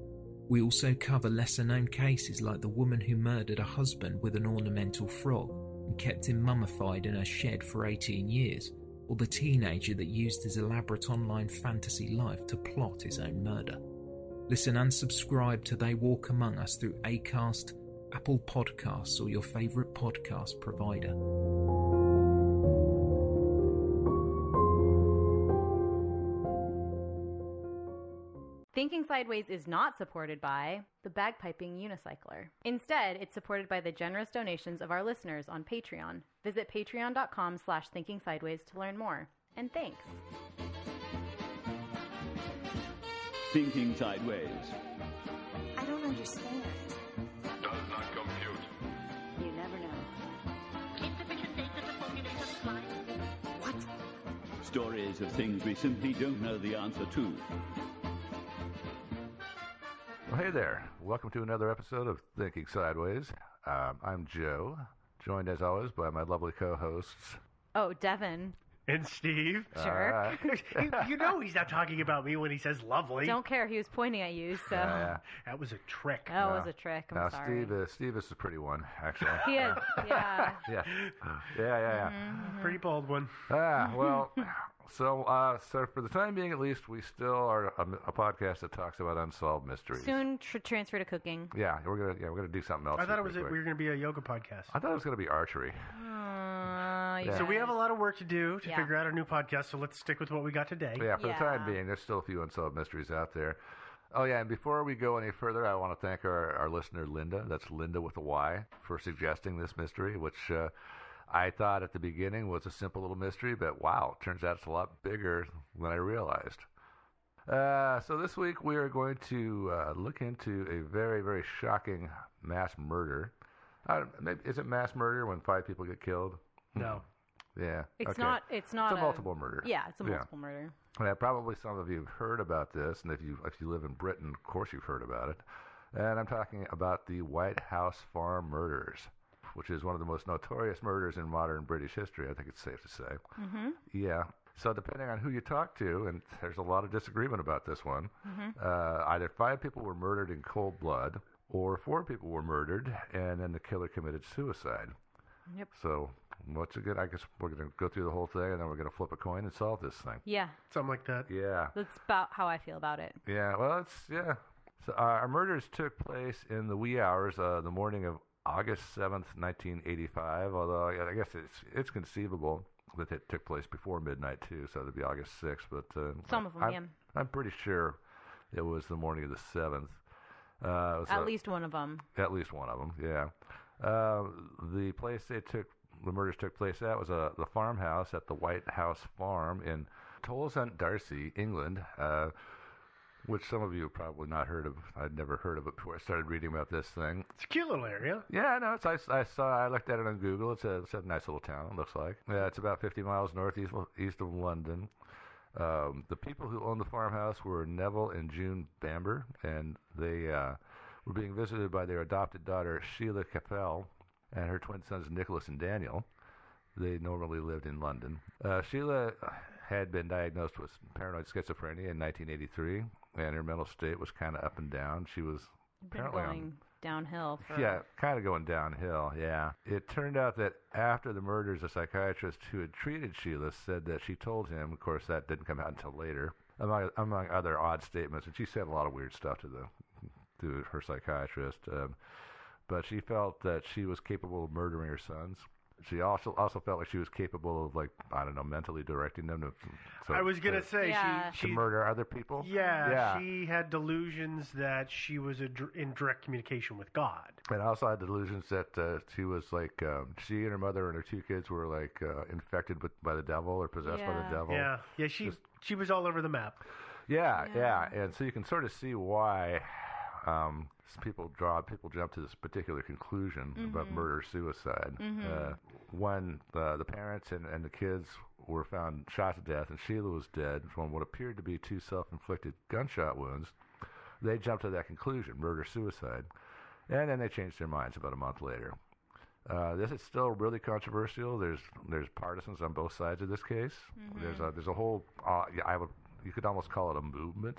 We also cover lesser-known cases like the woman who murdered a husband with an ornamental frog and kept him mummified in her shed for 18 years, or the teenager that used his elaborate online fantasy life to plot his own murder. Listen and subscribe to They Walk Among Us through Acast, Apple Podcasts, or your favourite podcast provider. Thinking Sideways is not supported by the Bagpiping Unicycler. Instead, it's supported by the generous donations of our listeners on Patreon. Visit patreon.com/thinkingsideways to learn more. And thanks. Thinking Sideways. I don't understand. Does not compute. You never know. Insufficient data to formulate a reply. What? Stories of things we simply don't know the answer to. Well, hey there. Welcome to another episode of Thinking Sideways. I'm Joe, joined as always by my lovely co-hosts. Oh, Devin. And Steve. Sure. You know he's not talking about me when he says lovely. Don't care. He was pointing at you, so. That was a trick. That was a trick. I'm sorry. Steve is a pretty one, actually. He is, yeah. Yeah. Pretty bold one. So for the time being, at least, we still are a podcast that talks about unsolved mysteries. Soon transfer to cooking. Yeah, we're gonna do something else. I thought we were going to be a yoga podcast. I thought it was going to be archery. So we have a lot of work to do to figure out our new podcast, so let's stick with what we got today. Yeah, for the time being, there's still a few unsolved mysteries out there. Oh, yeah, and before we go any further, I want to thank our listener, Linda, that's Linda with a Y, for suggesting this mystery, which I thought at the beginning was a simple little mystery, but wow, turns out it's a lot bigger than I realized. So this week we are going to look into a very, very shocking mass murder. Is it mass murder when 5 people get killed? No. Yeah. It's okay. not. It's a multiple murder. Yeah, it's a multiple murder. Yeah, probably some of you have heard about this, and if you live in Britain, of course you've heard about it. And I'm talking about the White House Farm murders, which is one of the most notorious murders in modern British history, I think it's safe to say. Mm-hmm. Yeah. So depending on who you talk to, and there's a lot of disagreement about this one, either 5 people were murdered in cold blood, or 4 people were murdered, and then the killer committed suicide. Yep. So once again, I guess we're going to go through the whole thing, and then we're going to flip a coin and solve this thing. Yeah. Something like that. Yeah. That's about how I feel about it. Yeah, well, So our murders took place in the wee hours, the morning of August 7th, 1985, although I guess it's conceivable that it took place before midnight, too, so it'd be August 6th. But some of them, I'm pretty sure it was the morning of the 7th. At least one of them. At least one of them, yeah. The place the murders took place at was the farmhouse at the White House Farm in Tolleshunt-Darcy, England, which some of you have probably not heard of. I'd never heard of it before I started reading about this thing. It's a cute little area. Yeah, no, I looked at it on Google. It's a nice little town, it looks like. Yeah, it's about 50 miles northeast of London. The people who owned the farmhouse were Neville and June Bamber, and they were being visited by their adopted daughter, Sheila Capel, and her twin sons, Nicholas and Daniel. They normally lived in London. Sheila had been diagnosed with paranoid schizophrenia in 1983, and her mental state was kind of up and down. She was apparently going downhill. Kind of going downhill, yeah. It turned out that after the murders, a psychiatrist who had treated Sheila said that she told him, of course that didn't come out until later, among other odd statements, and she said a lot of weird stuff to her psychiatrist, but she felt that she was capable of murdering her sons. She also felt like she was capable of, mentally directing them to. I was gonna say she murder other people. Yeah, she had delusions that she was in direct communication with God, and also had delusions that she was she and her mother and her 2 kids were infected by the devil or possessed by the devil. Yeah. She was all over the map. Yeah, and so you can sort of see why. People jump to this particular conclusion about murder-suicide. When the parents and the kids were found shot to death and Sheila was dead from what appeared to be 2 self-inflicted gunshot wounds, they jumped to that conclusion, murder-suicide. And then they changed their minds about a month later. This is still really controversial. There's partisans on both sides of this case. There's a whole, you could almost call it a movement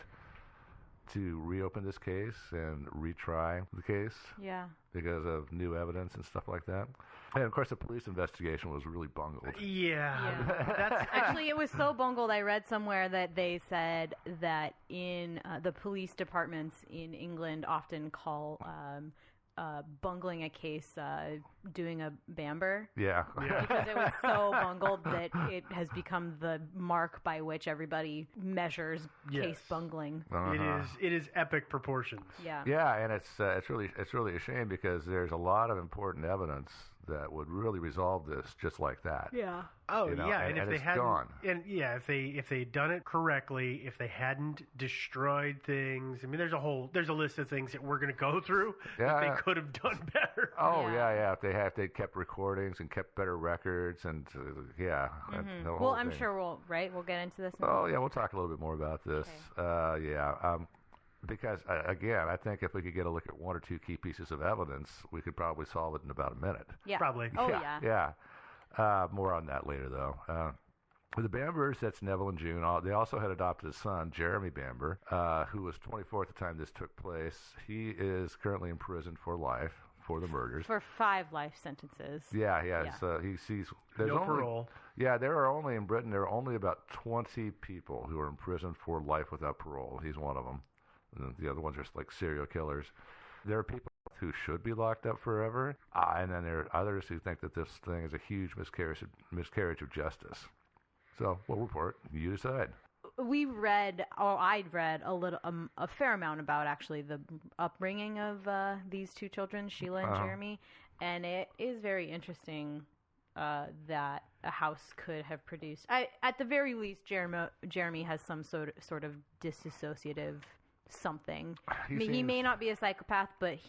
to reopen this case and retry the case because of new evidence and stuff like that. And, of course, the police investigation was really bungled. Yeah. Actually, it was so bungled, I read somewhere that they said that in the police departments in England often call bungling a case doing a Bamber. Yeah. Because it was so bungled that it has become the mark by which everybody measures case bungling. It is epic proportions. Yeah. Yeah, and it's really a shame because there's a lot of important evidence that would really resolve this just like that. Yeah. Oh, You know, yeah, and if they it's hadn't, gone. and yeah, if they'd done it correctly, if they hadn't destroyed things, I mean, there's a list of things that we're going to go through that they could have done better. Oh yeah. If they kept recordings and kept better records and the Well, whole I'm thing. sure we'll get into this. Oh yeah, we'll talk a little bit more about this. Because again, I think if we could get a look at one or two key pieces of evidence, we could probably solve it in about a minute. Yeah. Probably. Oh Yeah. More on that later, though. The Bambers, that's Neville and June, they also had adopted a son, Jeremy Bamber, who was 24 at the time this took place. He is currently in prison for life for the murders. For 5 life sentences. Yeah. So he sees there's No only, parole. Yeah, there are only in Britain. There are only about 20 people who are in prison for life without parole. He's one of them. And the other ones are like serial killers. There are people who should be locked up forever, and then there are others who think that this thing is a huge miscarriage of justice. So we'll report. You decide. I'd read a fair amount about actually the upbringing of these two children, Sheila and Jeremy, and it is very interesting that a house could have produced. At the very least, Jeremy has some sort of dissociative something. He may not be a psychopath, but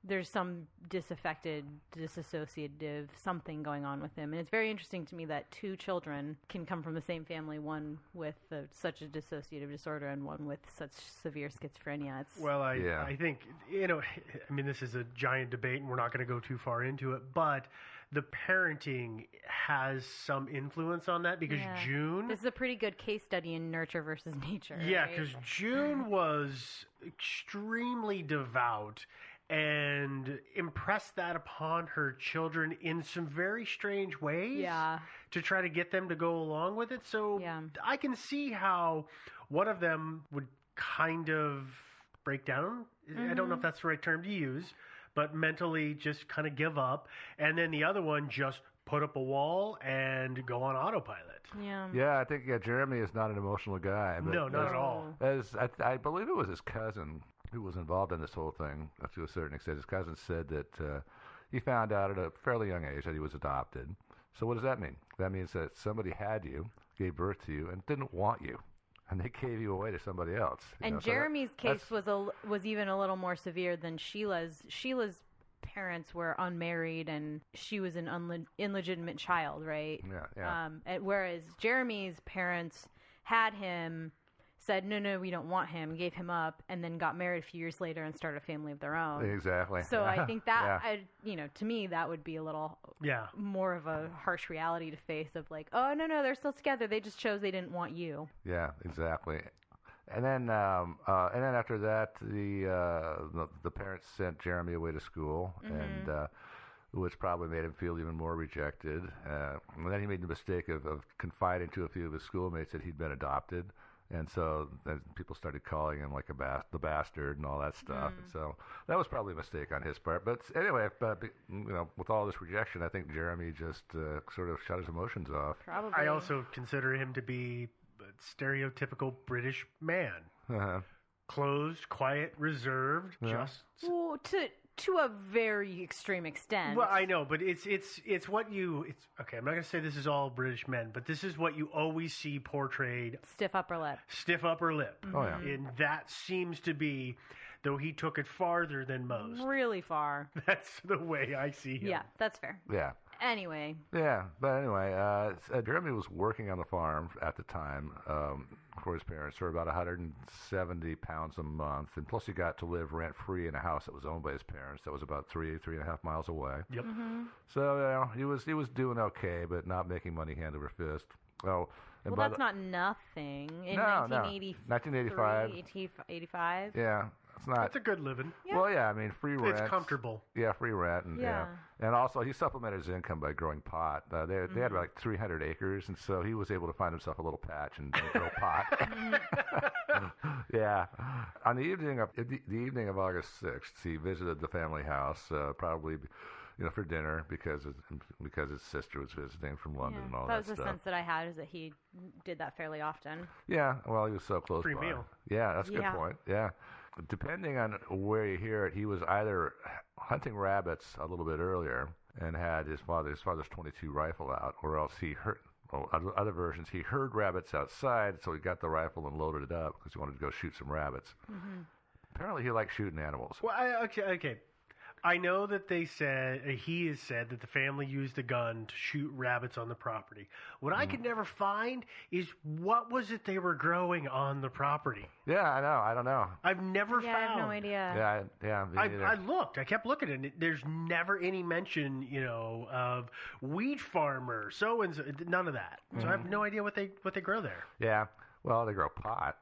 there's some disaffected, dissociative something going on with him. And it's very interesting to me that 2 children can come from the same family, one with such a dissociative disorder and one with such severe schizophrenia. I think, I mean, this is a giant debate and we're not going to go too far into it, but the parenting has some influence on that because June... This is a pretty good case study in nurture versus nature. Yeah, because June was extremely devout and impressed that upon her children in some very strange ways to try to get them to go along with it. So I can see how one of them would kind of break down. I don't know if that's the right term to use, but mentally just kind of give up. And then the other one just put up a wall and go on autopilot. Yeah, I think Jeremy is not an emotional guy. But no, not at all. I believe it was his cousin who was involved in this whole thing to a certain extent. His cousin said that he found out at a fairly young age that he was adopted. So what does that mean? That means that somebody had you, gave birth to you, and didn't want you. And they gave you away to somebody else. And Jeremy's case was even a little more severe than Sheila's. Sheila's parents were unmarried, and she was an illegitimate child, right? Yeah. Whereas Jeremy's parents had him, said, no, we don't want him, gave him up, and then got married a few years later and started a family of their own. Exactly. So I think that, to me, that would be a little more of a harsh reality to face of like, oh, no, they're still together. They just chose they didn't want you. Yeah, exactly. And then after that, the parents sent Jeremy away to school, and which probably made him feel even more rejected. And then he made the mistake of confiding to a few of his schoolmates that he'd been adopted. And so then people started calling him like the bastard and all that stuff. And so that was probably a mistake on his part. But anyway, with all this rejection, I think Jeremy just sort of shut his emotions off. Probably. I also consider him to be a stereotypical British man. Closed, quiet, reserved, just... Well, to a very extreme extent. Well, I know, but it's what you... Okay, I'm not going to say this is all British men, but this is what you always see portrayed. Stiff upper lip. Stiff upper lip. Oh, yeah. And that seems to be, though he took it farther than most. Really far. That's the way I see him. Yeah, that's fair. Yeah. Anyway. Yeah, but anyway, Jeremy was working on the farm at the time for his parents for about 170 pounds a month, and plus he got to live rent-free in a house that was owned by his parents that was about 3.5 miles away. Yep. So he was doing okay, but not making money hand over fist. Well, that's not nothing. In 1985. 85. Yeah. It's not. That's a good living. Yeah. Well, yeah, I mean, free rent. It's comfortable. Yeah, free rent. And also, he supplemented his income by growing pot. They had like 300 acres, and so he was able to find himself a little patch and grow pot. Yeah. On the evening of August 6th, he visited the family house, probably for dinner because his sister was visiting from London and all that stuff. That was the sense that I had, is that he did that fairly often. Yeah, well, he was so close Free by. meal. Yeah, that's a good point. Yeah. Depending on where you hear it, he was either hunting rabbits a little bit earlier, and had his father's .22 rifle out, or else he heard. Well, other versions, he heard rabbits outside, so he got the rifle and loaded it up because he wanted to go shoot some rabbits. Mm-hmm. Apparently, he likes shooting animals. Well, okay. I know that he has said that the family used a gun to shoot rabbits on the property. What I could never find is what was it they were growing on the property. Yeah, I know. I don't know. I've never found. I have no idea. Yeah. I looked. I kept looking, and there's never any mention, of wheat farmer, so and so. None of that. So I have no idea what they grow there. Yeah. Well, they grow pot.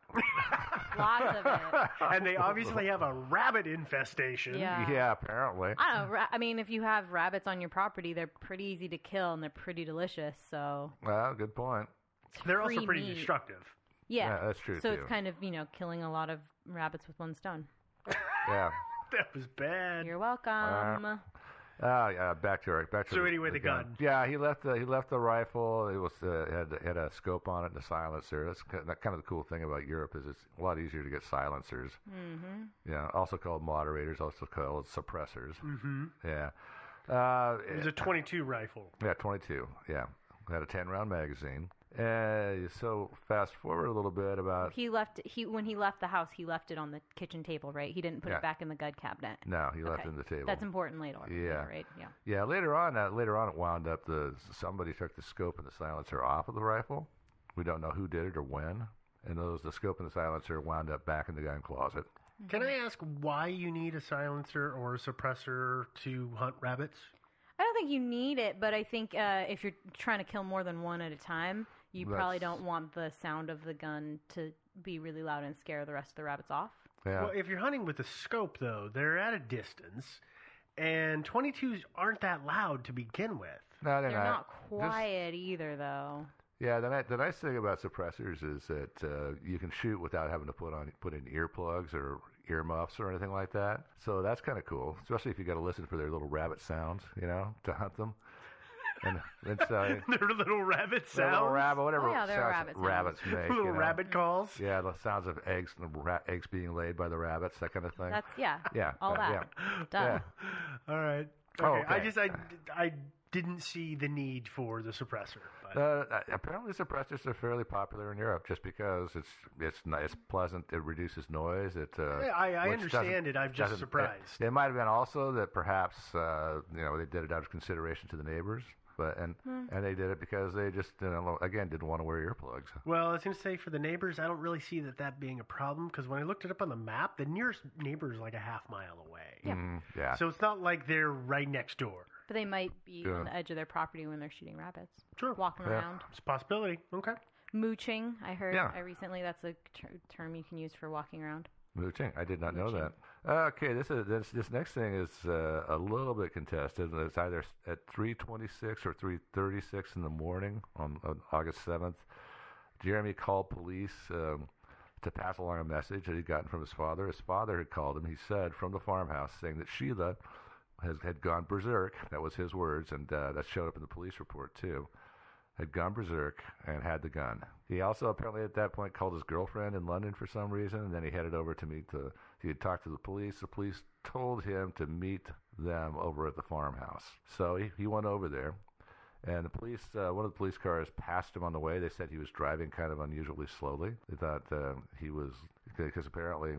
Lots of it. And they obviously have a rabbit infestation. Yeah, apparently. I don't know. I mean, if you have rabbits on your property, they're pretty easy to kill and they're pretty delicious. So. Well, good point. They're also pretty destructive. Yeah, that's true. So too. it's kind of killing a lot of rabbits with one stone. Yeah. That was bad. You're welcome. Yeah, back to So anyway, the gun. Yeah, he left the rifle. It was had a scope on it and a silencer. That's kind of the cool thing about Europe is it's a lot easier to get silencers. Mm-hmm. Yeah, also called moderators, also called suppressors. Mm-hmm. Yeah. It was a .22 rifle. Yeah, 22. Yeah, it had a 10-round magazine. So fast forward a little bit about when he left the house, he left it on the kitchen table, right? He didn't put it back in the gun cabinet. No, he left it on the table. That's important later. Yeah, right. Yeah. Yeah. Later on, it wound up somebody took the scope and the silencer off of the rifle. We don't know who did it or when, and the scope and the silencer wound up back in the gun closet. Can I ask why you need a silencer or a suppressor to hunt rabbits? I don't think you need it, but I think if you're trying to kill more than one at a time, you probably don't want the sound of the gun to be really loud and scare the rest of the rabbits off. Yeah. Well, if you're hunting with a scope, though, they're at a distance, and 22s aren't that loud to begin with. No, they're not quiet either, though. Yeah, the nice thing about suppressors is that you can shoot without having to put in earplugs or earmuffs or anything like that. So that's kind of cool, especially if you got to listen for their little rabbit sounds, to hunt them. And so their little rabbit sounds. Their little rabbit, whatever sounds rabbits make. Little rabbit calls. Yeah, the sounds of eggs being laid by the rabbits, that kind of thing. That's all that. Yeah. Done. Yeah. All right. Okay. I didn't see the need for the suppressor. But. Apparently, suppressors are fairly popular in Europe just because it's pleasant. It reduces noise. I understand it. I'm just surprised. It might have been also that perhaps they did it out of consideration to the neighbors. And they did it because they just didn't want to wear earplugs. Well, I was going to say for the neighbors, I don't really see that being a problem because when I looked it up on the map, the nearest neighbor is like a half mile away. Yeah. Yeah. So it's not like they're right next door. But they might be on the edge of their property when they're shooting rabbits. Sure. Walking around. It's a possibility. Okay. Mooching, I heard recently. That's a term you can use for walking around. Mooching. I did not know that. Okay, this next thing is a little bit contested. It's either at 3:26 or 3:36 in the morning on August 7th. Jeremy called police to pass along a message that he'd gotten from his father. His father had called him, he said, from the farmhouse, saying that Sheila had gone berserk. That was his words, and that showed up in the police report, too. Had gone berserk and had the gun. He also apparently at that point called his girlfriend in London for some reason, and then he headed over to he had talked to the police. The police told him to meet them over at the farmhouse. So he went over there, and the police, one of the police cars passed him on the way. They said he was driving kind of unusually slowly. They thought he was, because apparently,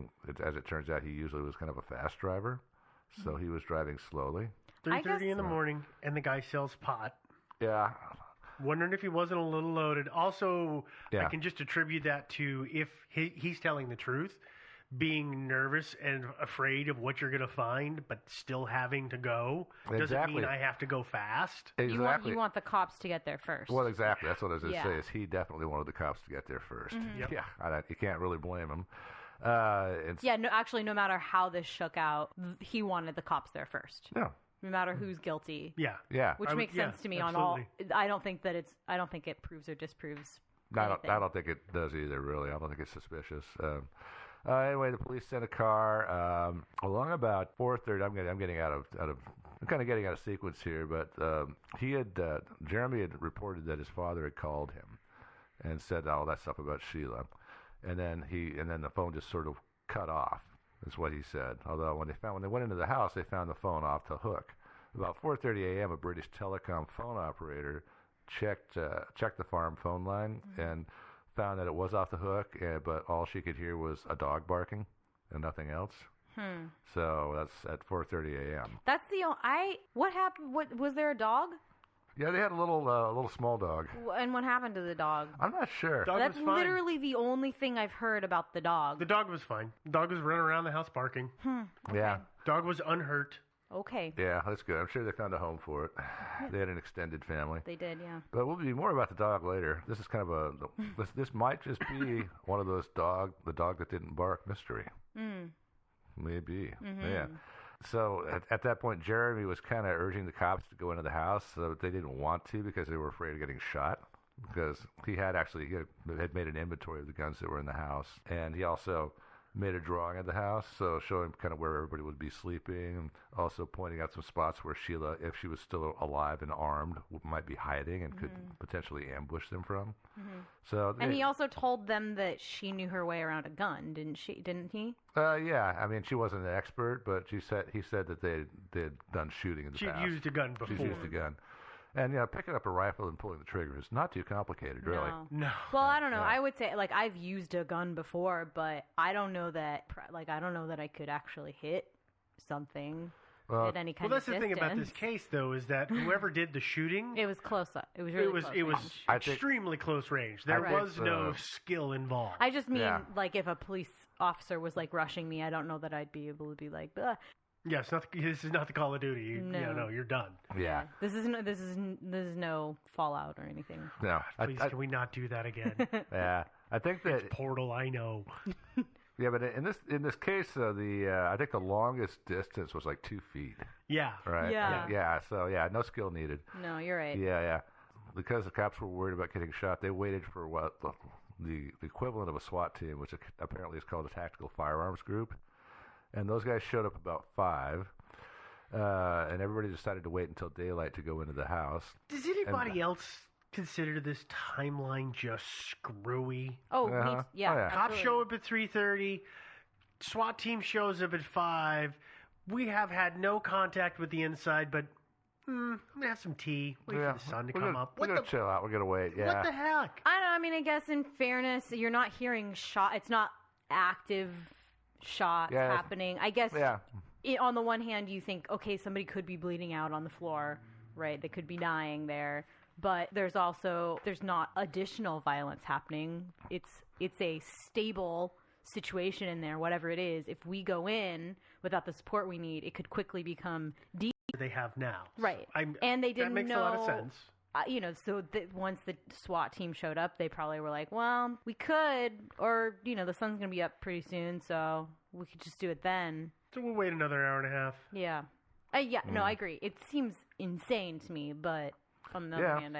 as it turns out, he usually was kind of a fast driver. So he was driving slowly. 3:30 in the morning, and the guy sells pot. Yeah. Wondering if he wasn't a little loaded. Also, I can just attribute that to if he's telling the truth, being nervous and afraid of what you're going to find, but still having to go. Doesn't mean I have to go fast. Exactly. You want the cops to get there first. Well, exactly. That's what I was going to say. Is he definitely wanted the cops to get there first. Mm-hmm. Yep. Yeah. You can't really blame him. No matter how this shook out, he wanted the cops there first. Yeah. No matter who's guilty. Yeah. Which makes sense to me absolutely. on all. I don't think it proves or disproves. I don't think it does either. Really, I don't think it's suspicious. Anyway, the police sent a car along about 4:30. I'm kind of getting out of sequence here, but Jeremy had reported that his father had called him and said all that stuff about Sheila, and then the phone just sort of cut off. Is what he said. Although when they went into the house, they found the phone off the hook. About 4:30 a.m., a British telecom phone operator checked the farm phone line and found that it was off the hook, but all she could hear was a dog barking and nothing else. So that's at 4:30 a.m. That's what happened? What was there a dog? Yeah, they had a little small dog. And what happened to the dog? I'm not sure. That's literally the only thing I've heard about the dog. The dog was fine. The dog was running around the house barking. Okay. Yeah. Dog was unhurt. Okay. Yeah, that's good. I'm sure they found a home for it. They had an extended family. They did, yeah. But we'll be more about the dog later. This is kind of this might just be one of those the dog that didn't bark mystery. Maybe. Yeah. So at that point, Jeremy was kind of urging the cops to go into the house, so they didn't want to because they were afraid of getting shot. Because he had made an inventory of the guns that were in the house, and he also made a drawing of the house, so showing kind of where everybody would be sleeping, and also pointing out some spots where Sheila, if she was still alive and armed, might be hiding and could potentially ambush them from. So, and he also told them that she knew her way around a gun, didn't he? Yeah. I mean, she wasn't an expert, but he said that they'd done shooting in the past. She'd used a gun before. She's used a gun. And, picking up a rifle and pulling the trigger is not too complicated, really. No. Well, I don't know. I would say, I've used a gun before, but I don't know that, I don't know that I could actually hit something at any kind of distance. Well, that's the thing about this case, though, is that whoever did the shooting... It was close up. It was really close It was extremely close range. There was no skill involved. I just mean, if a police officer was, rushing me, I don't know that I'd be able to be like, ugh. Yeah, this is not the Call of Duty. No, you're done. Yeah. This is no Fallout or anything. No. Please, can we not do that again? Yeah. I think that it's Portal, I know. Yeah, but in this case, I think the longest distance was 2 feet. Yeah. Right. Yeah. So no skill needed. No, you're right. Yeah. Because the cops were worried about getting shot, they waited for what the equivalent of a SWAT team, which apparently is called a Tactical Firearms Group. And those guys showed up about 5, and everybody decided to wait until daylight to go into the house. Does anybody else consider this timeline just screwy? Oh, yeah. Cops show up at 3:30. SWAT team shows up at 5. We have had no contact with the inside, but I'm going to have some tea. Wait for the sun to come up. We're going to chill out. We're going to wait. Yeah. What the heck? I don't know. I mean, I guess in fairness, you're not hearing shot. It's not active shots happening. I guess on the one hand you think, okay, somebody could be bleeding out on the floor, right? They could be dying there, but there's not additional violence happening. It's a stable situation in there, whatever it is. If we go in without the support we need, it could quickly become deep. They have now, right? And they didn't that makes know, a lot of sense. So once the SWAT team showed up, they probably were like, well, we could, or, the sun's going to be up pretty soon, so we could just do it then. So we'll wait another hour and a half. Yeah. No, I agree. It seems insane to me, but on the other hand,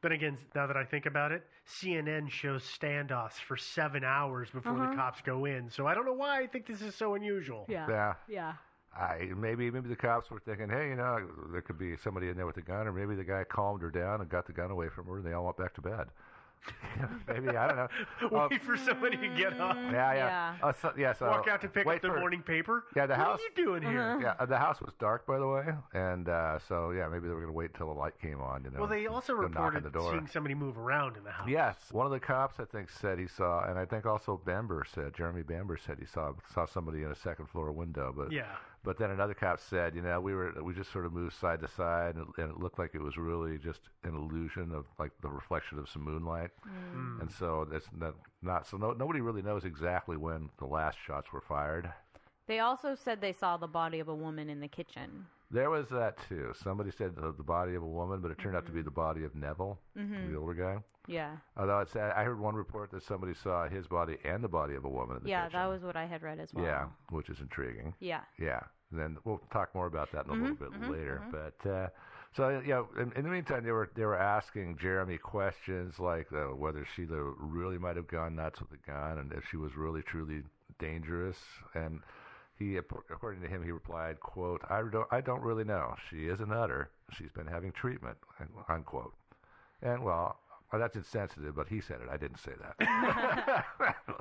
Then again, now that I think about it, CNN shows standoffs for 7 hours before the cops go in, so I don't know why I think this is so unusual. Yeah. Maybe the cops were thinking, hey, there could be somebody in there with a gun, or maybe the guy calmed her down and got the gun away from her, and they all went back to bed. Maybe, I don't know. Wait for somebody to get up. So walk out to pick up the morning paper. Yeah, what are you doing here? Yeah, the house was dark, by the way, and maybe they were going to wait until the light came on. Well, they also reported seeing somebody move around in the house. Yes, one of the cops I think said he saw, and I think also Jeremy Bamber said he saw somebody in a second floor window. But then another cop said, we just sort of moved side to side, and it looked like it was really just an illusion of the reflection of some moonlight. And so that's nobody really knows exactly when the last shots were fired. They also said they saw the body of a woman in the kitchen. There was that too. Somebody said the body of a woman, but it turned out to be the body of Neville, the older guy. Yeah. Although I heard one report that somebody saw his body and the body of a woman in the kitchen. Yeah, that was what I had read as well. Yeah, which is intriguing. Yeah. Yeah. And then we'll talk more about that in a little bit later. But in the meantime, they were asking Jeremy questions like whether Sheila really might have gone nuts with a gun, and if she was really truly dangerous. And he, according to him, he replied, "quote I don't really know. She is a nutter. She's been having treatment," unquote. And Well, that's insensitive, but he said it. I didn't say that.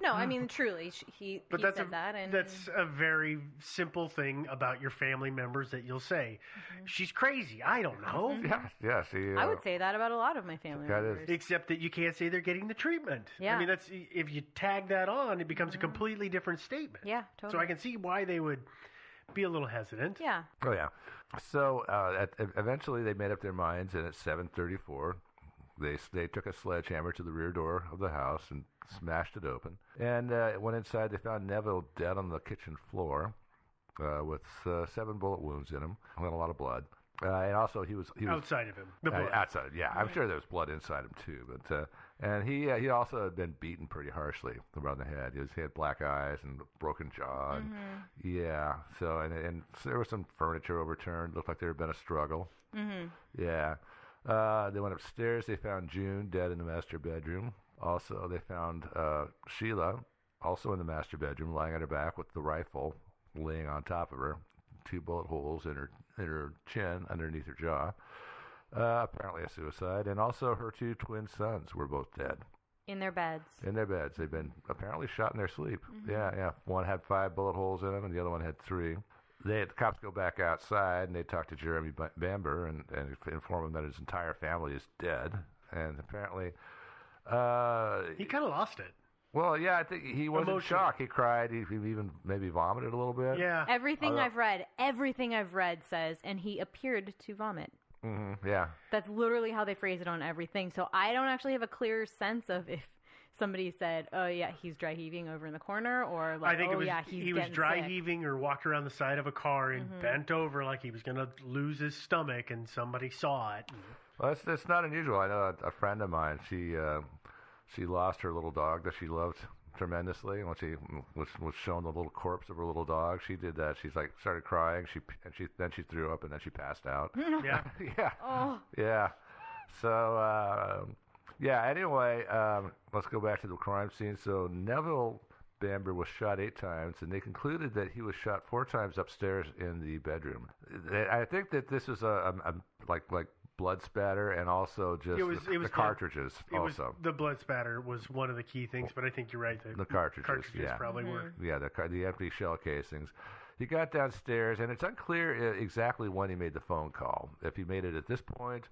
No, I mean, truly, he But said that. And that's a very simple thing about your family members that you'll say. She's crazy. I don't know. Yeah. See, I would say that about a lot of my family members. Except that you can't say they're getting the treatment. Yeah. I mean, that's if you tag that on, it becomes a completely different statement. Yeah, So totally. I can see why they would be a little hesitant. Yeah. Oh yeah. So eventually they made up their minds, and at 7:34, they took a sledgehammer to the rear door of the house and smashed it open. And went inside. They found Neville dead on the kitchen floor with 7 bullet wounds in him, and a lot of blood. And also he was outside of him. The blood. Outside, yeah. I'm sure there was blood inside him too. But and he also had been beaten pretty harshly around the head. He had black eyes and broken jaw. And, yeah. So and so there was some furniture overturned. Looked like there had been a struggle. Yeah. They went upstairs. They found June dead in the master bedroom. Also, they found Sheila also in the master bedroom, lying on her back with the rifle laying on top of her. 2 bullet holes in her chin, underneath her jaw. Apparently a suicide. And also her 2 twin sons were both dead. In their beds. In their beds. They've been apparently shot in their sleep. Yeah. One had 5 bullet holes in him, and the other one had 3. The cops go back outside, and they talk to Jeremy Bamber and inform him that his entire family is dead. And apparently... he kind of lost it. Well, yeah, I think he was in shock. He cried. He even maybe vomited a little bit. Yeah. Everything I've read says, and he appeared to vomit. Yeah. That's literally how they phrase it on everything. So I don't actually have a clear sense of if somebody said, "Oh yeah, he's dry heaving over in the corner," or like, I think "Oh yeah, he was dry sick." heaving or walked around the side of a car and bent over like he was going to lose his stomach, and somebody saw it. Well, it's not unusual. I know a friend of mine. She lost her little dog that she loved tremendously. When she was shown the little corpse of her little dog, she did that. She's like started crying. Then she threw up, and then she passed out. Yeah. Yeah. Oh. Yeah. So yeah. Anyway, let's go back to the crime scene. So Neville Bamber was shot 8 times, and they concluded that he was shot 4 times upstairs in the bedroom. I think that this was a like blood spatter, and also just the cartridges. The blood spatter was one of the key things, but I think you're right. The cartridges yeah. probably were. Yeah, the empty shell casings. He got downstairs, and it's unclear exactly when he made the phone call. If he made it at this point,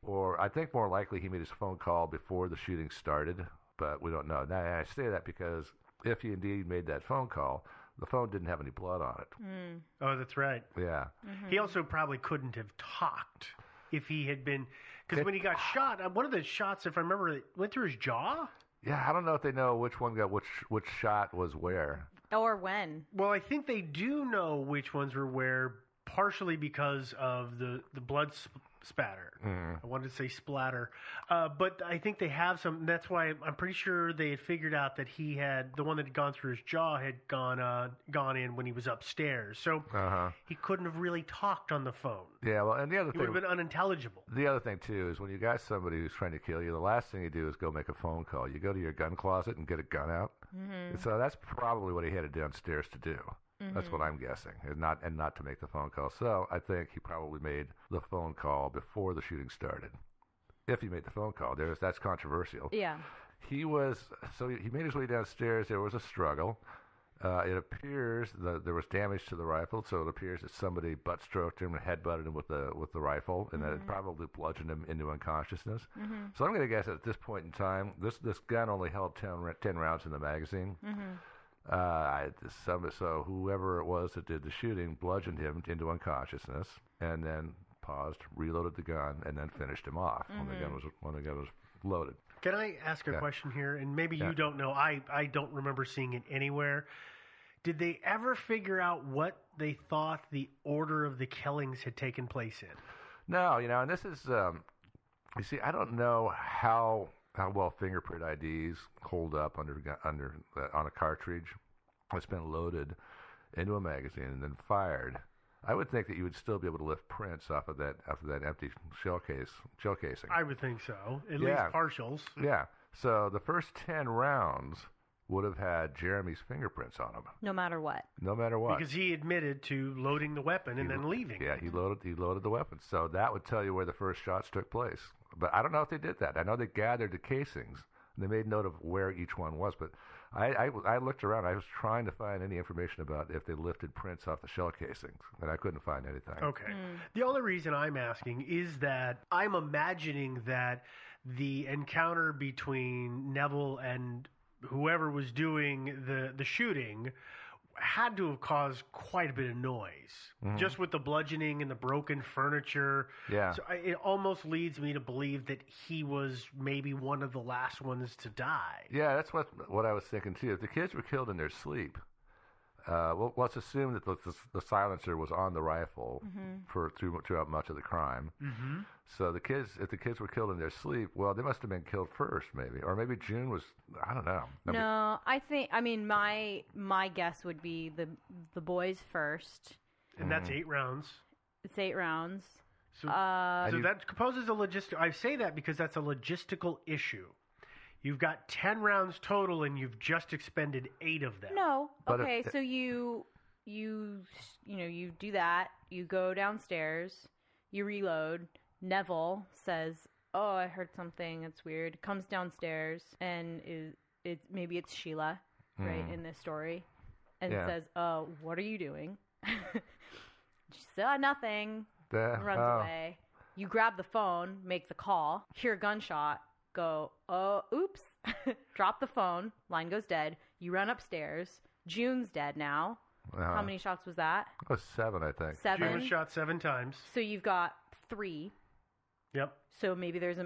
or I think more likely he made his phone call before the shooting started, but we don't know. Now, I say that because if he indeed made that phone call, the phone didn't have any blood on it. Oh, that's right. Yeah. He also probably couldn't have talked if he had been, because when he got shot, one of the shots, if I remember, it went through his jaw. Yeah, I don't know if they know which one got which shot was where. Or when. Well, I think they do know which ones were where, partially because of the blood spatter. I wanted to say splatter. But I think they have some. That's why I'm pretty sure they had figured out that he had, the one that had gone through his jaw had gone in when he was upstairs. So he couldn't have really talked on the phone. Yeah, well, and the other He thing would have been unintelligible. The other thing too is when you got somebody who's trying to kill you, the last thing you do is go make a phone call. You go to your gun closet and get a gun out. So that's probably what he headed downstairs to do. That's what I'm guessing, and not to make the phone call. So I think he probably made the phone call before the shooting started. If he made the phone call, that's controversial. Yeah. He made his way downstairs. There was a struggle. It appears that there was damage to the rifle, so it appears that somebody butt stroked him and headbutted him with the rifle, and that it probably bludgeoned him into unconsciousness. So I'm going to guess at this point in time, this gun only held 10 rounds in the magazine. So whoever it was that did the shooting bludgeoned him into unconsciousness, and then paused, reloaded the gun, and then finished him off when the gun was loaded. Can I ask a question here? And maybe you don't know. I don't remember seeing it anywhere. Did they ever figure out what they thought the order of the killings had taken place in? No, and this is, you see, I don't know how well fingerprint IDs hold up on a cartridge that's been loaded into a magazine and then fired. I would think that you would still be able to lift prints off of that empty shell casing. I would think so. At least partials. Yeah. So the first 10 rounds would have had Jeremy's fingerprints on him. No matter what. No matter what. Because he admitted to loading the weapon and then leaving. Yeah, he loaded the weapon. So that would tell you where the first shots took place. But I don't know if they did that. I know they gathered the casings. And they made note of where each one was. But I looked around. I was trying to find any information about if they lifted prints off the shell casings, and I couldn't find anything. Okay. The only reason I'm asking is that I'm imagining that the encounter between Neville and whoever was doing the shooting had to have caused quite a bit of noise, just with the bludgeoning and the broken furniture. Yeah. So it almost leads me to believe that he was maybe one of the last ones to die. Yeah, that's what I was thinking too. If the kids were killed in their sleep, well, let's assume that the silencer was on the rifle throughout much of the crime. So if the kids were killed in their sleep, well, they must have been killed first, maybe, or maybe June was. I don't know. No, I mean, my guess would be the boys first, and that's 8 rounds. It's 8 rounds. So that poses a logistic. I say that because that's a logistical issue. You've got 10 rounds total, and you've just expended 8 of them. No. Okay, so you do that. You go downstairs. You reload. Neville says, "Oh, I heard something. It's weird." Comes downstairs and maybe it's Sheila, right, in this story, and says, "Oh, what are you doing?" She said, "Nothing." Runs away. You grab the phone, make the call, hear a gunshot. Go, oh, oops, drop the phone, line goes dead. You run upstairs. June's dead now. How many shots was that? It was 7, I think. 7? June was shot 7 times. So you've got 3. Yep. So maybe there's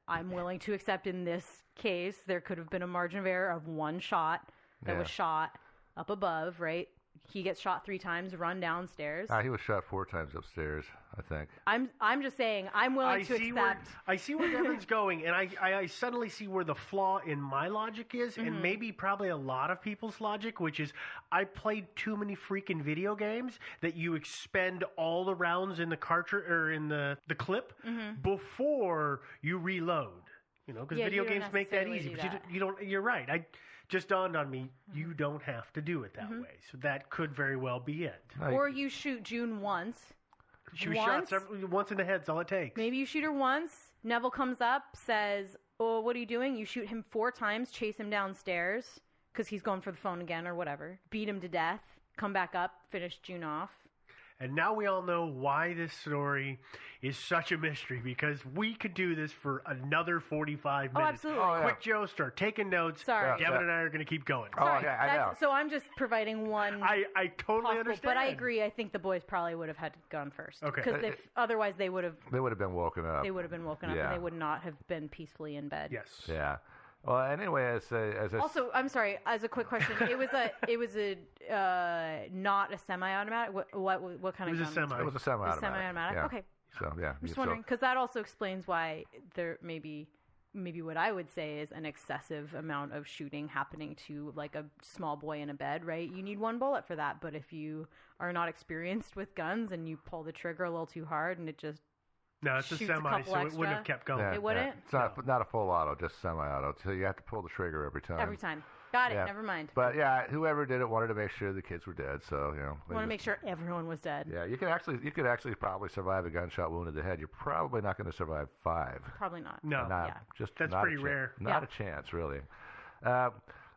I'm willing to accept in this case there could have been a margin of error of 1 shot that was shot up above, right? He gets shot 3 times, run downstairs. He was shot 4 times upstairs, I think. I'm just saying, I'm willing to accept. I see where Devin's going, and I suddenly see where the flaw in my logic is, and maybe probably a lot of people's logic, which is I played too many freaking video games that you expend all the rounds in the cartridge or in the clip before you reload. You know, because video games make that easy. But you don't. You're right. Just dawned on me, you don't have to do it that way. So that could very well be it. Or you shoot June once. She was shot once in the head. That's all it takes. Maybe you shoot her once. Neville comes up, says, "Oh, what are you doing?" You shoot him 4 times, chase him downstairs because he's going for the phone again or whatever. Beat him to death. Come back up, finish June off. And now we all know why this story is such a mystery, because we could do this for another 45 minutes. Oh, absolutely. Quick, Joe, start taking notes. Sorry. Devin and I are going to keep going. Sorry. I know. So I'm just providing one. I totally understand. But I agree. I think the boys probably would have had gone first. Okay. Because otherwise they would have. They would have been woken up. They would have been woken up, and they would not have been peacefully in bed. Yes. Yeah. Well, anyway, also, I'm sorry. As a quick question, it was not a semi-automatic. What kind of gun? It was a semi-automatic. Semi-automatic. Yeah. Okay. So yeah. I'm just wondering, because that also explains why there maybe what I would say is an excessive amount of shooting happening to like a small boy in a bed. Right? You need 1 bullet for that. But if you are not experienced with guns and you pull the trigger a little too hard and it just No, it's a semi, so it wouldn't have kept going. Yeah, it wouldn't? It's not a full auto, just semi-auto. So you have to pull the trigger every time. Every time. Got it. Never mind. But yeah, whoever did it wanted to make sure the kids were dead. So want to make sure everyone was dead. Yeah, you could actually probably survive a gunshot wound to the head. You're probably not going to survive 5. Probably not. No, that's pretty rare. Not a chance, really.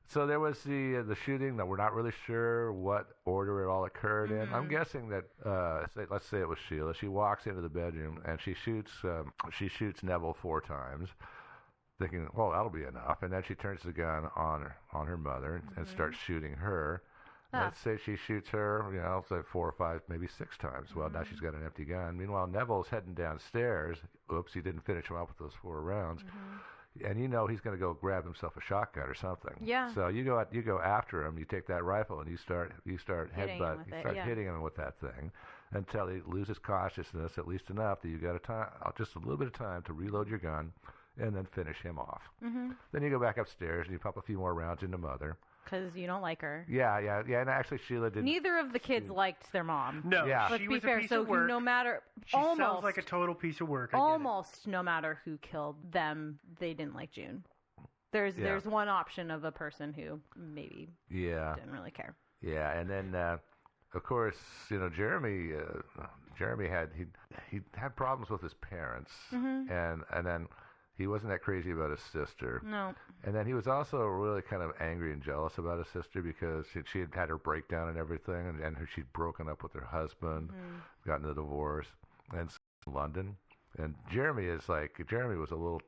So there was the shooting that we're not really sure what order it all occurred in. I'm guessing that let's say it was Sheila. She walks into the bedroom and she shoots Neville 4 times, thinking, well, that'll be enough. And then she turns the gun on her mother and starts shooting her. Let's say she shoots her, say 4 or 5, maybe 6 times. Well, now she's got an empty gun. Meanwhile, Neville's heading downstairs. Oops, he didn't finish him up with those 4 rounds. And he's going to go grab himself a shotgun or something. Yeah. So you go after him. You take that rifle and you start hitting him with that thing until he loses consciousness, at least enough that you got just a little bit of time to reload your gun and then finish him off. Then you go back upstairs and you pump a few more rounds into Mother. Because you don't like her. Yeah. And actually, Sheila didn't. Neither of the kids liked their mom. No. Yeah. Let's she be was fair. a piece So of work. no matter, She sounds like a total piece of work. Almost no matter who killed them, they didn't like June. There's one option of a person who maybe didn't really care. Yeah, and then of course, Jeremy had problems with his parents, and then he wasn't that crazy about his sister. No. And then he was also really kind of angry and jealous about his sister because she had had her breakdown and everything, and she'd broken up with her husband, gotten a divorce, and in London. And Jeremy was a little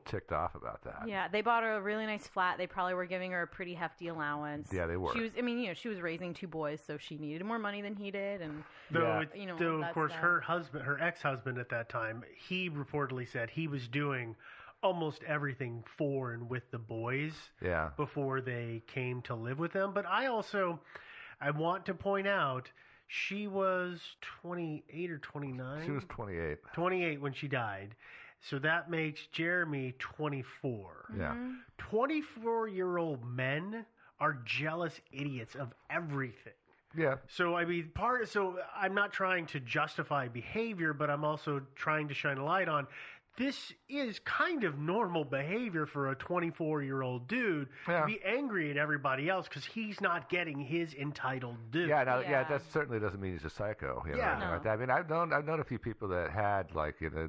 ticked off about that. Yeah, they bought her a really nice flat. They probably were giving her a pretty hefty allowance. Yeah, they were. She was raising 2 boys, so she needed more money than he did. And though of course, her ex-husband at that time, he reportedly said he was doing almost everything for and with the boys. Yeah. Before they came to live with them. But I want to point out, she was 28 or 29? She was 28. 28 when she died. So that makes Jeremy 24. Yeah. 24-year-old men are jealous idiots of everything. Yeah. So, I'm not trying to justify behavior, but I'm also trying to shine a light on this is kind of normal behavior for a 24-year-old dude to be angry at everybody else because he's not getting his entitled due. Yeah, that certainly doesn't mean he's a psycho. Or anything like that. I mean, I've known a few people that had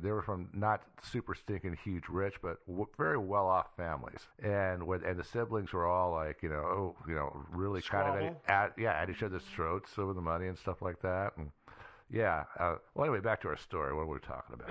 they were from not super stinking huge rich, but very well-off families, and the siblings were all really Squabble. kind of at each other's throats over the money and stuff like that. And well, anyway, back to our story. What were we talking about?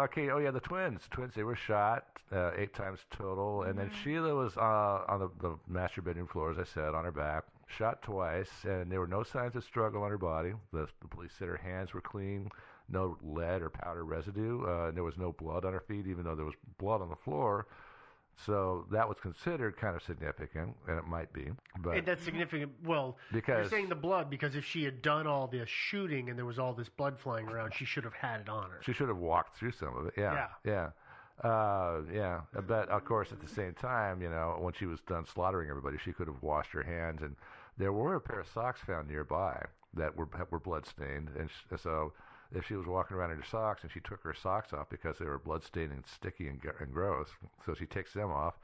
Okay. Oh, yeah, the twins. They were shot 8 times total. And then Sheila was on the master bedroom floor, as I said, on her back, shot twice. And there were no signs of struggle on her body. The police said her hands were clean, no lead or powder residue. And there was no blood on her feet, even though there was blood on the floor. So that was considered kind of significant, and it might be. But that's significant. Well, because you're saying the blood, because if she had done all this shooting and there was all this blood flying around, she should have had it on her. She should have walked through some of it. Yeah. But of course, at the same time, when she was done slaughtering everybody, she could have washed her hands, and there were a pair of socks found nearby that were blood stained, and so. If she was walking around in her socks and she took her socks off because they were blood-stained and sticky and gross, so she takes them off,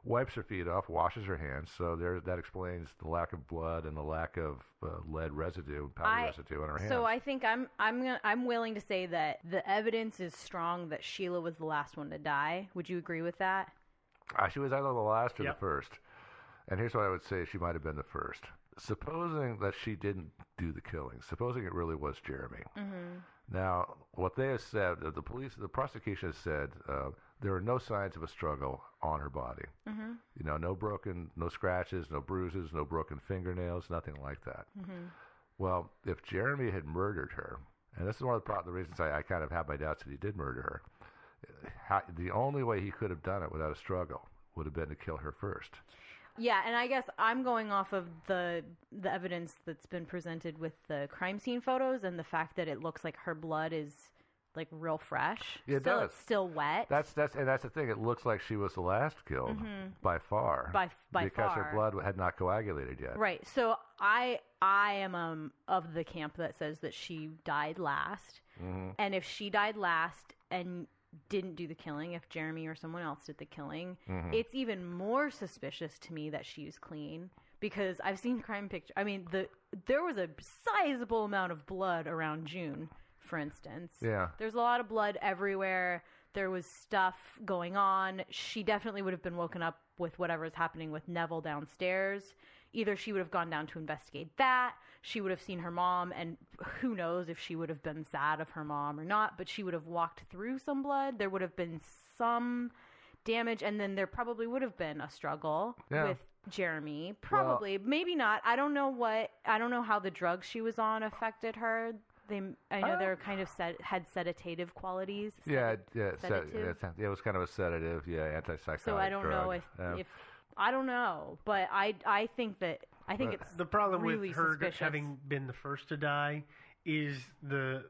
wipes her feet off, washes her hands. So that explains the lack of blood and the lack of lead residue, powder residue on her hands. So I think I'm willing to say that the evidence is strong that Sheila was the last one to die. Would you agree with that? She was either the last or the first. And here's what I would say: she might have been the first. Supposing that she didn't do the killing, supposing it really was Jeremy. Mm-hmm. Now, what they have said, the prosecution has said, there are no signs of a struggle on her body. Mm-hmm. No scratches, no bruises, no broken fingernails, nothing like that. Mm-hmm. Well, if Jeremy had murdered her, and this is one of the reasons I kind of have my doubts that he did murder her, the only way he could have done it without a struggle would have been to kill her first. Yeah, and I guess I'm going off of the evidence that's been presented with the crime scene photos and the fact that it looks like her blood is like real fresh. Yeah, it does. It's still wet. That's the thing. It looks like she was the last killed by far. By because far. her blood had not coagulated yet. Right. So I am of the camp that says that she died last, and if she died last and didn't do the killing, if Jeremy or someone else did the killing, it's even more suspicious to me that she was clean, because I've seen crime pictures. I mean, there was a sizable amount of blood around June, for instance. Yeah. There's a lot of blood everywhere. There was stuff going on. She definitely would have been woken up with whatever's happening with Neville downstairs. Either she would have gone down to investigate that, she would have seen her mom, and who knows if she would have been sad of her mom or not, but she would have walked through some blood. There would have been some damage, and then there probably would have been a struggle with Jeremy. Probably. Well, maybe not. I don't know how the drugs she was on affected her. I know they're kind of had sedative qualities. Sedative. It was kind of a sedative, antipsychotic. So I don't know if I don't know, but I think it's the problem really with her suspicious. having been the first to die is the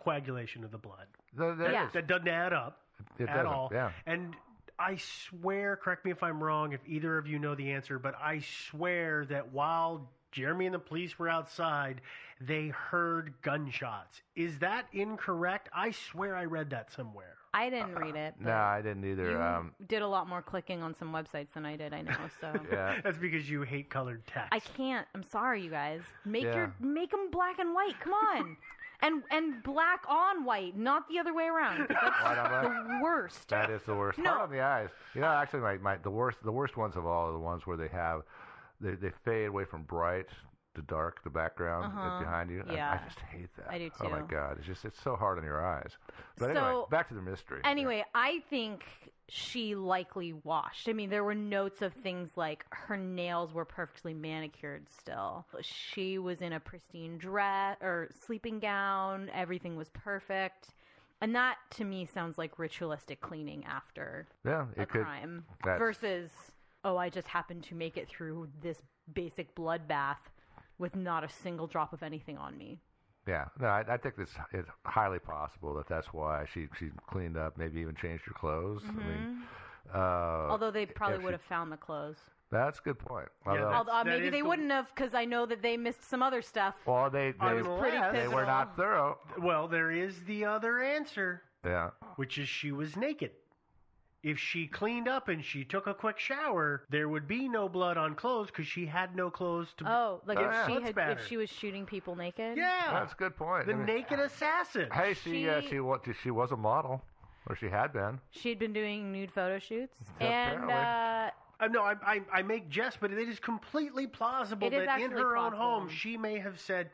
coagulation of the blood. That doesn't add up at all. Yeah. And I swear, correct me if I'm wrong, if either of you know the answer, but I swear that while Jeremy and the police were outside, they heard gunshots. Is that incorrect? I swear I read that somewhere. I didn't read it. No, I didn't either. You did a lot more clicking on some websites than I did, I know. So Yeah. That's because you hate colored text. I can't. I'm sorry, you guys. Make Yeah. them black and white. Come on. And black on white, not the other way around. 'Cause that's the worst. That is the worst. No. Hard on the eyes. You know, actually, the worst ones of all are the ones where they fade away from bright to dark, the background behind you. Yeah. I just hate that. I do Oh my too. God, it's so hard on your eyes. But So- anyway, back to the mystery. Anyway, I think she likely washed. I mean, there were notes of things like her nails were perfectly manicured still. She was in a pristine dress or sleeping gown. Everything was perfect. And that, to me, sounds like ritualistic cleaning after a crime. Versus, I just happened to make it through this basic bloodbath with not a single drop of anything on me. Yeah, no, I think it's highly possible that's why she cleaned up, maybe even changed her clothes. I mean, Although they probably if would have found the clothes. That's a good point. Although maybe they wouldn't have, because I know that they missed some other stuff. Well, they Unless- were not thorough. Well, there is the other answer. Yeah. Which is she was naked. If she cleaned up and she took a quick shower, there would be no blood on clothes because she had no clothes to. If she was shooting people naked. Yeah, That's a good point. the naked assassin. Hey, she was a model, or she had been. She'd been doing nude photo shoots, Apparently. and No, I make jest, but it is completely plausible It is that in actually her own plausible. home she may have said,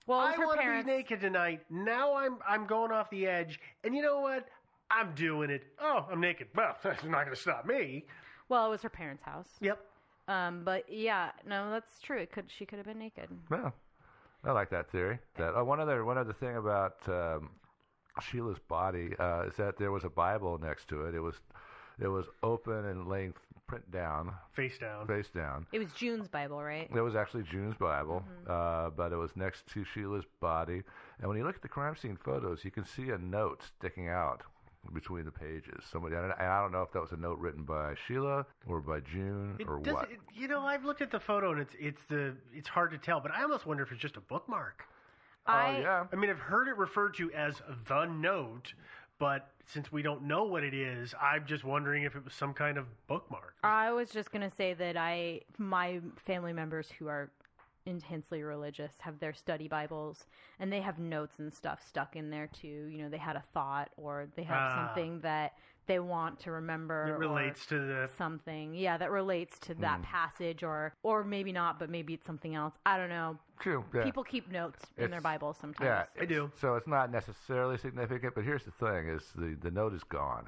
well, "I her want to be parents. naked tonight. Now I'm going off the edge, and you know what? I'm doing it. Oh, I'm naked. Well, that's not going to stop me." Well, it was her parents' house. Yep. But yeah, no, that's true. She could have been naked. Well, I like that theory. One other thing about Sheila's body is that there was a Bible next to it. It was open and laying print down, face down. It was June's Bible, right? It was actually June's Bible, but it was next to Sheila's body. And when you look at the crime scene photos, you can see a note sticking out between the pages. I don't know if that was a note written by Sheila or by June or what. I've looked at the photo and it's hard to tell, but I almost wonder if it's just a bookmark. Yeah. I mean, I've heard it referred to as the note, but since we don't know what it is, I'm just wondering if it was some kind of bookmark. I was just gonna say that my family members who are intensely religious have their study Bibles, and they have notes and stuff stuck in there too. They had a thought, or they have something that they want to remember. It relates to something, that relates to that passage, or maybe not, but maybe it's something else. I don't know. True. Yeah. People keep notes in their Bibles sometimes. Yeah, I do. So it's not necessarily significant, but here's the thing: is the note is gone.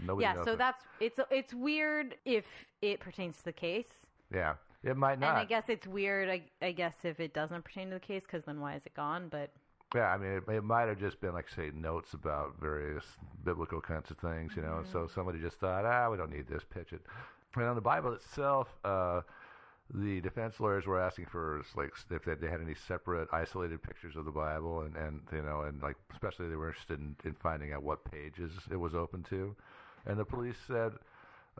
Nobody knows so it. it's weird if it pertains to the case. Yeah. It might not. And I guess it's weird, I guess, if it doesn't pertain to the case, because then why is it gone? But yeah, I mean, it might have just been, like, say, notes about various biblical kinds of things, and so somebody just thought, we don't need this, pitch it. And on the Bible itself, the defense lawyers were asking for, like, if they had any separate, isolated pictures of the Bible, and like, especially they were interested in finding out what pages it was open to. And the police said,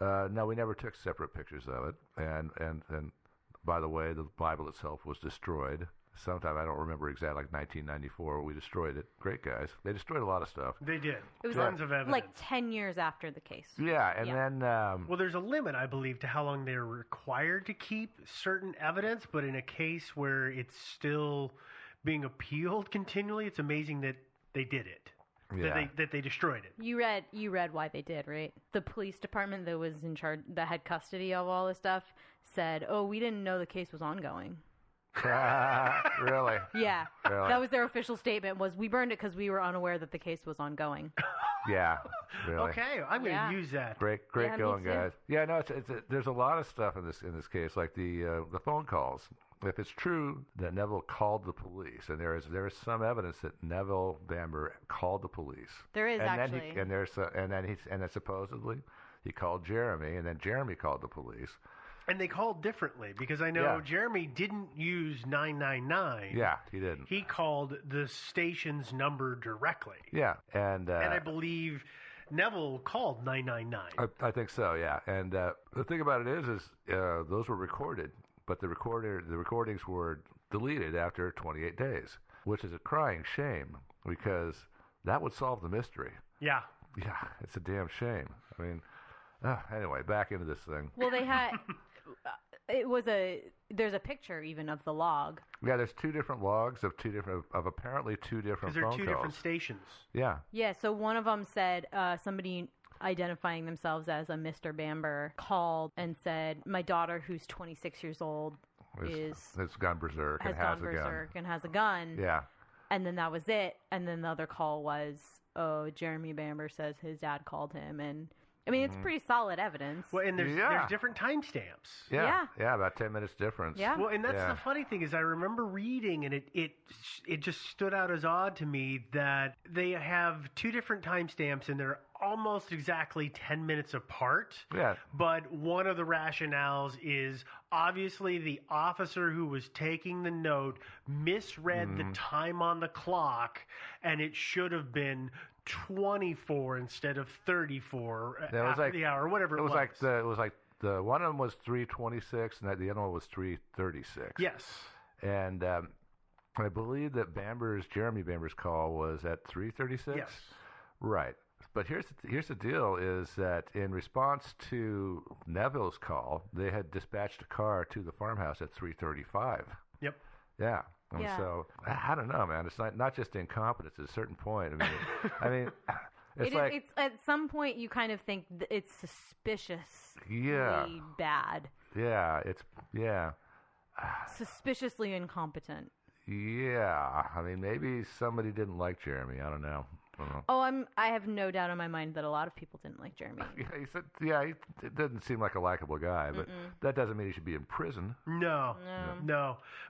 no, we never took separate pictures of it. And by the way, the Bible itself was destroyed. Sometime, I don't remember exactly, like 1994, we destroyed it. Great guys. They destroyed a lot of stuff. They did. It was tons of evidence. like 10 years after the case. Yeah, and then... well, there's a limit, I believe, to how long they're required to keep certain evidence, but in a case where it's still being appealed continually, it's amazing that they did it. Yeah. That they destroyed it. You read why they did, right? The police department that was in charge, that had custody of all this stuff, said, we didn't know the case was ongoing. Really? Yeah. Really? That was their official statement, was we burned it because we were unaware that the case was ongoing. Yeah, really. Okay, I'm going to use that. Great Yeah, going, me too. guys. Yeah, no, there's a lot of stuff in this case, like the phone calls. If it's true that Neville called the police, and there is some evidence that Neville Bamber called the police. There is, and actually. Then supposedly he called Jeremy, and then Jeremy called the police. And they called differently, because I know Jeremy didn't use 999. Yeah, he didn't. He called the station's number directly. Yeah, and I believe Neville called 999. I think so, yeah. And the thing about it is those were recorded. but the recordings were deleted after 28 days, which is a crying shame because that would solve the mystery. Yeah. Yeah, it's a damn shame. I mean, anyway, back into this thing. Well, they had there's a picture even of the log. Yeah, there's two different logs of apparently two different phone calls. Because they're two different stations. Yeah. Yeah, so one of them said somebody identifying themselves as a Mr. Bamber called and said, my daughter, who's 26 years old, has gone berserk and has a gun. And has a gun. Yeah. And then that was it. And then the other call was, Jeremy Bamber says his dad called him. And I mean, it's pretty solid evidence. Well, and there's different timestamps. Yeah, about 10 minutes difference. Yeah. Well, and that's the funny thing is I remember reading, and it just stood out as odd to me that they have two different timestamps, and they're almost exactly 10 minutes apart. Yeah. But one of the rationales is obviously the officer who was taking the note misread the time on the clock, and it should have been 24 instead of 34 after the hour, or whatever it was. It was like the one of them was 3:26, and the other one was 3:36. Yes. And I believe that Jeremy Bamber's call was at 3:36. Yes. Right. But here's the deal: is that in response to Neville's call, they had dispatched a car to the farmhouse at 3:35. Yep. Yeah. And so I don't know, man. It's not just incompetence at a certain point. I mean, it's at some point you kind of think it's suspiciously bad. Yeah. Suspiciously incompetent. Yeah. I mean, maybe somebody didn't like Jeremy. I don't know. I have no doubt in my mind that a lot of people didn't like Jeremy. He doesn't seem like a likable guy, but that doesn't mean he should be in prison. No.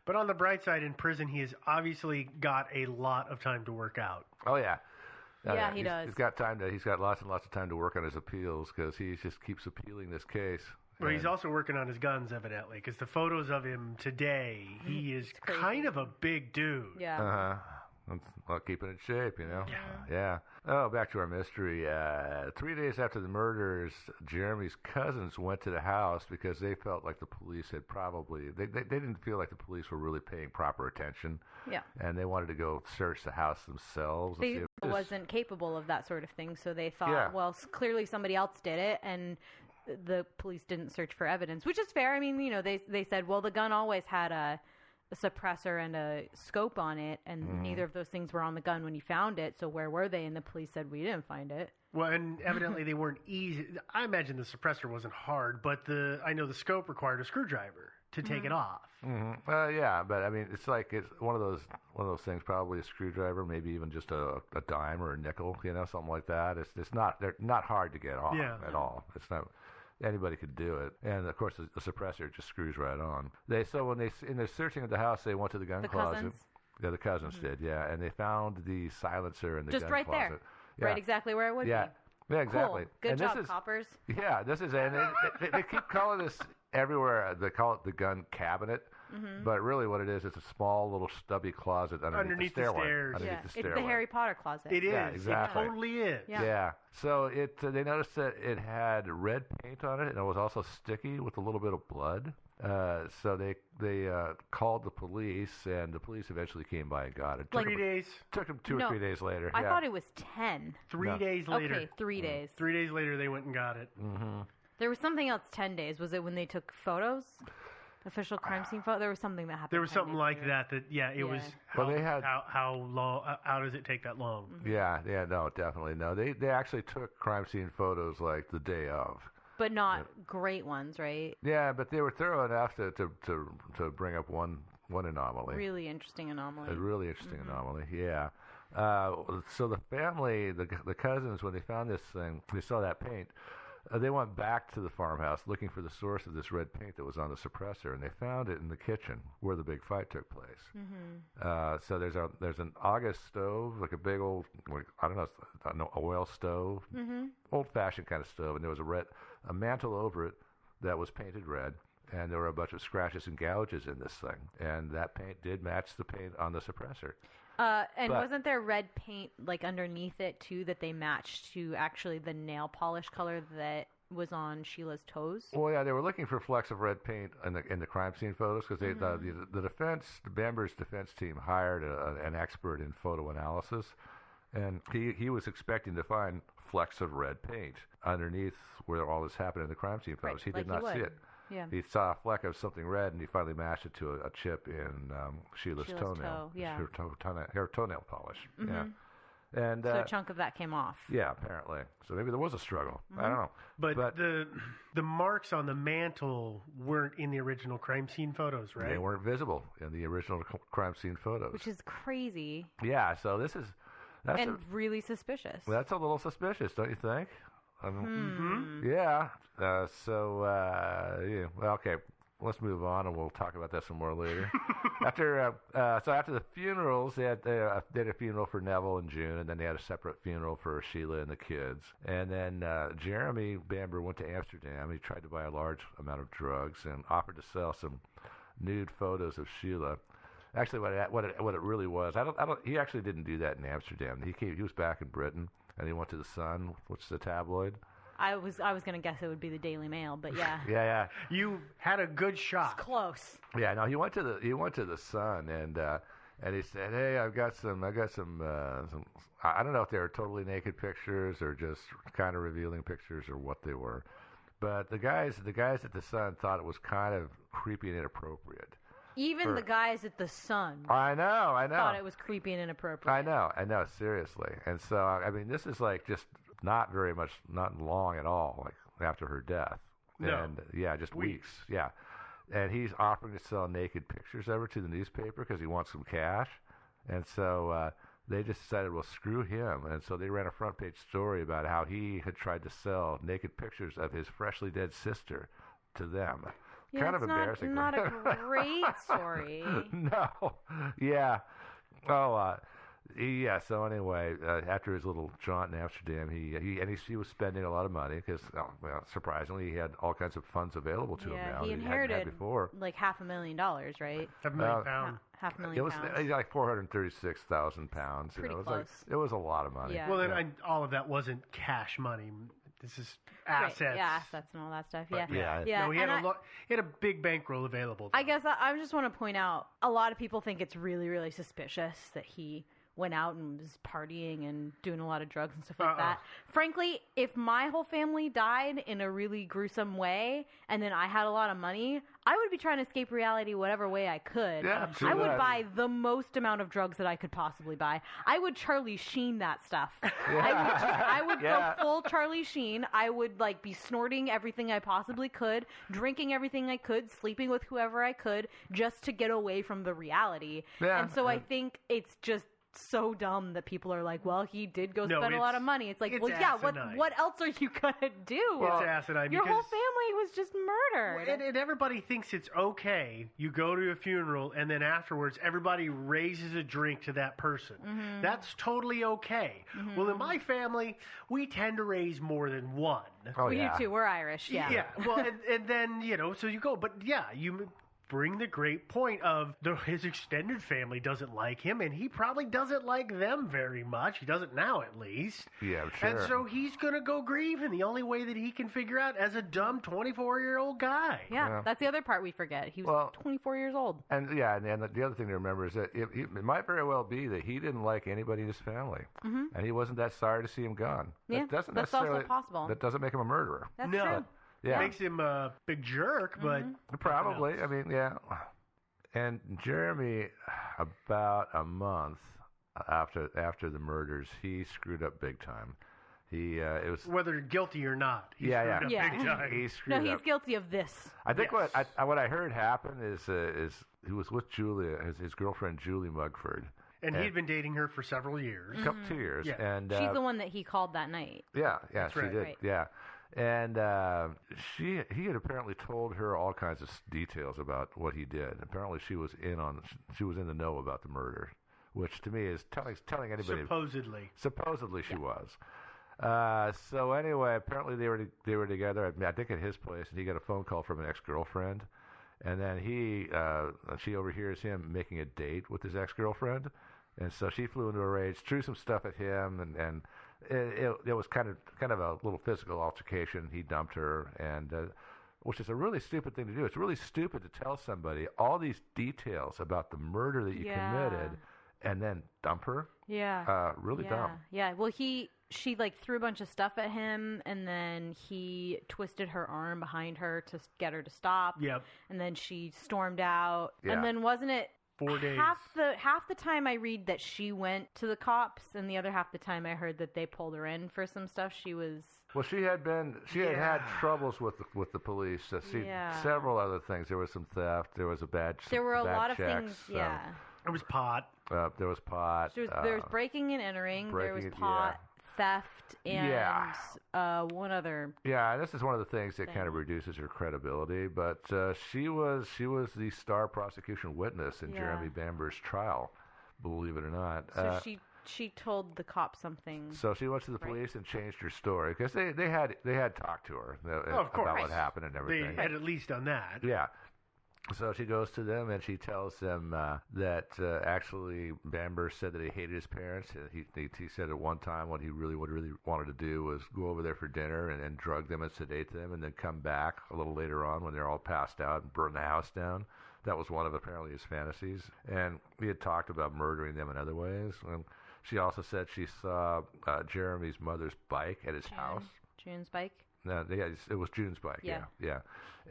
But on the bright side, in prison, he has obviously got a lot of time to work out. Oh yeah. He does. He's got He's got lots and lots of time to work on his appeals because he just keeps appealing this case. Well, he's also working on his guns, evidently, because the photos of him today, he is kind of a big dude. Yeah. Well, keeping in shape, you know? Yeah. Oh, back to our mystery. 3 days after the murders, Jeremy's cousins went to the house because they felt like the police had they didn't feel like the police were really paying proper attention. Yeah. And they wanted to go search the house themselves. They wasn't capable of that sort of thing, so they thought, well, clearly somebody else did it, and the police didn't search for evidence, which is fair. I mean, they said, well, the gun always had a suppressor and a scope on it, and neither of those things were on the gun when you found it, so where were they? And the police said, we didn't find it. Well, and evidently they weren't easy. I imagine the suppressor wasn't hard, but I know the scope required a screwdriver to take it off. Yeah, but I mean, it's one of those things, probably a screwdriver, maybe even just a dime or a nickel, something like that. They're not hard to get off at all. It's not. Anybody could do it, and of course the suppressor just screws right on. In their searching of the house, they went to the gun closet. Cousins? Yeah, the cousins did. Yeah, and they found the silencer in the just gun right closet. there, Yeah. right exactly where it would be. Yeah, exactly. Cool. Good and job, coppers. Yeah, this is, and they keep calling this everywhere. They call it the gun cabinet. But really what it is, it's a small little stubby closet underneath the stairway. stairs. It's the Harry Potter closet. It is. Yeah, exactly. It totally is. Yeah. So they noticed that it had red paint on it, and it was also sticky with a little bit of blood. So they called the police, and the police eventually came by and got it. 3 days. Took them 2 or 3 days later. I thought it was 10. 3 days later. Okay, 3 days. 3 days later, they went and got it. There was something else 10 days. Was it when they took photos? Official crime scene photo? There was something that happened. There was something like that, it was, how long, how does it take that long? Yeah, no, definitely. No, they actually took crime scene photos like the day of. But not great ones, right? Yeah, but they were thorough enough to bring up one anomaly. Really interesting anomaly. A really interesting anomaly, yeah. So the family, the cousins, when they found this thing, they saw that paint. They went back to the farmhouse looking for the source of this red paint that was on the suppressor, and they found it in the kitchen where the big fight took place. So there's an August stove, like a big old, I don't know, oil stove, old-fashioned kind of stove, and there was a mantle over it that was painted red, and there were a bunch of scratches and gouges in this thing, and that paint did match the paint on the suppressor. Wasn't there red paint like underneath it too that they matched to actually the nail polish color that was on Sheila's toes. Well, yeah, they were looking for flecks of red paint in the crime scene photos because the Bamber's defense team hired an expert in photo analysis, and he was expecting to find flecks of red paint underneath where all this happened in the crime scene photos. Right, He did like not see it. Yeah. He saw a fleck of something red, and he finally matched it to a chip in Sheila's toenail. Toe, yeah. Her toenail polish. Mm-hmm. Yeah. And so a chunk of that came off. Yeah, apparently. So maybe there was a struggle. I don't know. But the marks on the mantle weren't in the original crime scene photos, right? They weren't visible in the original crime scene photos. Which is crazy. Yeah, so this is... really suspicious. That's a little suspicious, don't you think? Mm-hmm. Yeah. Yeah. Well, okay. Let's move on, and we'll talk about that some more later. After the funerals, they had a funeral for Neville in June, and then they had a separate funeral for Sheila and the kids. And then Jeremy Bamber went to Amsterdam. He tried to buy a large amount of drugs and offered to sell some nude photos of Sheila. Actually, what it really was, he actually didn't do that in Amsterdam. He was back in Britain, and he went to the Sun, which is a tabloid. I was going to guess it would be the Daily Mail, but yeah. Yeah. You had a good shot. It's close. Yeah, no, he went to the Sun, and he said, "Hey, I've got some. I don't know if they were totally naked pictures or just kind of revealing pictures or what they were, but the guys at the Sun thought it was kind of creepy and inappropriate." Even the guys at the Sun. I know. Thought it was creepy and inappropriate. I know, seriously. And so, I mean, this is like just not long at all, like after her death. No. And yeah, just weeks. Yeah. And he's offering to sell naked pictures over to the newspaper because he wants some cash. And so they just decided, well, screw him. And so they ran a front page story about how he had tried to sell naked pictures of his freshly dead sister to them. Yeah, kind of embarrassing. Not a great story. No. Yeah. Oh, yeah. So anyway, after his little jaunt in Amsterdam, he was spending a lot of money because, surprisingly, he had all kinds of funds available to him now. He that inherited he hadn't had before. like $500,000, right? £500,000. £500,000. It was like £436,000. Pretty close. It was a lot of money. Yeah. Well, then all of that wasn't cash money. This is assets. Right, yeah, assets and all that stuff. But Yeah. No, he had a big bankroll available. I guess I just want to point out, a lot of people think it's really, really suspicious that he went out and was partying and doing a lot of drugs and stuff like that. Frankly, if my whole family died in a really gruesome way and then I had a lot of money, I would be trying to escape reality whatever way I could. Yeah, I would buy the most amount of drugs that I could possibly buy. I would Charlie Sheen that stuff. I would go full Charlie Sheen. I would be snorting everything I possibly could, drinking everything I could, sleeping with whoever I could, just to get away from the reality. Yeah, and so I think it's just so dumb that people are like, well, he did go spend a lot of money. It's like, it's well, yeah, asinine. what else are you gonna do? It's asinine. Your because whole family was just murdered. And everybody thinks it's okay. You go to a funeral, and then afterwards, everybody raises a drink to that person. Mm-hmm. That's totally okay. Mhm. Well, in my family, we tend to raise more than one. We do too. We're Irish. Yeah. Yeah. Well, and then, so you go. But yeah, you bring the great point of his extended family doesn't like him, and he probably doesn't like them very much. He doesn't now, at least. Yeah, sure. And so he's going to go grieve in the only way that he can figure out as a dumb 24-year-old guy. Yeah, that's the other part we forget. He was 24 years old. And the other thing to remember is that it might very well be that he didn't like anybody in his family, and he wasn't that sorry to see him gone. Yeah, that's also possible. That doesn't make him a murderer. That's no. true. Yeah. Makes him a big jerk, but probably. I mean, yeah. And Jeremy, about a month after the murders, he screwed up big time. It was whether guilty or not. He screwed up big time. He screwed up. No, he's guilty of this. I think what I heard happen is he was with Julia, his girlfriend Julie Mugford. And he'd been dating her for several years. 2 years. Yeah. And she's the one that he called that night. Yeah, That's she right. did. Right. Yeah. And he had apparently told her all kinds of details about what he did. Apparently, she was in the know about the murder, which to me is telling anybody. Supposedly she was. So anyway, apparently they were together. I think at his place, and he got a phone call from an ex-girlfriend, and then she overhears him making a date with his ex-girlfriend, and so she flew into a rage, threw some stuff at him, and it was kind of a little physical altercation. He dumped her, and which is a really stupid thing to do. It's really stupid to tell somebody all these details about the murder that you committed, and then dump her. Yeah. Really dumb. Yeah. Well, she like threw a bunch of stuff at him, and then he twisted her arm behind her to get her to stop. Yep. And then she stormed out. Yeah. And then wasn't it 4 days? Half the time I read that she went to the cops, and the other half the time I heard that they pulled her in for some stuff. She was. Well, she had had troubles with the police. Several other things. There was some theft. There was There were a bad lot of checks, things. Yeah. There was pot. There was pot. There was breaking and entering. There was pot, theft, and one other. Yeah, and this is one of the things that kind of reduces her credibility. But she was the star prosecution witness in Jeremy Bamber's trial, believe it or not. So she told the cops something. So she went to the police and changed her story because they had talked to her about what happened and everything. They had at least done that. Yeah. So she goes to them and she tells them that actually Bamber said that he hated his parents. He said at one time what he really wanted to do was go over there for dinner and drug them and sedate them and then come back a little later on when they're all passed out and burn the house down. That was one of apparently his fantasies. And he had talked about murdering them in other ways. And she also said she saw Jeremy's mother's bike at his house. June's bike? No, it was June's bike. Yeah.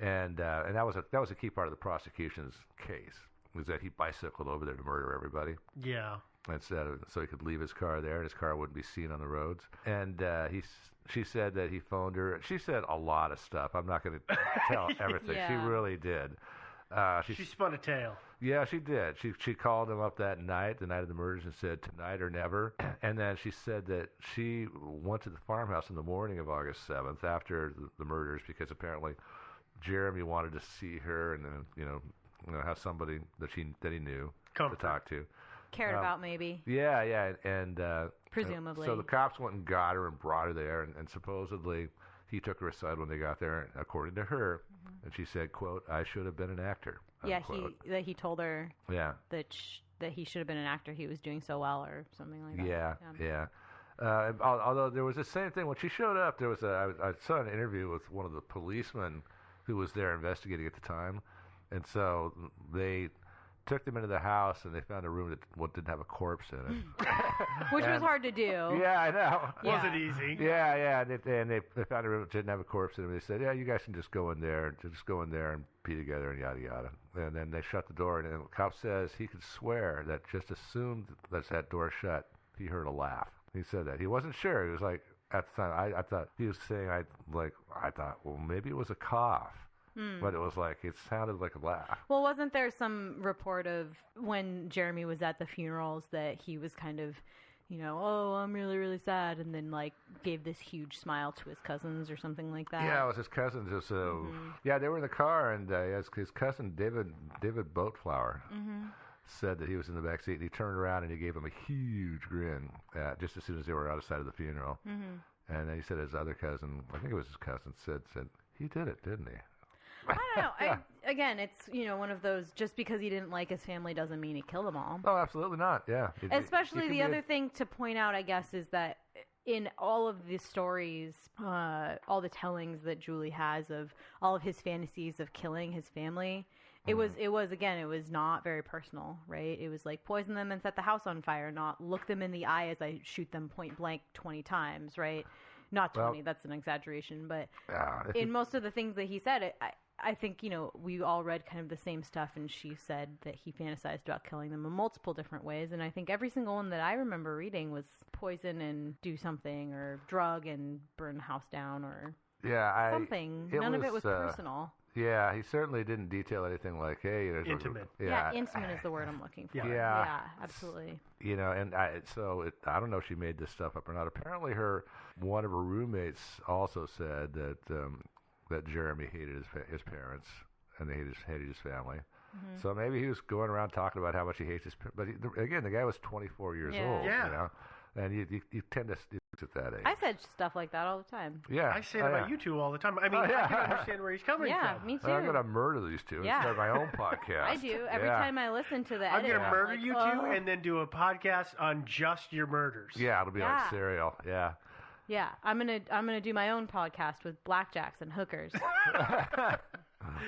And that was a key part of the prosecution's case, was that he bicycled over there to murder everybody. Yeah. So he could leave his car there, and his car wouldn't be seen on the roads. And she said that he phoned her. She said a lot of stuff. I'm not going to tell everything. She really did. She spun a tale. Yeah, she did. She called him up that night, the night of the murders, and said, tonight or never. And then she said that she went to the farmhouse in the morning of August 7th after the murders because apparently Jeremy wanted to see her and then, have somebody that he knew to talk to. Cared about, maybe. Yeah. And presumably. So the cops went and got her and brought her there, and supposedly he took her aside when they got there, according to her, and she said, quote, I should have been an actor. Unquote. Yeah, he told her that he should have been an actor. He was doing so well or something like that. Yeah. Although there was the same thing. When she showed up, there was I saw an interview with one of the policemen who was there investigating at the time, and so they took them into the house and they found a room that didn't have a corpse in it. Which was hard to do. Yeah, I know. Wasn't easy. Yeah. And they found a room that didn't have a corpse in it. And they said, yeah, you guys can just go in there and pee together and yada yada. And then they shut the door, and the cop says he could swear that just as soon as that door shut, he heard a laugh. He said that. He wasn't sure. He was like, at the time, I thought he was saying, I thought, well, maybe it was a cough. But it was like, it sounded like a laugh. Well, wasn't there some report of when Jeremy was at the funerals that he was kind of, oh, I'm really, really sad, and then like gave this huge smile to his cousins or something like that? Yeah, it was his cousins. Yeah, they were in the car, and his cousin, David Boatflower, said that he was in the back seat, and he turned around and he gave him a huge grin just as soon as they were outside of the funeral. And then he said his other cousin, I think it was his cousin, said he did it, didn't he? I don't know. Again, it's one of those. Just because he didn't like his family doesn't mean he killed them all. Oh, absolutely not. Yeah. Especially the other thing to point out, I guess, is that in all of the stories, all the tellings that Julie has of all of his fantasies of killing his family, it was not very personal, right? It was like poison them and set the house on fire, not look them in the eye as I shoot them point blank 20 times, right? Not 20, that's an exaggeration, but in most of the things that he said, I think, we all read kind of the same stuff, and she said that he fantasized about killing them in multiple different ways, and I think every single one that I remember reading was poison and do something, or drug and burn the house down, or something. None of it was personal. Yeah, he certainly didn't detail anything like, hey... Intimate. Intimate is the word I'm looking for. Yeah, absolutely. And I don't know if she made this stuff up or not. Apparently one of her roommates also said that Jeremy hated his parents, and they hated his family. So maybe he was going around talking about how much he hates his parents. But again, the guy was 24 years old. Yeah. And you tend to stick at that age. I said stuff like that all the time. Yeah. I say it about you two all the time. I mean, I can understand where he's coming from. Yeah, me too. I'm going to murder these two and start my own podcast. I do. Every time I listen to the I'm edit, going to murder like, you two and then do a podcast on just your murders. Yeah, it'll be like Serial. Yeah. Yeah, I'm gonna do my own podcast with blackjacks and hookers.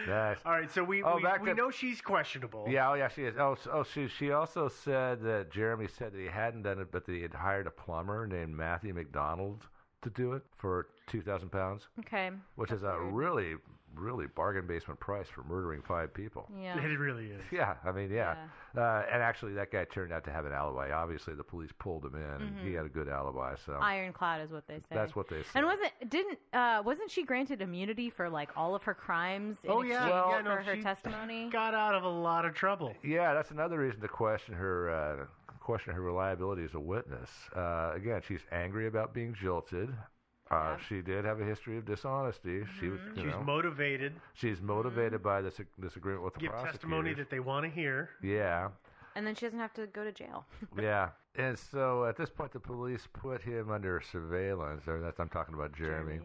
Nice. All right, so we know she's questionable. Yeah, she is. She also said that Jeremy said that he hadn't done it, but that he had hired a plumber named Matthew McDonald to do it for £2,000. Okay. Which is a really, really bargain basement price for murdering 5 people. Yeah. It really is. Yeah, I mean, and actually, that guy turned out to have an alibi. Obviously, the police pulled him in, and he had a good alibi. So ironclad is what they say. That's what they say. And wasn't she granted immunity for like all of her crimes in exchange for her testimony? Got out of a lot of trouble. Yeah, that's another reason to question her reliability as a witness. Again, she's angry about being jilted. She did have a history of dishonesty. She was. She's motivated. She's motivated by this agreement with the prosecutors. Give testimony that they want to hear. Yeah. And then she doesn't have to go to jail. Yeah. And so at this point, the police put him under surveillance. I'm talking about Jeremy.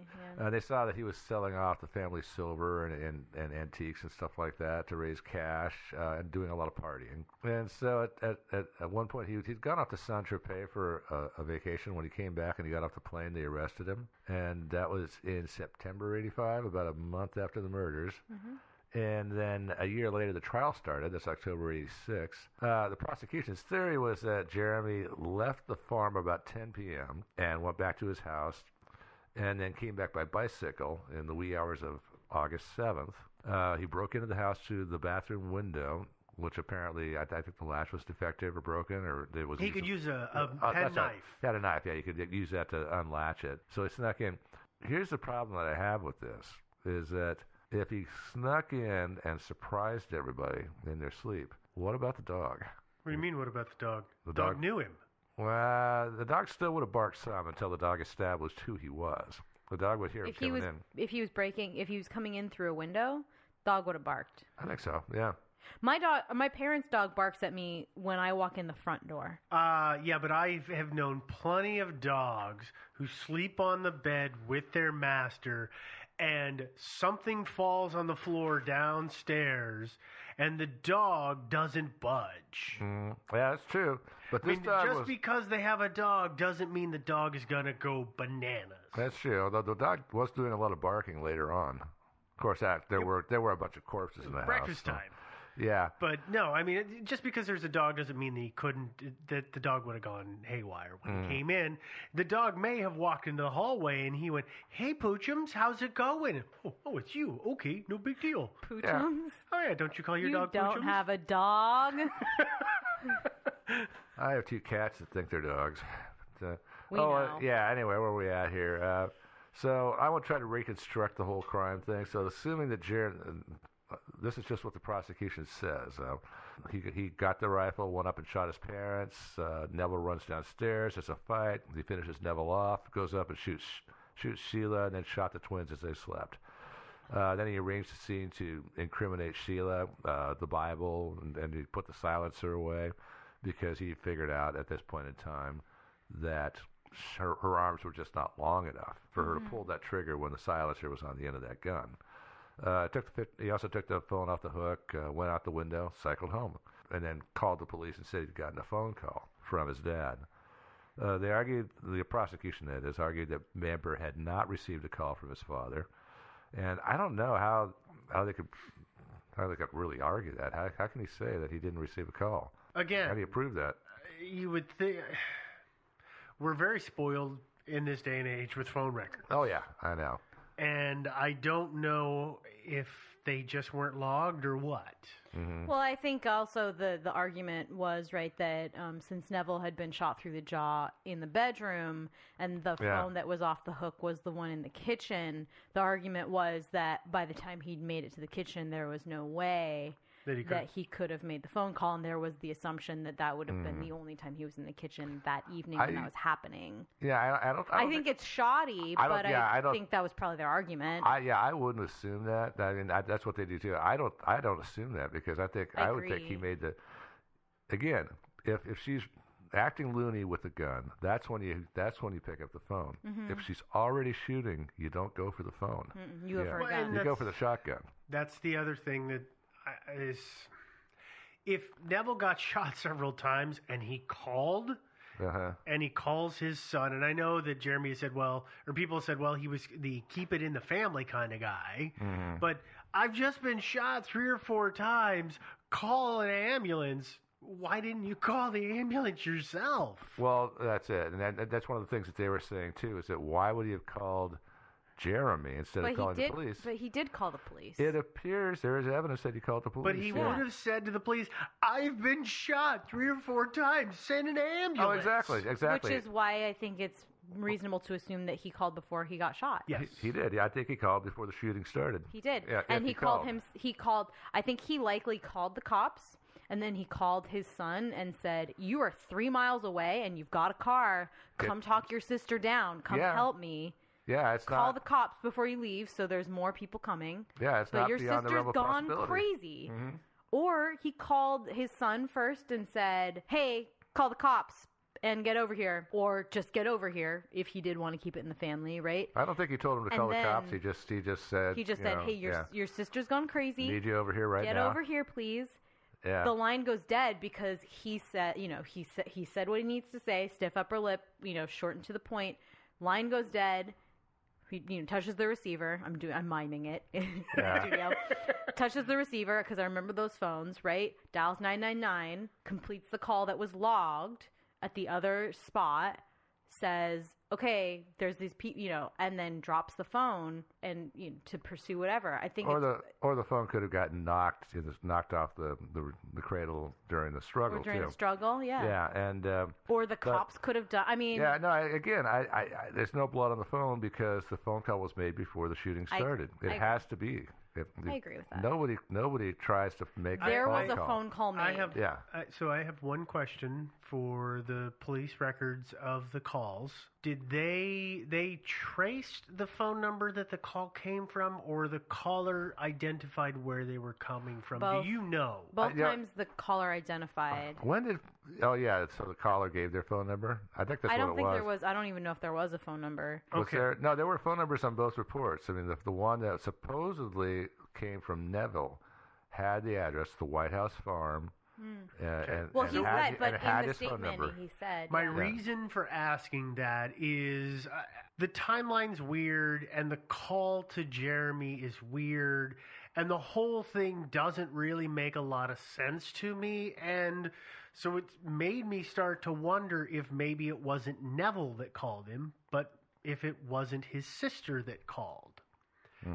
They saw that he was selling off the family silver and antiques and stuff like that to raise cash and doing a lot of partying. And so at one point, he'd gone off to Saint-Tropez for a vacation. When he came back and he got off the plane, they arrested him. And that was in September '85, about a month after the murders. Mm-hmm. And then a year later, the trial started. That's October '86. The prosecution's theory was that Jeremy left the farm about 10 p.m. and went back to his house, and then came back by bicycle in the wee hours of August 7th. He broke into the house through the bathroom window, which apparently I think the latch was defective or broken, or there was. He could use a pen knife. He had a knife. Yeah, you could use that to unlatch it. So he snuck in. Here's the problem that I have with this: is that if he snuck in and surprised everybody in their sleep, what about the dog? What do you mean, what about the dog? The dog knew him. Well, the dog still would have barked some until the dog established who he was. The dog would hear him coming in. If he was coming in through a window, dog would have barked. I think so, yeah. My parents' dog barks at me when I walk in the front door. Yeah, but I have known plenty of dogs who sleep on the bed with their master, and something falls on the floor downstairs, and the dog doesn't budge. Yeah, that's true. But this just because they have a dog doesn't mean the dog is going to go bananas. That's true, although the dog was doing a lot of barking later on. Of course, there were a bunch of corpses in the house. Breakfast time. Yeah. But no, I mean, just because there's a dog doesn't mean that the dog would have gone haywire when he came in. The dog may have walked into the hallway and he went, "Hey, Poochums, how's it going?" Oh, it's you. Okay, no big deal. Poochums? Yeah. Oh, yeah, don't you call your dog Poochums? You don't have a dog? I have 2 cats that think they're dogs. We know. Yeah, anyway, where are we at here? So I will try to reconstruct the whole crime thing. So assuming that this is just what the prosecution says. He got the rifle, went up and shot his parents. Neville runs downstairs. There's a fight. He finishes Neville off, goes up and shoots Sheila, and then shot the twins as they slept. Then he arranged the scene to incriminate Sheila, the Bible, and he put the silencer away because he figured out at this point in time that her arms were just not long enough for her to pull that trigger when the silencer was on the end of that gun. He also took the phone off the hook, went out the window, cycled home, and then called the police and said he'd gotten a phone call from his dad. The prosecution has argued that Mamper had not received a call from his father, and I don't know how they could really argue that. How can he say that he didn't receive a call? Again, how do you prove that? You would think we're very spoiled in this day and age with phone records. Oh yeah, I know. And I don't know if they just weren't logged or what. Mm-hmm. Well, I think also the argument was, right, that since Neville had been shot through the jaw in the bedroom and the phone that was off the hook was the one in the kitchen, the argument was that by the time he'd made it to the kitchen, there was no way that he could have made the phone call, and there was the assumption that would have been the only time he was in the kitchen that evening when that was happening. Yeah, I think it's shoddy, but I think that was probably their argument. I wouldn't assume that. I mean, that's what they do too. I don't assume that because I would think he made the. Again, if she's acting loony with a gun, that's when you pick up the phone. Mhm. If she's already shooting, you don't go for the phone. You go for a gun. You go for the shotgun. That's the other thing that is, if Neville got shot several times and he called, and he calls his son, and I know that Jeremy said, well, or people said, well, he was the keep it in the family kind of guy, but I've just been shot 3 or 4 times, call an ambulance. Why didn't you call the ambulance yourself? Well, that's it. And that's one of the things that they were saying, too, is that why would he have called Jeremy instead of calling the police? But he did call the police. It appears there is evidence that he called the police. But he would have said to the police, I've been shot 3 or 4 times. Send an ambulance. Oh, exactly. Which is why I think it's reasonable to assume that he called before he got shot. Yes. He did. Yeah, I think he called before the shooting started. He did. Yeah, and he called, I think he likely called the cops, and then he called his son and said, you are 3 miles away and you've got a car. Come talk your sister down. Come help me. Yeah, it's Call the cops before you leave, so there's more people coming. Yeah, it's but not your beyond the sister's realm of gone possibility. crazy. Or he called his son first and said, hey, call the cops and get over here. Or just get over here if he did want to keep it in the family, right? I don't think he told him to And call the then cops. He just said, He just said, hey, your sister's gone crazy. Need you over here right now. Get over here, please. Yeah. The line goes dead because he said, he said what he needs to say, stiff upper lip, shortened to the point. Line goes dead. He touches the receiver. I'm miming it in the studio. Touches the receiver because I remember those phones, right? Dials 999, completes the call that was logged at the other spot, says, okay, there's these people, and then drops the phone and to pursue whatever. I think or the phone could have gotten knocked off the cradle during the struggle the struggle, yeah. Yeah, and or the cops could have done. I mean, yeah, no. I there's no blood on the phone because the phone call was made before the shooting started. It has to be. I agree with that. Nobody tries to make there a was a phone call made. So I have one question for the police records of the calls. Did they traced the phone number that the call came from, or the caller identified where they were coming from? Both. Do you know? Both times the caller identified. When did? Oh yeah, so the caller gave their phone number. I think that's what it was. I don't think there was. I don't even know if there was a phone number. Was there? No, there were phone numbers on both reports. I mean, the one that supposedly came from Neville had the address, the White House farm. And well, he said, but in the statement he said. My reason for asking that is the timeline's weird, and the call to Jeremy is weird, and the whole thing doesn't really make a lot of sense to me, and so it made me start to wonder if maybe it wasn't Neville that called him, but if it wasn't his sister that called.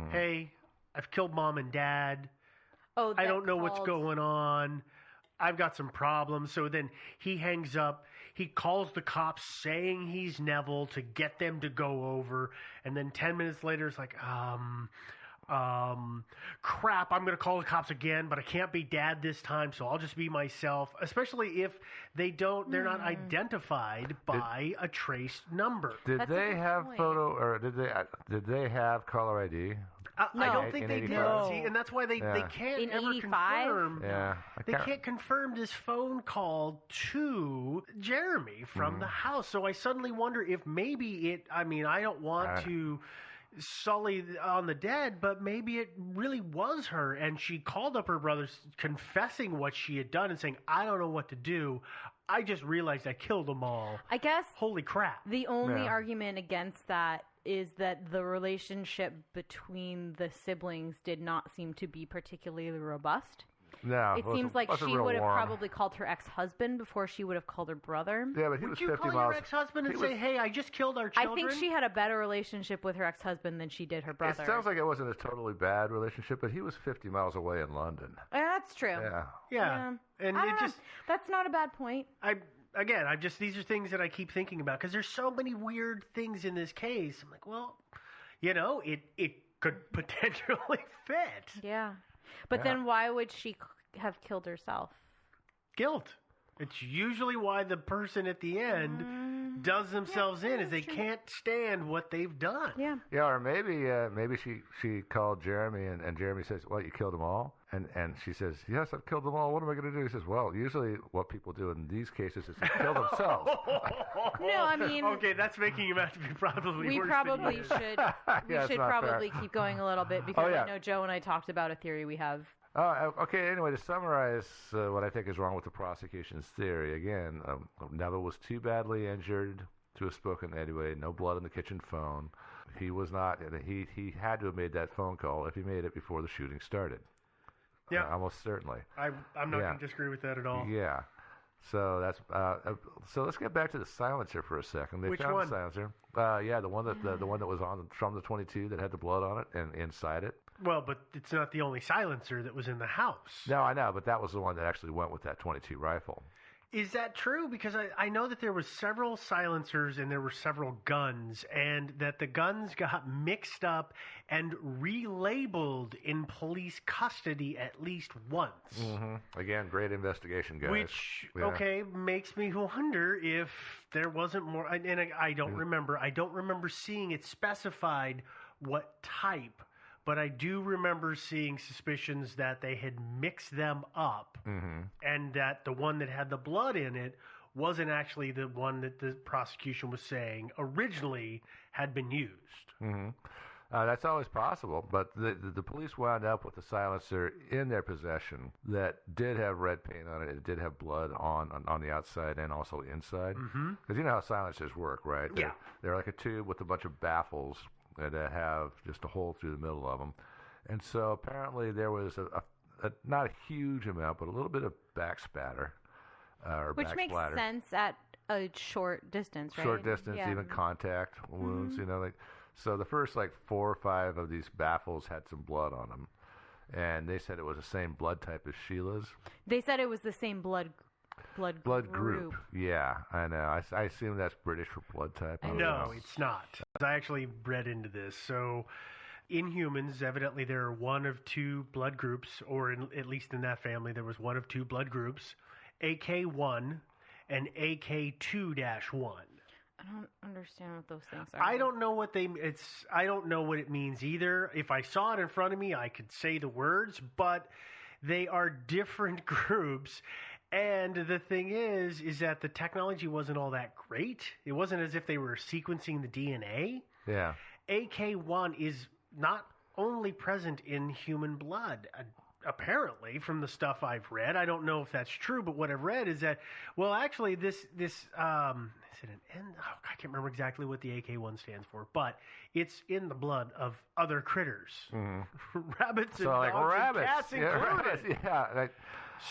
Hey, I've killed Mom and Dad. Oh, I don't know what's going on. I've got some problems. So then he hangs up. He calls the cops saying he's Neville to get them to go over. And then 10 minutes later, it's like, crap, I'm going to call the cops again, but I can't be Dad this time, so I'll just be myself, especially if they're not identified by a traced number. Did they have photo, or did they have caller ID? No. I don't think they did. See, and that's why they can't in ever 85? confirm. Yeah, they can't confirm this phone call to Jeremy from the house. So I suddenly wonder if maybe it. I mean, I don't want to sully on the dead, but maybe it really was her, and she called up her brothers confessing what she had done and saying, "I don't know what to do. I just realized I killed them all." I guess. Holy crap! The only argument against that is that the relationship between the siblings did not seem to be particularly robust. No, it seems like she would have probably called her ex-husband before she would have called her brother. Yeah, but he was 50 miles. Would you call your ex-husband and say, "Hey, I just killed our children"? I think she had a better relationship with her ex-husband than she did her brother. It sounds like it wasn't a totally bad relationship, but he was 50 miles away in London. That's true. Yeah. And it just that's not a bad point. These are things that I keep thinking about because there's so many weird things in this case. I'm like, well, it could potentially fit. Yeah. But then why would she have killed herself? Guilt. It's usually why the person at the end does themselves in, is they can't stand what they've done. Yeah. Yeah, or maybe she called Jeremy and Jeremy says, "Well, you killed them all," And she says, yes, I've killed them all. What am I going to do? He says, well, usually what people do in these cases is they kill themselves. No, I mean... Okay, that's making him out to be probably we worse probably than he is. should. We Yeah, should it's not probably fair. keep going a little bit because Oh, yeah. I know Joe and I talked about a theory we have. Okay, anyway, to summarize what I think is wrong with the prosecution's theory, again, Neville was too badly injured to have spoken anyway, no blood on the kitchen phone. He was not, he had to have made that phone call if he made it before the shooting started. Yeah. Almost certainly. I'm not going to disagree with that at all. Yeah. So that's so let's get back to the silencer for a second. They Which found one? the silencer. Yeah, the one that the one that was on from the 22 that had the blood on it and inside it. Well, but it's not the only silencer that was in the house. No, I know, but that was the one that actually went with that 22 rifle. Is that true? Because I know that there was several silencers and there were several guns, and that the guns got mixed up and relabeled in police custody at least once. Mm-hmm. Again, great investigation, guys. Which, Yeah. okay, makes me wonder if there wasn't more. And I don't remember. I don't remember seeing it specified what type. But I do remember seeing suspicions that they had mixed them up and that the one that had the blood in it wasn't actually the one that the prosecution was saying originally had been used. Mm-hmm. That's always possible, but the police wound up with a silencer in their possession that did have red paint on it. It did have blood on the outside and also inside. Because you know how silencers work, right? Yeah. They're like a tube with a bunch of baffles that have just a hole through the middle of them. And so apparently there was a not a huge amount, but a little bit of backspatter or Which makes backsplatter. sense at a short distance, right? Short distance, Yeah. even contact wounds, you know, like so the first like 4 or 5 of these baffles had some blood on them. And they said it was the same blood type as Sheila's. They said it was the same blood group. Yeah, I know. I assume that's British for blood type. I don't No, know. it's not. I actually read into this. So in humans, evidently there are one of 2 blood groups, or at least in that family, there was one of 2 blood groups, AK1 and AK2-1. I don't understand what those things are. I don't know what I don't know what it means either. If I saw it in front of me, I could say the words, but they are different groups. And the thing is that the technology wasn't all that great. It wasn't as if they were sequencing the DNA. Yeah. AK1 is not only present in human blood, apparently, from the stuff I've read. I don't know if that's true, but what I've read is that, well, actually, is it an N? Oh, I can't remember exactly what the AK1 stands for, but it's in the blood of other critters. Rabbits and So like dogs rabbits. and cats Yeah, included. rabbits, yeah. Like,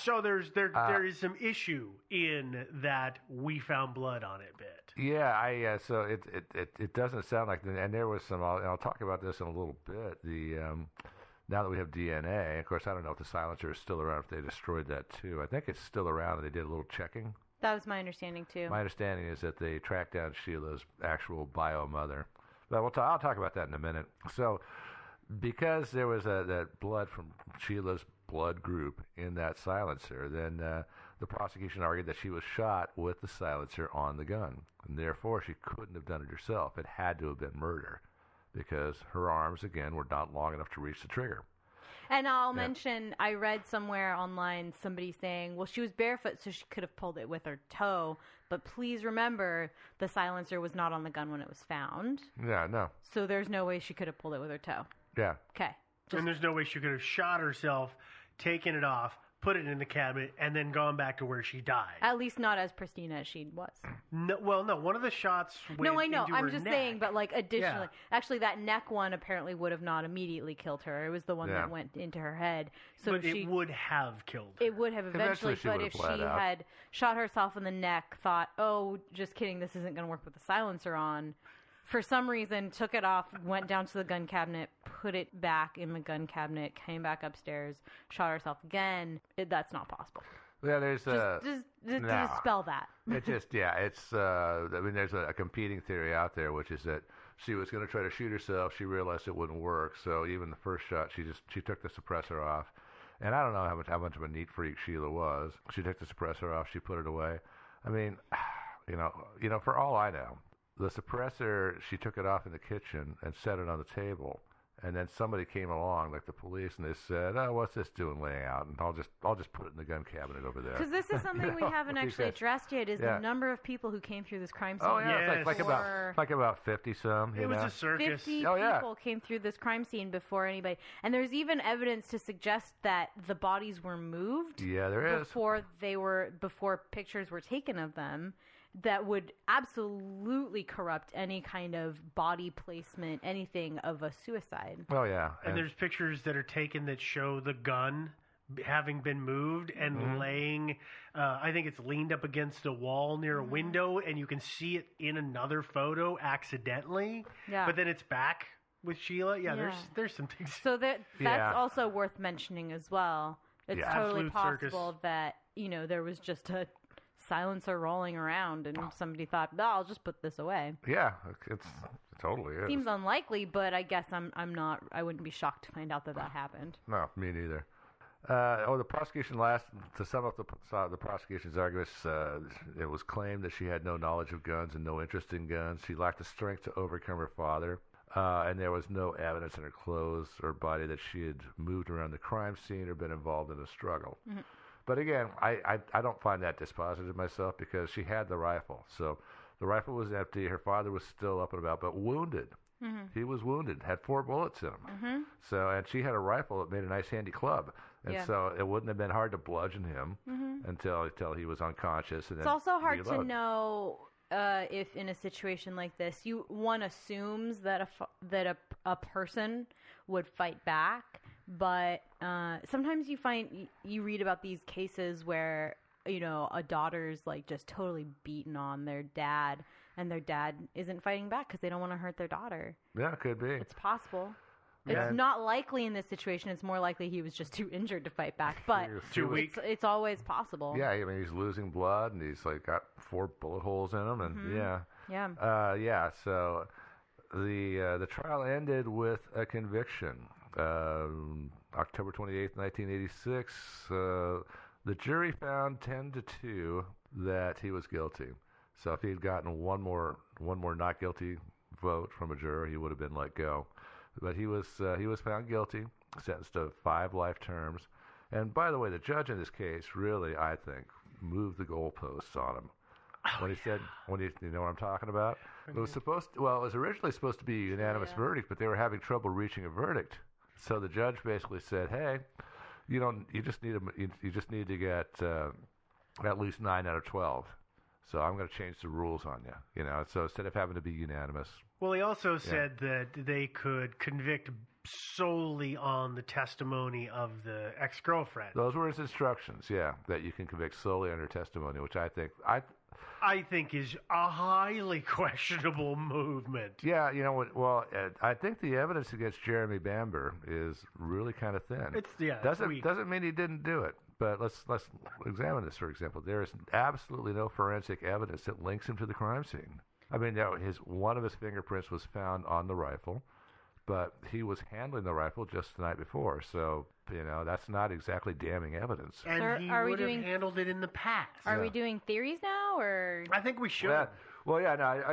So there is some issue in that we found blood on it bit. yeah, so it doesn't sound like, and there was some. I'll talk about this in a little bit. Now that we have DNA, of course, I don't know if the silencer is still around. If they destroyed that too, I think it's still around. And they did a little checking. That was my understanding too. My understanding is that they tracked down Sheila's actual bio mother. But I'll talk about that in a minute. So, because there was that blood from Sheila's blood group in that silencer, then the prosecution argued that she was shot with the silencer on the gun, and therefore she couldn't have done it herself. It had to have been murder, because her arms, again, were not long enough to reach the trigger. And I'll mention, I read somewhere online somebody saying, well, she was barefoot, so she could have pulled it with her toe. But please remember, the silencer was not on the gun when it was found. Yeah, no. So there's no way she could have pulled it with her toe. Yeah. Okay. And there's no way she could have shot herself, taken it off, put it in the cabinet, and then gone back to where she died. At least not as pristine as she was. No, one of the shots went No, I know. into I'm her just neck. saying, but like additionally, Yeah. actually that neck one apparently would have not immediately killed her. It was the one Yeah. that went into her head. So But she it would have killed her. It would have eventually, she but would if have bled she out. had shot herself in the neck, thought, oh, just kidding, this isn't going to work with the silencer on, for some reason took it off, went down to the gun cabinet, put it back in the gun cabinet, came back upstairs, shot herself again, that's not possible. Yeah, there's Just no. dispel that. It just, yeah, it's, I mean, there's a competing theory out there, which is that she was going to try to shoot herself. She realized it wouldn't work. So even the first shot, she took the suppressor off. And I don't know how much of a neat freak Sheila was. She took the suppressor off. She put it away. I mean, you know, for all I know, the suppressor, she took it off in the kitchen and set it on the table. And then somebody came along, like the police, and they said, "Oh, what's this doing laying out?" And I'll just put it in the gun cabinet over there. Because this is something we haven't actually addressed yet, is the number of people who came through this crime scene. Oh yeah, it's like about 50 some. It was a circus. 50 people came through this crime scene before anybody, and there's even evidence to suggest that the bodies were moved. Yeah, there is. Before pictures were taken of them. That would absolutely corrupt any kind of body placement, anything of a suicide. Oh, yeah. And there's pictures that are taken that show the gun having been moved and laying, I think it's leaned up against a wall near a window, and you can see it in another photo accidentally. Yeah. But then it's back with Sheila. Yeah. There's some things. So that's also worth mentioning as well. It's totally Absolute possible circus. that, there was just a silencer rolling around and somebody thought, "No, I'll just put this away." Yeah, it's totally is. Seems unlikely, but I guess I wouldn't be shocked to find out that happened. No, me neither. The prosecution to sum up the prosecution's arguments, it was claimed that she had no knowledge of guns and no interest in guns. She lacked the strength to overcome her father, and there was no evidence in her clothes or body that she had moved around the crime scene or been involved in a struggle. Mm-hmm. But again, I don't find that dispositive myself because she had the rifle. So the rifle was empty. Her father was still up and about, but wounded. Mm-hmm. He was wounded, had 4 bullets in him. Mm-hmm. So, and she had a rifle that made a nice handy club. And so it wouldn't have been hard to bludgeon him until he was unconscious. And it's also hard to know if in a situation like this, one assumes that a person would fight back. But sometimes you read about these cases where, a daughter's like just totally beaten on their dad and their dad isn't fighting back because they don't want to hurt their daughter. Yeah, it could be. It's possible. Yeah. It's not likely in this situation. It's more likely he was just too injured to fight back. But too weak. It's always possible. Yeah, I mean, he's losing blood and he's like got 4 bullet holes in him. And so the trial ended with a conviction. October 28th, 1986, the jury found 10-2 that he was guilty. So if he had gotten one more not guilty vote from a juror, he would have been let go. But he was found guilty, sentenced to 5 life terms. And by the way, the judge in this case really, I think, moved the goalposts on him. You know what I'm talking about? It was originally supposed to be a unanimous verdict, but they were having trouble reaching a verdict. So the judge basically said, "Hey, you just need to get at least 9 out of 12. So I'm going to change the rules on you. So instead of having to be unanimous." Well, he also said that they could convict solely on the testimony of the ex-girlfriend. Those were his instructions. Yeah, that you can convict solely under testimony, which I think is a highly questionable movement. Yeah, well, I think the evidence against Jeremy Bamber is really kind of thin. Doesn't mean he didn't do it. But let's examine this, for example. There is absolutely no forensic evidence that links him to the crime scene. I mean, one of his fingerprints was found on the rifle, but he was handling the rifle just the night before. So, that's not exactly damning evidence. And he would have handled it in the past. Are we doing theories now, or? I think we should. I'm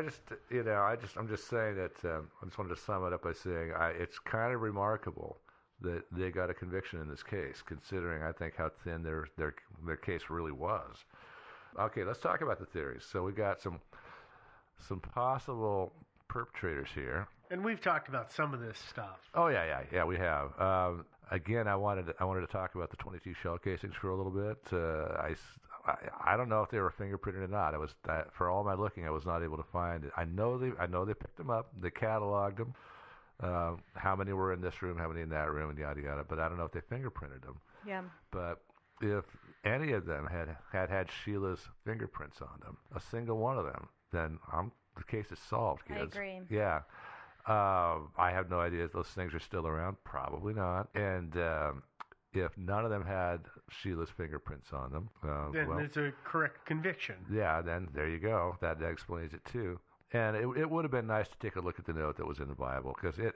just saying that I just wanted to sum it up by saying it's kind of remarkable that they got a conviction in this case, considering I think how thin their case really was. Okay, let's talk about the theories. So we got some possible perpetrators here. And we've talked about some of this stuff. Oh yeah, we have. Again, I wanted to talk about the 22 shell casings for a little bit. I don't know if they were fingerprinted or not. For all my looking, I was not able to find it. I know they picked them up. They cataloged them. How many were in this room? How many in that room? And yada yada. But I don't know if they fingerprinted them. Yeah. But if any of them had Sheila's fingerprints on them, a single one of them, then the case is solved, kids. I agree. Yeah. I have no idea if those things are still around. Probably not. And if none of them had Sheila's fingerprints on them, then it's a correct conviction. Yeah, then there you go. That explains it too. And it would have been nice to take a look at the note that was in the Bible, because it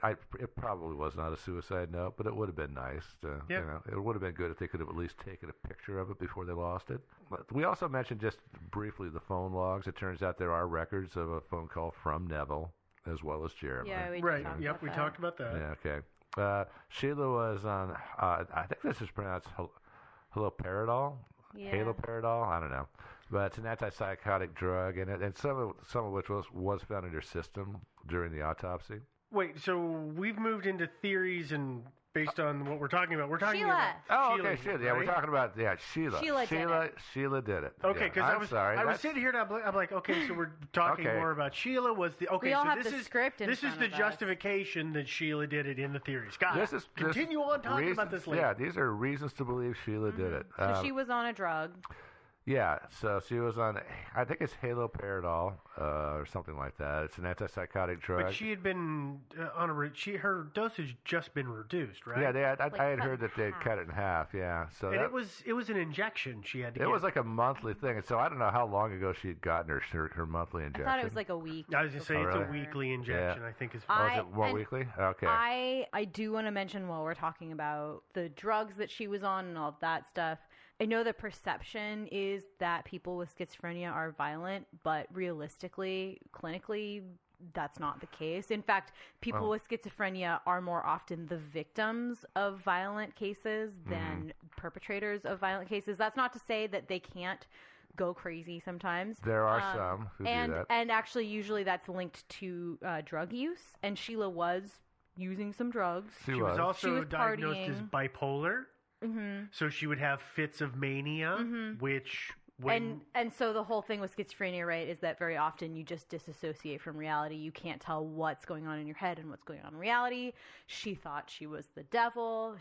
probably was not a suicide note, but it would have been nice. It would have been good if they could have at least taken a picture of it before they lost it. But we also mentioned just briefly the phone logs. It turns out there are records of a phone call from Neville as well as Jeremy. Yeah, we talked about that. Yeah, okay. Sheila was on, I think this is pronounced haloperidol. Yeah. Haloperidol, I don't know. But it's an antipsychotic drug, and some of which was found in her system during the autopsy. Wait, so we've moved into theories and based on what we're talking about. We're talking Sheila. about okay, Sheila. Yeah, right? we're talking about Sheila Sheila. did it. Okay, because I'm sorry. I was sitting here and I'm like, okay, so we're talking more about Sheila. We all so have this the is script in this is front the of us. justification that Sheila did it in the theories. Got it. This Continue on talking about this later. Yeah, these are reasons to believe Sheila did it. So she was on a drug. Yeah, so she was on, I think it's haloperidol or something like that. It's an antipsychotic drug. But she had been on her dosage just been reduced, right? Yeah, I had heard that they'd cut it in half. Yeah, so and it was an injection she had to get. It was like a monthly thing, and so I don't know how long ago she had gotten her monthly injection. I thought it was like a week. I was going to say it's really? a weekly injection. I think is. Was it more weekly? Okay. I do want to mention while we're talking about the drugs that she was on and all of that stuff. I know the perception is that people with schizophrenia are violent, but realistically, clinically, that's not the case. In fact, people with schizophrenia are more often the victims of violent cases than perpetrators of violent cases. That's not to say that they can't go crazy sometimes. There are some who do that. And actually, usually that's linked to drug use. And Sheila was using some drugs. She was also diagnosed as bipolar. Mm-hmm. So she would have fits of mania, which and so the whole thing with schizophrenia, right, is that very often you just disassociate from reality. You can't tell what's going on in your head and what's going on in reality. She thought she was the devil.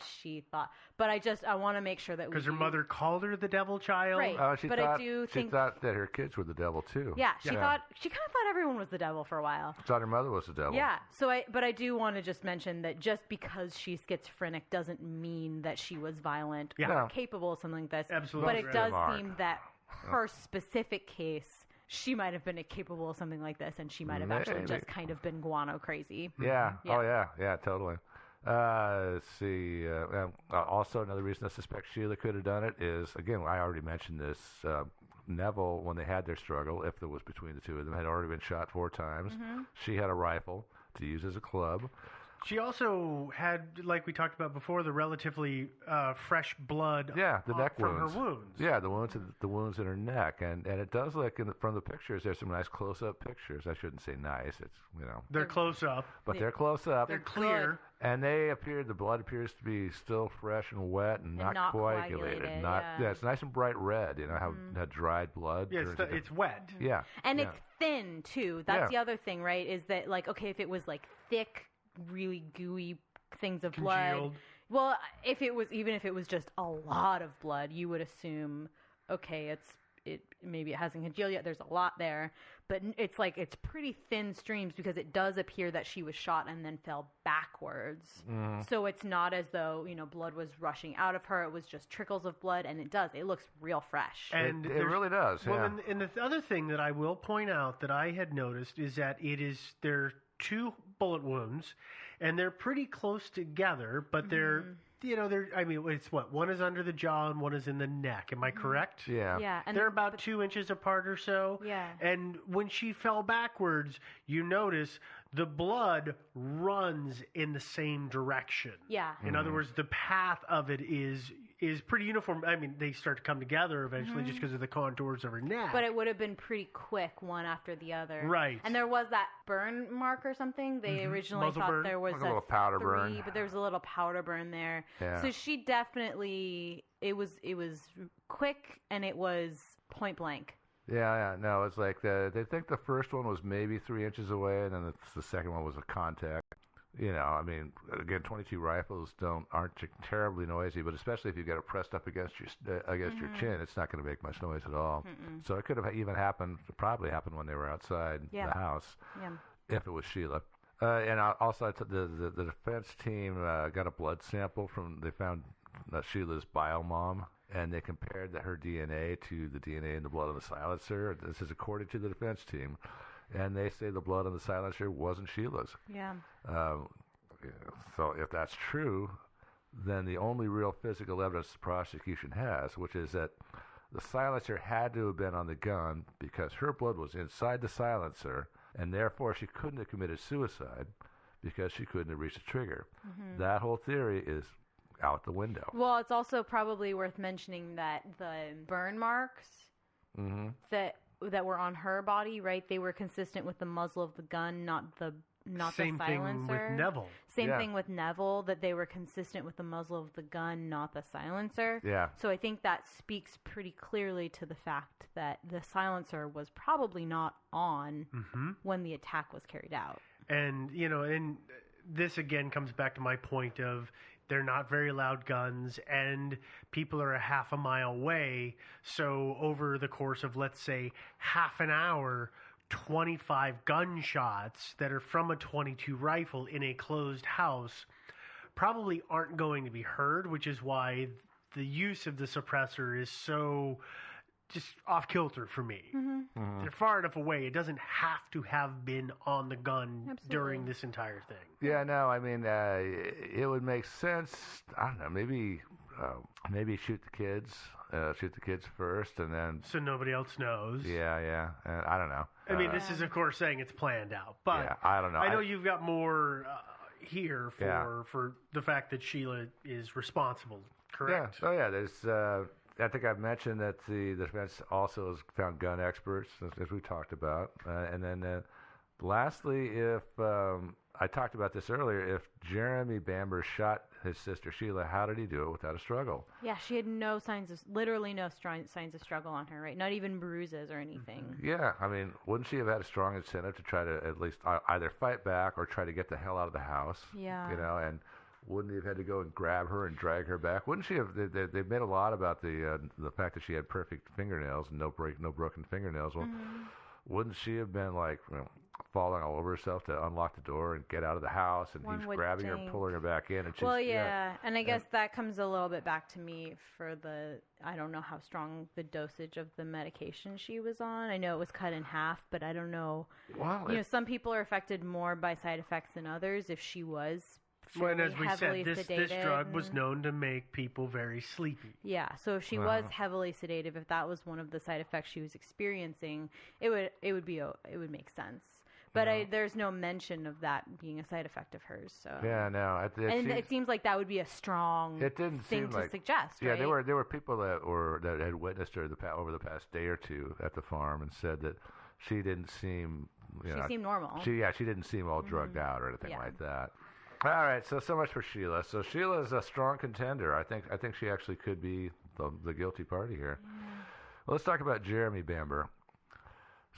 But I want to make sure that because her mother called her the devil child. Right. She think thought that her kids were the devil too. Yeah, she kind of thought everyone was the devil for a while. Thought her mother was the devil. Yeah. But I do want to just mention that just because she's schizophrenic doesn't mean that she was violent or capable of something like this. Absolutely. But it does seem that her specific case, she might have been capable of something like this, and she might have actually just kind of been guano crazy. Yeah. Oh, yeah, totally. Let's see. Also, another reason I suspect Sheila could have done it is, again, I already mentioned this. Neville, when they had their struggle, if there was between the two of them, had already been shot 4 times. Mm-hmm. She had a rifle to use as a club. She also had, like we talked about before, the relatively fresh blood. Yeah, the neck from wounds. her wounds. Yeah, the wounds in her neck, and it does look from the pictures. There's some nice close-up pictures. I shouldn't say nice. It's they're close up, but they're close up. They're clear, and the blood appears to be still fresh and wet and not coagulated. It's nice and bright red. You know how dried blood. Yeah, it's wet. Yeah, and it's thin too. That's the other thing, right? Is that like it's like thick, really gooey things of blood. Well, if it was just a lot of blood, you would assume, okay, maybe it hasn't congealed yet. There's a lot there, but it's pretty thin streams because it does appear that she was shot and then fell backwards. Mm. So it's not as though blood was rushing out of her. It was just trickles of blood, and it looks real fresh. And it really does. Well, and the other thing that I will point out that I had noticed is that there are 2 bullet wounds, and they're pretty close together, but they're it's one is under the jaw and one is in the neck. Am I correct? Yeah. Yeah. And they're about 2 inches apart or so. Yeah. And when she fell backwards, you notice the blood runs in the same direction. Yeah. In other words, the path of it is pretty uniform. I mean, they start to come together eventually just because of the contours of her neck. But it would have been pretty quick, one after the other. Right. And there was that burn mark or something. They originally Muzzle thought burn. there was a little powder burn, but there was a little powder burn there. Yeah. So she definitely it was quick and it was point blank. Yeah. No, it's like they think the first one was maybe 3 inches away, and then the second one was a contact. I mean, again, 22 rifles aren't terribly noisy, but especially if you get it pressed up against your chin, it's not going to make much noise at all. Mm-mm. So it could have probably happened when they were outside the house, if it was Sheila. And also, the defense team got a blood sample they found Sheila's biomom, and they compared her DNA to the DNA in the blood of the silencer. This is according to the defense team. And they say the blood on the silencer wasn't Sheila's. Yeah. So if that's true, then the only real physical evidence the prosecution has, which is that the silencer had to have been on the gun because her blood was inside the silencer, and therefore she couldn't have committed suicide because she couldn't have reached the trigger. Mhm. That whole theory is out the window. Well, it's also probably worth mentioning that the burn marks Mm-hmm. that were on her body, right? They were consistent with the muzzle of the gun, not the Same thing silencer. with Neville. Same Yeah. thing with Neville, that they were consistent with the muzzle of the gun, not the silencer. Yeah. So I think that speaks pretty clearly to the fact that the silencer was probably not on when the attack was carried out. And, and this again comes back to my point of they're not very loud guns and people are a half a mile away. So over the course of, let's say, half an hour, 25 gunshots that are from a .22 rifle in a closed house probably aren't going to be heard, which is why the use of the suppressor is so just off kilter for me. They're far enough away. It doesn't have to have been on the gun during this entire thing. Yeah, no, I mean, it would make sense. I don't know, maybe shoot the kids first, and then so nobody else knows. Yeah, I don't know. I mean, this is of course saying it's planned out, but yeah, I don't know. I know you've got more here for the fact that Sheila is responsible. Correct? Yeah. Oh yeah, there's. I think I've mentioned that the defense also has found gun experts, as we talked about. And then lastly, if I talked about this earlier, if Jeremy Bamber shot his sister Sheila, how did he do it without a struggle? Yeah, she had literally no signs of struggle on her, right? Not even bruises or anything. Yeah, I mean, wouldn't she have had a strong incentive to try to at least either fight back or try to get the hell out of the house? Yeah. And wouldn't he have had to go and grab her and drag her back? Wouldn't she have? They've made a lot about the fact that she had perfect fingernails and no broken fingernails. Well, wouldn't she have been like falling all over herself to unlock the door and get out of the house? And One he's would grabbing her, think. pulling her back in. And she's, Well, yeah, and I guess that comes a little bit back to me for I don't know how strong the dosage of the medication she was on. I know it was cut in half, but I don't know. Well, some people are affected more by side effects than others. If she was Well, and as we heavily said, this sedated drug was known to make people very sleepy. Yeah, so if she was heavily sedated, if that was one of the side effects she was experiencing, it would make sense. But there's no mention of that being a side effect of hers. So yeah, no, it seems like that would be a strong thing to suggest. Yeah, right? there were people that had witnessed her over the past day or two at the farm and said that she didn't seem She seemed normal. She didn't seem all drugged out or anything like that. All right, so much for Sheila. So Sheila's a strong contender. I think she actually could be the guilty party here. Well, let's talk about Jeremy Bamber.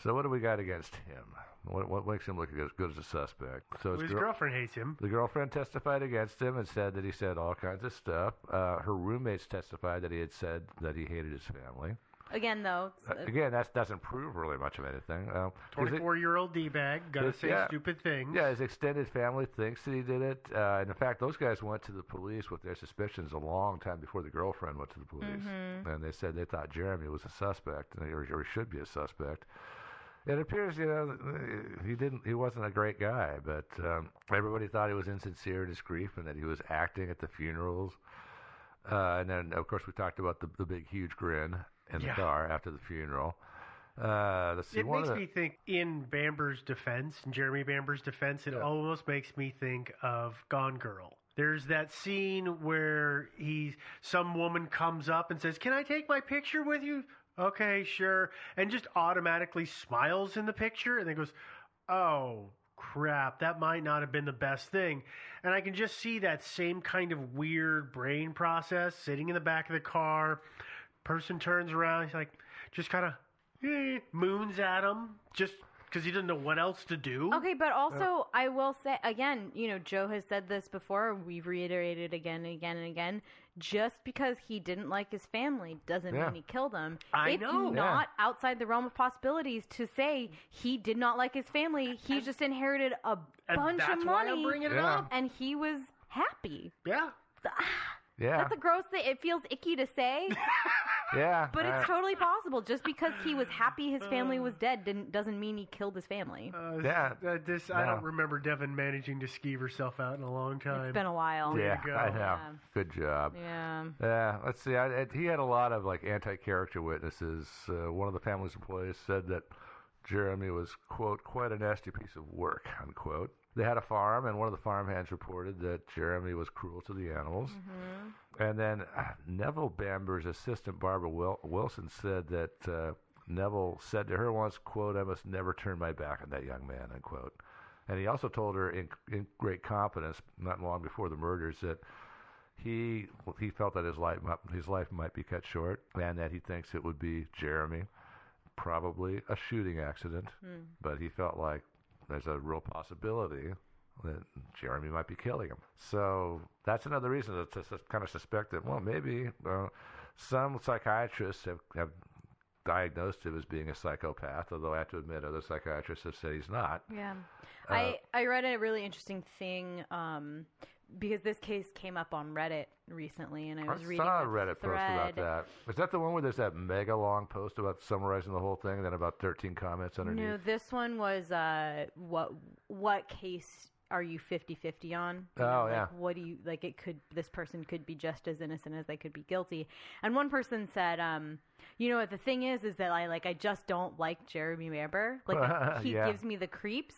So what do we got against him? What makes him look as good as a suspect? So his girlfriend hates him. The girlfriend testified against him and said that he said all kinds of stuff. Her roommates testified that he had said that he hated his family. Again, though. Again, that doesn't prove really much of anything. 24-year-old D-bag, gotta say stupid things. Yeah, his extended family thinks that he did it. And in fact, those guys went to the police with their suspicions a long time before the girlfriend went to the police. And they said they thought Jeremy was a suspect, or he should be a suspect. It appears, he wasn't a great guy, but everybody thought he was insincere in his grief and that he was acting at the funerals. And then, of course, we talked about the big, huge grin in the car after the funeral. Let's see, it makes me think, in Bamber's defense, in Jeremy Bamber's defense, it almost makes me think of Gone Girl. There's that scene where some woman comes up and says, "Can I take my picture with you?" "Okay, sure," and just automatically smiles in the picture, and then goes, "Oh, crap, that might not have been the best thing." And I can just see that same kind of weird brain process sitting in the back of the car. Person turns around, he's like, just kind of moons at him, just because he doesn't know what else to do. Okay, but also, I will say, again, Joe has said this before, we've reiterated again and again and again, just because he didn't like his family doesn't mean he killed them. It's not outside the realm of possibilities to say he did not like his family. He just inherited a bunch of money. Why I'm bringing it up. And he was happy. Yeah. Yeah. That's a gross thing. It feels icky to say. Yeah. But it's totally possible. Just because he was happy his family was dead doesn't mean he killed his family. I don't remember Devin managing to skeeve herself out in a long time. It's been a while. Yeah, I know. Yeah. Good job. Yeah. Let's see. He had a lot of anti-character witnesses. One of the family's employees said that Jeremy was, quote, quite a nasty piece of work, unquote. They had a farm, and one of the farmhands reported that Jeremy was cruel to the animals. And then Neville Bamber's assistant, Barbara Wilson, said that Neville said to her once, quote, "I must never turn my back on that young man," unquote. And he also told her in great confidence, not long before the murders, that he felt that his life might be cut short, and that he thinks it would be Jeremy, probably a shooting accident, but he felt like there's a real possibility that Jeremy might be killing him. So that's another reason to kind of suspect that, well, maybe some psychiatrists have diagnosed him as being a psychopath, although I have to admit other psychiatrists have said he's not. Yeah. I read a really interesting thing because this case came up on Reddit recently, and I was reading saw a the Reddit thread. post about that. Is that the one where there's that mega long post about summarizing the whole thing, and then about 13 comments underneath? No, this one was what case are you 50-50 on? Yeah. What do you like? This person could be just as innocent as they could be guilty. And one person said, you know what the thing is that I just don't like Jeremy Bamber. Like he gives me the creeps,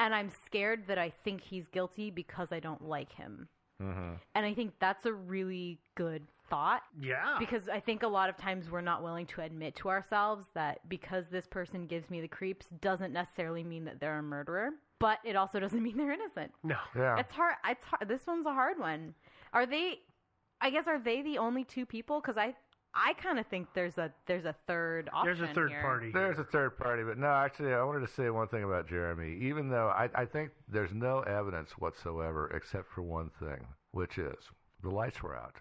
and I'm scared that I think he's guilty because I don't like him. And I think that's a really good thought. Yeah. Because I think a lot of times we're not willing to admit to ourselves that because this person gives me the creeps doesn't necessarily mean that they're a murderer, but it also doesn't mean they're innocent. No. Yeah. It's hard. This one's a hard one. Are they the only two people? Because I kind of think there's a third option. There's a third here. party. There's a third party, but no, actually, I wanted to say one thing about Jeremy. Even though I think there's no evidence whatsoever except for one thing, which is the lights were out.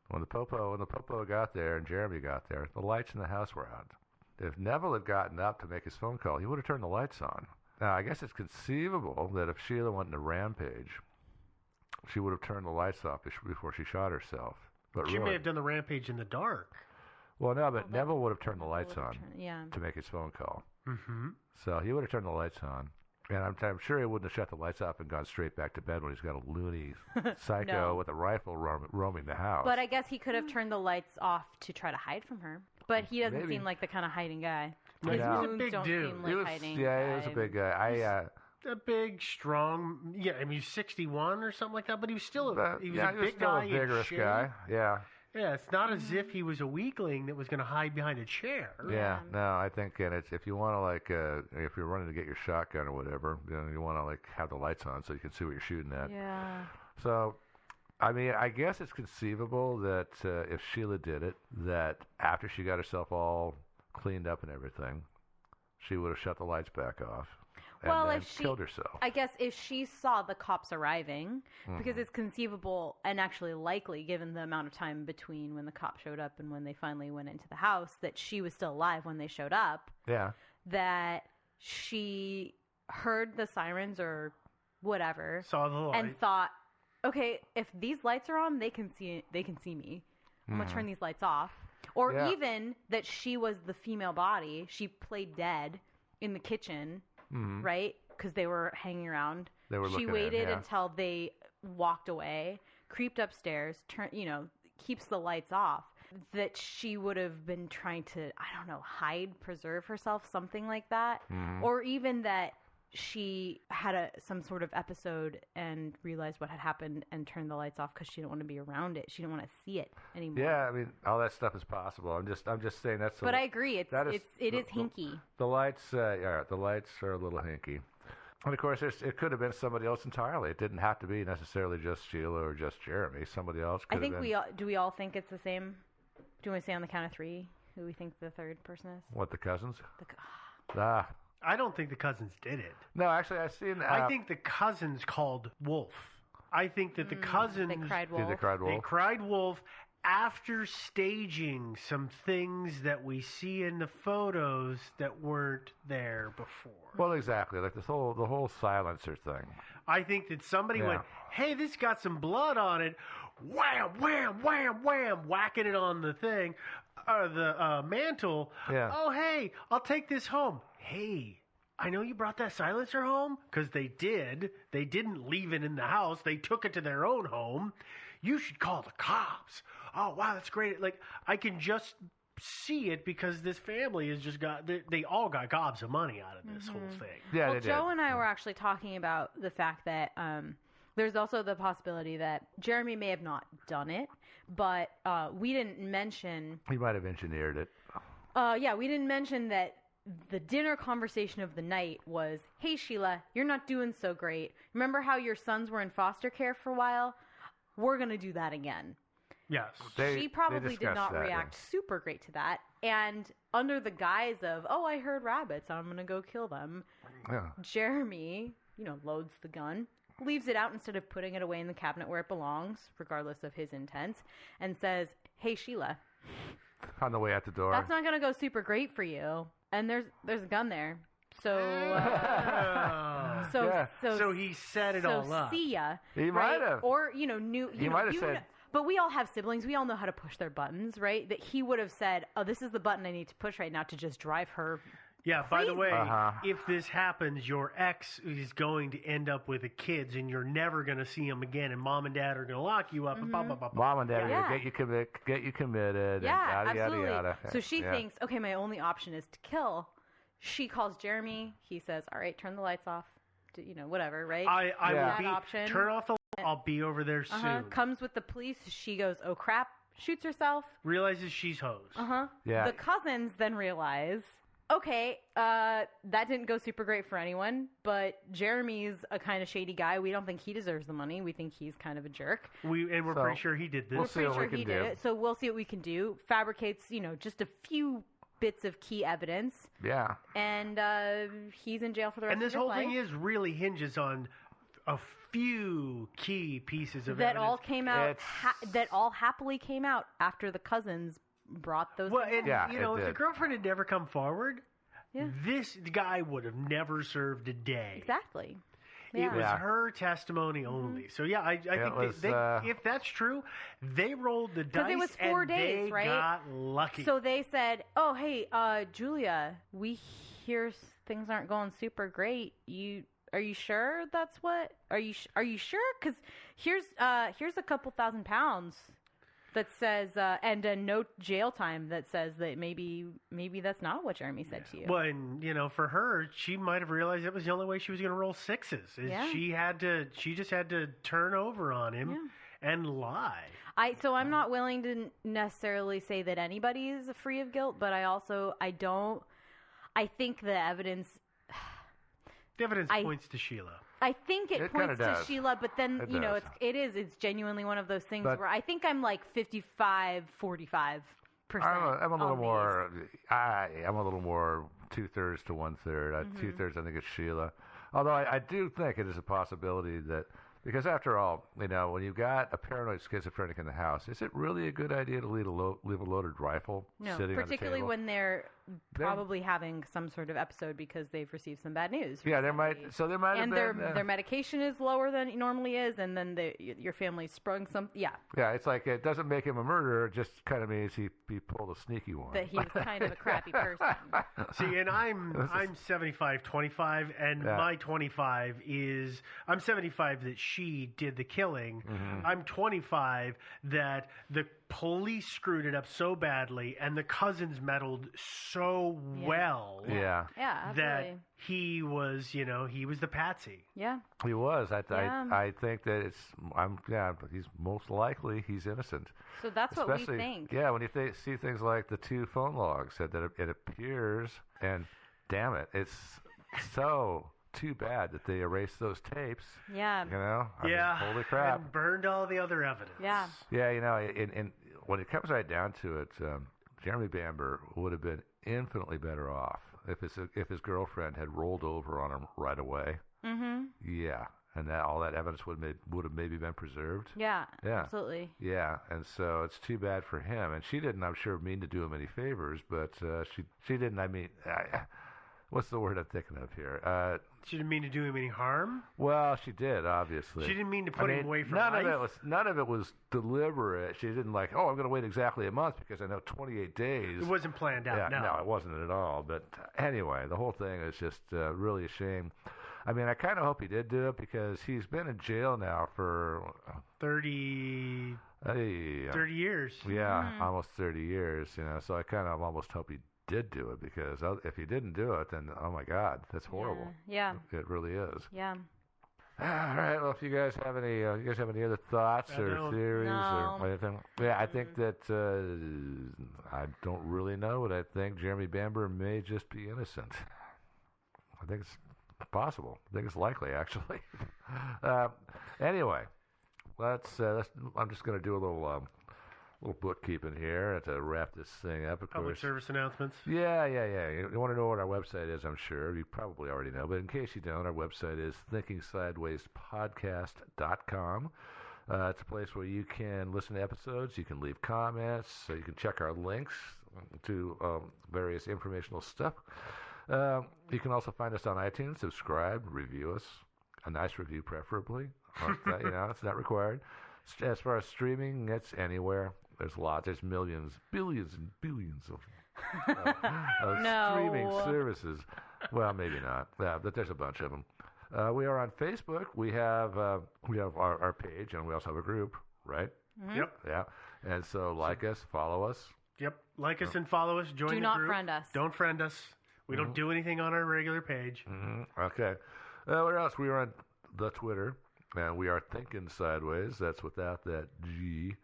When the Popo got there and Jeremy got there, the lights in the house were out. If Neville had gotten up to make his phone call, he would have turned the lights on. Now, I guess it's conceivable that if Sheila went in a rampage, she would have turned the lights off before she shot herself. But she may have done the rampage in the dark. Well, no, but Neville would have turned the lights on yeah. to make his phone call. Mm-hmm. So he would have turned the lights on. And I'm sure he wouldn't have shut the lights off and gone straight back to bed when he's got a loony psycho with a rifle roaming the house. But I guess he could have turned the lights off to try to hide from her. But he doesn't seem like the kind of hiding guy. His wounds big don't dude. seem like hiding. Yeah, he was a big guy. A big, strong. Yeah, I mean, he's 61 or something like that. But he was still a big guy, a vigorous guy. Yeah. Yeah, it's not as if he was a weakling that was going to hide behind a chair. Yeah, no, I think, and it's if you want to if you're running to get your shotgun or whatever, you want to have the lights on so you can see what you're shooting at. Yeah. So, I mean, I guess it's conceivable that if Sheila did it, that after she got herself all cleaned up and everything, she would have shut the lights back off. And then killed herself. I guess if she saw the cops arriving, because it's conceivable and actually likely, given the amount of time between when the cops showed up and when they finally went into the house, that she was still alive when they showed up. Yeah. That she heard the sirens or whatever, saw the light, and thought, okay, if these lights are on, they can see me. I'm gonna turn these lights off. Or even that she was the female body. She played dead in the kitchen. Right? Because they were hanging around. She waited until they walked away, creeped upstairs, keeps the lights off. That she would have been trying to, hide, preserve herself, something like that. Or even that she had some sort of episode and realized what had happened and turned the lights off because she didn't want to be around it. She didn't want to see it anymore. Yeah, I mean, all that stuff is possible. I'm just saying that's. But I agree, it is hinky. The lights, the lights are a little hinky. And of course, it could have been somebody else entirely. It didn't have to be necessarily just Sheila or just Jeremy. Somebody else could have been. Do we all think it's the same? Do you want to say on the count of three who we think the third person is? What, the cousins? I don't think the cousins did it. No, actually, I've seen. I think the cousins called wolf. I think that the cousins they cried wolf. They cried wolf. They cried wolf after staging some things that we see in the photos that weren't there before. Well, exactly, like the whole silencer thing. I think that somebody went, "Hey, this got some blood on it." Wham, wham, wham, wham, whacking it on the thing, the mantle. Yeah. Oh, hey, I'll take this home. Hey, I know you brought that silencer home, because they did. They didn't leave it in the house. They took it to their own home. You should call the cops. Oh, wow, that's great. Like, I can just see it because this family has just got they all got gobs of money out of this whole thing. Yeah, well, Joe and I were actually talking about the fact that there's also the possibility that Jeremy may have not done it, but we didn't mention. He might have engineered it. Yeah, we didn't mention that the dinner conversation of the night was, "Hey Sheila, you're not doing so great. Remember how your sons were in foster care for a while? We're gonna do that again." Yes. She probably did not react super great to that. And under the guise of, "Oh, I heard rabbits, I'm going to go kill them," Jeremy, loads the gun, leaves it out instead of putting it away in the cabinet where it belongs, regardless of his intent, and says, "Hey, Sheila. On the way out the door. That's not going to go super great for you. And there's a gun there. So, so he set it all up. See ya. He might have. Or, knew. He might have said. But we all have siblings. We all know how to push their buttons, right? That he would have said, "Oh, this is the button I need to push right now to just drive her." Yeah, by the way, if this happens, your ex is going to end up with the kids, and you're never going to see them again, and mom and dad are going to lock you up. And blah, blah, blah, blah. Mom and dad are going to get you committed. Yeah, and absolutely. Yada, yada. So she thinks, okay, my only option is to kill. She calls Jeremy. He says, "All right, turn the lights off." Whatever, right? I will that be, option. turn off the light. I'll be over there soon. Comes with the police. She goes, "Oh crap!" Shoots herself. Realizes she's hosed. Yeah. The cousins then realize, okay, that didn't go super great for anyone, but Jeremy's a kind of shady guy. We don't think he deserves the money. We think he's kind of a jerk. We're pretty sure he did this. We'll see what we can do. Did it, so we'll see what we can do. Fabricates, just a few bits of key evidence. Yeah. And he's in jail for the rest of his life. And this whole thing really hinges on a few key pieces of that evidence. all came out that all happily came out after the cousins brought those. Well, and Yeah, if the girlfriend had never come forward, this guy would have never served a day. Exactly. It was her testimony only. So I think if that's true, they rolled the dice it was 4 days, they right? got lucky. So they said, "Oh, hey, Julia, we hear things aren't going super great. Are you sure that's what? Are you sure? Because here's a couple £1,000 that says and a no jail time that says that maybe that's not what Jeremy said to you." Well, and for her, she might have realized that was the only way she was going to roll sixes. She just had to turn over on him and lie. So I'm not willing to necessarily say that anybody is free of guilt, but I think the evidence. The evidence points to Sheila. I think it points to Sheila, but then it's genuinely one of those things where I think I'm like 55-45%. I'm a little more. I'm a little more 2/3 to 1/3. 2/3, I think it's Sheila. Although I do think it is a possibility that, because after all, when you've got a paranoid schizophrenic in the house, is it really a good idea to leave a loaded rifle sitting on the table? Particularly when they're probably having some sort of episode because they've received some bad news. Yeah, there might have been. And their medication is lower than it normally is, and then your family sprung some. Yeah. Yeah, it's like it doesn't make him a murderer. It just kind of means he pulled a sneaky one. That he was kind of a crappy person. See, and I'm 75-25, and my 25 is I'm 75 that she did the killing. I'm 25 that the police screwed it up so badly, and the cousins meddled so well. Yeah, that he was, he was the patsy. Yeah, he was. I think that he's most likely he's innocent. So that's Especially, what we think. Yeah, when you see things like the 2 phone logs that it appears, and damn it, it's so too bad that they erased those tapes. Yeah. I mean, holy crap. And burned all the other evidence. Yeah. Yeah, and when it comes right down to it, Jeremy Bamber would have been infinitely better off if his girlfriend had rolled over on him right away. Yeah, and all that evidence would have maybe been preserved. Yeah, absolutely. Yeah, and so it's too bad for him. And she didn't, I'm sure, mean to do him any favors, but she didn't. I mean, what's the word I'm thinking of here? She didn't mean to do him any harm? Well, she did, obviously. She didn't mean to put him away from life? None of it was deliberate. She didn't I'm going to wait exactly a month because I know 28 days. It wasn't planned out, no, it wasn't at all. But anyway, the whole thing is just really a shame. I mean, I kind of hope he did do it because he's been in jail now for 30 Hey, 30 years. Yeah, almost 30 years. So I kind of almost hope he did do it, because if he didn't do it, then oh my God, that's horrible. Yeah. It really is. Yeah. All right. Well, if you guys have any, other thoughts or theories or anything, I think that I don't really know, but I think Jeremy Bamber may just be innocent. I think it's possible. I think it's likely, actually. Anyway, let's. I'm just going to do a little bookkeeping here to wrap this thing up. Of Public course. service announcements. Yeah. You want to know what our website is, I'm sure. You probably already know, but in case you don't, our website is thinkingsidewayspodcast.com. It's a place where you can listen to episodes, you can leave comments, so you can check our links to various informational stuff. You can also find us on iTunes, subscribe, review us, a nice review preferably. It's not required. As far as streaming, it's anywhere. There's lots. There's millions, billions, and billions of streaming services. Well, maybe not. Yeah, but there's a bunch of them. We are on Facebook. We have our page, and we also have a group, right? Mm-hmm. Yep. Yeah. And so like us, follow us. Yep. Like us and follow us. Join the group. Do not friend us. Don't friend us. We don't do anything on our regular page. Okay. What else? We are on the Twitter, and we are Thinking Sideways. That's without that G.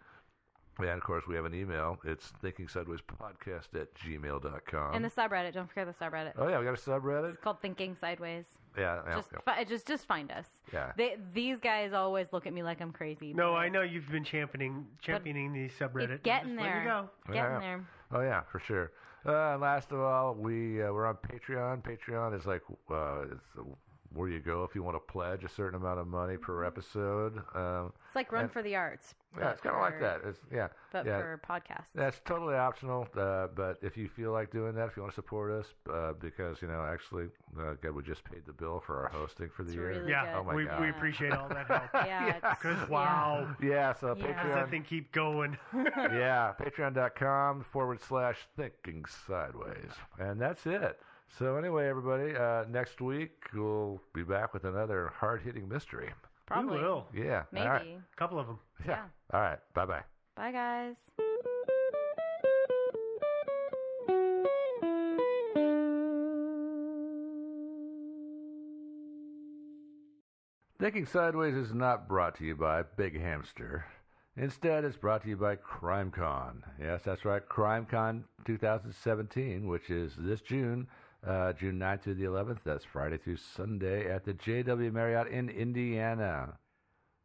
And, of course, we have an email. It's thinkingsidewayspodcast@gmail.com. And the subreddit. Don't forget the subreddit. Oh, yeah, we got a subreddit? It's called Thinking Sideways. Yeah. Just find us. Yeah. These guys always look at me like I'm crazy. No, I know you've been championing the subreddit. It's getting Just let there. you go. It's getting there. Oh, yeah, for sure. And last of all, we're on Patreon. Patreon is like it's where you go if you want to pledge a certain amount of money per episode. It's like Run for the Arts. Yeah, it's kind of like that. But for podcasts. That's totally optional. But if you feel like doing that, if you want to support us, because actually, God, we just paid the bill for our hosting for the year. Really Yeah. good. Oh my God. We appreciate all that help. Yeah. Because wow. Yeah. So Patreon. That thing keep going. Yeah. Patreon.com/Thinking Sideways, and that's it. So anyway, everybody, next week we'll be back with another hard-hitting mystery. Probably. We will. Yeah. Maybe. All right. A couple of them. Yeah. All right. Bye-bye. Bye, guys. Thinking Sideways is not brought to you by Big Hamster. Instead, it's brought to you by CrimeCon. Yes, that's right, CrimeCon 2017, which is this June, June 9th through the 11th. That's Friday through Sunday at the JW Marriott in Indiana.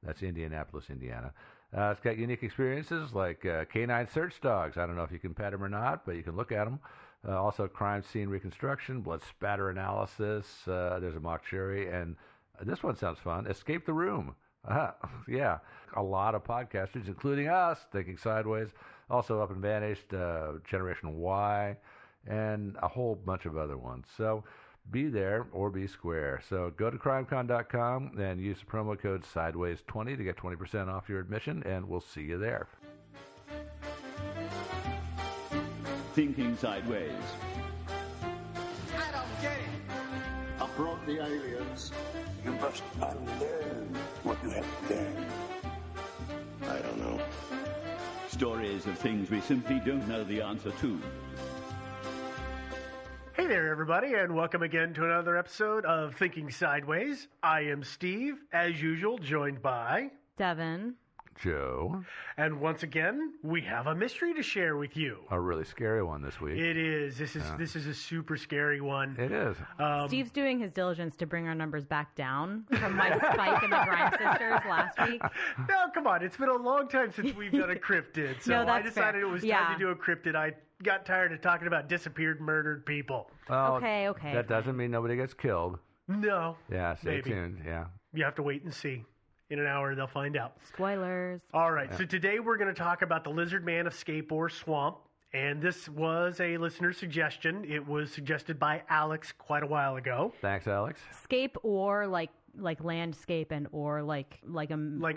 That's Indianapolis, Indiana. It's got unique experiences like canine search dogs. I don't know if you can pet them or not, but you can look at them. Also, crime scene reconstruction, blood spatter analysis. There's a mock jury, and this one sounds fun. Escape the room. Yeah, a lot of podcasters, including us, Thinking Sideways, also Up and Vanished, Generation Y, and a whole bunch of other ones. So be there or be square. So go to crimecon.com and use the promo code Sideways20 to get 20% off your admission, and we'll see you there. Thinking Sideways. I don't get it. Uproot the aliens. You must unlearn what you have learned. I don't know. Stories of things we simply don't know the answer to. Hey there, everybody, and welcome again to another episode of Thinking Sideways. I am Steve, as usual, joined by Devin, Joe, and once again, we have a mystery to share with you. A really scary one this week. It is. This is a super scary one. It is. Steve's doing his diligence to bring our numbers back down from my spike in the Grime Sisters last week. No, come on. It's been a long time since we've done a cryptid, so No, I that's decided fair. it was Yeah. time to do a cryptid. I got tired of talking about disappeared, murdered people. Well, Okay. That doesn't mean nobody gets killed. No. Yeah, stay Maybe. tuned. Yeah. You have to wait and see. In an hour, they'll find out. Spoilers. All right, so today we're going to talk about the lizard man of Skateboard Swamp, and this was a listener suggestion. It was suggested by Alex quite a while ago. Thanks, Alex. Scape or like landscape and or like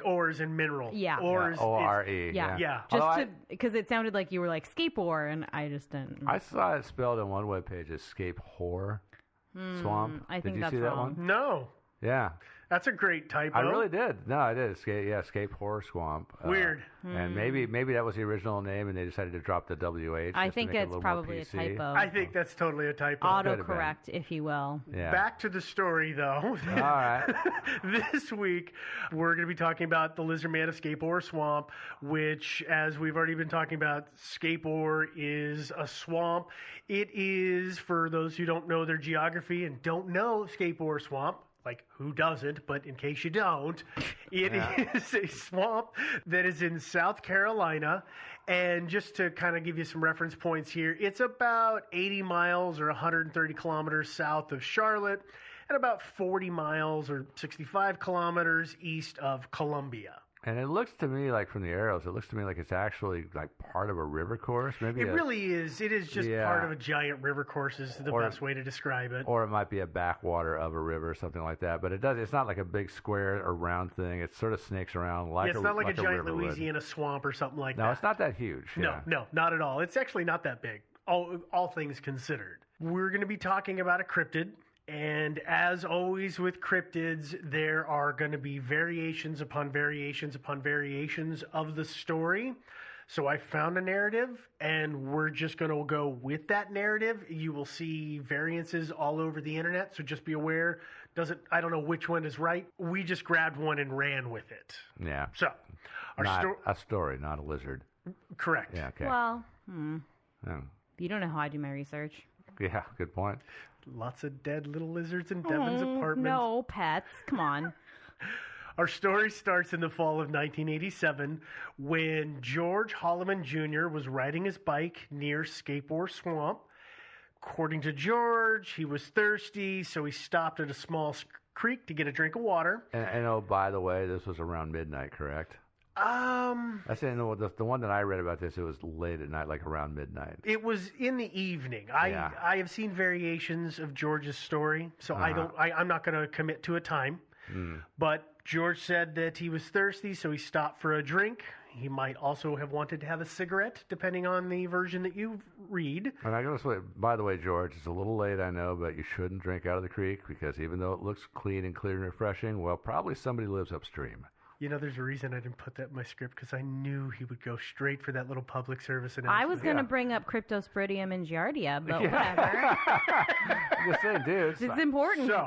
ores and mineral. Yeah. Ores. O-R-E. Yeah. Just because it sounded like you were like scape or, and I just didn't. I saw it spelled on one webpage as Scape Whore Swamp. I think Did you that's see that wrong. one? No. Yeah. That's a great typo. I really did. No, I did. Escape Horror Swamp. Weird. And maybe that was the original name, and they decided to drop the WH. I just to think make it it's a little probably more a PC. typo. I think that's totally a typo. Autocorrect, if you will. Yeah. Back to the story, though. All right. This week, we're going to be talking about the Lizard Man of Scape Ore Swamp, which, as we've already been talking about, Scape Ore is a swamp. It is, for those who don't know their geography and don't know Scape Ore Swamp, like, who doesn't? But in case you don't, it is a swamp that is in South Carolina. And just to kind of give you some reference points here, it's about 80 miles or 130 kilometers south of Charlotte and about 40 miles or 65 kilometers east of Columbia. And it looks to me like, from the arrows, it looks to me like it's actually like part of a river course. Maybe it really is. It is just part of a giant river course is the best way to describe it. Or it might be a backwater of a river or something like that. But it's not like a big square or round thing. It sort of snakes around like it's not like a giant river Louisiana swamp or something like that. No, it's not that huge. No, not at all. It's actually not that big, all things considered. We're going to be talking about a cryptid. And as always with cryptids, there are going to be variations upon variations upon variations of the story. So I found a narrative, and we're just going to go with that narrative. You will see variances all over the internet, so just be aware. I don't know which one is right. We just grabbed one and ran with it. Yeah. So, a story, not a lizard. Correct. Yeah. Okay. Well, Yeah. you don't know how I do my research. Yeah. Good point. Lots of dead little lizards in Devin's apartment. No pets. Come on. Our story starts in the fall of 1987 when George Holloman Jr. was riding his bike near Scape Ore Swamp. According to George, he was thirsty, so he stopped at a small creek to get a drink of water. And oh, by the way, this was around midnight, correct? I say the one that I read about this, it was late at night, like around midnight. It was in the evening. I have seen variations of George's story, so I'm not going to commit to a time. But George said that he was thirsty, so he stopped for a drink. He might also have wanted to have a cigarette, depending on the version that you read. And I gotta say, by the way, George, it's a little late, I know, but you shouldn't drink out of the creek because even though it looks clean and clear and refreshing, well, probably somebody lives upstream. You know, there's a reason I didn't put that in my script because I knew he would go straight for that little public service announcement. I was going to bring up Cryptosporidium and Giardia, but whatever. Just saying, dude. It's important. So,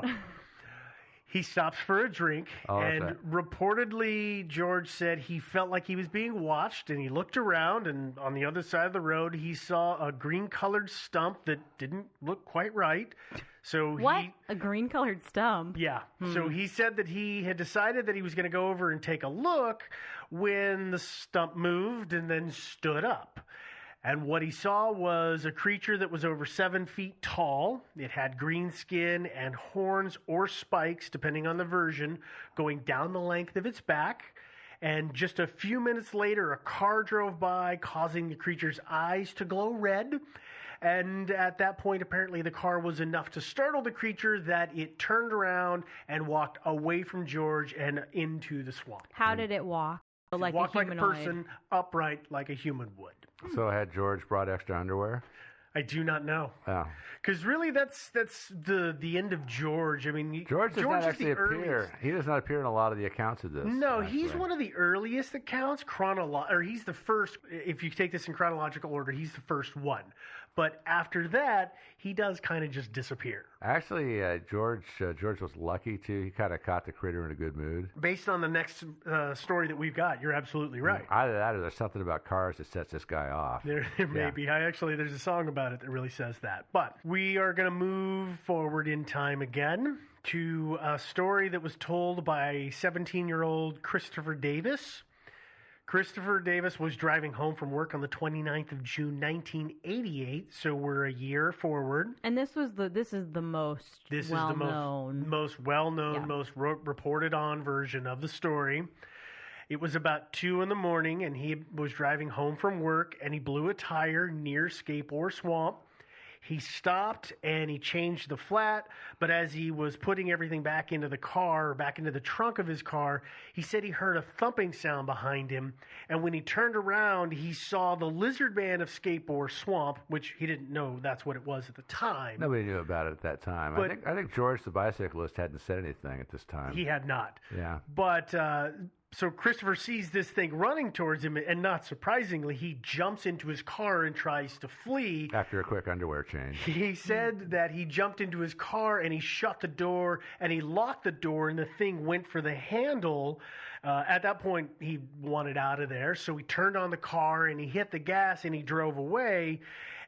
he stops for a drink, and reportedly, George said he felt like he was being watched, and he looked around, and on the other side of the road, he saw a green-colored stump that didn't look quite right. So a green-colored stump? Yeah. So he said that he had decided that he was going to go over and take a look when the stump moved and then stood up. And what he saw was a creature that was over 7 feet tall. It had green skin and horns or spikes, depending on the version, going down the length of its back. And just a few minutes later, a car drove by, causing the creature's eyes to glow red. And at that point, apparently the car was enough to startle the creature that it turned around and walked away from George and into the swamp. How did it walk? Like walked a like a humanoid. person, upright like a human would. So had George brought extra underwear? I do not know. Oh. Because really, that's the end of George. I mean, George does not actually appear. Earliest. He does not appear in a lot of the accounts of this. No, he's one of the earliest accounts. Or he's the first. If you take this in chronological order, he's the first one. But after that, he does kind of just disappear. Actually, George was lucky too. He kind of caught the critter in a good mood. Based on the next story that we've got, you're absolutely right. Either that, or there's something about cars that sets this guy off. There may be. There's a song about it that really says that. But we are going to move forward in time again to a story that was told by 17-year-old Christopher Davis. Christopher Davis was driving home from work on the 29th of June, 1988, so we're a year forward. And this is the most well-known. Most well-known, most reported on version of the story. It was about 2 a.m, and he was driving home from work, and he blew a tire near Scape Ore Swamp. He stopped and he changed the flat, but as he was putting everything back into the car, back into the trunk of his car, he said he heard a thumping sound behind him, and when he turned around, he saw the lizard man of Skateboard Swamp, which he didn't know that's what it was at the time. Nobody knew about it at that time. But I think George the bicyclist hadn't said anything at this time. he had not. Yeah. But so Christopher sees this thing running towards him, and not surprisingly, he jumps into his car and tries to flee. After a quick underwear change. He said that he jumped into his car and he shut the door and he locked the door, and the thing went for the handle. At that point, he wanted out of there, so he turned on the car and he hit the gas and he drove away.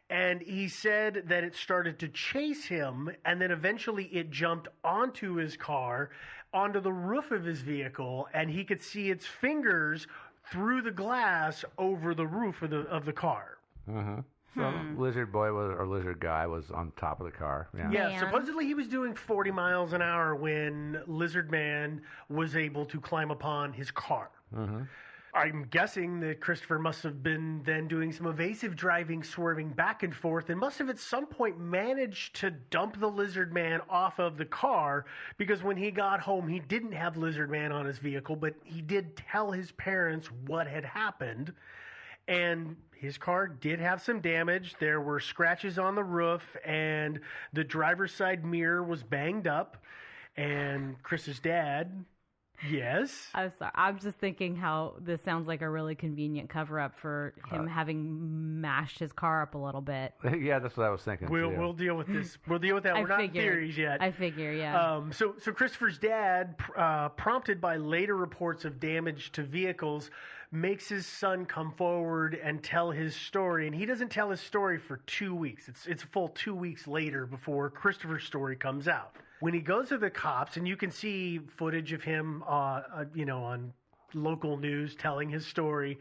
And he said that it started to chase him, and then eventually it jumped onto his car, onto the roof of his vehicle, and he could see its fingers through the glass over the roof of the car. Uh-huh. So Lizard Boy or Lizard Guy was on top of the car. Yeah, supposedly he was doing 40 miles an hour when Lizard Man was able to climb upon his car. Uh-huh. I'm guessing that Christopher must have been then doing some evasive driving, swerving back and forth, and must have at some point managed to dump the Lizard Man off of the car, because when he got home, he didn't have Lizard Man on his vehicle, but he did tell his parents what had happened. And his car did have some damage. There were scratches on the roof, and the driver's side mirror was banged up. And Chris's dad... Yes. I'm sorry. I'm just thinking how this sounds like a really convenient cover-up for him having mashed his car up a little bit. Yeah, that's what I was thinking. We'll deal with this. We'll deal with that. We're not in theories yet. I figure, yeah. So Christopher's dad, prompted by later reports of damage to vehicles, makes his son come forward and tell his story. And he doesn't tell his story for 2 weeks. It's a full 2 weeks later before Christopher's story comes out. When he goes to the cops, and you can see footage of him, on local news telling his story,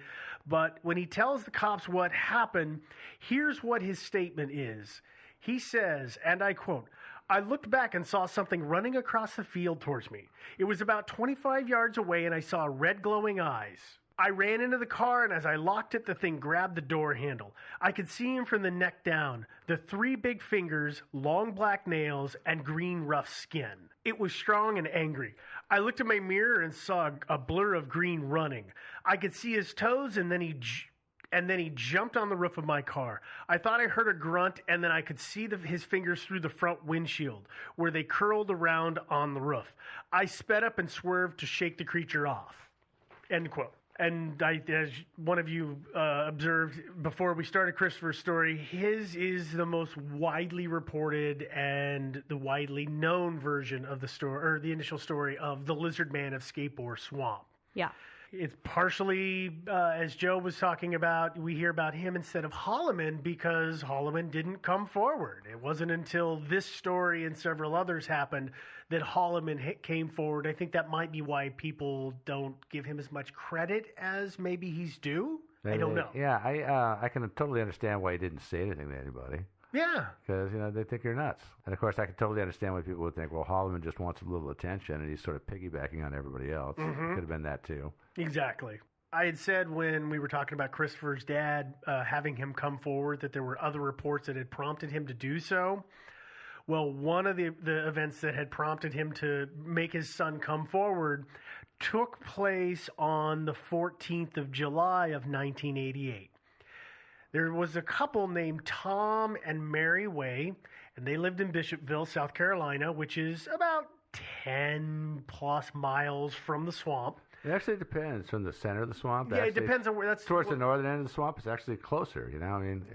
but when he tells the cops what happened, here's what his statement is. He says, and I quote, "I looked back and saw something running across the field towards me. It was about 25 yards away, and I saw red glowing eyes. I ran into the car, and as I locked it, the thing grabbed the door handle. I could see him from the neck down, the 3 big fingers, long black nails, and green rough skin. It was strong and angry. I looked at my mirror and saw a blur of green running. I could see his toes, and then he jumped on the roof of my car. I thought I heard a grunt, and then I could see his fingers through the front windshield, where they curled around on the roof. I sped up and swerved to shake the creature off." End quote. And as one of you observed before we started Christopher's story, his is the most widely reported and the widely known version of the story, or the initial story of the Lizard Man of Skateboard Swamp. Yeah. It's partially, as Joe was talking about, we hear about him instead of Holloman because Holloman didn't come forward. It wasn't until this story and several others happened that Holloman came forward. I think that might be why people don't give him as much credit as maybe he's due. I don't know. Yeah, I can totally understand why he didn't say anything to anybody. Yeah. Because, they think you're nuts. And, of course, I can totally understand why people would think, well, Holloman just wants a little attention, and he's sort of piggybacking on everybody else. Mm-hmm. Could have been that, too. Exactly. I had said when we were talking about Christopher's dad having him come forward that there were other reports that had prompted him to do so. Well, one of the events that had prompted him to make his son come forward took place on the 14th of July of 1988. There was a couple named Tom and Mary Way, and they lived in Bishopville, South Carolina, which is about 10 plus miles from the swamp. It actually depends from the center of the swamp. Yeah, it depends on where that's towards the northern end of the swamp. It's actually closer,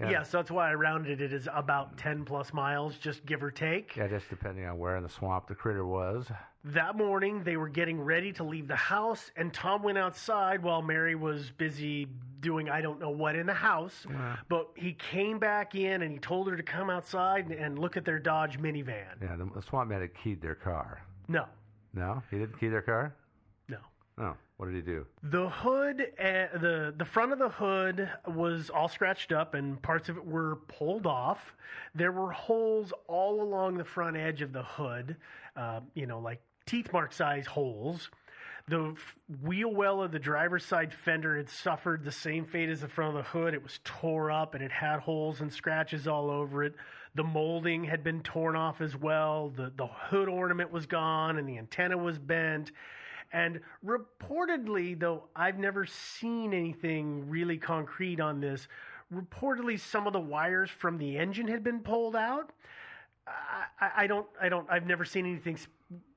Yeah, so that's why I rounded it as about 10 plus miles, just give or take. Yeah, just depending on where in the swamp the critter was. That morning, they were getting ready to leave the house, and Tom went outside while Mary was busy doing I don't know what in the house. Yeah. But he came back in, and he told her to come outside and look at their Dodge minivan. Yeah, the swamp man had keyed their car. No. No? He didn't key their car? No. Oh, what did he do? The hood, the front of the hood was all scratched up and parts of it were pulled off. There were holes all along the front edge of the hood, like teeth mark size holes. The wheel well of the driver's side fender had suffered the same fate as the front of the hood. It was tore up and it had holes and scratches all over it. The molding had been torn off as well. The hood ornament was gone and the antenna was bent. And reportedly, though I've never seen anything really concrete on this, reportedly some of the wires from the engine had been pulled out. I've never seen anything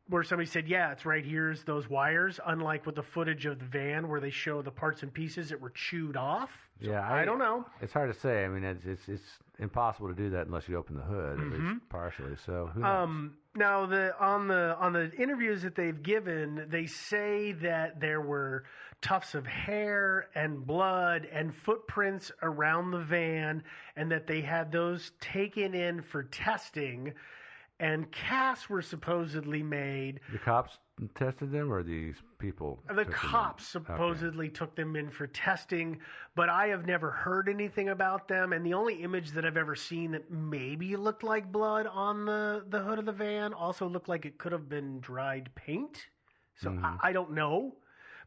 where somebody said, yeah, it's right here's those wires, unlike with the footage of the van where they show the parts and pieces that were chewed off. So Yeah, I don't know. It's hard to say. I mean, it's impossible to do that unless you open the hood, at least partially. So who knows? Now, on the interviews that they've given, they say that there were tufts of hair and blood and footprints around the van, and that they had those taken in for testing. And casts were supposedly made. The cops tested them, or these people? The cops supposedly took them in for testing, but I have never heard anything about them. And the only image that I've ever seen that maybe looked like blood on the hood of the van also looked like it could have been dried paint. So I don't know,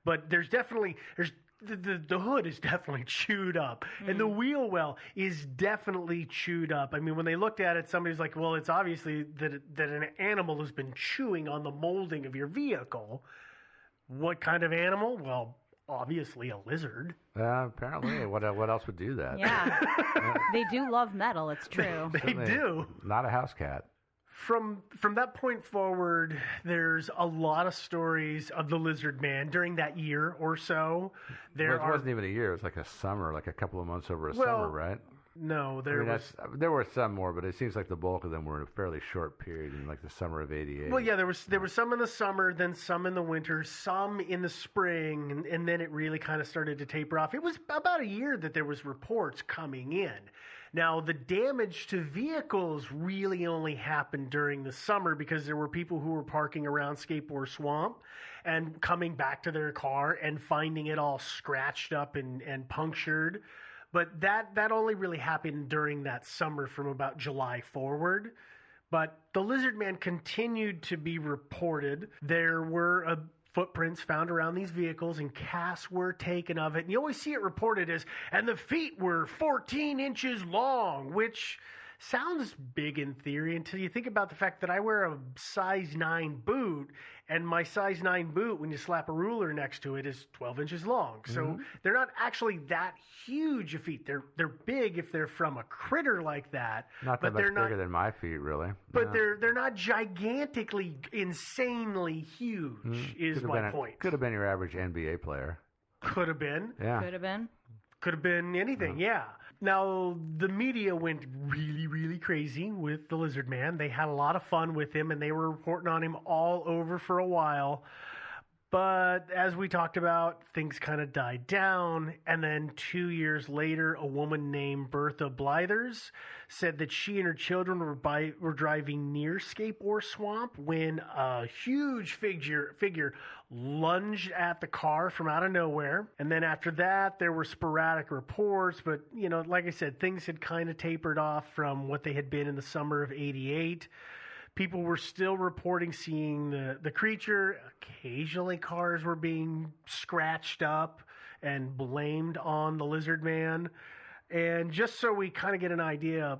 but there's the hood is definitely chewed up, and the wheel well is definitely chewed up. I mean, when they looked at it, somebody's like, well, it's obviously that an animal has been chewing on the molding of your vehicle. What kind of animal? Well, obviously a lizard. Apparently. What else would do that? Yeah. They do love metal, it's true. They do. Not a house cat. From that point forward, there's a lot of stories of the Lizard Man during that year or so. It wasn't even a year. It was like a summer, like a couple of months over a summer, right? No, there were some more, but it seems like the bulk of them were in a fairly short period in like the summer of '88. Well, yeah, there was some in the summer, then some in the winter, some in the spring, and then it really kind of started to taper off. It was about a year that there was reports coming in. Now, the damage to vehicles really only happened during the summer because there were people who were parking around Skateboard Swamp and coming back to their car and finding it all scratched up and punctured. But that only really happened during that summer from about July forward. But the Lizard Man continued to be reported. There were footprints found around these vehicles, and casts were taken of it. And you always see it reported as, and the feet were 14 inches long, which sounds big in theory until you think about the fact that I wear a size 9 boot, and my size 9 boot, when you slap a ruler next to it, is 12 inches long. So they're not actually that huge of feet. They're big if they're from a critter like that. Not that much bigger than my feet, really. But they're not gigantically, insanely huge, is my point. Could have been your average NBA player. Could have been. Yeah. Could have been. Could have been anything, yeah. Now, the media went really, really crazy with the Lizard Man. They had a lot of fun with him, and they were reporting on him all over for a while. But as we talked about, things kind of died down. And then 2 years later, a woman named Bertha Blythers said that she and her children were driving near Skateboard Swamp when a huge figure lunged at the car from out of nowhere. And then after that, there were sporadic reports. But, like I said, things had kind of tapered off from what they had been in the summer of '88. People were still reporting seeing the creature. Occasionally cars were being scratched up and blamed on the Lizard Man. And just so we kind of get an idea,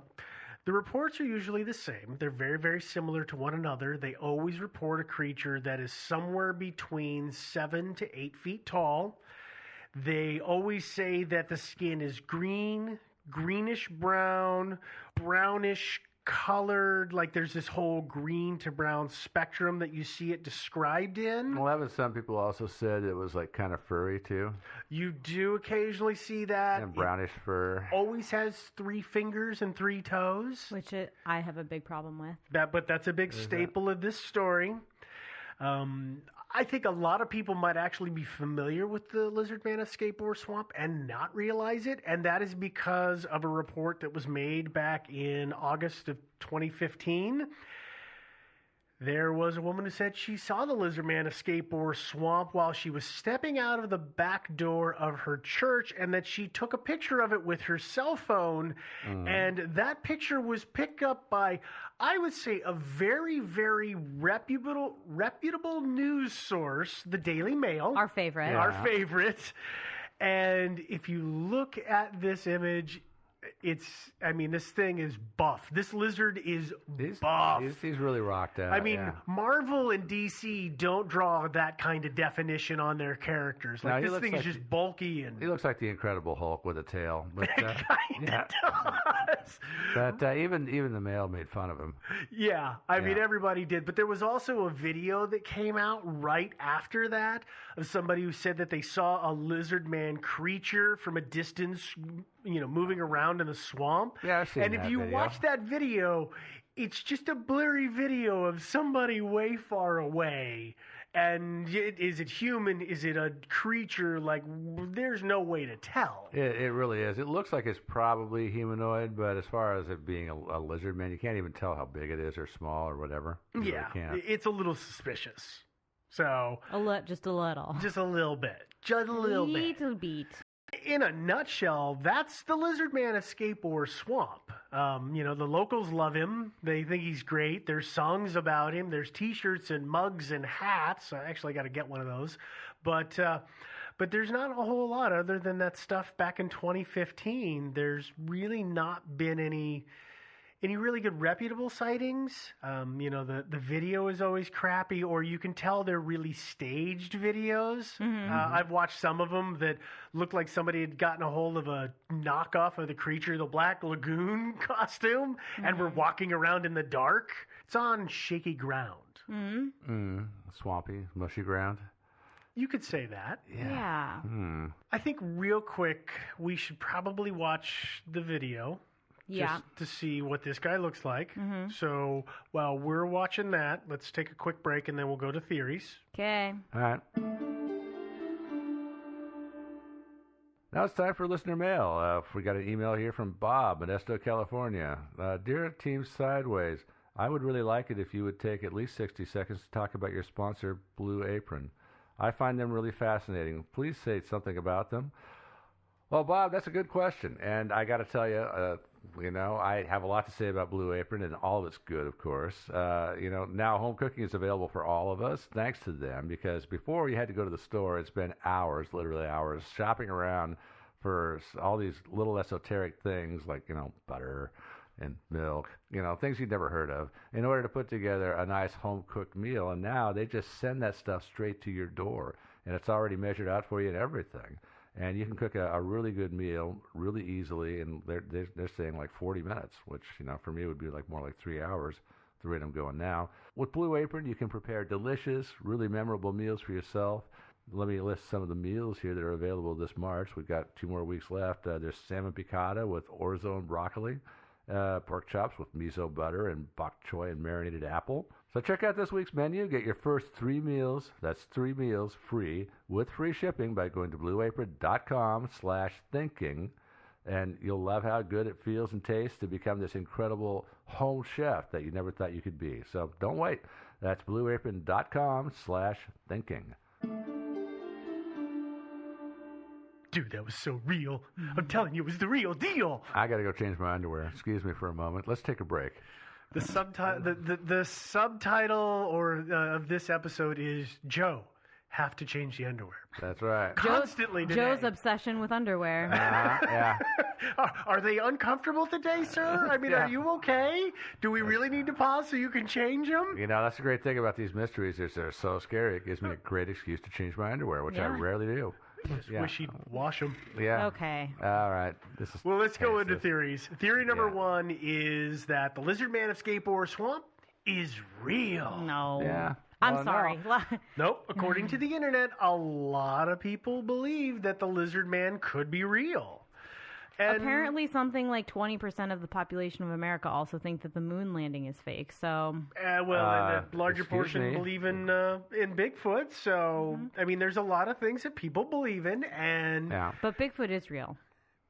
the reports are usually the same. They're very, very similar to one another. They always report a creature that is somewhere between 7 to 8 feet tall. They always say that the skin is green, greenish brown, brownish colored, like there's this whole green to brown spectrum that you see it described in. Well, some people also said it was like kind of furry too. You do occasionally see that. And brownish fur. Always has 3 fingers and 3 toes. Which I have a big problem with. But that's a big staple of this story. I think a lot of people might actually be familiar with the Lizard Man of Skateboard Swamp and not realize it, and that is because of a report that was made back in August of 2015. There was a woman who said she saw the lizard man escape or swamp while she was stepping out of the back door of her church, and that she took a picture of it with her cell phone. And that picture was picked up by, I would say, a very, very reputable news source, the Daily Mail. Our favorite. Our favorite. And if you look at this image, this thing is buff. This lizard is buff. He's really rocked out. I mean, Marvel and DC don't draw that kind of definition on their characters. Like, this thing is just bulky and... He looks like the Incredible Hulk with a tail. But, kinda does. But even the Mail made fun of him. Yeah, I mean, everybody did. But there was also a video that came out right after that of somebody who said that they saw a lizard man creature from a distance, moving around in the swamp. Yeah, I've seen and if you watch that video, it's just a blurry video of somebody way far away. And is it human? Is it a creature? Like, there's no way to tell. It really is. It looks like it's probably humanoid, but as far as it being a lizard man, you can't even tell how big it is or small or whatever. You really can't. It's a little suspicious. So just a little. Just a little bit. Just a little bit. In a nutshell, that's the lizard man escape or swamp. The locals love him. They think he's great. There's songs about him. There's T-shirts and mugs and hats. I actually got to get one of those. But there's not a whole lot other than that stuff back in 2015. There's really not been any really good reputable sightings. The video is always crappy, or you can tell they're really staged videos. I've watched some of them that look like somebody had gotten a hold of a knockoff of the Creature, the Black Lagoon costume, and were walking around in the dark. It's on shaky ground. Swampy, mushy ground. You could say that. Yeah. I think real quick, we should probably watch the video. Yeah. Just to see what this guy looks like. So while we're watching that, let's take a quick break and then we'll go to theories. Okay. All right. Now it's time for listener mail. We got an email here from Bob, Modesto, California. Dear Team Sideways, I would really like it if you would take at least 60 seconds to talk about your sponsor, Blue Apron. I find them really fascinating. Please say something about them. Well, Bob, that's a good question. And I got to tell you, I have a lot to say about Blue Apron, and all of it's good, of course. Now home cooking is available for all of us, thanks to them, because before you had to go to the store and spend hours, literally hours, shopping around for all these little esoteric things like, butter and milk, things you'd never heard of, in order to put together a nice home-cooked meal. And now they just send that stuff straight to your door, and it's already measured out for you and everything. And you can cook a really good meal really easily, and they're saying like 40 minutes, which, for me would be more like 3 hours, the rate I'm going now. With Blue Apron, you can prepare delicious, really memorable meals for yourself. Let me list some of the meals here that are available this March. We've got 2 more weeks left. There's salmon piccata with orzo and broccoli, pork chops with miso butter and bok choy and marinated apple. So check out this week's menu. Get your first 3 meals, that's 3 meals, free, with free shipping by going to blueapron.com/thinking. And you'll love how good it feels and tastes to become this incredible home chef that you never thought you could be. So don't wait. That's blueapron.com/thinking. Dude, that was so real. I'm telling you, it was the real deal. I got to go change my underwear. Excuse me for a moment. Let's take a break. The subtitle of this episode is Joe, have to change the underwear. That's right. Constantly today. Joe's obsession with underwear. Yeah. Are they uncomfortable today, sir? I mean, Are you okay? Do we really need to pause so you can change them? That's the great thing about these mysteries is they're so scary. It gives me a great excuse to change my underwear, which I rarely do. Just wish he'd wash them. Yeah. Okay. All right. Well, let's go into theories. Theory number 1 is that the lizard man of Skateboard Swamp is real. No. Yeah. I'm sorry. No. Nope. According to the internet, a lot of people believe that the lizard man could be real. And apparently something like 20% of the population of America also think that the moon landing is fake. So and a larger portion believe in Bigfoot. So I mean, there's a lot of things that people believe in, and but Bigfoot is real.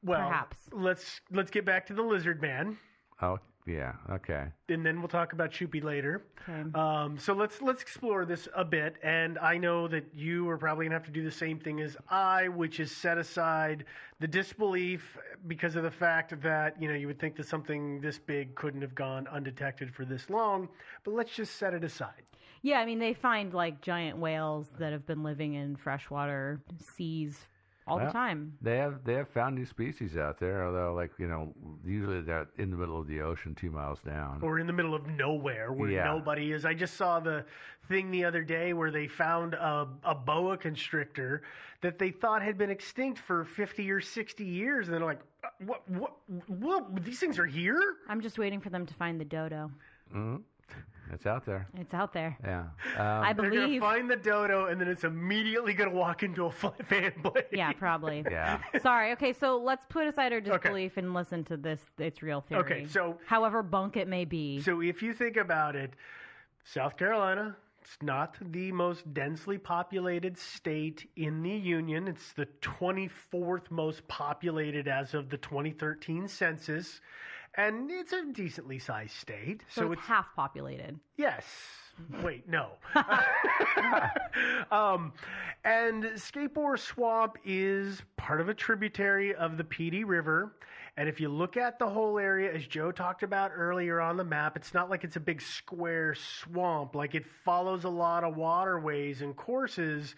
Well, perhaps. Let's get back to the lizard man. Oh, Yeah. Okay. And then we'll talk about Shoopy later. Okay. So let's explore this a bit. And I know that you are probably going to have to do the same thing as I, which is set aside the disbelief because of the fact that, you would think that something this big couldn't have gone undetected for this long. But let's just set it aside. Yeah, I mean, they find like giant whales that have been living in freshwater seas all the time. They have found new species out there, although usually they're in the middle of the ocean 2 miles down. Or in the middle of nowhere where nobody is. I just saw the thing the other day where they found a boa constrictor that they thought had been extinct for 50 or 60 years. And they're like, what? These things are here? I'm just waiting for them to find the dodo. Mm-hmm. It's out there. It's out there. Yeah. I They're believe. going to find the dodo, and then it's immediately going to walk into a fan blade. Yeah, probably. Yeah. Sorry. Okay, so let's put aside our disbelief and listen to this. Its real theory. Okay, so however bunk it may be. So if you think about it, South Carolina, it's not the most densely populated state in the Union. It's the 24th most populated as of the 2013 census. And it's a decently sized state. So it's half populated. Yes. Wait, no. And Skateboard Swamp is part of a tributary of the Petey River. And if you look at the whole area, as Joe talked about earlier on the map, it's not like it's a big square swamp. Like it follows a lot of waterways and courses.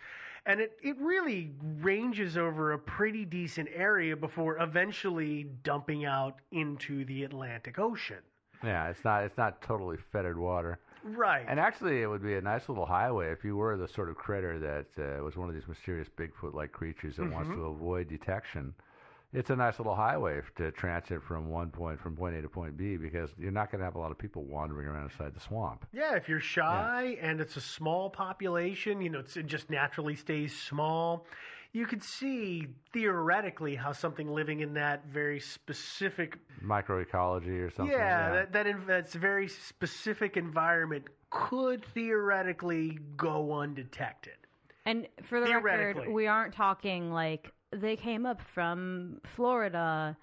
And it really ranges over a pretty decent area before eventually dumping out into the Atlantic Ocean. Yeah, it's not totally fettered water. Right. And actually, it would be a nice little highway if you were the sort of critter that was one of these mysterious Bigfoot-like creatures that wants to avoid detection. It's a nice little highway to transit from point A to point B, because you're not going to have a lot of people wandering around inside the swamp. Yeah, if you're shy and it's a small population, it just naturally stays small. You could see theoretically how something living in that very specific microecology or something. Yeah, that's very specific environment could theoretically go undetected. And for the record, we aren't talking like they came up from Florida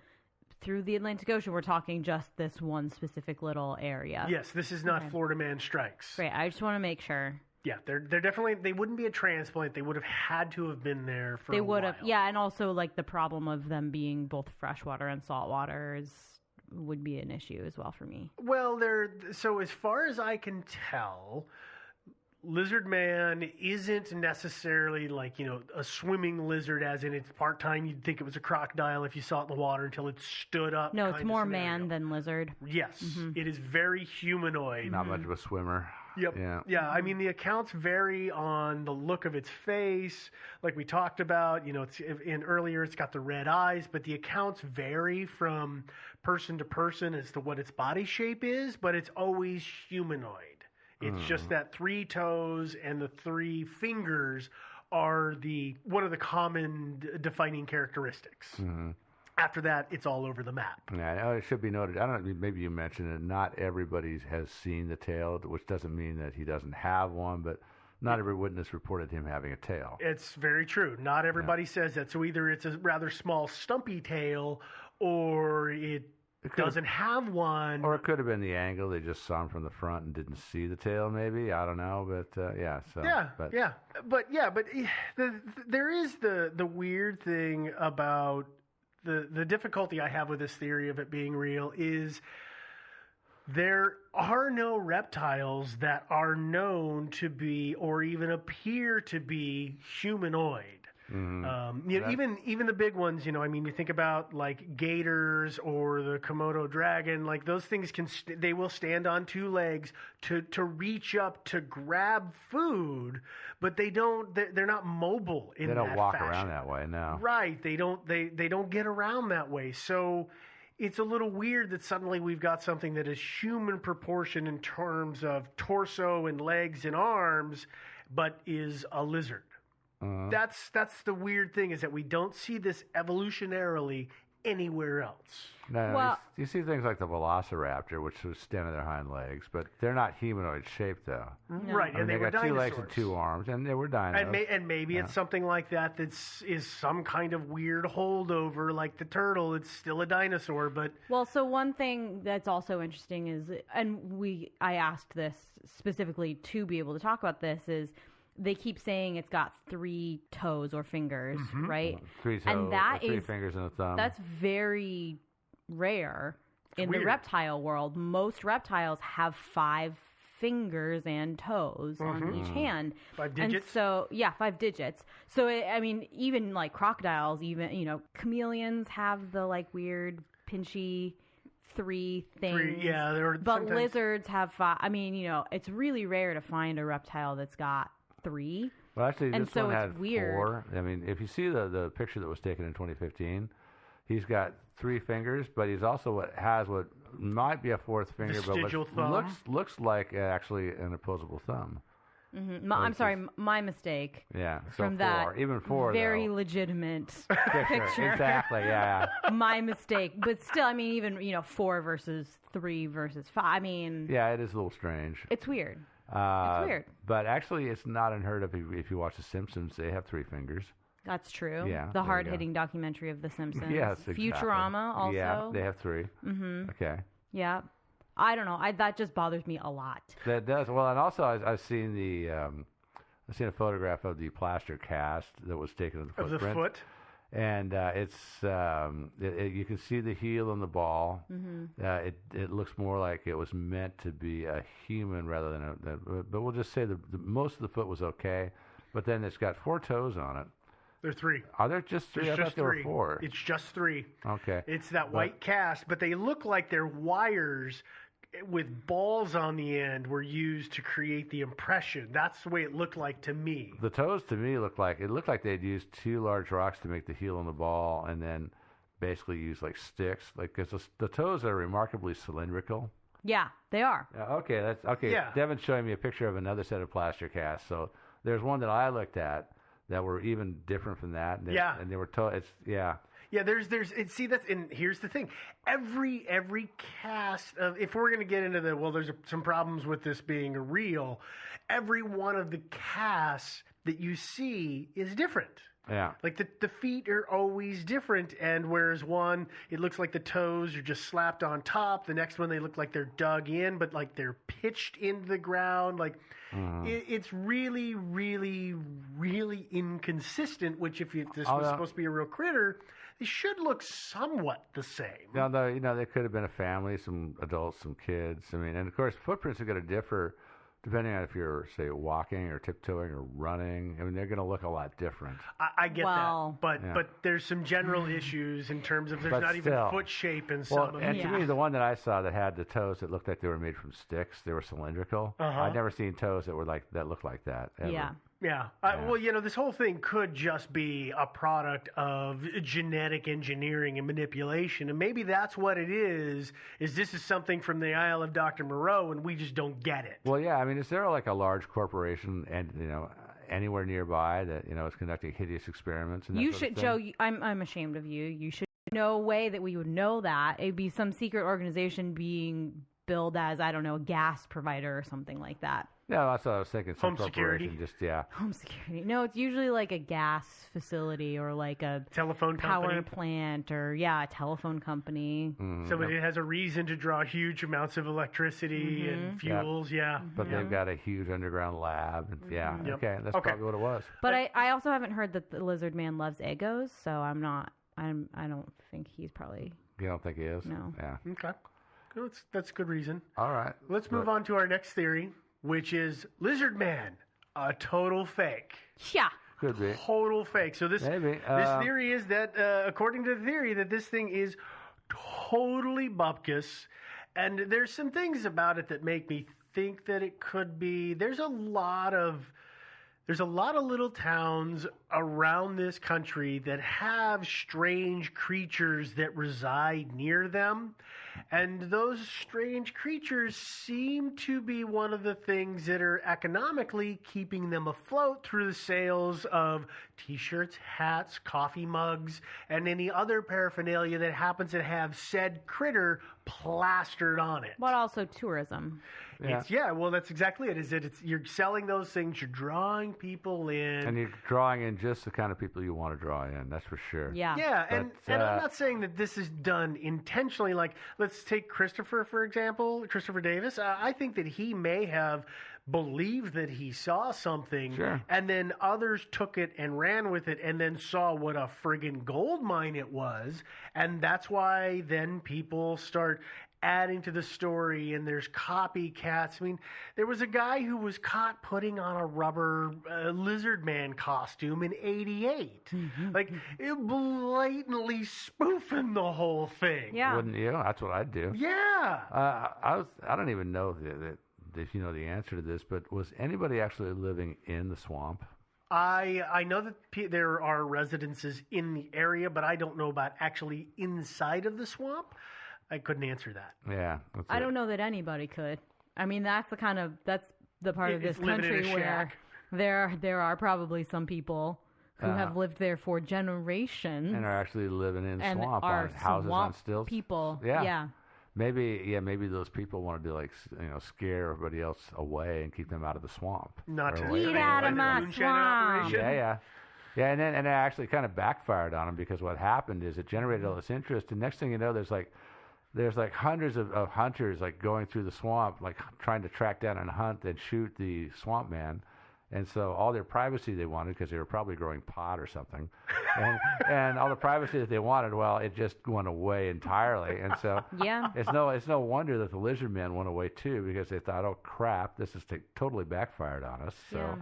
through the Atlantic Ocean. We're talking just this one specific little area. Yes, this is not Florida Man Strikes. Great, I just want to make sure. Yeah, they're definitely, they wouldn't be a transplant. They would have had to have been there for They a would while. have, yeah, and also like the problem of them being both freshwater and saltwater would be an issue as well for me. Well, so as far as I can tell, Lizard Man isn't necessarily like, a swimming lizard as in it's part-time. You'd think it was a crocodile if you saw it in the water until it stood up. No, it's more man than lizard. Yes, it is very humanoid. Not much of a swimmer. Yep. Yeah. I mean, the accounts vary on the look of its face. Like we talked about, earlier it's got the red eyes, but the accounts vary from person to person as to what its body shape is, but it's always humanoid. It's just that 3 toes and the 3 fingers are one of the common defining characteristics. Mm-hmm. After that, it's all over the map. Yeah, it should be noted. I don't know, maybe you mentioned it. Not everybody has seen the tail, which doesn't mean that he doesn't have one, but not every witness reported him having a tail. It's very true. Not everybody says that. So either it's a rather small, stumpy tail, or it doesn't have one. Or it could have been the angle. They just saw him from the front and didn't see the tail, maybe. I don't know, but yeah. So, But there is the weird thing about the difficulty I have with this theory of it being real is there are no reptiles that are known to be or even appear to be humanoid. Even the big ones, you think about like gators or the Komodo dragon, like those things they will stand on 2 legs to reach up to grab food, but they're not mobile in that fashion. They don't walk around that way, no. Right. They don't get around that way. So it's a little weird that suddenly we've got something that is human proportion in terms of torso and legs and arms, but is a lizard. That's the weird thing, is that we don't see this evolutionarily anywhere else. No, Well- you see things like the velociraptor, which was stand on their hind legs, but they're not humanoid shaped, though. Right, I mean, and they got were 2 legs and dinosaurs. 2 arms, and they were dinos. And maybe it's something like that is some kind of weird holdover, like the turtle. It's still a dinosaur, but Well, so one thing that's also interesting is, and I asked this specifically to be able to talk about this, is they keep saying it's got 3 toes or fingers, right? 3 toes, and that 3 is fingers and a thumb. That's very rare in the weird. reptile world. Most reptiles have 5 fingers and toes on each hand. 5 And digits? so, 5 digits. So, I mean, even like crocodiles, even, chameleons have the like weird pinchy 3 things. they're But sometimes- lizards have 5. I mean, it's really rare to find a reptile that's got 3. Well, actually, and this so one it's had weird. 4. I mean, if you see the picture that was taken in 2015, he's got 3 fingers, but he's also what might be a 4th finger, but Vestigial what thumb. looks like actually an opposable thumb. I'm sorry, my mistake. Yeah, so From 4. that Even 4, very though. legitimate Picture. Exactly, yeah. My mistake. But still, I mean, even, 4 versus 3 versus 5. I mean, Yeah, it is a little strange. it's weird. It's weird. But actually, it's not unheard of if you watch The Simpsons. They have 3 fingers. That's true. Yeah, The there you hard-hitting documentary of The Simpsons. Yes, exactly. Futurama also. Yeah, they have 3. Mm-hmm. Okay. Yeah. I don't know. That just bothers me a lot. That does well, and also I've seen I've seen a photograph of the plaster cast that was taken of the Of the footprint. foot? And it's you can see the heel and the ball. Mm-hmm. It looks more like it was meant to be a human rather than but we'll just say the most of the foot was okay. But then it's got 4 toes on it. They're 3. Are there just 3? There's I just thought there 3. were 4. It's just 3. Okay. It's that But- white cast, but they look like they're wires with balls on the end were used to create the impression. That's the way it looked like to me. The toes to me looked like they'd used 2 large rocks to make the heel and the ball, and then basically use like sticks. Like 'cause the toes are remarkably cylindrical. Yeah, they are. Okay, that's okay. Yeah. Devin's showing me a picture of another set of plaster casts. So there's one that I looked at that were even different from that. And Yeah. and they were Yeah, there's see that's and here's the thing. Every cast of if we're going to get into there's some problems with this being real. Every one of the casts that you see is different. yeah. Like the feet are always different, and whereas one, it looks like the toes are just slapped on top. The next one, they look like they're dug in, but like they're pitched into the ground. Like it's really, really, really inconsistent. Which if this was supposed to be a real critter, they should look somewhat the same. Now, they could have been a family, some adults, some kids. I mean, and of course, footprints are going to differ depending on if you're, say, walking or tiptoeing or running. I mean, they're going to look a lot different. I get Well- that, but there's some general issues in terms of there's But not even still. foot shape in Well, some of and them. to me, the one that I saw that had the toes that looked like they were made from sticks, they were cylindrical. I'd never seen toes that looked like that. Ever. Yeah. Yeah. Well, this whole thing could just be a product of genetic engineering and manipulation. And maybe that's what it is this is something from the Isle of Dr. Moreau and we just don't get it. Well, yeah. I mean, is there like a large corporation and anywhere nearby that is conducting hideous experiments? And that You sort of should, thing? Joe. I'm ashamed of you. You should. No way that we would know that. It'd be some secret organization being billed as, I don't know, a gas provider or something like that. Yeah, that's what I was thinking. Some Home security? corporation, Home security. No, it's usually like a gas facility or like a telephone power company. plant or a telephone company. Somebody has a reason to draw huge amounts of electricity and fuels. Yeah. But they've got a huge underground lab. And Yep. Okay, that's Okay. probably what it was. But I also haven't heard that the lizard man loves Eggos, so I don't think he's probably. You don't think he is? No. Yeah. Okay. Well, that's good reason. All right. Let's move on to our next theory, which is Lizard Man, a total fake. Yeah. Could be. Total fake. So this Maybe. this theory is that, according to the theory, that this thing is totally bupkis, and there's some things about it that make me think that it could be. There's a lot of little towns around this country that have strange creatures that reside near them. And those strange creatures seem to be one of the things that are economically keeping them afloat through the sales of T-shirts, hats, coffee mugs, and any other paraphernalia that happens to have said critter plastered on it. But also tourism. Well, that's exactly it. You're selling those things, you're drawing people in. And you're drawing in just the kind of people you want to draw in, that's for sure. Yeah, and I'm not saying that this is done intentionally. Like, let's take Christopher, for example, Christopher Davis. I think that he may have believed that he saw something, and then others took it and ran with it and then saw what a friggin' gold mine it was, and that's why then people start adding to the story, and there's copycats. I mean, there was a guy who was caught putting on a rubber lizard man costume in '88. Like, it blatantly spoofing the whole thing. Yeah. Wouldn't you? That's what I'd do. Yeah. I don't even know that if you know the answer to this, but was anybody actually living in the swamp? I know that there are residences in the area, but I don't know about actually inside of the swamp. I couldn't answer that. Yeah. I don't know that anybody could. I mean, that's the part of this living in country a where there are probably some people who have lived there for generations and are actually living in and swamp are on houses on stilts. People. Yeah. Maybe those people wanted to scare everybody else away and keep them out of the swamp. Not to get out of my swamp. Yeah, and it actually kind of backfired on them, because what happened is it generated all this interest, and next thing you know, there's hundreds of hunters like going through the swamp, like trying to track down and hunt and shoot the swamp man. And so all their privacy they wanted, because they were probably growing pot or something, and all the privacy that they wanted, well, it just went away entirely. And so it's no wonder that the lizard men went away too, because they thought, oh crap, this is totally backfired on us. So.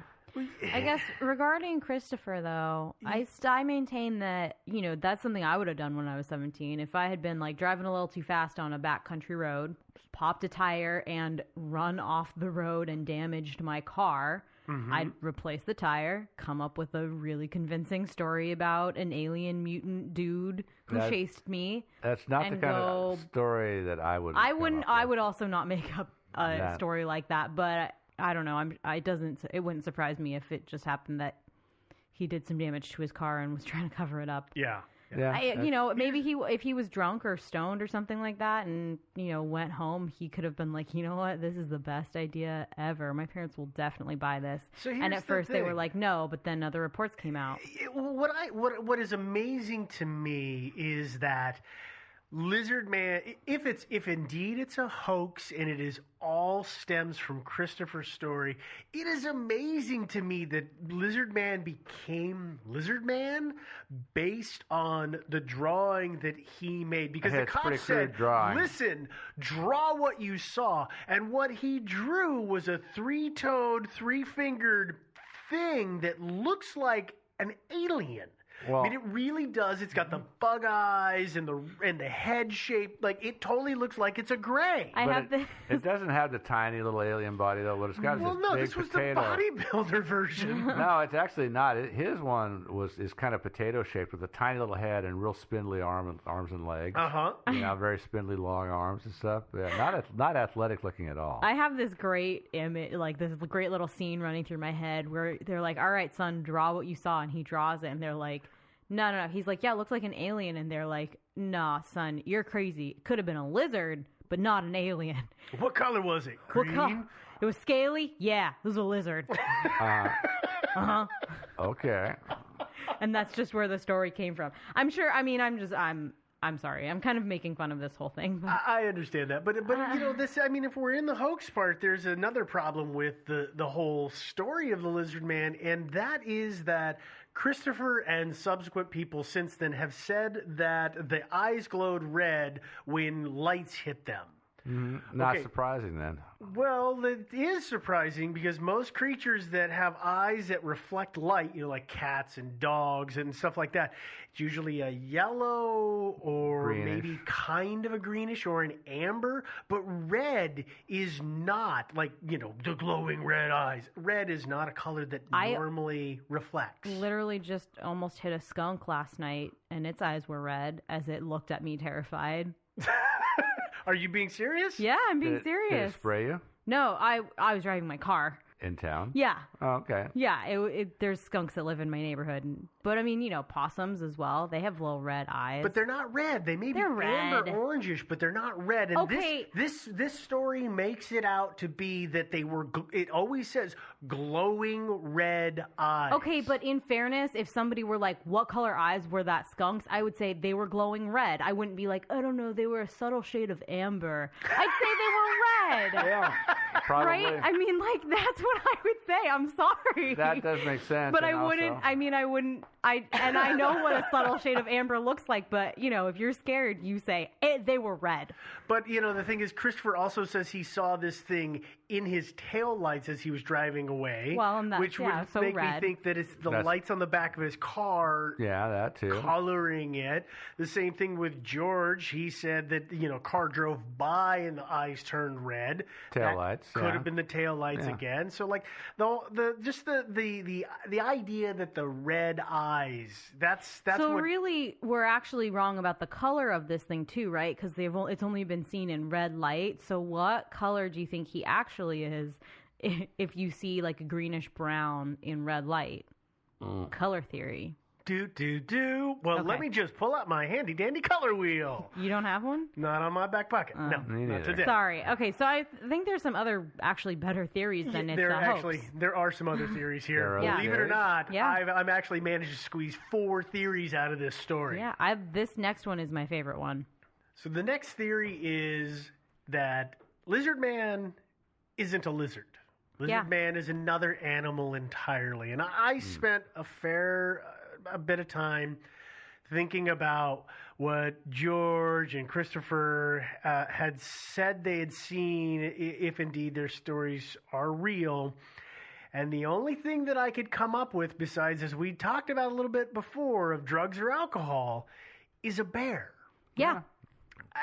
I guess regarding Christopher, though, I maintain that, that's something I would have done when I was 17. If I had been like driving a little too fast on a backcountry road, popped a tire and run off the road and damaged my car, I'd replace the tire, come up with a really convincing story about an alien mutant dude who chased me. That's not the kind of story that I would. I would also not make up a story like that, but I don't know. It wouldn't surprise me if it just happened that he did some damage to his car and was trying to cover it up. Yeah. Maybe if he was drunk or stoned or something like that, and went home, he could have been like, you know what, this is the best idea ever. My parents will definitely buy this. And at first they were like, no, but then other reports came out. What is amazing to me is that Lizard Man, if indeed it's a hoax and it is all stems from Christopher's story, it is amazing to me that Lizard Man became Lizard Man based on the drawing that he made. Because the cop said, listen, draw what you saw. And what he drew was a three-toed, three-fingered thing that looks like an alien. Well, I mean, it really does. It's got the bug eyes and the head shape. Like, it totally looks like it's a gray. It doesn't have the tiny little alien body, though. What it's got is this big this was potato. The bodybuilder version. No, it's actually not. His one is kind of potato shaped with a tiny little head and real spindly arms and legs. Very spindly long arms and stuff. Yeah, not athletic looking at all. I have this great image, like this great little scene running through my head where they're like, all right, son, draw what you saw. And he draws it, and they're like, no. He's like, yeah, it looks like an alien. And they're like, nah, son, you're crazy. It could have been a lizard, but not an alien. What color was it? Green? It was scaly? Yeah, it was a lizard. Okay. And that's just where the story came from. I'm sure, I'm sorry. I'm kind of making fun of this whole thing. But. I understand that. But this, if we're in the hoax part, there's another problem with the whole story of the Lizard Man, and that is that Christopher and subsequent people since then have said that the eyes glowed red when lights hit them. Not surprising then. Well, it is surprising because most creatures that have eyes that reflect light, like cats and dogs and stuff like that, it's usually a yellow or greenish. Maybe kind of a greenish or an amber. But red is not the glowing red eyes. Red is not a color that normally reflects. Literally just almost hit a skunk last night and its eyes were red as it looked at me terrified. Are you being serious? Yeah, I'm being Did it serious. spray you No, I was driving my car. in town? Yeah. Oh, okay. Yeah, there's skunks that live in my neighborhood. But, I mean, possums as well. They have little red eyes. But they're not red. They may be They're amber red. orangish, but they're not red. And Okay. this story makes it out to be that they were. It always says glowing red eyes. Okay, but in fairness, if somebody were like, what color eyes were that skunk's? I would say they were glowing red. I wouldn't be like, I don't know, they were a subtle shade of amber. I'd say they were red. Yeah, probably. Right? I mean, like, that's what I would say. I'm sorry. That does make sense. But and I wouldn't, also- I wouldn't, and I know what a subtle shade of amber looks like, but, if you're scared, you say, they were red. But, the thing is, Christopher also says he saw this thing in his taillights as he was driving away. Well, and that's, which yeah, would so make red. me think that it's the That's- lights on the back of his car Yeah, that too. coloring it. The same thing with George. He said that, car drove by and the eyes turned red. Taillights, That could yeah. have been the taillights Yeah. again. So, like, the idea that the red eyes, that's so what... really, we're actually wrong about the color of this thing too, right? Because it's only been seen in red light. So what color do you think he actually is if you see like a greenish brown in red light? Color theory. Well, let me just pull out my handy dandy color wheel. You don't have one? Not on my back pocket. No, Me not neither. today. Sorry. Okay, so I think there's some other actually better theories than it's a hoax. There are some other theories here. There are Yeah. Believe it or theories? not, Yeah. I'm actually managed to squeeze 4 theories out of this story. Yeah, this next one is my favorite one. So the next theory is that Lizard Man isn't a lizard. Lizard Man is another animal entirely. And I spent a bit of time thinking about what George and Christopher had said they had seen, if indeed their stories are real. And the only thing that I could come up with, besides, as we talked about a little bit before, of drugs or alcohol, is a bear. Yeah.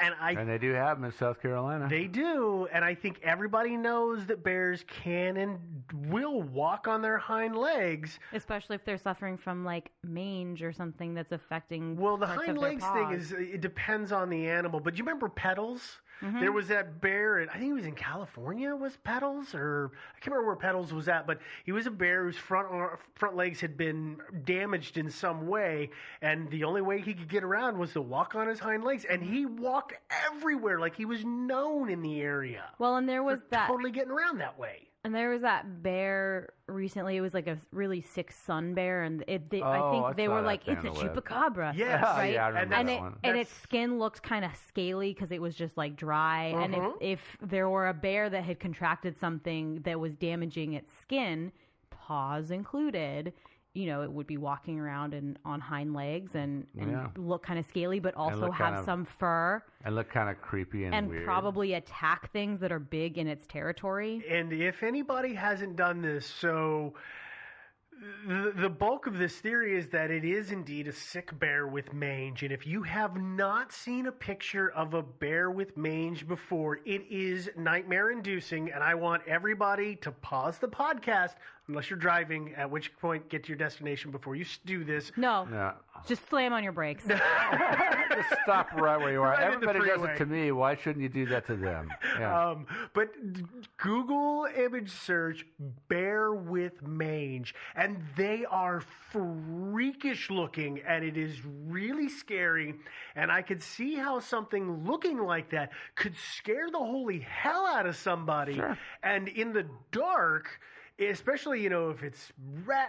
And they do have them in South Carolina. They do, and I think everybody knows that bears can and will walk on their hind legs. Especially if they're suffering from like mange or something that's affecting. Well, the parts hind of their legs thing paws. it depends on the animal. But you remember Petals? Mhm. There was that bear, I think it was in California, was Petals? Or I can't remember where Petals was at, but he was a bear whose front legs had been damaged in some way, and the only way he could get around was to walk on his hind legs, and he walked everywhere like he was known in the area. Well, and there was that Totally getting around that way. And there was that bear recently. It was like a really sick sun bear, and I think they were like, "It's a chupacabra." Yes, right. Yeah, I remember and that one. and its skin looked kind of scaly because it was just like dry. And if there were a bear that had contracted something that was damaging its skin, paws included, it would be walking around and on hind legs and look kind of scaly, but also look have kind of- some fur And look kind of creepy and weird. probably attack things that are big in its territory. And if anybody hasn't done this, so the bulk of this theory is that it is indeed a sick bear with mange. And if you have not seen a picture of a bear with mange before, it is nightmare-inducing. And I want everybody to pause the podcast, unless you're driving, at which point get to your destination before you do this. No, Yeah. just slam on your brakes. Just stop right where you are. Right in the Everybody does freeway. it to me. Why shouldn't you do that to them? Yeah. But Google image search bear with mange, and they are freakish looking, and it is really scary. And I could see how something looking like that could scare the holy hell out of somebody. Sure. And in the dark, especially, if it's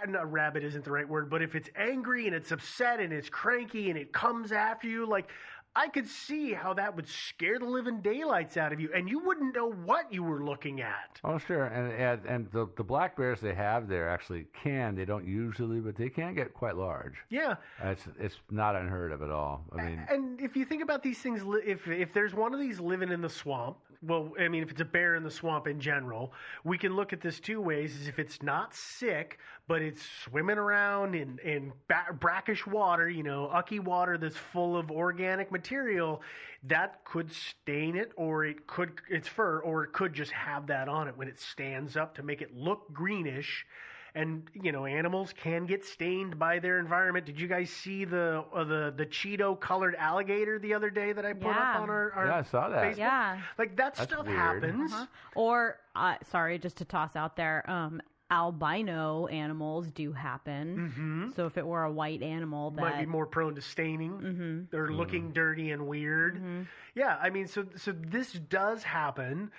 not rabbit isn't the right word, but if it's angry and it's upset and it's cranky and it comes after you, like, I could see how that would scare the living daylights out of you, and you wouldn't know what you were looking at. Oh, sure. And the black bears they have there actually they don't usually, but they can get quite large. Yeah. It's not unheard of at all. I mean, And if you think about these things, if there's one of these living in the swamp, well, I mean, if it's a bear in the swamp in general, we can look at this 2 ways. Is if it's not sick, but it's swimming around in brackish water, ucky water that's full of organic material, that could stain it, or its fur, or it could just have that on it when it stands up to make it look greenish. And, animals can get stained by their environment. Did you guys see the Cheeto-colored alligator the other day that I put up on our Yeah, I saw that. Facebook? Yeah. Like, that stuff weird. happens. Or, sorry, just to toss out there, albino animals do happen. So if it were a white animal, that might be more prone to staining. They're looking dirty and weird. Yeah, I mean, so this does happen.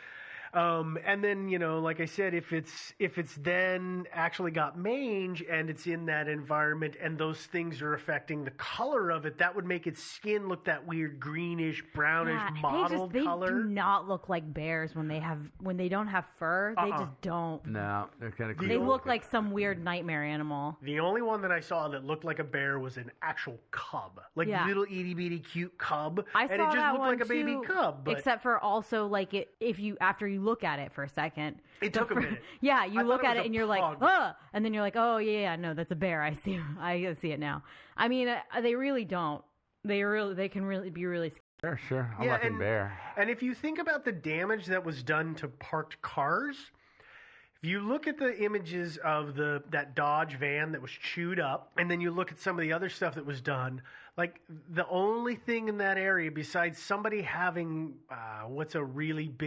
And then, like I said, if it's then actually got mange and it's in that environment and those things are affecting the color of it, that would make its skin look that weird greenish, brownish, mottled they color. do not look like bears when they don't have fur. They just don't. No, they're kind of They look like some weird nightmare animal. The only one that I saw that looked like a bear was an actual cub, like little itty bitty cute cub, I and saw it just that looked one like a baby too, cub. But except for also like if you after you look at it for a second, it took a minute. Yeah, you I look thought at it it was and a you're like, pug. and then you're like, oh yeah, no, that's a bear. I see it now. I mean, they really don't. They can really be really scary. Sure. I'm looking bear. And if you think about the damage that was done to parked cars, if you look at the images of that Dodge van that was chewed up, and then you look at some of the other stuff that was done, like the only thing in that area besides somebody having what's a Great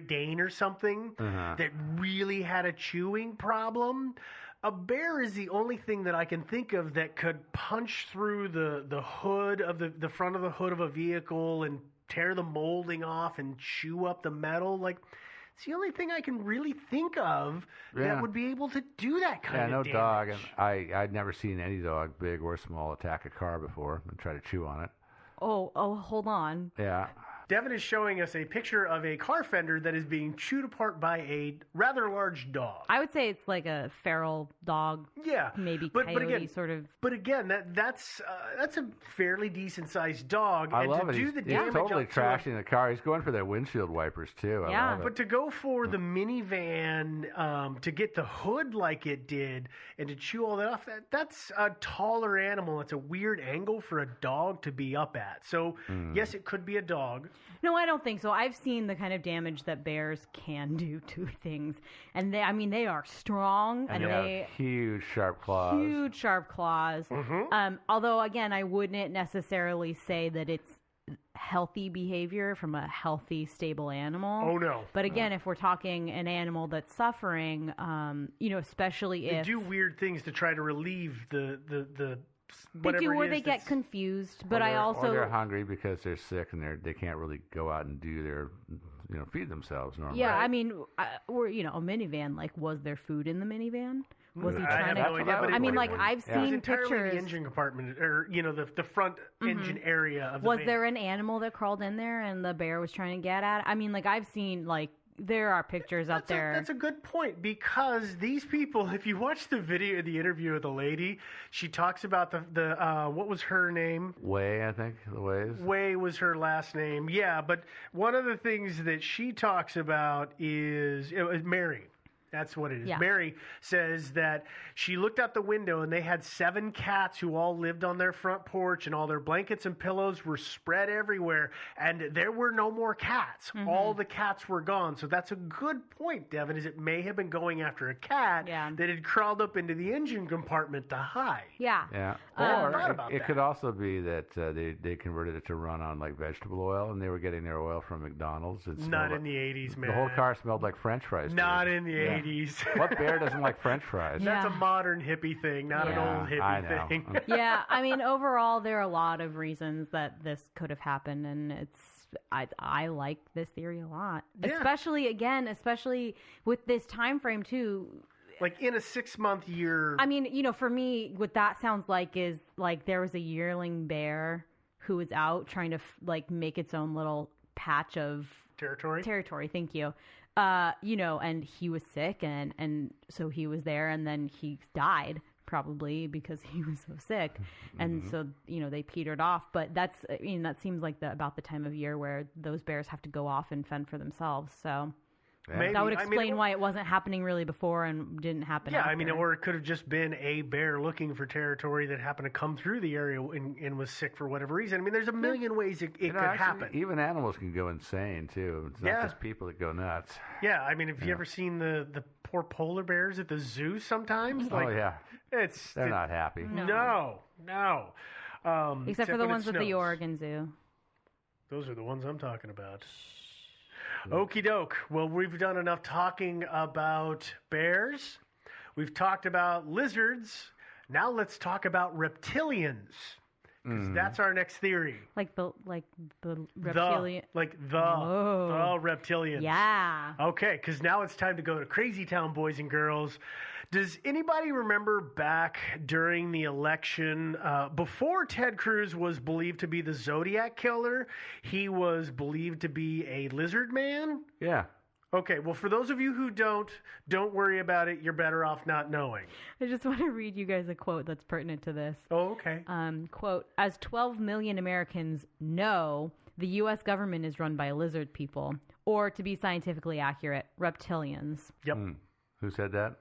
Dane or something that really had a chewing problem. A bear is the only thing that I can think of that could punch through the hood of the front of the hood of a vehicle and tear the molding off and chew up the metal. Like, it's the only thing I can really think of that would be able to do that kind of damage. Dog. And I'd never seen any dog, big or small, attack a car before and try to chew on it. Oh, hold on. Yeah. Devin is showing us a picture of a car fender that is being chewed apart by a rather large dog. I would say it's like a feral dog. Yeah, maybe but coyote again, sort of. But again, that's a fairly decent sized dog. I and love to it. do He's, the he's damage totally up to trashing the car. He's going for their windshield wipers too. I love it. But to go for the minivan, to get the hood like it did, and to chew all that off, that's a taller animal. It's a weird angle for a dog to be up at. So yes, it could be a dog. No, I don't think so. I've seen the kind of damage that bears can do to things, and they are strong and they have huge sharp claws. Although again, I wouldn't necessarily say that it's healthy behavior from a healthy, stable animal. Oh no! But again, if we're talking an animal that's suffering, especially they if do weird things to try to relieve the they do, or they get confused. But or they're hungry because they're sick and they can't really go out and do their feed themselves normally. Yeah, I mean, a minivan. Like, was there food in the minivan? Was he trying to? No idea, but I mean, like I've it was seen entirely pictures. The engine compartment, or the front engine area of the Was van. there an animal that crawled in there and the bear was trying to get at it? I mean, like I've seen there are pictures out there. That's a good point, because these people, if you watch the interview of the lady, she talks about the what was her name? Way, I think. The Ways. Way was her last name. Yeah, but one of the things that she talks about is Mary. That's what it is. Yeah. Mary says that she looked out the window and they had 7 cats who all lived on their front porch, and all their blankets and pillows were spread everywhere, and there were no more cats. All the cats were gone. So that's a good point, Devin, is it may have been going after a cat that had crawled up into the engine compartment to hide. Yeah. Yeah. Or it could also be that they converted it to run on like vegetable oil, and they were getting their oil from McDonald's. Not in the 80s, man. The whole car smelled like French fries. Not in the 80s. What bear doesn't like French fries? That's a modern hippie thing, not an old hippie thing. Yeah, I mean, overall, there are a lot of reasons that this could have happened, and I like this theory a lot, especially with this time frame too. Like in a 6-month year. I mean, for me, what that sounds like is like there was a yearling bear who was out trying to make its own little patch of territory. Thank you. And he was sick, and so he was there, and then he died probably because he was so sick, and so they petered off. But that seems like about the time of year where those bears have to go off and fend for themselves. So Maybe. That would explain why it wasn't happening really before and didn't happen Yeah, after. I mean, or it could have just been a bear looking for territory that happened to come through the area and was sick for whatever reason. I mean, there's a million ways it could happen. Even animals can go insane, too. It's not just people that go nuts. Yeah, I mean, have you ever seen the poor polar bears at the zoo sometimes? Oh, yeah. They're not happy. No. Except for the ones at the Oregon Zoo. Those are the ones I'm talking about. Okie doke. Well, we've done enough talking about bears. We've talked about lizards. Now let's talk about reptilians. Because that's our next theory. Like the reptilian. The reptilians. Yeah. Okay, because now it's time to go to Crazy Town, boys and girls. Does anybody remember back during the election, before Ted Cruz was believed to be the Zodiac Killer, he was believed to be a lizard man? Yeah. Okay, well, for those of you who don't worry about it. You're better off not knowing. I just want to read you guys a quote that's pertinent to this. Oh, okay. Quote, as 12 million Americans know, the U.S. government is run by lizard people, or to be scientifically accurate, reptilians. Yep. Who said that?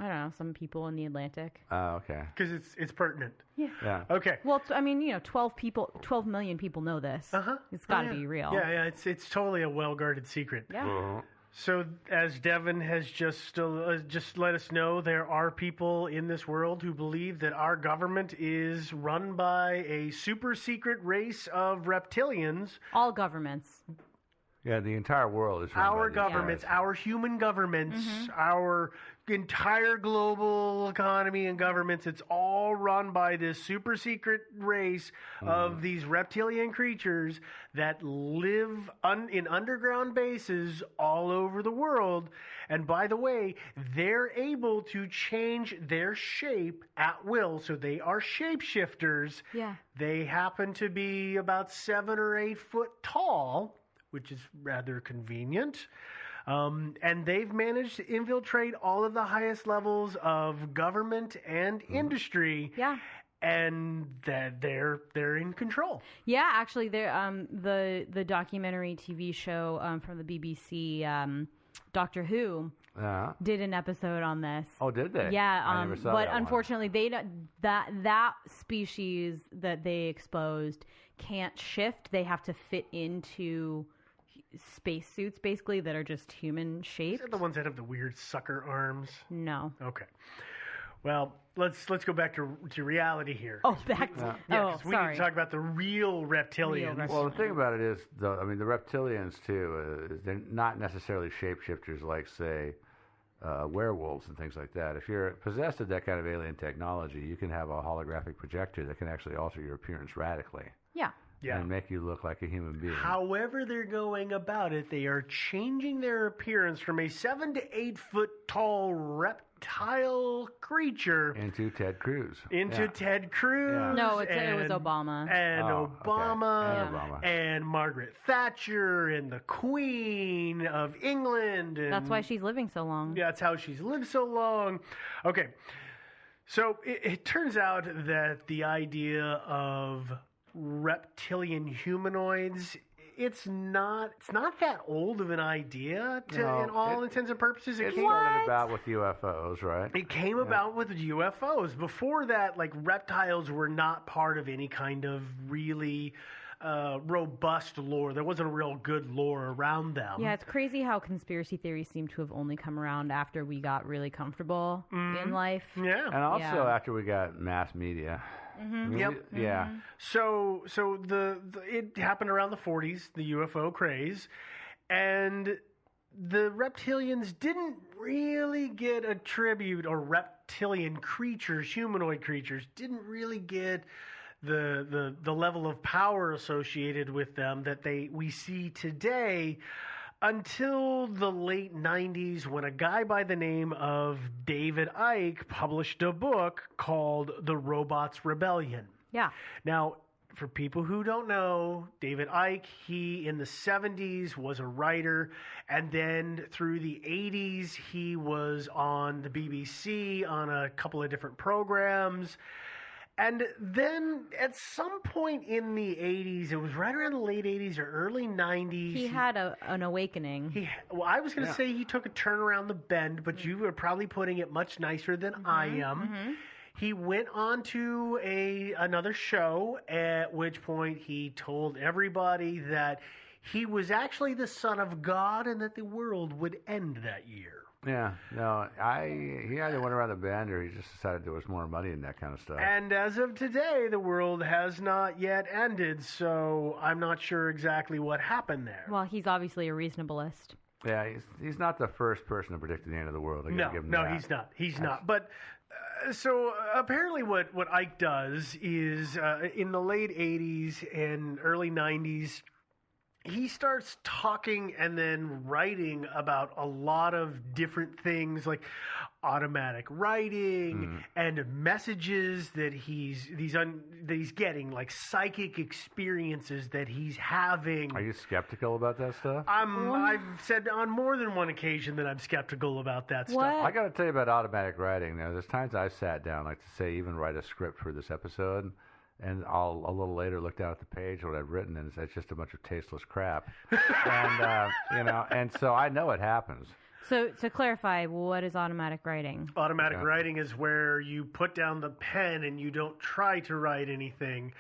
I don't know, some people in the Atlantic. Oh, okay. Because it's pertinent. Yeah. Okay. Well, 12 million people know this. It's got to be real. Yeah. It's totally a well-guarded secret. Yeah. So, as Devin has just let us know, there are people in this world who believe that our government is run by a super secret race of reptilians. All governments. Yeah, the entire world is run our by governments, our human governments, our entire global economy and governments. It's all run by this super secret race of these reptilian creatures that live in underground bases all over the world. And by the way, they're able to change their shape at will. So they are shapeshifters. Yeah. They happen to be about 7 or 8 foot tall, which is rather convenient. And they've managed to infiltrate all of the highest levels of government and industry. Yeah. And that they're in control. Yeah, actually, the documentary TV show from the BBC, Doctor Who, did an episode on this. Oh, did they? Yeah, I never saw but that one. unfortunately, they don't, that species that they exposed can't shift. They have to fit into spacesuits, basically, that are just human shaped. Is that the ones that have the weird sucker arms? No. Okay. Well, let's go back to reality here. Oh, back to we need to talk about the real reptilians. Well, the thing about it is, the reptilians too, they're not necessarily shapeshifters like, say, werewolves and things like that. If you're possessed of that kind of alien technology, you can have a holographic projector that can actually alter your appearance radically. Yeah. And make you look like a human being. However they're going about it, they are changing their appearance from a 7 to 8 foot tall reptile creature into Ted Cruz. Ted Cruz. Yeah. No, it was Obama. And Obama. Okay. And Margaret Thatcher and the Queen of England. And that's why she's living so long. Yeah, that's how she's lived so long. Okay. So it turns out that the idea of reptilian humanoids, it's not that old of an idea in all intents and purposes. It started about with UFOs, right? It came about with UFOs. Before that, like, reptiles were not part of any kind of really robust lore. There wasn't a real good lore around them. Yeah, it's crazy how conspiracy theories seem to have only come around after we got really comfortable in life. Yeah. And also after we got mass media. Yep. Yeah. So it happened around the 40s, the UFO craze, and the reptilians didn't really get a tribute, or reptilian creatures, humanoid creatures, didn't really get the level of power associated with them that we see today, until the late 90s, when a guy by the name of David Icke published a book called The Robots' Rebellion. Yeah. Now, for people who don't know, David Icke, he in the 70s was a writer, and then through the 80s he was on the BBC on a couple of different programs. And then at some point in the 80s, it was right around the late 80s or early 90s. He had an awakening. Well, I was going to say he took a turn around the bend, but you were probably putting it much nicer than I am. He went on to another show, at which point he told everybody that he was actually the son of God and that the world would end that year. Yeah, no, he either went around the bend or he just decided there was more money in that kind of stuff. And as of today, the world has not yet ended, so I'm not sure exactly what happened there. Well, he's obviously a reasonableist. Yeah, he's not the first person to predict the end of the world. No, he's not. He's not. But so apparently what Ike does is in the late 80s and early 90s, he starts talking and then writing about a lot of different things like automatic writing and messages that he's getting, like psychic experiences that he's having. Are you skeptical about that stuff? I've said on more than one occasion that I'm skeptical about that stuff. I got to tell you about automatic writing. Now, there's times I've sat down, like to say, even write a script for this episode, and I'll a little later look down at the page what I've written, and it's just a bunch of tasteless crap. And and so I know it happens. So to clarify, what is automatic writing? Automatic writing is where you put down the pen and you don't try to write anything.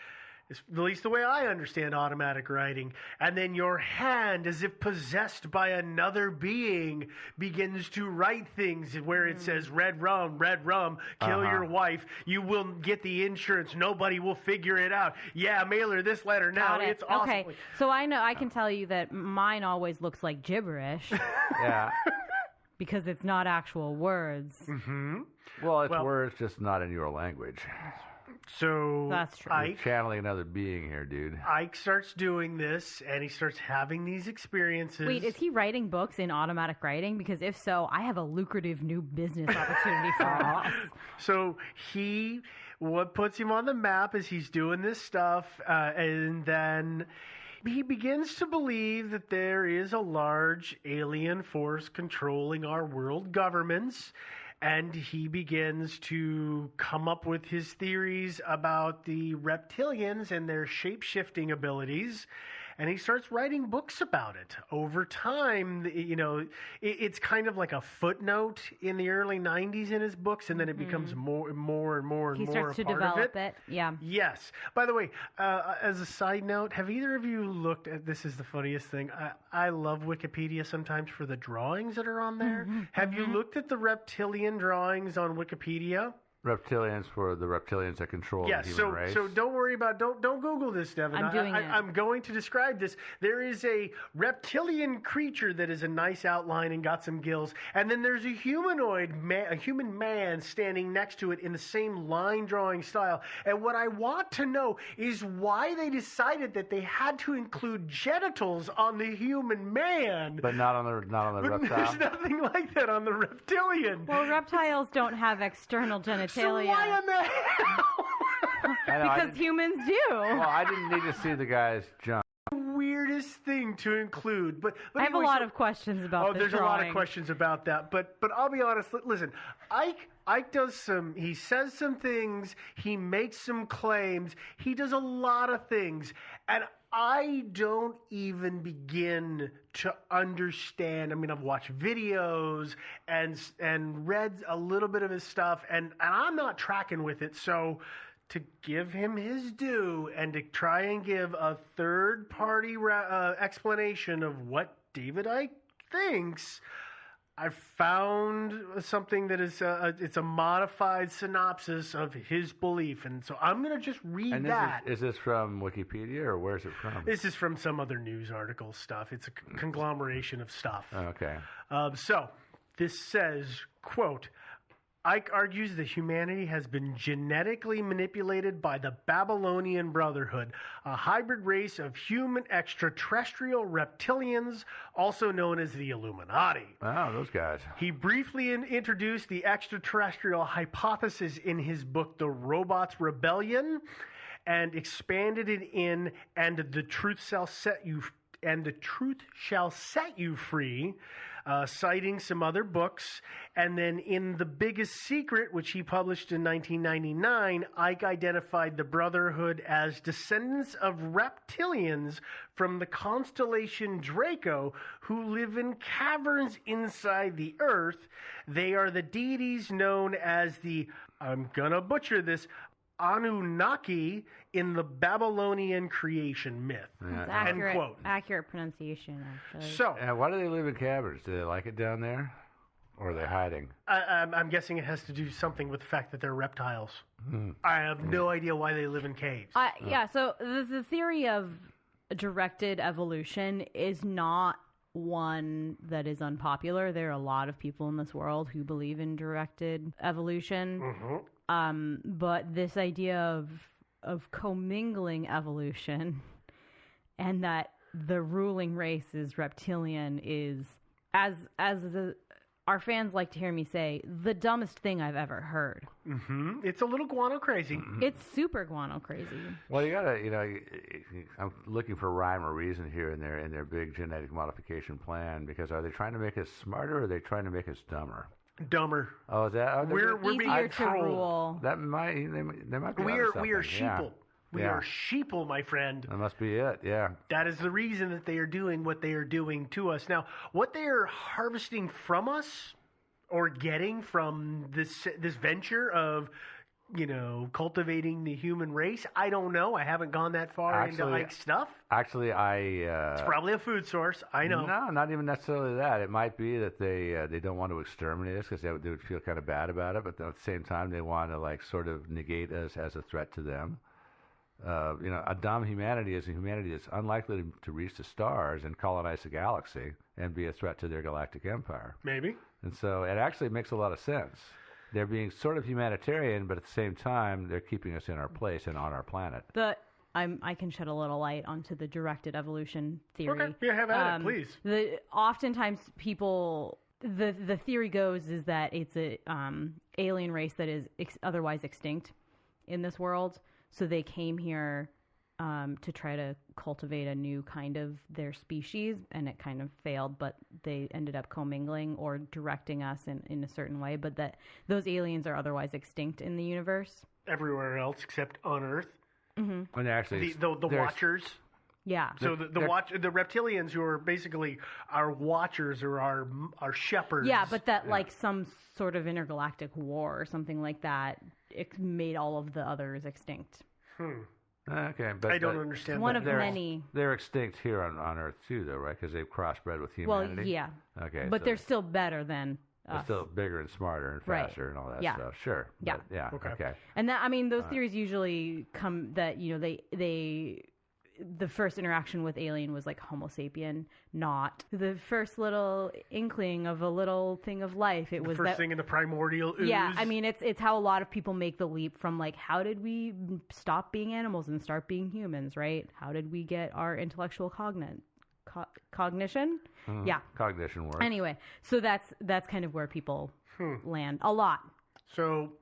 It's at least the way I understand automatic writing. And then your hand, as if possessed by another being, begins to write things where it says, red rum, kill your wife. You will get the insurance. Nobody will figure it out. Yeah, mail her this letter now. It's awesome. Okay, so I can tell you that mine always looks like gibberish. Yeah. Because it's not actual words. Well, it's words, just not in your language. So that's true. You're channeling another being here, dude. Ike starts doing this, and he starts having these experiences. Wait, is he writing books in automatic writing? Because if so, I have a lucrative new business opportunity for us. So what puts him on the map is he's doing this stuff, and then he begins to believe that there is a large alien force controlling our world governments. And he begins to come up with his theories about the reptilians and their shape-shifting abilities. And he starts writing books about it. Over time, it's kind of like a footnote in the early 90s in his books, and then it becomes more and more and more he starts to develop it. Yeah. Yes. By the way, as a side note, have either of you looked at, this is the funniest thing, I love Wikipedia sometimes for the drawings that are on there. Have you looked at the reptilian drawings on Wikipedia? Reptilians for the reptilians that control the human race. So don't worry about don't Google this, Devin. I'm doing it. I'm going to describe this. There is a reptilian creature that is a nice outline and got some gills, and then there's a human man standing next to it in the same line drawing style. And what I want to know is why they decided that they had to include genitals on the human man, but not on the reptile. There's nothing like that on the reptilian. Well, reptiles don't have external genitalia. So why in the hell? Because humans do. Well, I didn't need to see the guy's junk. Weirdest thing to include, but I have a lot of questions about this there's drawing. a lot of questions about that, but I'll be honest. Listen, Ike does he says some things, he makes some claims, he does a lot of things, and I don't even begin to understand. I mean, I've watched videos and read a little bit of his stuff, and I'm not tracking with it. So to give him his due and to try and give a third-party explanation of what David Icke thinks, I found something that is it's a modified synopsis of his belief, and so I'm going to just read that. Is this from Wikipedia, or where's it from? This is from some other news article stuff. It's a conglomeration of stuff. Okay. So this says, quote, Icke argues that humanity has been genetically manipulated by the Babylonian Brotherhood, a hybrid race of human extraterrestrial reptilians, also known as the Illuminati. Oh, those guys. He briefly introduced the extraterrestrial hypothesis in his book, The Robots' Rebellion, and expanded it in And the Truth Shall Set You Free. citing some other books. And then in The Biggest Secret, which he published in 1999, Ike identified the Brotherhood as descendants of reptilians from the constellation Draco who live in caverns inside the Earth. They are the deities known as the, I'm gonna butcher this, Anunnaki in the Babylonian creation myth. That's End quote. accurate pronunciation, actually. So, why do they live in caverns? Do they like it down there? Or are they hiding? I'm guessing it has to do something with the fact that they're reptiles. I have no idea why they live in caves. Yeah, so the theory of directed evolution is not one that is unpopular. There are a lot of people in this world who believe in directed evolution. But this idea of commingling evolution and that the ruling race is reptilian is, as our fans like to hear me say, the dumbest thing I've ever heard. It's a little guano crazy. It's super guano crazy. Well, you gotta, I'm looking for rhyme or reason here in their big genetic modification plan, because are they trying to make us smarter or are they trying to make us dumber? Dumber. Oh, is that? We're being Easier to controlled. rule. That might they might be. We onto are something. Yeah. sheeple. We are sheeple, my friend. That must be it. Yeah. That is the reason that they are doing what they are doing to us. Now, what they are harvesting from us or getting from this venture of, cultivating the human race, I don't know. I haven't gone that far into Ike's stuff. Actually, it's probably a food source. I know. No, not even necessarily that. It might be that they don't want to exterminate us because they would feel kind of bad about it, but at the same time, they want to sort of negate us as a threat to them. A dumb humanity is a humanity that's unlikely to reach the stars and colonize the galaxy and be a threat to their galactic empire. Maybe. And so it actually makes a lot of sense. They're being sort of humanitarian, but at the same time, they're keeping us in our place and on our planet. I can shed a little light onto the directed evolution theory. Okay, yeah, have at it, please. Oftentimes people, the theory goes is that it's a alien race that is otherwise extinct in this world. So they came here to try to cultivate a new kind of their species, and it kind of failed, but they ended up commingling or directing us in a certain way, but that those aliens are otherwise extinct in the universe. Everywhere else except on Earth. Mm-hmm. And actually, the Watchers. Yeah. So the reptilians, who are basically our Watchers or our shepherds. Yeah, but that like some sort of intergalactic war or something like that, it made all of the others extinct. Okay, but I don't understand. It's one of many. They're extinct here on Earth too, though, right? Because they've crossbred with humanity. Well, yeah. Okay, but they're still better than they're us. still bigger and smarter and faster and all that stuff. Sure. Yeah. But, yeah. Okay. And that, those theories usually come that they the first interaction with alien was like Homo sapien, not the first little inkling of a little thing of life. It was the first thing in the primordial ooze. Yeah, it's how a lot of people make the leap from like, how did we stop being animals and start being humans, right? How did we get our intellectual cognition? Yeah, cognition works. Anyway, so that's kind of where people land a lot. So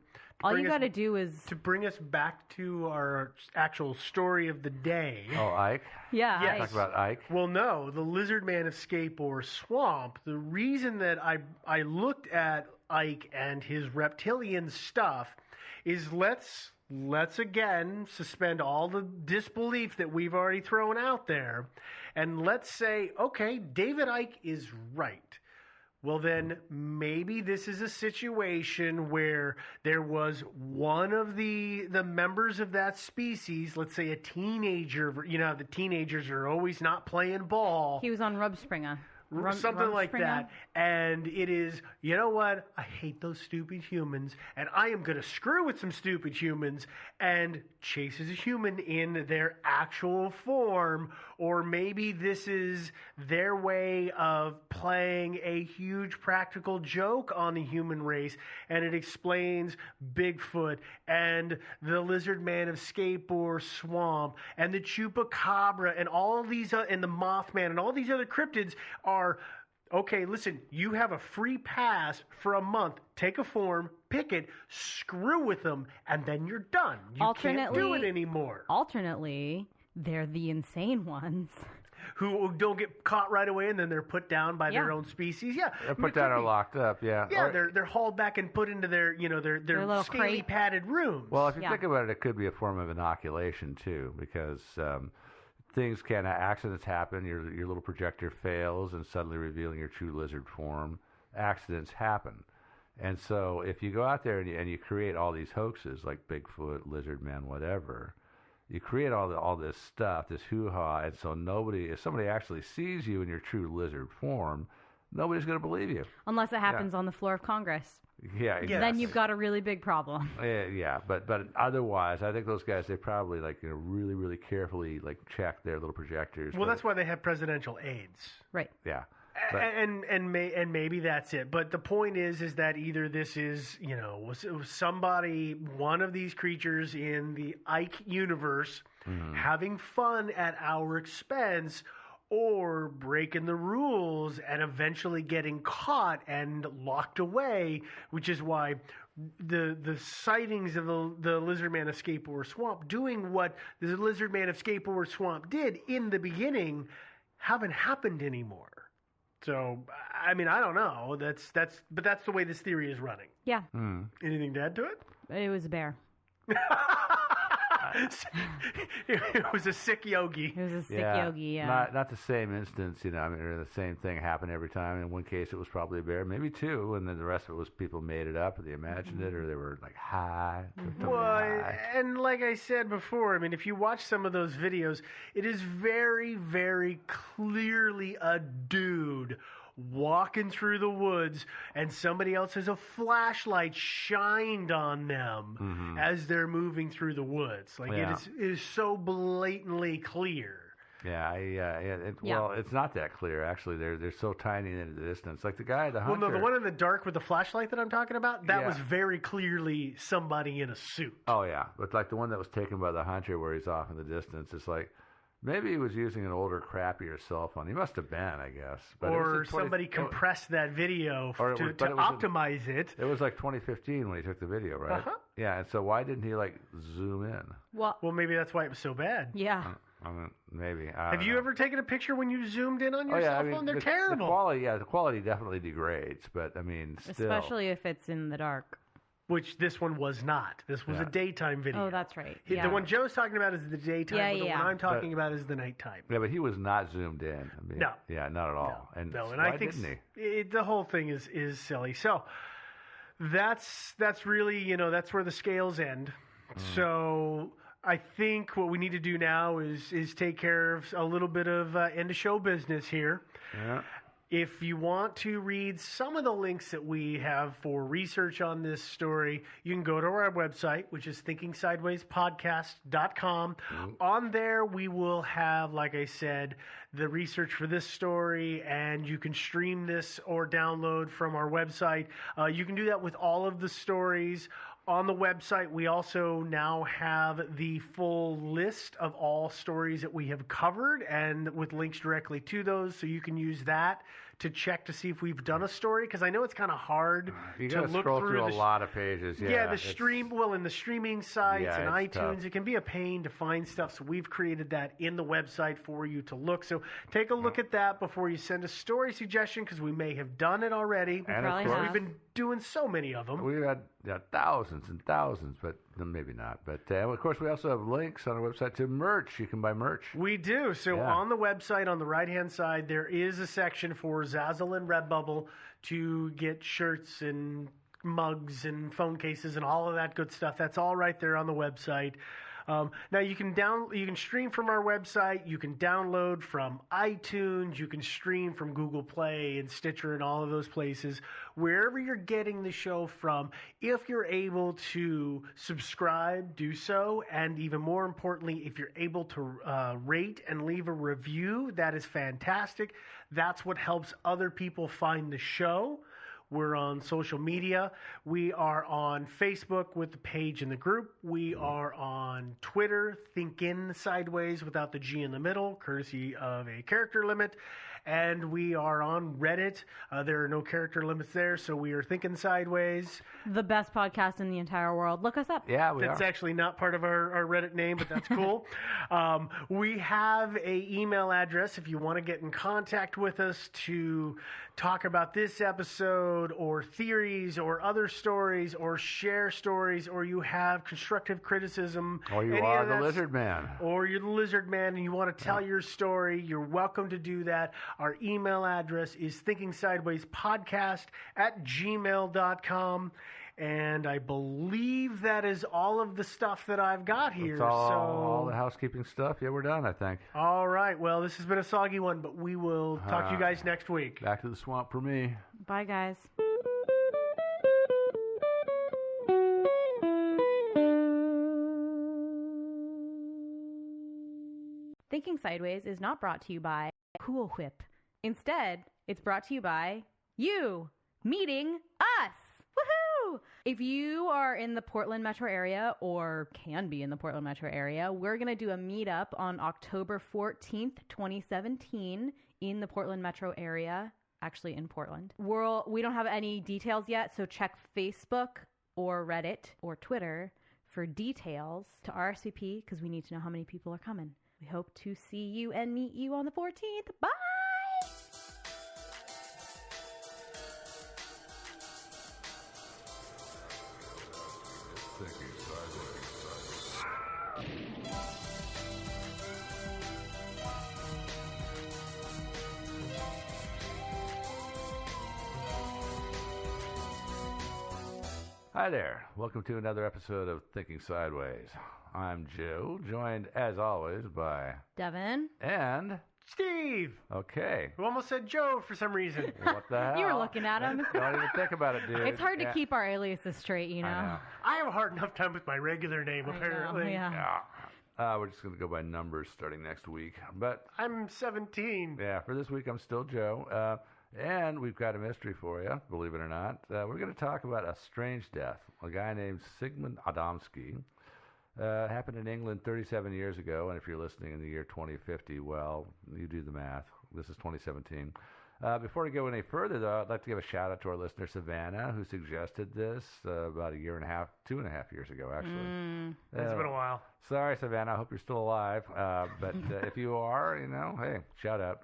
all you got to do is to bring us back to our actual story of the day. Oh, Ike? Yeah, yes. Talk about Ike. Well, no, the Lizard Man Escape or Swamp. The reason that I looked at Ike and his reptilian stuff is let's again suspend all the disbelief that we've already thrown out there, and let's say, okay, David Icke is right. Well, then maybe this is a situation where there was one of the members of that species, let's say a teenager, the teenagers are always not playing ball. He was on Rumspringa. Something like that. And it is, you know what? I hate those stupid humans, and I am going to screw with some stupid humans and chases a human in their actual form. Or maybe this is their way of playing a huge practical joke on the human race, and it explains Bigfoot and the Lizard Man of Skateboard Swamp and the Chupacabra and all these and the Mothman and all these other cryptids are, okay, listen, you have a free pass for a month. Take a form, pick it, screw with them, and then you're done. You can't do it anymore. Alternately, they're the insane ones. who don't get caught right away, and then they're put down by their own species. Yeah, They're put down or locked up. Yeah. Yeah, Or- they're hauled back and put into their little scaly crate. padded rooms. Well, if you think about it, it could be a form of inoculation too, because things accidents happen. Your little projector fails, and suddenly revealing your true lizard form. Accidents happen, and so if you go out there and you create all these hoaxes like Bigfoot, Lizard Man, whatever, you create all this stuff, this hoo-ha, and so if somebody actually sees you in your true lizard form, nobody's going to believe you. Unless it happens on the floor of Congress. Yeah, exactly. Then you've got a really big problem. Yeah, but otherwise, I think those guys, they probably really, really carefully check their little projectors. Well, that's why they have presidential aides. Right. Yeah. And maybe that's it. But the point is that either this is, was somebody, one of these creatures in the Ike universe, having fun at our expense, or breaking the rules and eventually getting caught and locked away, which is why the sightings of the Lizard Man of Skateboard Swamp doing what the Lizard Man of Skateboard Swamp did in the beginning haven't happened anymore. So, I mean, I don't know. But that's the way this theory is running. Yeah. Anything to add to it? It was a bear. It was a sick yogi. It was a sick yogi, yeah. Not the same instance, or the same thing happened every time. In one case, it was probably a bear, maybe two, and then the rest of it was people made it up, or they imagined it, or they were high. Well, and like I said before, I mean, if you watch some of those videos, it is very, very clearly a dude walking through the woods, and somebody else has a flashlight shined on them as they're moving through the woods. It is so blatantly clear. Well, it's not that clear actually. They're so tiny in the distance. Like the guy, the hunter. Well, no, the one in the dark with the flashlight that I'm talking about, that was very clearly somebody in a suit. Oh yeah, but like the one that was taken by the hunter, where he's off in the distance, it's like. Maybe he was using an older, crappier cell phone. He must have been, I guess. But or somebody compressed that video to optimize it. It was like 2015 when he took the video, right? Yeah, and so why didn't he zoom in? Well, maybe that's why it was so bad. Yeah. Maybe. Have you ever taken a picture when you zoomed in on your cell phone? They're terrible. The quality definitely degrades, but I mean, still. Especially if it's in the dark. Which this one was not. This was a daytime video. Oh, that's right. The one Joe's talking about is the daytime, but the one I'm talking about is the nighttime. Yeah, but he was not zoomed in. I mean, no. Yeah, not at all. And I think the whole thing is silly. So that's really, that's where the scales end. So I think what we need to do now is take care of a little bit of end of show business here. Yeah. If you want to read some of the links that we have for research on this story, you can go to our website, which is thinkingsidewayspodcast.com. On there, we will have, like I said, the research for this story, and you can stream this or download from our website. You can do that with all of the stories. On the website, we also now have the full list of all stories that we have covered and with links directly to those, so you can use that to check to see if we've done a story, because I know it's kind of hard to look through a lot of pages. Yeah, in the streaming sites and iTunes, tough. It can be a pain to find stuff, so we've created that in the website for you to look. So take a look at that before you send a story suggestion, because we may have done it already. And of course, we've been doing so many of them. We've had thousands and thousands, but maybe not. But of course, we also have links on our website to merch. You can buy merch. We do. So on the website, on the right-hand side, there is a section for Zazzle and Redbubble to get shirts and mugs and phone cases and all of that good stuff. That's all right there on the website. Now you can stream from our website. You can download from iTunes. You can stream from Google Play and Stitcher and all of those places. Wherever you're getting the show from, if you're able to subscribe, do so. And even more importantly, if you're able to rate and leave a review, that is fantastic. That's what helps other people find the show. We're on social media. We are on Facebook with the page in the group. We are on Twitter, Thinkin' Sideways without the G in the middle, courtesy of a character limit. and we are on Reddit. There are no character limits there, so we are thinking sideways. The best podcast in the entire world. Look us up. Yeah, That's actually not part of our Reddit name, but that's cool. We have a email address if you want to get in contact with us to talk about this episode or theories or other stories or share stories, or you have constructive criticism. Or you are the lizard man. Or you're the lizard man and you want to tell your story, you're welcome to do that. Our email address is thinkingsidewayspodcast@gmail.com. And I believe that is all of the stuff that I've got here. That's all the housekeeping stuff. Yeah, we're done, I think. All right. Well, this has been a soggy one, but we will talk to you guys next week. Back to the swamp for me. Bye, guys. Thinking Sideways is not brought to you by Cool Whip. Instead, it's brought to you by you meeting us. Woohoo! If you are in the Portland metro area or can be in the Portland metro area, we're going to do a meetup on October 14th, 2017 in the Portland metro area, actually in Portland. We don't have any details yet, so check Facebook or Reddit or Twitter for details to RSVP because we need to know how many people are coming. We hope to see you and meet you on the 14th. Bye! Hi there. Welcome to another episode of Thinking Sideways. I'm Joe, joined as always by Devin and Steve. Okay. Who almost said Joe for some reason. What the hell? You were looking at him. Don't even think about it, dude. It's hard to keep our aliases straight, you know. I have a hard enough time with my regular name, apparently. Yeah. We're just going to go by numbers starting next week. But I'm 17. Yeah, for this week I'm still Joe. And we've got a mystery for you, believe it or not. We're going to talk about a strange death. A guy named Sigmund Adamski. Happened in England 37 years ago, and if you're listening in the year 2050, well, you do the math. This is 2017. Before we go any further, though, I'd like to give a shout-out to our listener, Savannah, who suggested this about 2.5 years ago, actually. It's been a while. Sorry, Savannah. I hope you're still alive. But if you are, hey, shout out.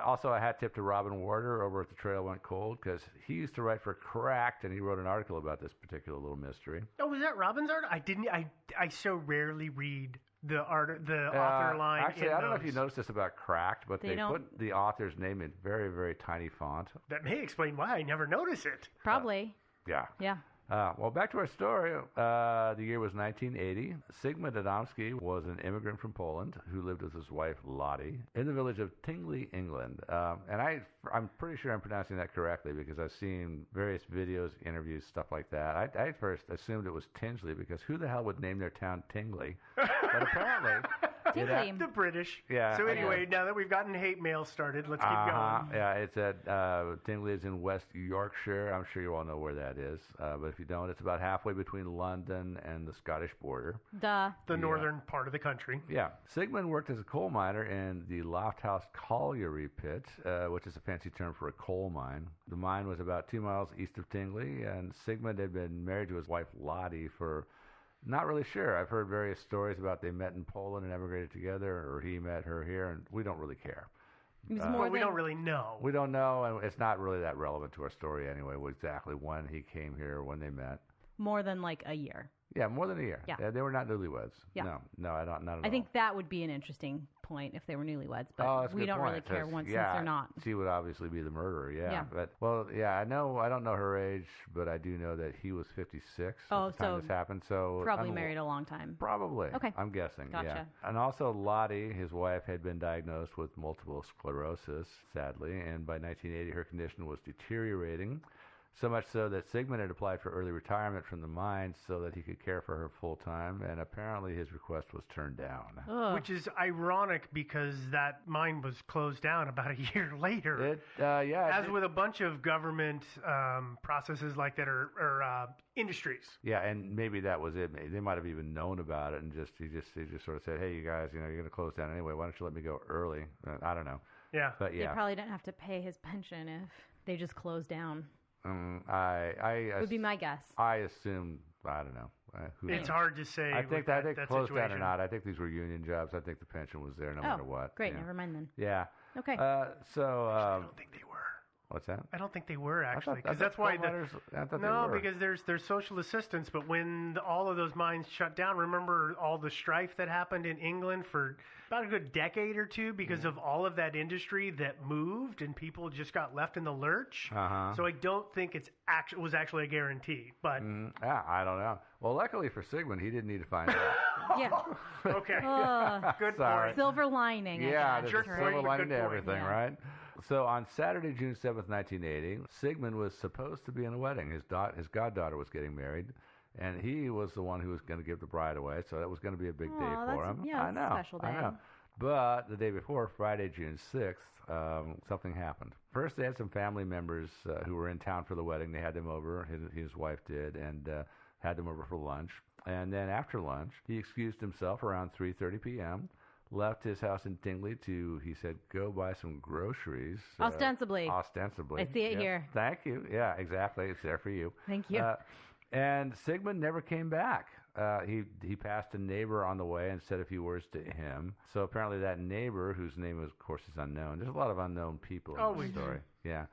Also, a hat tip to Robin Warder over at The Trail Went Cold, because he used to write for Cracked, and he wrote an article about this particular little mystery. Oh, was that Robin's art? I so rarely read the author line. Actually, I don't know if you noticed this about Cracked, but they put the author's name in very, very tiny font. That may explain why I never notice it. Probably. Yeah. Yeah. Well, back to our story. The year was 1980. Sigmund Adamski was an immigrant from Poland who lived with his wife, Lottie, in the village of Tingley, England. And I'm pretty sure I'm pronouncing that correctly because I've seen various videos, interviews, stuff like that. I at first assumed it was Tingley because who the hell would name their town Tingley? But apparently... The British. Yeah. So anyway, now that we've gotten hate mail started, let's keep going. Yeah, it's at Tingley is in West Yorkshire. I'm sure you all know where that is. But if you don't, it's about halfway between London and the Scottish border. The northern part of the country. Yeah. Sigmund worked as a coal miner in the Lofthouse Colliery Pit, which is a fancy term for a coal mine. The mine was about 2 miles east of Tingley, and Sigmund had been married to his wife Lottie for... Not really sure. I've heard various stories about they met in Poland and emigrated together, or he met her here, and we don't really care. We don't really know. We don't know, and it's not really that relevant to our story anyway, exactly when he came here, when they met. More than like a year. Yeah, more than a year. Yeah. They were not newlyweds. Yeah. No, I don't. Not at all. I think that would be an interesting point if they were newlyweds, but we don't really care since they're not. She would obviously be the murderer. Yeah. But I don't know her age, but I do know that he was 56. Oh, at the time this happened. So probably married a long time. Probably. Okay. I'm guessing. Gotcha. Yeah. And also Lottie, his wife, had been diagnosed with multiple sclerosis, sadly, and by 1980 her condition was deteriorating. So much so that Sigmund had applied for early retirement from the mine so that he could care for her full time, and apparently his request was turned down. Ugh. Which is ironic because that mine was closed down about a year later. As with a bunch of government processes like that or industries. Yeah, and maybe that was it. They might have even known about it, and he just sort of said, "Hey, you guys, you're going to close down anyway. Why don't you let me go early?" I don't know. Yeah. But They probably didn't have to pay his pension if they just closed down. Would be my guess. I assume, I don't know. It's hard to say. I think that closed situation. down or not. I think these were union jobs. I think the pension was there no matter what. Great. Yeah. Never mind then. Yeah. Okay. I don't think they were. What's that? I don't think they were actually, I because thought that's why. they were. Because there's social assistance, but when all of those mines shut down, remember all the strife that happened in England for about a good decade or two because of all of that industry that moved and people just got left in the lurch. Uh-huh. So I don't think was actually a guarantee. But yeah, I don't know. Well, luckily for Sigmund, he didn't need to find out. Yeah. Okay. Good point. Silver lining. Yeah, there's a right? silver lining to point. everything, Yeah. right? So on Saturday, June 7th, 1980, Sigmund was supposed to be in a wedding. His goddaughter was getting married, and he was the one who was going to give the bride away, so that was going to be a big day for him. Yeah, I know, a special day. I know. But the day before, Friday, June 6th, something happened. First, they had some family members who were in town for the wedding. They had them over, his wife did, and had them over for lunch. And then after lunch, he excused himself around 3:30 p.m., left his house in Tingley to, he said, go buy some groceries. Ostensibly. Ostensibly. I see it Yes. here. Thank you. Yeah, exactly. It's there for you. Thank you. And Sigmund never came back. He passed a neighbor on the way and said a few words to him. So apparently that neighbor, whose name, of course, is unknown. There's a lot of unknown people in this story. Yeah.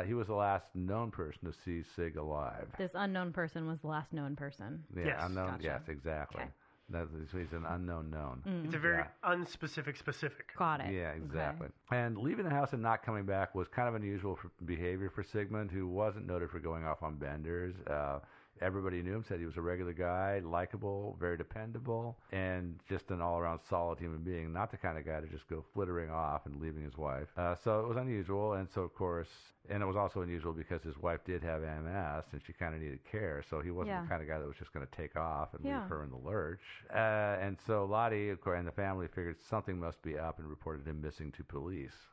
He was the last known person to see Sig alive. This unknown person was the last known person. Yeah, Yes. unknown. Gotcha. Yes, exactly. Okay. He's an unknown known. It's a very unspecific specific. Got it. Yeah, exactly. Okay. And leaving the house and not coming back was kind of unusual behavior for Sigmund, who wasn't noted for going off on benders. Everybody knew him, said he was a regular guy, likable, very dependable, and just an all-around solid human being, not the kind of guy to just go flittering off and leaving his wife. So it was unusual, and so, of course, and it was also unusual because his wife did have MS, and she kind of needed care, so he wasn't the kind of guy that was just going to take off and leave her in the lurch. And so Lottie, of course, and the family figured something must be up and reported him missing to police.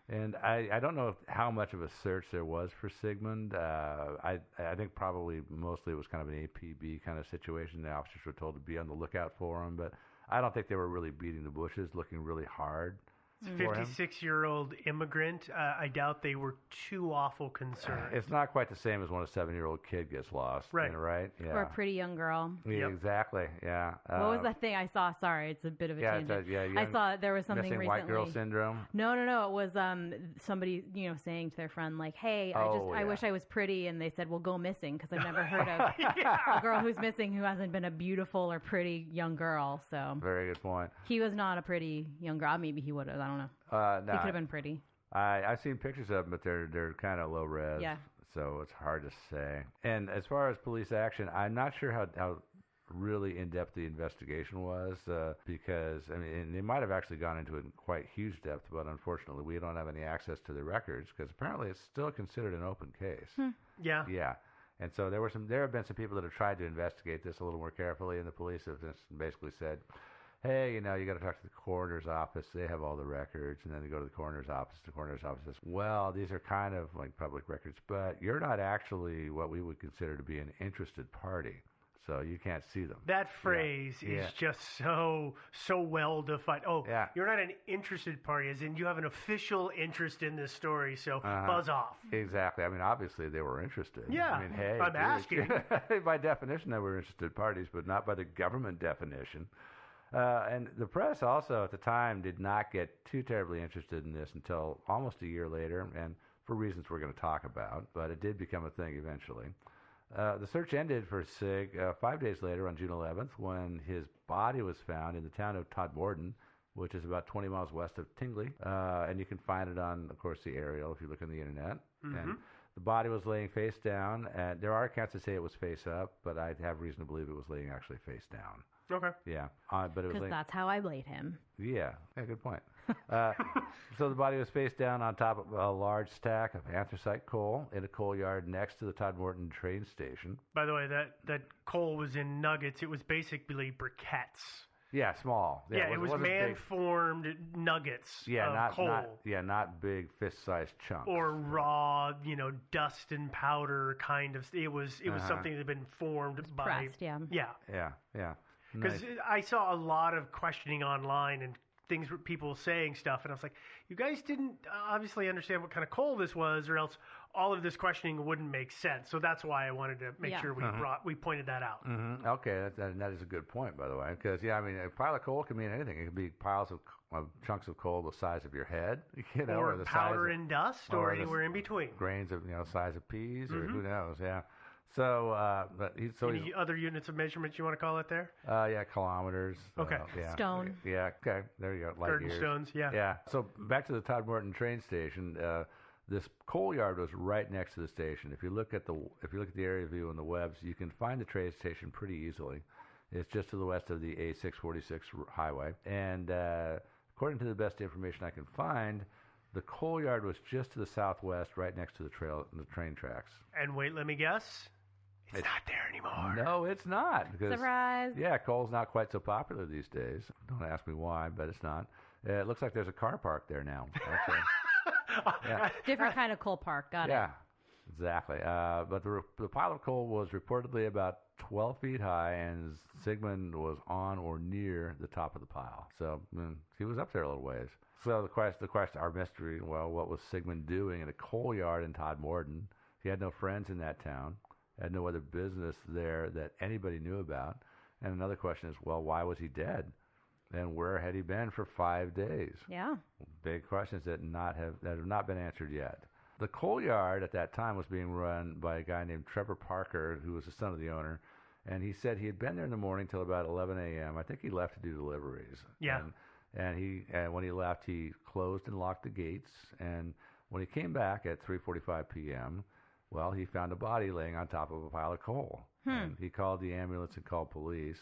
And I don't know how much of a search there was for Sigmund. I think probably mostly it was kind of an APB kind of situation. The officers were told to be on the lookout for him, but I don't think they were really beating the bushes, looking really hard. 56-year-old immigrant. I doubt they were too awful concerned. It's not quite the same as when a 7-year-old kid gets lost. Right. Right? Yeah. Or a pretty young girl. Yeah, exactly. Yeah. What was that thing I saw? Sorry, it's a bit of a tangent. I saw there was something missing recently. white girl syndrome. No. It was somebody saying to their friend like, "Hey, I wish I was pretty," and they said, "Well, go missing," because I've never heard of a girl who's missing who hasn't been a beautiful or pretty young girl. So very good point. He was not a pretty young girl. Maybe he would have. I don't know. He could have been pretty. I've seen pictures of them, but they're kind of low res. Yeah. So it's hard to say. And as far as police action, I'm not sure how really in-depth the investigation was because, I mean, they might have actually gone into it in quite huge depth, but unfortunately we don't have any access to the records because apparently it's still considered an open case. Yeah. Yeah. And so there have been some people that have tried to investigate this a little more carefully, and the police have just basically said, hey, you got to talk to the coroner's office. They have all the records. And then they go to the coroner's office. The coroner's office says, well, these are kind of like public records, but you're not actually what we would consider to be an interested party. So you can't see them. That phrase is just so well defined. Oh, you're not an interested party, as in you have an official interest in this story, so buzz off. Exactly. I mean, obviously they were interested. Yeah, I mean, hey, I'm asking. By definition, they were interested parties, but not by the government definition. And the press also at the time did not get too terribly interested in this until almost a year later, and for reasons we're going to talk about, but it did become a thing eventually. The search ended for Sig 5 days later on June 11th when his body was found in the town of Todmorden, which is about 20 miles west of Tingley. And you can find it on, of course, the aerial if you look on the internet. Mm-hmm. And the body was laying face down. There are accounts that say it was face up, but I have reason to believe it was laying actually face down. Okay. Yeah. But it was because that's how I laid him. Yeah, good point. So the body was face down on top of a large stack of anthracite coal in a coal yard next to the Todmorden train station. By the way, that coal was in nuggets. It was basically briquettes. Yeah, small. Yeah, it was man-formed nuggets of coal. Not big fist-sized chunks. Or raw, dust and powder kind of. It was something that had been formed by. Pressed, yeah. Yeah. Yeah. Because I saw a lot of questioning online and things were people saying stuff, and I was like, you guys didn't obviously understand what kind of coal this was, or else all of this questioning wouldn't make sense. So that's why I wanted to make sure we pointed that out. Mm-hmm. Okay, that is a good point, by the way, because I mean, a pile of coal can mean anything. It can be piles of chunks of coal the size of your head, or the powder size and dust, or anywhere in between. Grains of size of peas, or who knows? Yeah. So, Any other units of measurement you want to call it there? Kilometers. Okay. Stone. Yeah. Okay. There you go. Light Curtain years. stones. Yeah. Yeah. So back to the Todd Morton train station. This coal yard was right next to the station. If you look at the area view on the webs, you can find the train station pretty easily. It's just to the west of the A646 highway, and according to the best information I can find, the coal yard was just to the southwest, right next to the train tracks. And wait, let me guess. It's not there anymore. No, it's not. Because, surprise. Yeah, coal's not quite so popular these days. Don't ask me why, but it's not. It looks like there's a car park there now. Yeah. Different kind of coal park. Got it. Yeah, exactly. But the pile of coal was reportedly about 12 feet high, and Sigmund was on or near the top of the pile. So he was up there a little ways. So the question, our mystery, well, what was Sigmund doing in a coal yard in Todd Morton? He had no friends in that town, had no other business there that anybody knew about. And another question is, well, why was he dead? And where had he been for 5 days? Yeah. Big questions that have not been answered yet. The coal yard at that time was being run by a guy named Trevor Parker, who was the son of the owner. And he said he had been there in the morning till about 11 a.m. I think he left to do deliveries. Yeah. And when he left, he closed and locked the gates. And when he came back at 3:45 p.m., well, he found a body laying on top of a pile of coal. And he called the ambulance and called police.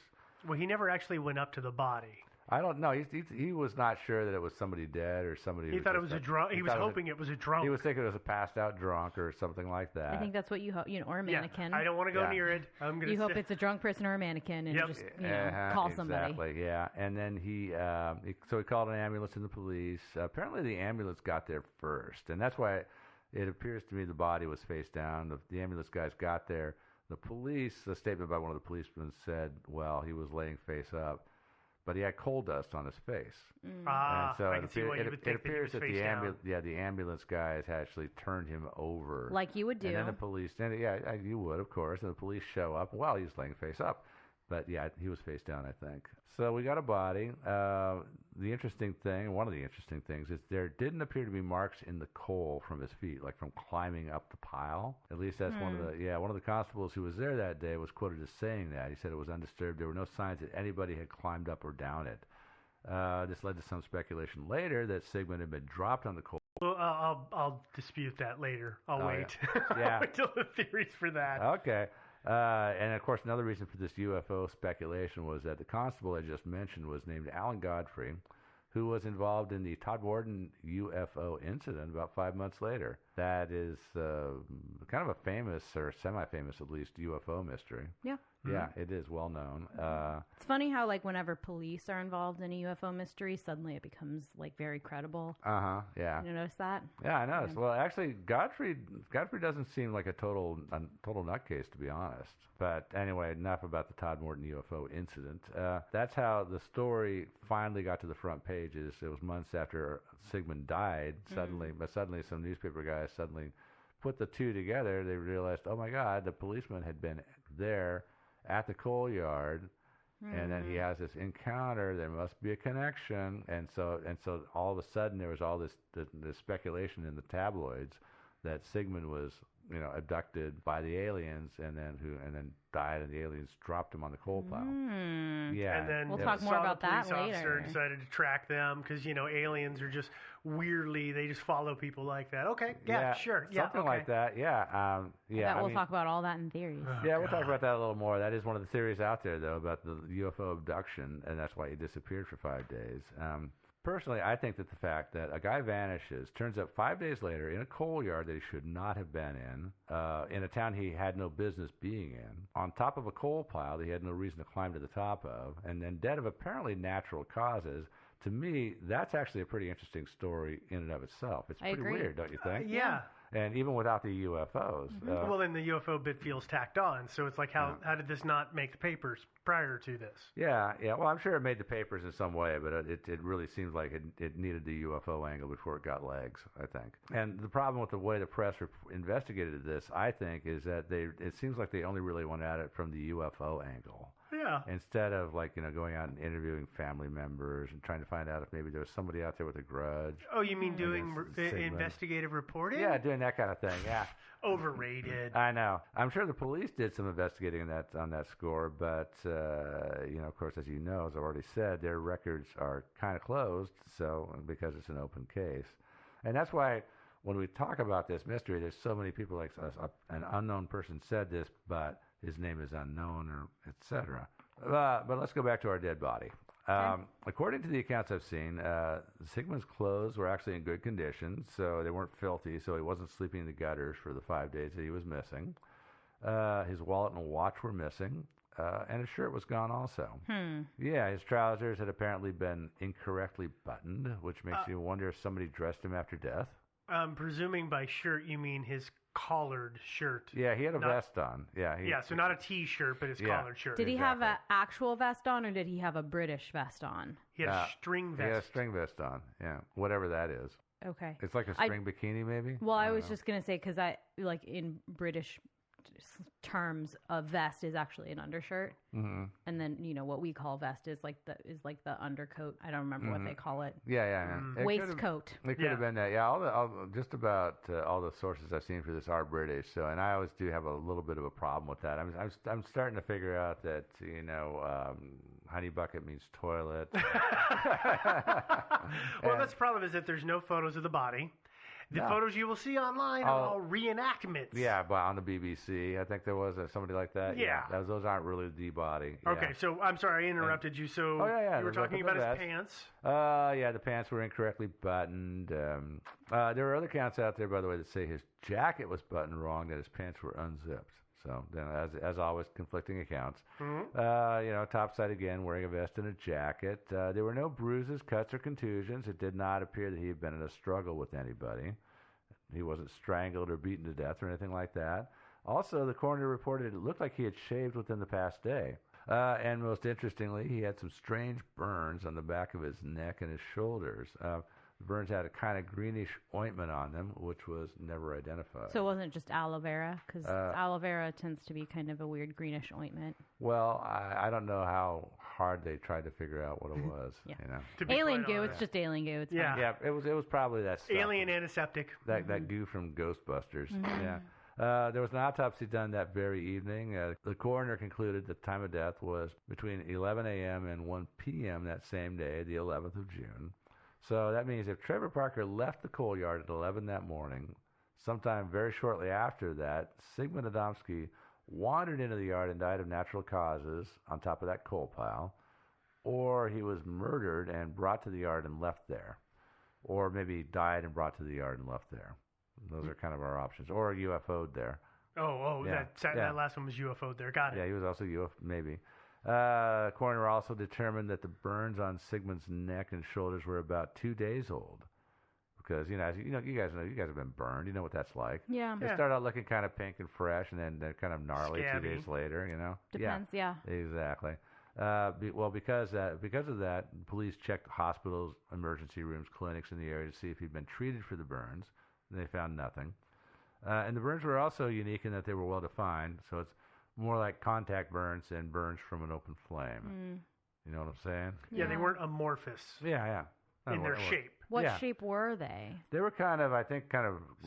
Well, he never actually went up to the body. I don't know. He was not sure that it was somebody dead or somebody. He thought it was a drunk. He was hoping it was a drunk. He was thinking it was a passed out drunk or something like that. I think that's what you hope, or a mannequin. I don't want to go near it. You hope it's a drunk person or a mannequin, and just call somebody. Exactly. Yeah. And then he called an ambulance and the police. Apparently, the ambulance got there first, and that's why it appears to me the body was face down. The ambulance guys got there. The statement by one of the policemen said, well, he was laying face up, but he had coal dust on his face. And so I can see why you would think that he was face down. The ambulance guys actually turned him over. Like you would do. And then the police, you would, of course, and the police show up. Well, he's laying face up. But yeah, he was face down, I think. So we got a body. The interesting thing, one of the interesting things, is there didn't appear to be marks in the coal from his feet, like from climbing up the pile. At least that's one of the constables who was there that day was quoted as saying that. He said it was undisturbed. There were no signs that anybody had climbed up or down it. This led to some speculation later that Sigmund had been dropped on the coal. Well, I'll dispute that later. I'll wait. Yeah. Wait till the theories for that. Okay. And of course, another reason for this UFO speculation was that the constable I just mentioned was named Alan Godfrey, who was involved in the Todd Morton UFO incident about 5 months later. That is kind of a famous, or semi-famous at least, UFO mystery. Yeah. Yeah, it is well known. It's funny how, like, whenever police are involved in a UFO mystery, suddenly it becomes, like, very credible. Yeah. You notice that? Yeah, I noticed. Well, actually, Godfrey doesn't seem like a total nutcase, to be honest. But anyway, enough about the Todd Morton UFO incident. That's how the story finally got to the front pages. It was months after Sigmund died. Suddenly some newspaper guys suddenly put the two together. They realized, oh my God, the policeman had been there at the coal yard, and then he has this encounter. There must be a connection, and so all of a sudden there was all this speculation in the tabloids that Sigmund was abducted by the aliens, and then died, and the aliens dropped him on the coal pile. Yeah, and then we'll talk more about that later. The police officer decided to track them because aliens are just weirdly, they just follow people like that. Okay, yeah, sure, yeah, something like that. Yeah, we'll talk about all that in theories. We'll talk about that a little more. That is one of the theories out there, though, about the UFO abduction, and that's why he disappeared for 5 days. Personally, I think that the fact that a guy vanishes, turns up 5 days later in a coal yard that he should not have been in a town he had no business being in, on top of a coal pile that he had no reason to climb to the top of, and then dead of apparently natural causes, to me, that's actually a pretty interesting story in and of itself. It's pretty weird, don't you think? Yeah. And even without the UFOs. Well, then the UFO bit feels tacked on. So it's like, how did this not make the papers prior to this? Yeah. Well, I'm sure it made the papers in some way, but it really seems like it needed the UFO angle before it got legs, I think. And the problem with the way the press investigated this, I think, is that it seems like they only really went at it from the UFO angle. Yeah. Instead of going out and interviewing family members and trying to find out if maybe there was somebody out there with a grudge. Oh, you mean doing investigative reporting? Yeah, doing that kind of thing. Yeah. Overrated. I know. I'm sure the police did some investigating on that score, but of course, as you know, as I've already said, their records are kind of closed. So because it's an open case, and that's why when we talk about this mystery, there's so many people like an unknown person said this, but his name is unknown, or etc. But let's go back to our dead body. According to the accounts I've seen, Sigmund's clothes were actually in good condition, so they weren't filthy, so he wasn't sleeping in the gutters for the 5 days that he was missing. His wallet and watch were missing, and his shirt was gone also. Yeah, his trousers had apparently been incorrectly buttoned, which makes you wonder if somebody dressed him after death. I'm presuming by shirt you mean his collared shirt. Yeah, he had a vest on. Yeah, so not a T-shirt, but his collared shirt. Did he have an actual vest on, or did he have a British vest on? He had a string vest. He had a string vest on. Yeah, whatever that is. Okay. It's like a string bikini, maybe. Well, I was just gonna say because I like in British terms, a vest is actually an undershirt, and then what we call vest is like the undercoat. I don't remember what they call it. Yeah. Waistcoat. It could have been that. Yeah, just about all the sources I've seen for this are British. So, and I always do have a little bit of a problem with that. I'm starting to figure out that honey bucket means toilet. Well, that's the problem is that there's no photos of the body. The photos you will see online are all reenactments. Yeah, but on the BBC, I think there was somebody like that. Yeah. Those aren't really the body. Okay, so I'm sorry I interrupted you. So you were talking about his pants. Yeah, the pants were incorrectly buttoned. There are other accounts out there, by the way, that say his jacket was buttoned wrong, that his pants were unzipped. So, then, as always, conflicting accounts. Topside again, wearing a vest and a jacket. There were no bruises, cuts, or contusions. It did not appear that he had been in a struggle with anybody. He wasn't strangled or beaten to death or anything like that. Also, the coroner reported it looked like he had shaved within the past day. And most interestingly, he had some strange burns on the back of his neck and his shoulders. The burns had a kind of greenish ointment on them, which was never identified. So it wasn't just aloe vera? Because aloe vera tends to be kind of a weird greenish ointment. Well, I don't know how hard they tried to figure out what it was. Alien goo. It's just alien goo. It's fine. Yeah, it was probably that stuff. Alien antiseptic. That goo from Ghostbusters. Yeah. There was an autopsy done that very evening. The coroner concluded the time of death was between 11 a.m. and 1 p.m. that same day, the 11th of June. So that means if Trevor Parker left the coal yard at 11 that morning, sometime very shortly after that, Sigmund Adamski wandered into the yard and died of natural causes on top of that coal pile, or he was murdered and brought to the yard and left there, or maybe he died and brought to the yard and left there. Those are kind of our options, or UFO'd there. That last one was UFO'd there. Got it. Yeah, he was also UFO, maybe. Coroner also determined that the burns on Sigmund's neck and shoulders were about 2 days old, because you guys have been burned. You know what that's like. Yeah. They start out looking kind of pink and fresh, and then they're kind of gnarly Scabby. 2 days later. Depends. Yeah. Exactly. Because of that, police checked hospitals, emergency rooms, clinics in the area to see if he'd been treated for the burns, and they found nothing. And the burns were also unique in that they were well defined. So it's more like contact burns and burns from an open flame. You know what I'm saying? Yeah, they weren't amorphous. Yeah. In their shape. What shape were they? They were kind of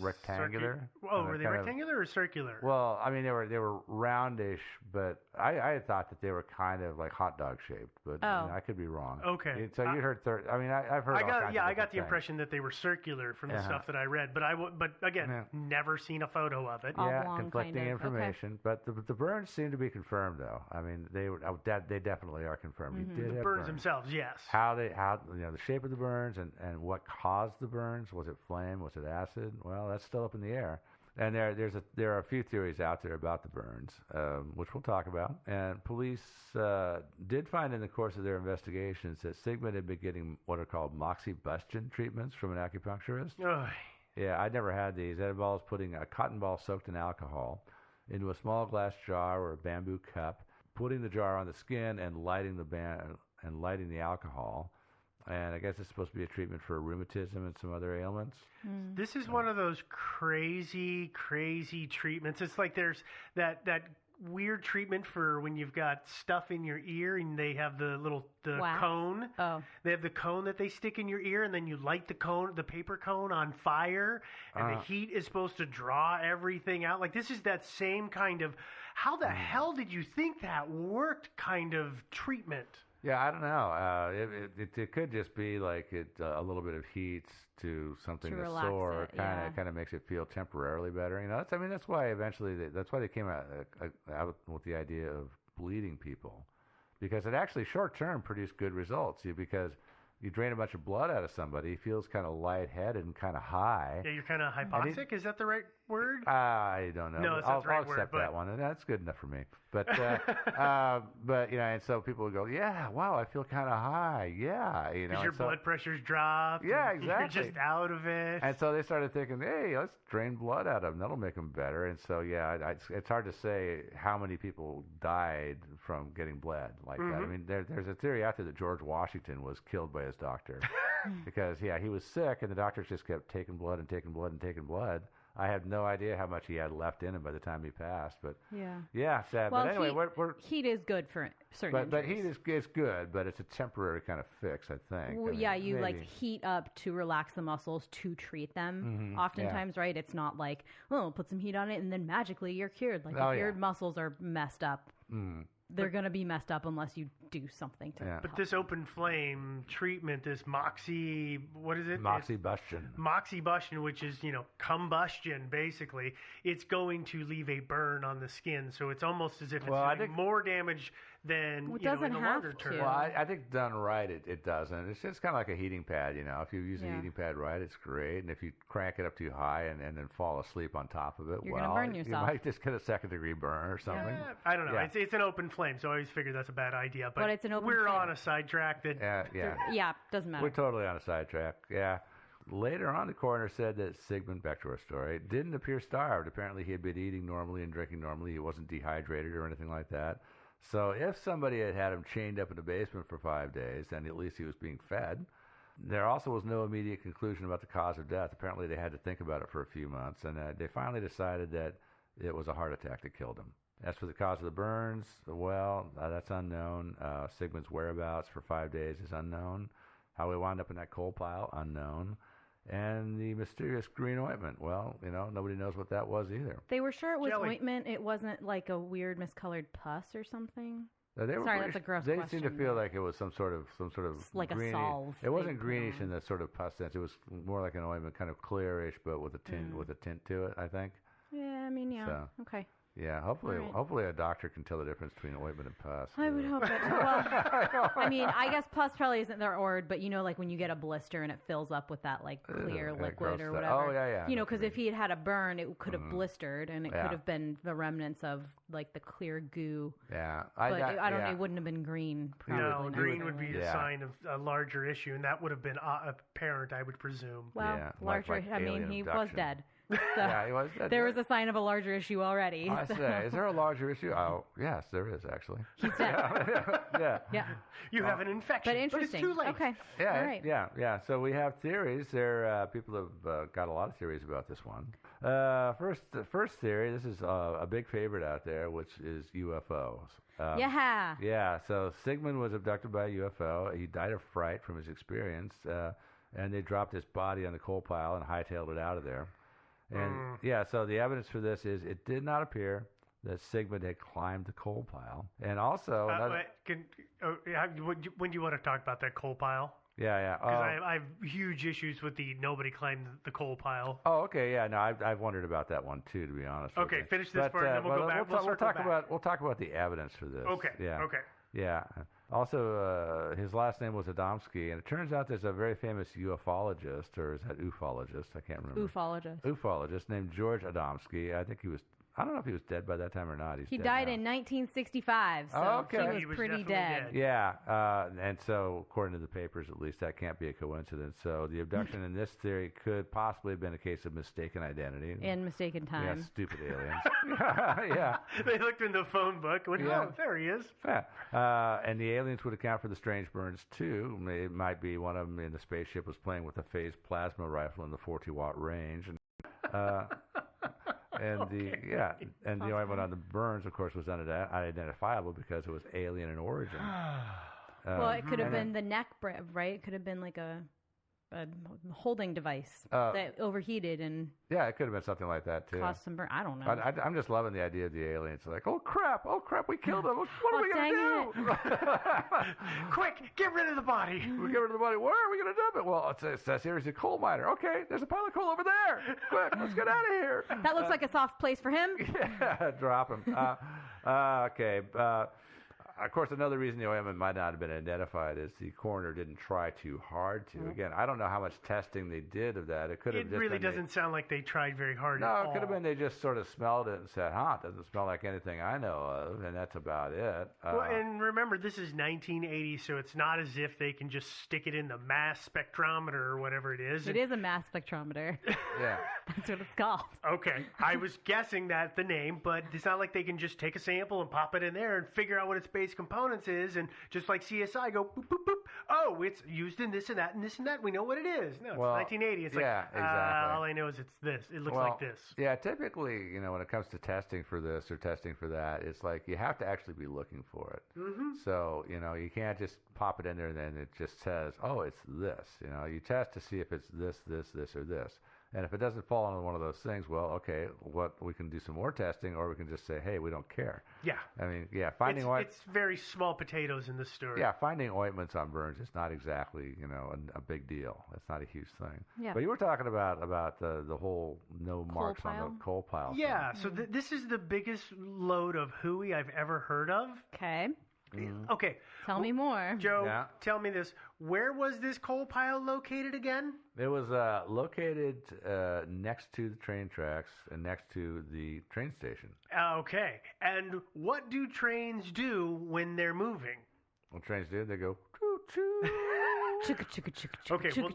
rectangular. Were they rectangular or circular? Well, I mean, they were roundish, but I had thought that they were kind of like hot dog shaped, but I could be wrong. Okay. So you heard I've heard. I got the impression that they were circular from the stuff that I read, but again, never seen a photo of it. Conflicting information, but the burns seem to be confirmed though. I mean, they definitely are confirmed. Mm-hmm. The burns themselves, yes. How the shape of the burns and what caused the burns? Was it flame? Was it acid? Well, that's still up in the air. And there are a few theories out there about the burns, which we'll talk about. And police did find in the course of their investigations that Sigmund had been getting what are called moxibustion treatments from an acupuncturist. Yeah, I'd never had these. That involves putting a cotton ball soaked in alcohol into a small glass jar or a bamboo cup, putting the jar on the skin and lighting the alcohol. And I guess it's supposed to be a treatment for rheumatism and some other ailments. This is one of those crazy treatments. It's like there's that weird treatment for when you've got stuff in your ear and they have the Wax? cone. Oh. They have the cone that they stick in your ear, and then you light the paper cone on fire, and the heat is supposed to draw everything out. Like, this is that same kind of, how the hell did you think that worked kind of treatment? Yeah, I don't know. It could just be like a little bit of heat to something To that's relax sore. it, Kind of makes it feel temporarily better. You know, that's why eventually that's why they came out with the idea of bleeding people, because it actually short term produced good results. Because you drain a bunch of blood out of somebody, he feels kind of lightheaded and kind of high. Yeah, you're kind of hypoxic. Is that the right word? I don't know. No, it's I'll not the right accept word, that one, and that's good enough for me. But but you know, and so people would go, yeah, wow, I feel kind of high, yeah, you know, Because your blood pressure's dropped. Yeah, and exactly. You're just out of it. And so they started thinking, hey, let's drain blood out of them. That'll make them better. And so, yeah, it's hard to say how many people died from getting bled like that. I mean, there's a theory out there that George Washington was killed by his doctor because, yeah, he was sick, and the doctors just kept taking blood and taking blood and taking blood. I have no idea how much he had left in him by the time he passed, but yeah, sad. Well, but anyway, heat is good for certain. But heat is good, but it's a temporary kind of fix, I think. Well, I mean, yeah, you maybe. like heat up to relax the muscles to treat them. Mhm, Oftentimes, right? It's not like, oh, put some heat on it and then magically you're cured. Like if your muscles are messed up, they're going to be messed up unless you do something to them. But this open flame treatment, this what is it? Moxibustion, which is, combustion, basically. It's going to leave a burn on the skin. So it's almost as if it's doing more damage than, in the longer term. Well, I think done right, it doesn't. It's just kind of like a heating pad, If you use a heating pad right, it's great. And if you crank it up too high and then fall asleep on top of it, You're gonna burn yourself. You might just get a second-degree burn or something. Yeah, I don't know. Yeah. It's an open flame, so I always figure that's a bad idea. But it's an open we're flame. on a sidetrack that... Yeah, doesn't matter. We're totally on a sidetrack, yeah. Later on, the coroner said that Sigmund, back to our story, didn't appear starved. Apparently, he had been eating normally and drinking normally. He wasn't dehydrated or anything like that. So if somebody had had him chained up in the basement for 5 days, then at least he was being fed. There also was no immediate conclusion about the cause of death. Apparently, they had to think about it for a few months, and they finally decided that it was a heart attack that killed him. As for the cause of the burns, well, that's unknown. Sigmund's whereabouts for 5 days is unknown. How he wound up in that coal pile, unknown. And the mysterious green ointment, well, nobody knows what that was either. They were sure it was Jelly. Ointment. It wasn't like a weird miscolored pus or something. Sorry, that's a gross They question. seemed to feel like it was some sort of like a greeny, salve. It wasn't greenish in the sort of pus sense. It was more like an ointment, kind of clearish, but with a tint to it, I think. Yeah, I mean, yeah. So, okay. Yeah, hopefully a doctor can tell the difference between ointment and pus. I would hope that. Well, I mean, I guess pus probably isn't their word, but like when you get a blister and it fills up with that like clear liquid gross or stuff. whatever. Oh, yeah. Because if he had had a burn, it could have blistered and it could have been the remnants of like the clear goo. Yeah, I don't know. It wouldn't have been green. Probably. No, green would be a sign of a larger issue, and that would have been apparent, I would presume. Well, larger. like I mean, he was dead. So yeah, he was dead. There was a sign of a larger issue already. I say, is there a larger issue? Oh, yes, there is actually. He's dead. Yeah. You have an infection, but interesting. it's too late. Okay. Yeah, all right. yeah. So we have theories. People have got a lot of theories about this one. First theory. This is a big favorite out there, which is UFOs. Yeah. So Sigmund was abducted by a UFO. He died of fright from his experience, and they dropped his body on the coal pile and hightailed it out of there. And so the evidence for this is it did not appear that Sigmund had climbed the coal pile. And also... when do you want to talk about that coal pile? Yeah. Because I have huge issues with the nobody climbed the coal pile. Oh, okay, yeah. No, I've wondered about that one too, to be honest. Okay, with you. finish this part, and then we'll go back. We'll talk about the evidence for this. Okay. Yeah. Okay. Yeah. Also, his last name was Adamski, and it turns out there's a very famous ufologist, or is that ufologist? I can't remember. Ufologist. Ufologist named George Adamski. I think he was I don't know if he was dead by that time or not. He dead died now. in 1965, so Okay. he was pretty dead. Yeah, and so according to the papers, at least, that can't be a coincidence. So the abduction in this theory could possibly have been a case of mistaken identity. And mistaken time. Yeah, stupid aliens. Yeah. They looked in the phone book. Went, Yeah. oh, there he is. Yeah. And the aliens would account for the strange burns, too. It might be one of them in the spaceship was playing with a phased plasma rifle in the 40-watt range. And the ointment on the burns, of course, was unidentifiable because it was alien in origin. Well, it could have been the neck, right? It could have been like a holding device that overheated and yeah, it could have been something like that too. Caused some burn. I don't know. I'm just loving the idea of the aliens. Like, oh crap, we killed him. What are we gonna do? Quick, get rid of the body. We get rid of the body. Where are we gonna dump it? Well, it says here he's a coal miner. Okay, there's a pile of coal over there. Quick, let's get out of here. That looks like a soft place for him. Yeah, drop him. Okay. Of course, another reason the ointment might not have been identified is the coroner didn't try too hard to. Again, I don't know how much testing they did of that. It could have. It really doesn't sound like they tried very hard. No, at it all. could have been they just sort of smelled it and said, "Huh, it doesn't smell like anything I know of," and that's about it. Well, and remember, this is 1980, so it's not as if they can just stick it in the mass spectrometer or whatever it is. It is a mass spectrometer. Yeah. That's what it's called. Okay. I was guessing that the name, but it's not like they can just take a sample and pop it in there and figure out what its base components is, and just like CSI go, boop, boop, boop. Oh, it's used in this and that and this and that. We know what it is. No, it's 1980. It's yeah, like, exactly. all I know is it's this. It looks like this. Yeah, typically, when it comes to testing for this or testing for that, it's like you have to actually be looking for it. Mm-hmm. So, you can't just pop it in there and then it just says, oh, it's this. You test to see if it's this, or this. And if it doesn't fall into one of those things, well, okay, we can do some more testing, or we can just say, hey, we don't care. Yeah. I mean, yeah, finding it's very small potatoes in this story. Yeah, finding ointments on burns is not exactly, a big deal. It's not a huge thing. Yeah. But you were talking about the whole no marks on the coal pile. Yeah, so this is the biggest load of hooey I've ever heard of. Okay. Okay. Tell me more. Joe, tell me this. Where was this coal pile located again? It was located next to the train tracks and next to the train station. Okay. And what do trains do when they're moving? What trains do? They go choo-choo. Okay, well,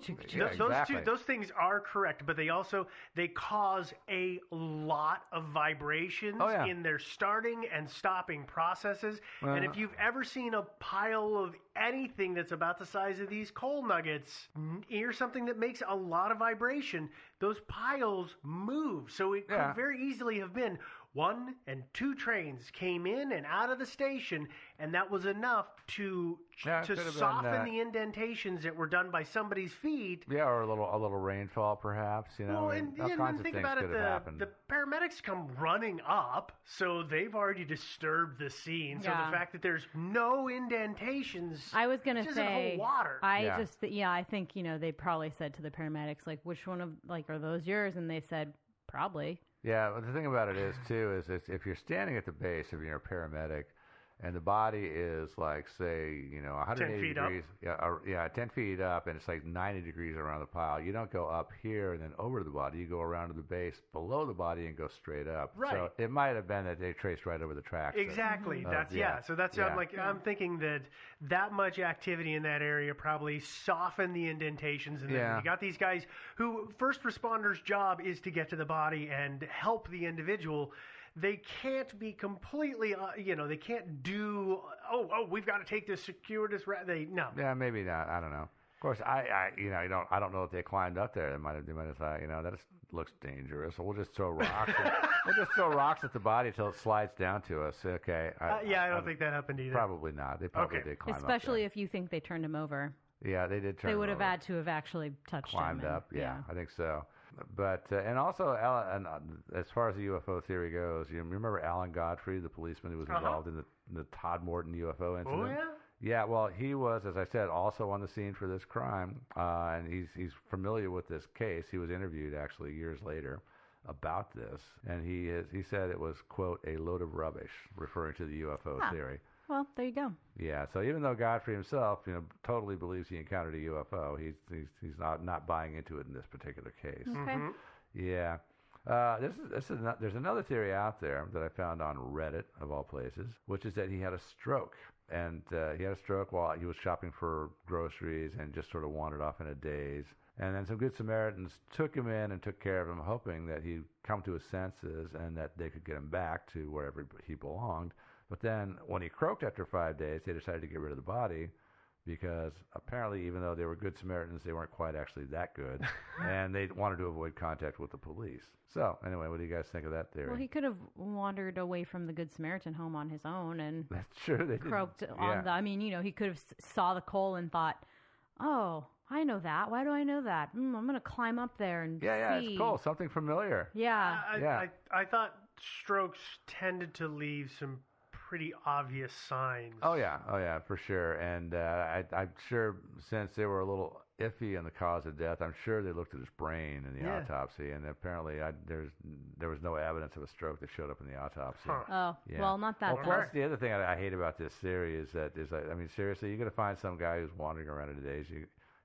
those things are correct, but they cause a lot of vibrations in their starting and stopping processes. And if you've ever seen a pile of anything that's about the size of these coal nuggets near something that makes a lot of vibration, those piles move. So it could very easily have been 1 and 2 trains came in and out of the station, and that was enough to soften the indentations that were done by somebody's feet. Yeah, or a little rainfall, perhaps. Well, all kinds of think things about could it. have happened. The paramedics come running up, so they've already disturbed the scene. So the fact that there's no indentations, I was gonna just say, hold water. I think they probably said to the paramedics, like, which one of are those yours? And they said probably. Yeah, but the thing about it is, too, is if you're standing at the base, if you're a paramedic, and the body is like, say, 180 10 feet degrees. up. 10 feet up, and it's like 90 degrees around the pile. You don't go up here and then over the body. You go around to the base below the body and go straight up. Right. So it might have been that they traced right over the tracks. Exactly. So that's I'm thinking that much activity in that area probably softened the indentations, and then you got these guys who first responders' job is to get to the body and help the individual. They can't be completely, they can't do, we've got to take this, secure this. No. Yeah, maybe not. I don't know. Of course, I don't know if they climbed up there. They might have thought, that looks dangerous. So we'll just throw rocks. We'll just throw rocks at the body until it slides down to us. Okay. I don't think that happened either. Probably not. They probably did climb Especially up if you think they turned him over. Yeah, they did turn him over. They would have had to have actually touched climbed him. Up, yeah, I think so. But and also, as far as the UFO theory goes, you remember Alan Godfrey, the policeman who was involved in the Todd Morton UFO incident? Oh, yeah? Yeah, well, he was, as I said, also on the scene for this crime, and he's familiar with this case. He was interviewed, actually, years later about this, and he said it was, quote, a load of rubbish, referring to the UFO theory. Well, there you go. Yeah, so even though Godfrey himself, totally believes he encountered a UFO, he's not buying into it in this particular case. Okay. Yeah. There's another theory out there that I found on Reddit, of all places, which is that he had a stroke. And he had a stroke while he was shopping for groceries and just sort of wandered off in a daze. And then some good Samaritans took him in and took care of him, hoping that he'd come to his senses and that they could get him back to wherever he belonged. But then when he croaked after 5 days, they decided to get rid of the body because apparently even though they were good Samaritans, they weren't quite actually that good. And they wanted to avoid contact with the police. So anyway, what do you guys think of that theory? Well, he could have wandered away from the Good Samaritan home on his own and That's true. They croaked didn't. on the... I mean, he could have saw the coal and thought, oh, I know that. Why do I know that? I'm going to climb up there and Yeah, see. it's cool. Something familiar. Yeah. I thought strokes tended to leave some pretty obvious signs. Oh yeah, for sure. And I'm sure since they were a little iffy on the cause of death, I'm sure they looked at his brain in the autopsy, and apparently there was no evidence of a stroke that showed up in the autopsy. Oh, Yeah. well, not that. Well, plus the other thing I hate about this theory is I mean, seriously, you're going to find some guy who's wandering around in a daze.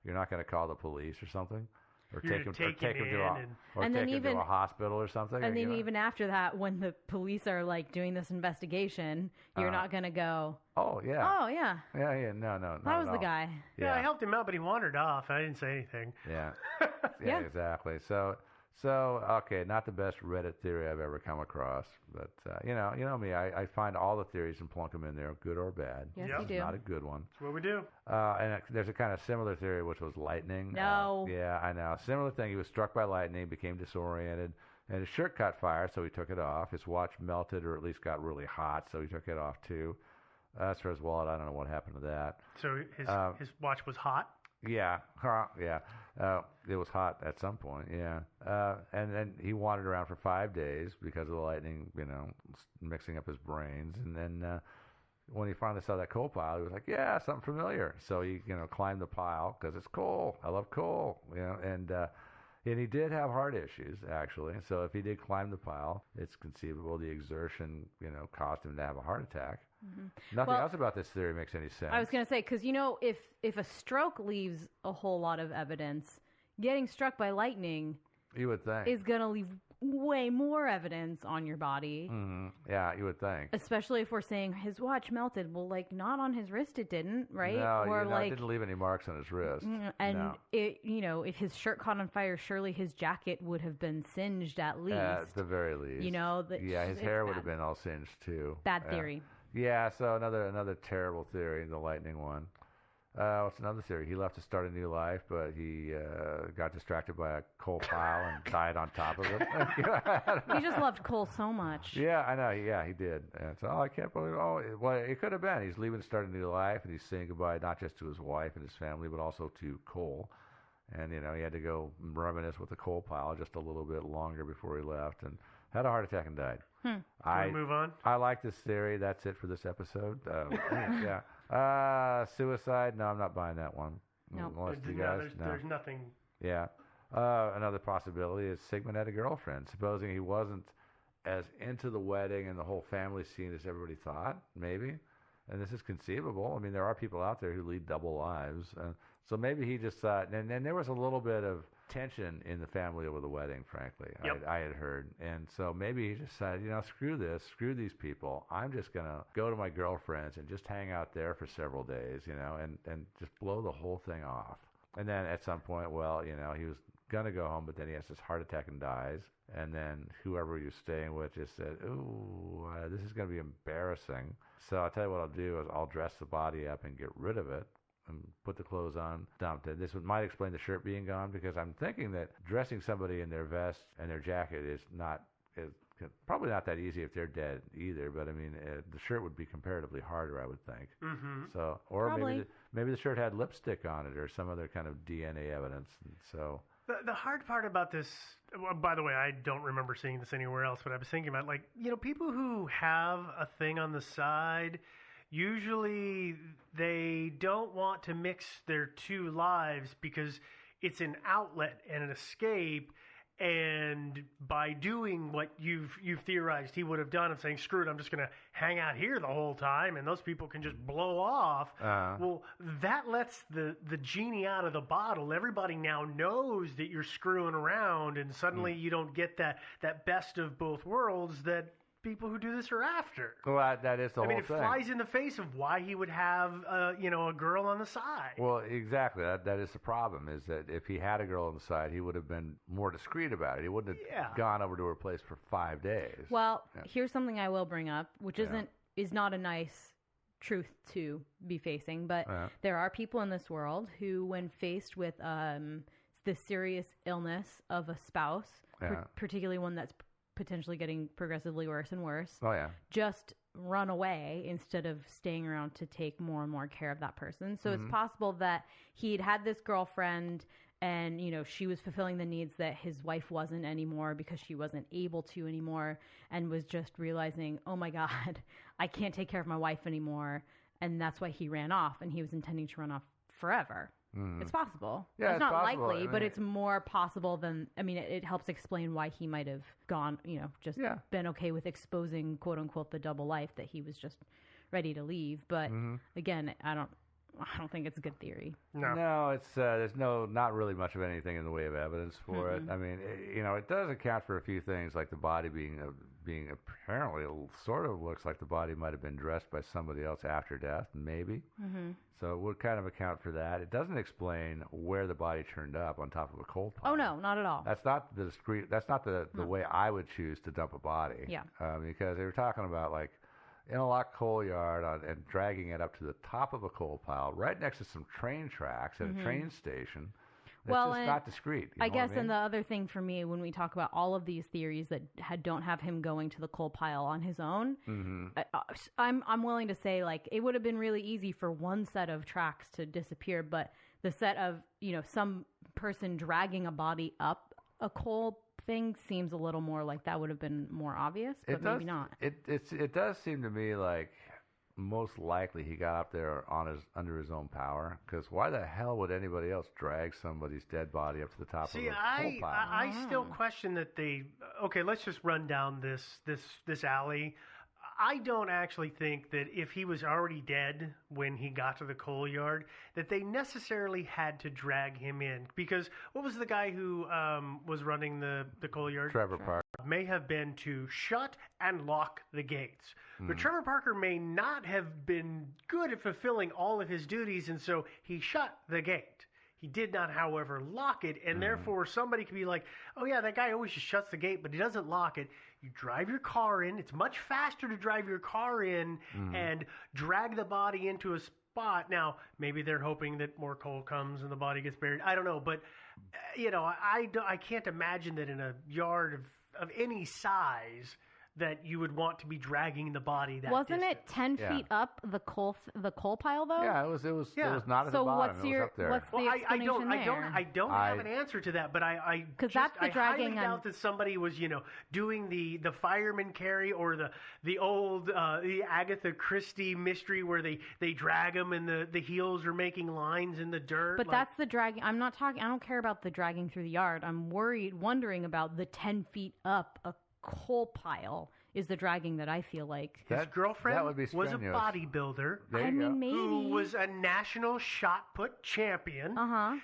You're not going to call the police or something. Or take him to a hospital or something. And then even after that, when the police are like doing this investigation, you're not going to go, oh yeah. Yeah, no. That was the guy. Yeah, I helped him out, but he wandered off. I didn't say anything. Yeah. Yeah, exactly. So okay, not the best Reddit theory I've ever come across, but you know me, I find all the theories and plunk them in there, good or bad. Yes, This you is do. not a good one. That's what we do. And there's a kind of similar theory, which was lightning. No. Yeah, I know. Similar thing. He was struck by lightning, became disoriented, and his shirt caught fire, so he took it off. His watch melted, or at least got really hot, so he took it off too. As for his wallet, I don't know what happened to that. So his watch was hot? Yeah, yeah. It was hot at some point, yeah. And then he wandered around for 5 days because of the lightning, mixing up his brains. And then when he finally saw that coal pile, he was like, yeah, something familiar. So he, climbed the pile because it's coal. I love coal, and he did have heart issues, actually. So if he did climb the pile, it's conceivable the exertion, caused him to have a heart attack. Mm-hmm. Nothing else about this theory makes any sense. I was going to say, because, if a stroke leaves a whole lot of evidence, getting struck by lightning you would think is going to leave way more evidence on your body. Mm-hmm. Yeah, you would think. Especially if we're saying his watch melted. Well, not on his wrist it didn't, right? No, or it didn't leave any marks on his wrist. And no. if his shirt caught on fire, surely his jacket would have been singed at least. At the very least. His hair would have been all singed too. Bad theory. Yeah, so another terrible theory, the lightning one. What's another theory? He left to start a new life, but he got distracted by a coal pile and died on top of it. He just loved coal so much. Yeah, I know. Yeah, he did. And so, I can't believe. Well, it could have been. He's leaving to start a new life, and he's saying goodbye not just to his wife and his family, but also to coal. And he had to go reminisce with the coal pile just a little bit longer before he left, and had a heart attack and died. Can we move on? I like this theory. That's it for this episode. Yeah. Suicide? No, I'm not buying that one. No. There's nothing. Yeah. Another possibility is Sigmund had a girlfriend. Supposing he wasn't as into the wedding and the whole family scene as everybody thought, maybe. And this is conceivable. I mean, there are people out there who lead double lives. So maybe he just thought, and there was a little bit of tension in the family over the wedding, frankly. Yep. I had heard. And so maybe he just said, screw this, screw these people. I'm just going to go to my girlfriend's and just hang out there for several days, and just blow the whole thing off. And then at some point, he was going to go home, but then he has this heart attack and dies. And then whoever he was staying with just said, ooh, this is going to be embarrassing. So I'll tell you what I'll do is I'll dress the body up and get rid of it and put the clothes on, dumped it. This might explain the shirt being gone, because I'm thinking that dressing somebody in their vest and their jacket is probably not that easy if they're dead either. But I mean, the shirt would be comparatively harder, I would think. Mm-hmm. So, or probably. maybe the shirt had lipstick on it or some other kind of DNA evidence. So the hard part about this, by the way, I don't remember seeing this anywhere else, but I was thinking about people who have a thing on the side. Usually they don't want to mix their two lives because it's an outlet and an escape, And by doing what you've theorized he would have done of saying, screw it, I'm just going to hang out here the whole time and those people can just blow off. Well, that lets the genie out of the bottle. Everybody now knows that you're screwing around, and suddenly you don't get that best of both worlds that people who do this are after. Well, that is the whole thing. It flies in the face of why he would have, a girl on the side. Well, exactly. That is the problem, is that if he had a girl on the side, he would have been more discreet about it. He wouldn't have gone over to her place for 5 days. Well, here's something I will bring up, which is not a nice truth to be facing, but there are people in this world who, when faced with the serious illness of a spouse, particularly one that's potentially getting progressively worse and worse, just run away instead of staying around to take more and more care of that person. So it's possible that he'd had this girlfriend and, she was fulfilling the needs that his wife wasn't anymore because she wasn't able to anymore, and was just realizing, oh my God, I can't take care of my wife anymore. And that's why he ran off, and he was intending to run off forever. It's possible. Yeah, it's not possible. likely, but it's more possible than, it helps explain why he might have gone, just been okay with exposing, quote unquote, the double life that he was just ready to leave. But again, I don't think it's a good theory. No, it's there's not really much of anything in the way of evidence for it. I mean, it does account for a few things, like the body being apparently, it sort of looks like the body might have been dressed by somebody else after death, maybe. So it would kind of account for that. It doesn't explain where the body turned up on top of a coal pile. Oh no, not at all. That's not the discreet. That's not the way I would choose to dump a body. Yeah. Because they were talking about like in a locked coal yard and dragging it up to the top of a coal pile, right next to some train tracks at a train station. It's just not discreet. I guess, and the other thing for me, when we talk about all of these theories that don't have him going to the coal pile on his own, I'm willing to say, like, it would have been really easy for one set of tracks to disappear, but the set of, some person dragging a body up a coal thing seems a little more like that would have been more obvious, but maybe not. It does seem to me like most likely he got up there under his own power, because why the hell would anybody else drag somebody's dead body up to the top of a coal pile? I still question that they. Okay, let's just run down this alley. I don't actually think that if he was already dead when he got to the coal yard, that they necessarily had to drag him in. Because what was the guy who was running the coal yard? Trevor Parker. May have been to shut and lock the gates. But Trevor Parker may not have been good at fulfilling all of his duties, and so he shut the gate. He did not, however, lock it, and therefore somebody could be like, oh yeah, that guy always just shuts the gate, but he doesn't lock it. You drive your car in. It's much faster to drive your car in and drag the body into a spot. Now, maybe they're hoping that more coal comes and the body gets buried. I don't know, but, I can't imagine that in a yard of any size that you would want to be dragging the body that Wasn't distance. it 10 feet up the coal pile though? Yeah, it was not at the bottom. It was up there. What's the explanation there? I don't have an answer to that, but I highly doubt that somebody was doing the fireman carry or the old the Agatha Christie mystery where they drag them and the heels are making lines in the dirt. But that's the dragging. I don't care about the dragging through the yard. I'm wondering about the 10 feet up a coal pile is the dragging that I feel like. His girlfriend was a bodybuilder. Maybe. Who was a national shot put champion.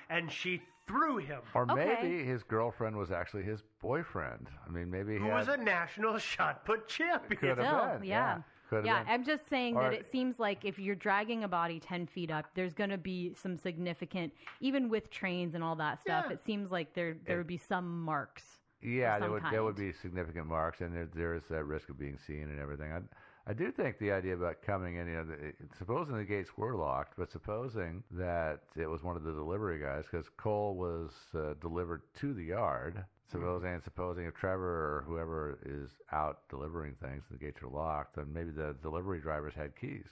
And she threw him. Or maybe his girlfriend was actually his boyfriend. I mean, maybe he was a national shot put champion. Could have been. Yeah. Could have been. I'm just saying that it seems like if you're dragging a body 10 feet up, there's going to be some significant, even with trains and all that stuff, it seems like there would be some marks. Yeah, there would be significant marks, and there is that risk of being seen and everything. I do think the idea about coming in, supposing the gates were locked, but supposing that it was one of the delivery guys, because coal was delivered to the yard. Supposing if Trevor or whoever is out delivering things, the gates are locked, then maybe the delivery drivers had keys.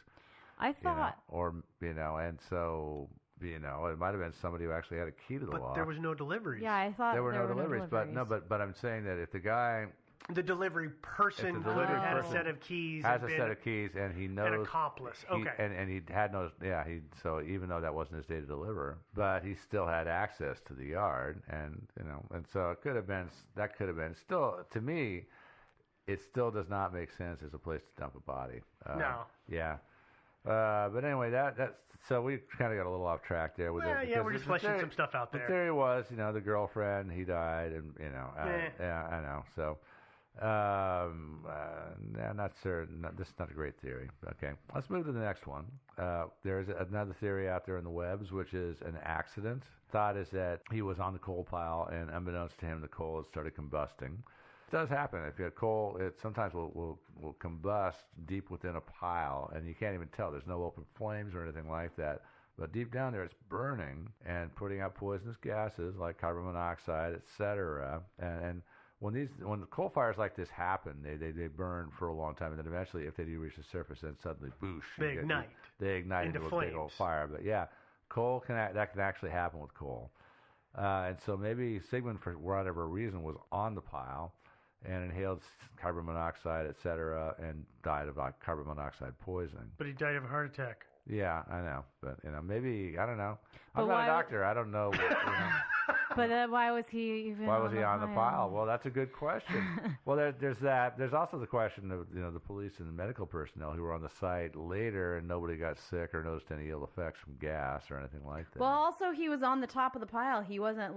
I thought, and so. It might have been somebody who actually had a key to the lock. But there was no deliveries. Yeah, I thought there were no deliveries. But I'm saying that if the guy The delivery person had a set of keys. Has a set of keys, and he knows an accomplice. Okay. And he had no. Yeah. So even though that wasn't his day to deliver, but he still had access to the yard, and and so it could have been. That could have been. Still, to me, it still does not make sense as a place to dump a body. No. Yeah. But anyway, that's so we kind of got a little off track there with it. Yeah, we're just fleshing some stuff out there. The theory was, the girlfriend, he died, and yeah, I know. So, not certain. This is not a great theory. Okay, let's move to the next one. There's another theory out there in the webs, which is an accident. Thought is that he was on the coal pile, and unbeknownst to him, the coal had started combusting. It does happen. If you have coal, it sometimes will combust deep within a pile, and you can't even tell. There's no open flames or anything like that. But deep down there, it's burning and putting out poisonous gases like carbon monoxide, etc. And when the coal fires like this happen, they burn for a long time, and then eventually, if they do reach the surface, then suddenly, boosh, they ignite. They ignite into a big old fire. But yeah, coal that can actually happen with coal. And so maybe Sigmund, for whatever reason, was on the pile and inhaled carbon monoxide, etc., and died of carbon monoxide poisoning. But he died of a heart attack. Yeah, I know. But, maybe, I don't know. I'm not a doctor. I don't know. But why was he even Why was he on the pile? Well, that's a good question. Well, there's that. There's also the question of, the police and the medical personnel who were on the site later and nobody got sick or noticed any ill effects from gas or anything like that. Well, also, he was on the top of the pile. He wasn't,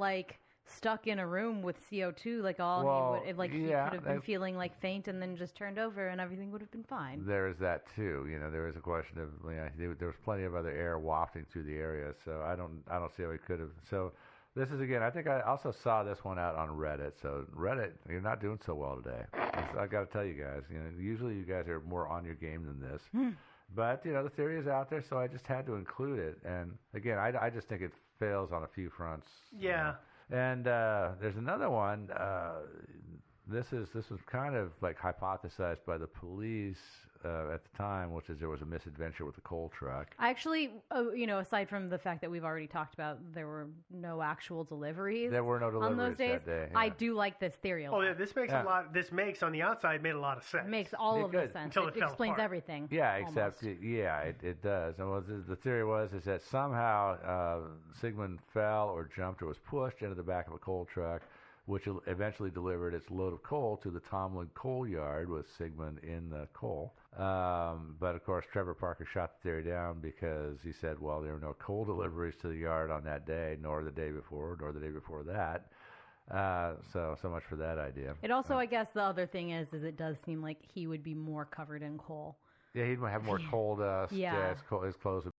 stuck in a room with CO2 he could have been feeling faint and then just turned over and everything would have been fine. There is that too. There is a question of there was plenty of other air wafting through the area, so I don't see how he could have. So this is again. I think I also saw this one out on Reddit. So Reddit, you're not doing so well today. I got to tell you guys. Usually you guys are more on your game than this. But the theory is out there, so I just had to include it. And again, I just think it fails on a few fronts. Yeah. And there's another one. This was kind of hypothesized by the police at the time, which is there was a misadventure with the coal truck. Actually, aside from the fact that we've already talked about, there were no actual deliveries. There were no deliveries on those days. That day. Yeah. I do like this theory a lot. Oh, yeah, this makes a lot. This makes on the outside made a lot of sense. It makes all of the sense. Until it fell explains apart. Everything. Yeah, except it does. And the theory is that somehow Sigmund fell or jumped or was pushed into the back of a coal truck, which eventually delivered its load of coal to the Tomlin coal yard with Sigmund in the coal. But of course, Trevor Parker shot the theory down because he said, well, there were no coal deliveries to the yard on that day, nor the day before, nor the day before that. So much for that idea. It also, I guess, the other thing is it does seem like he would be more covered in coal. Yeah, he'd have more coal dust. Yeah. His clothes would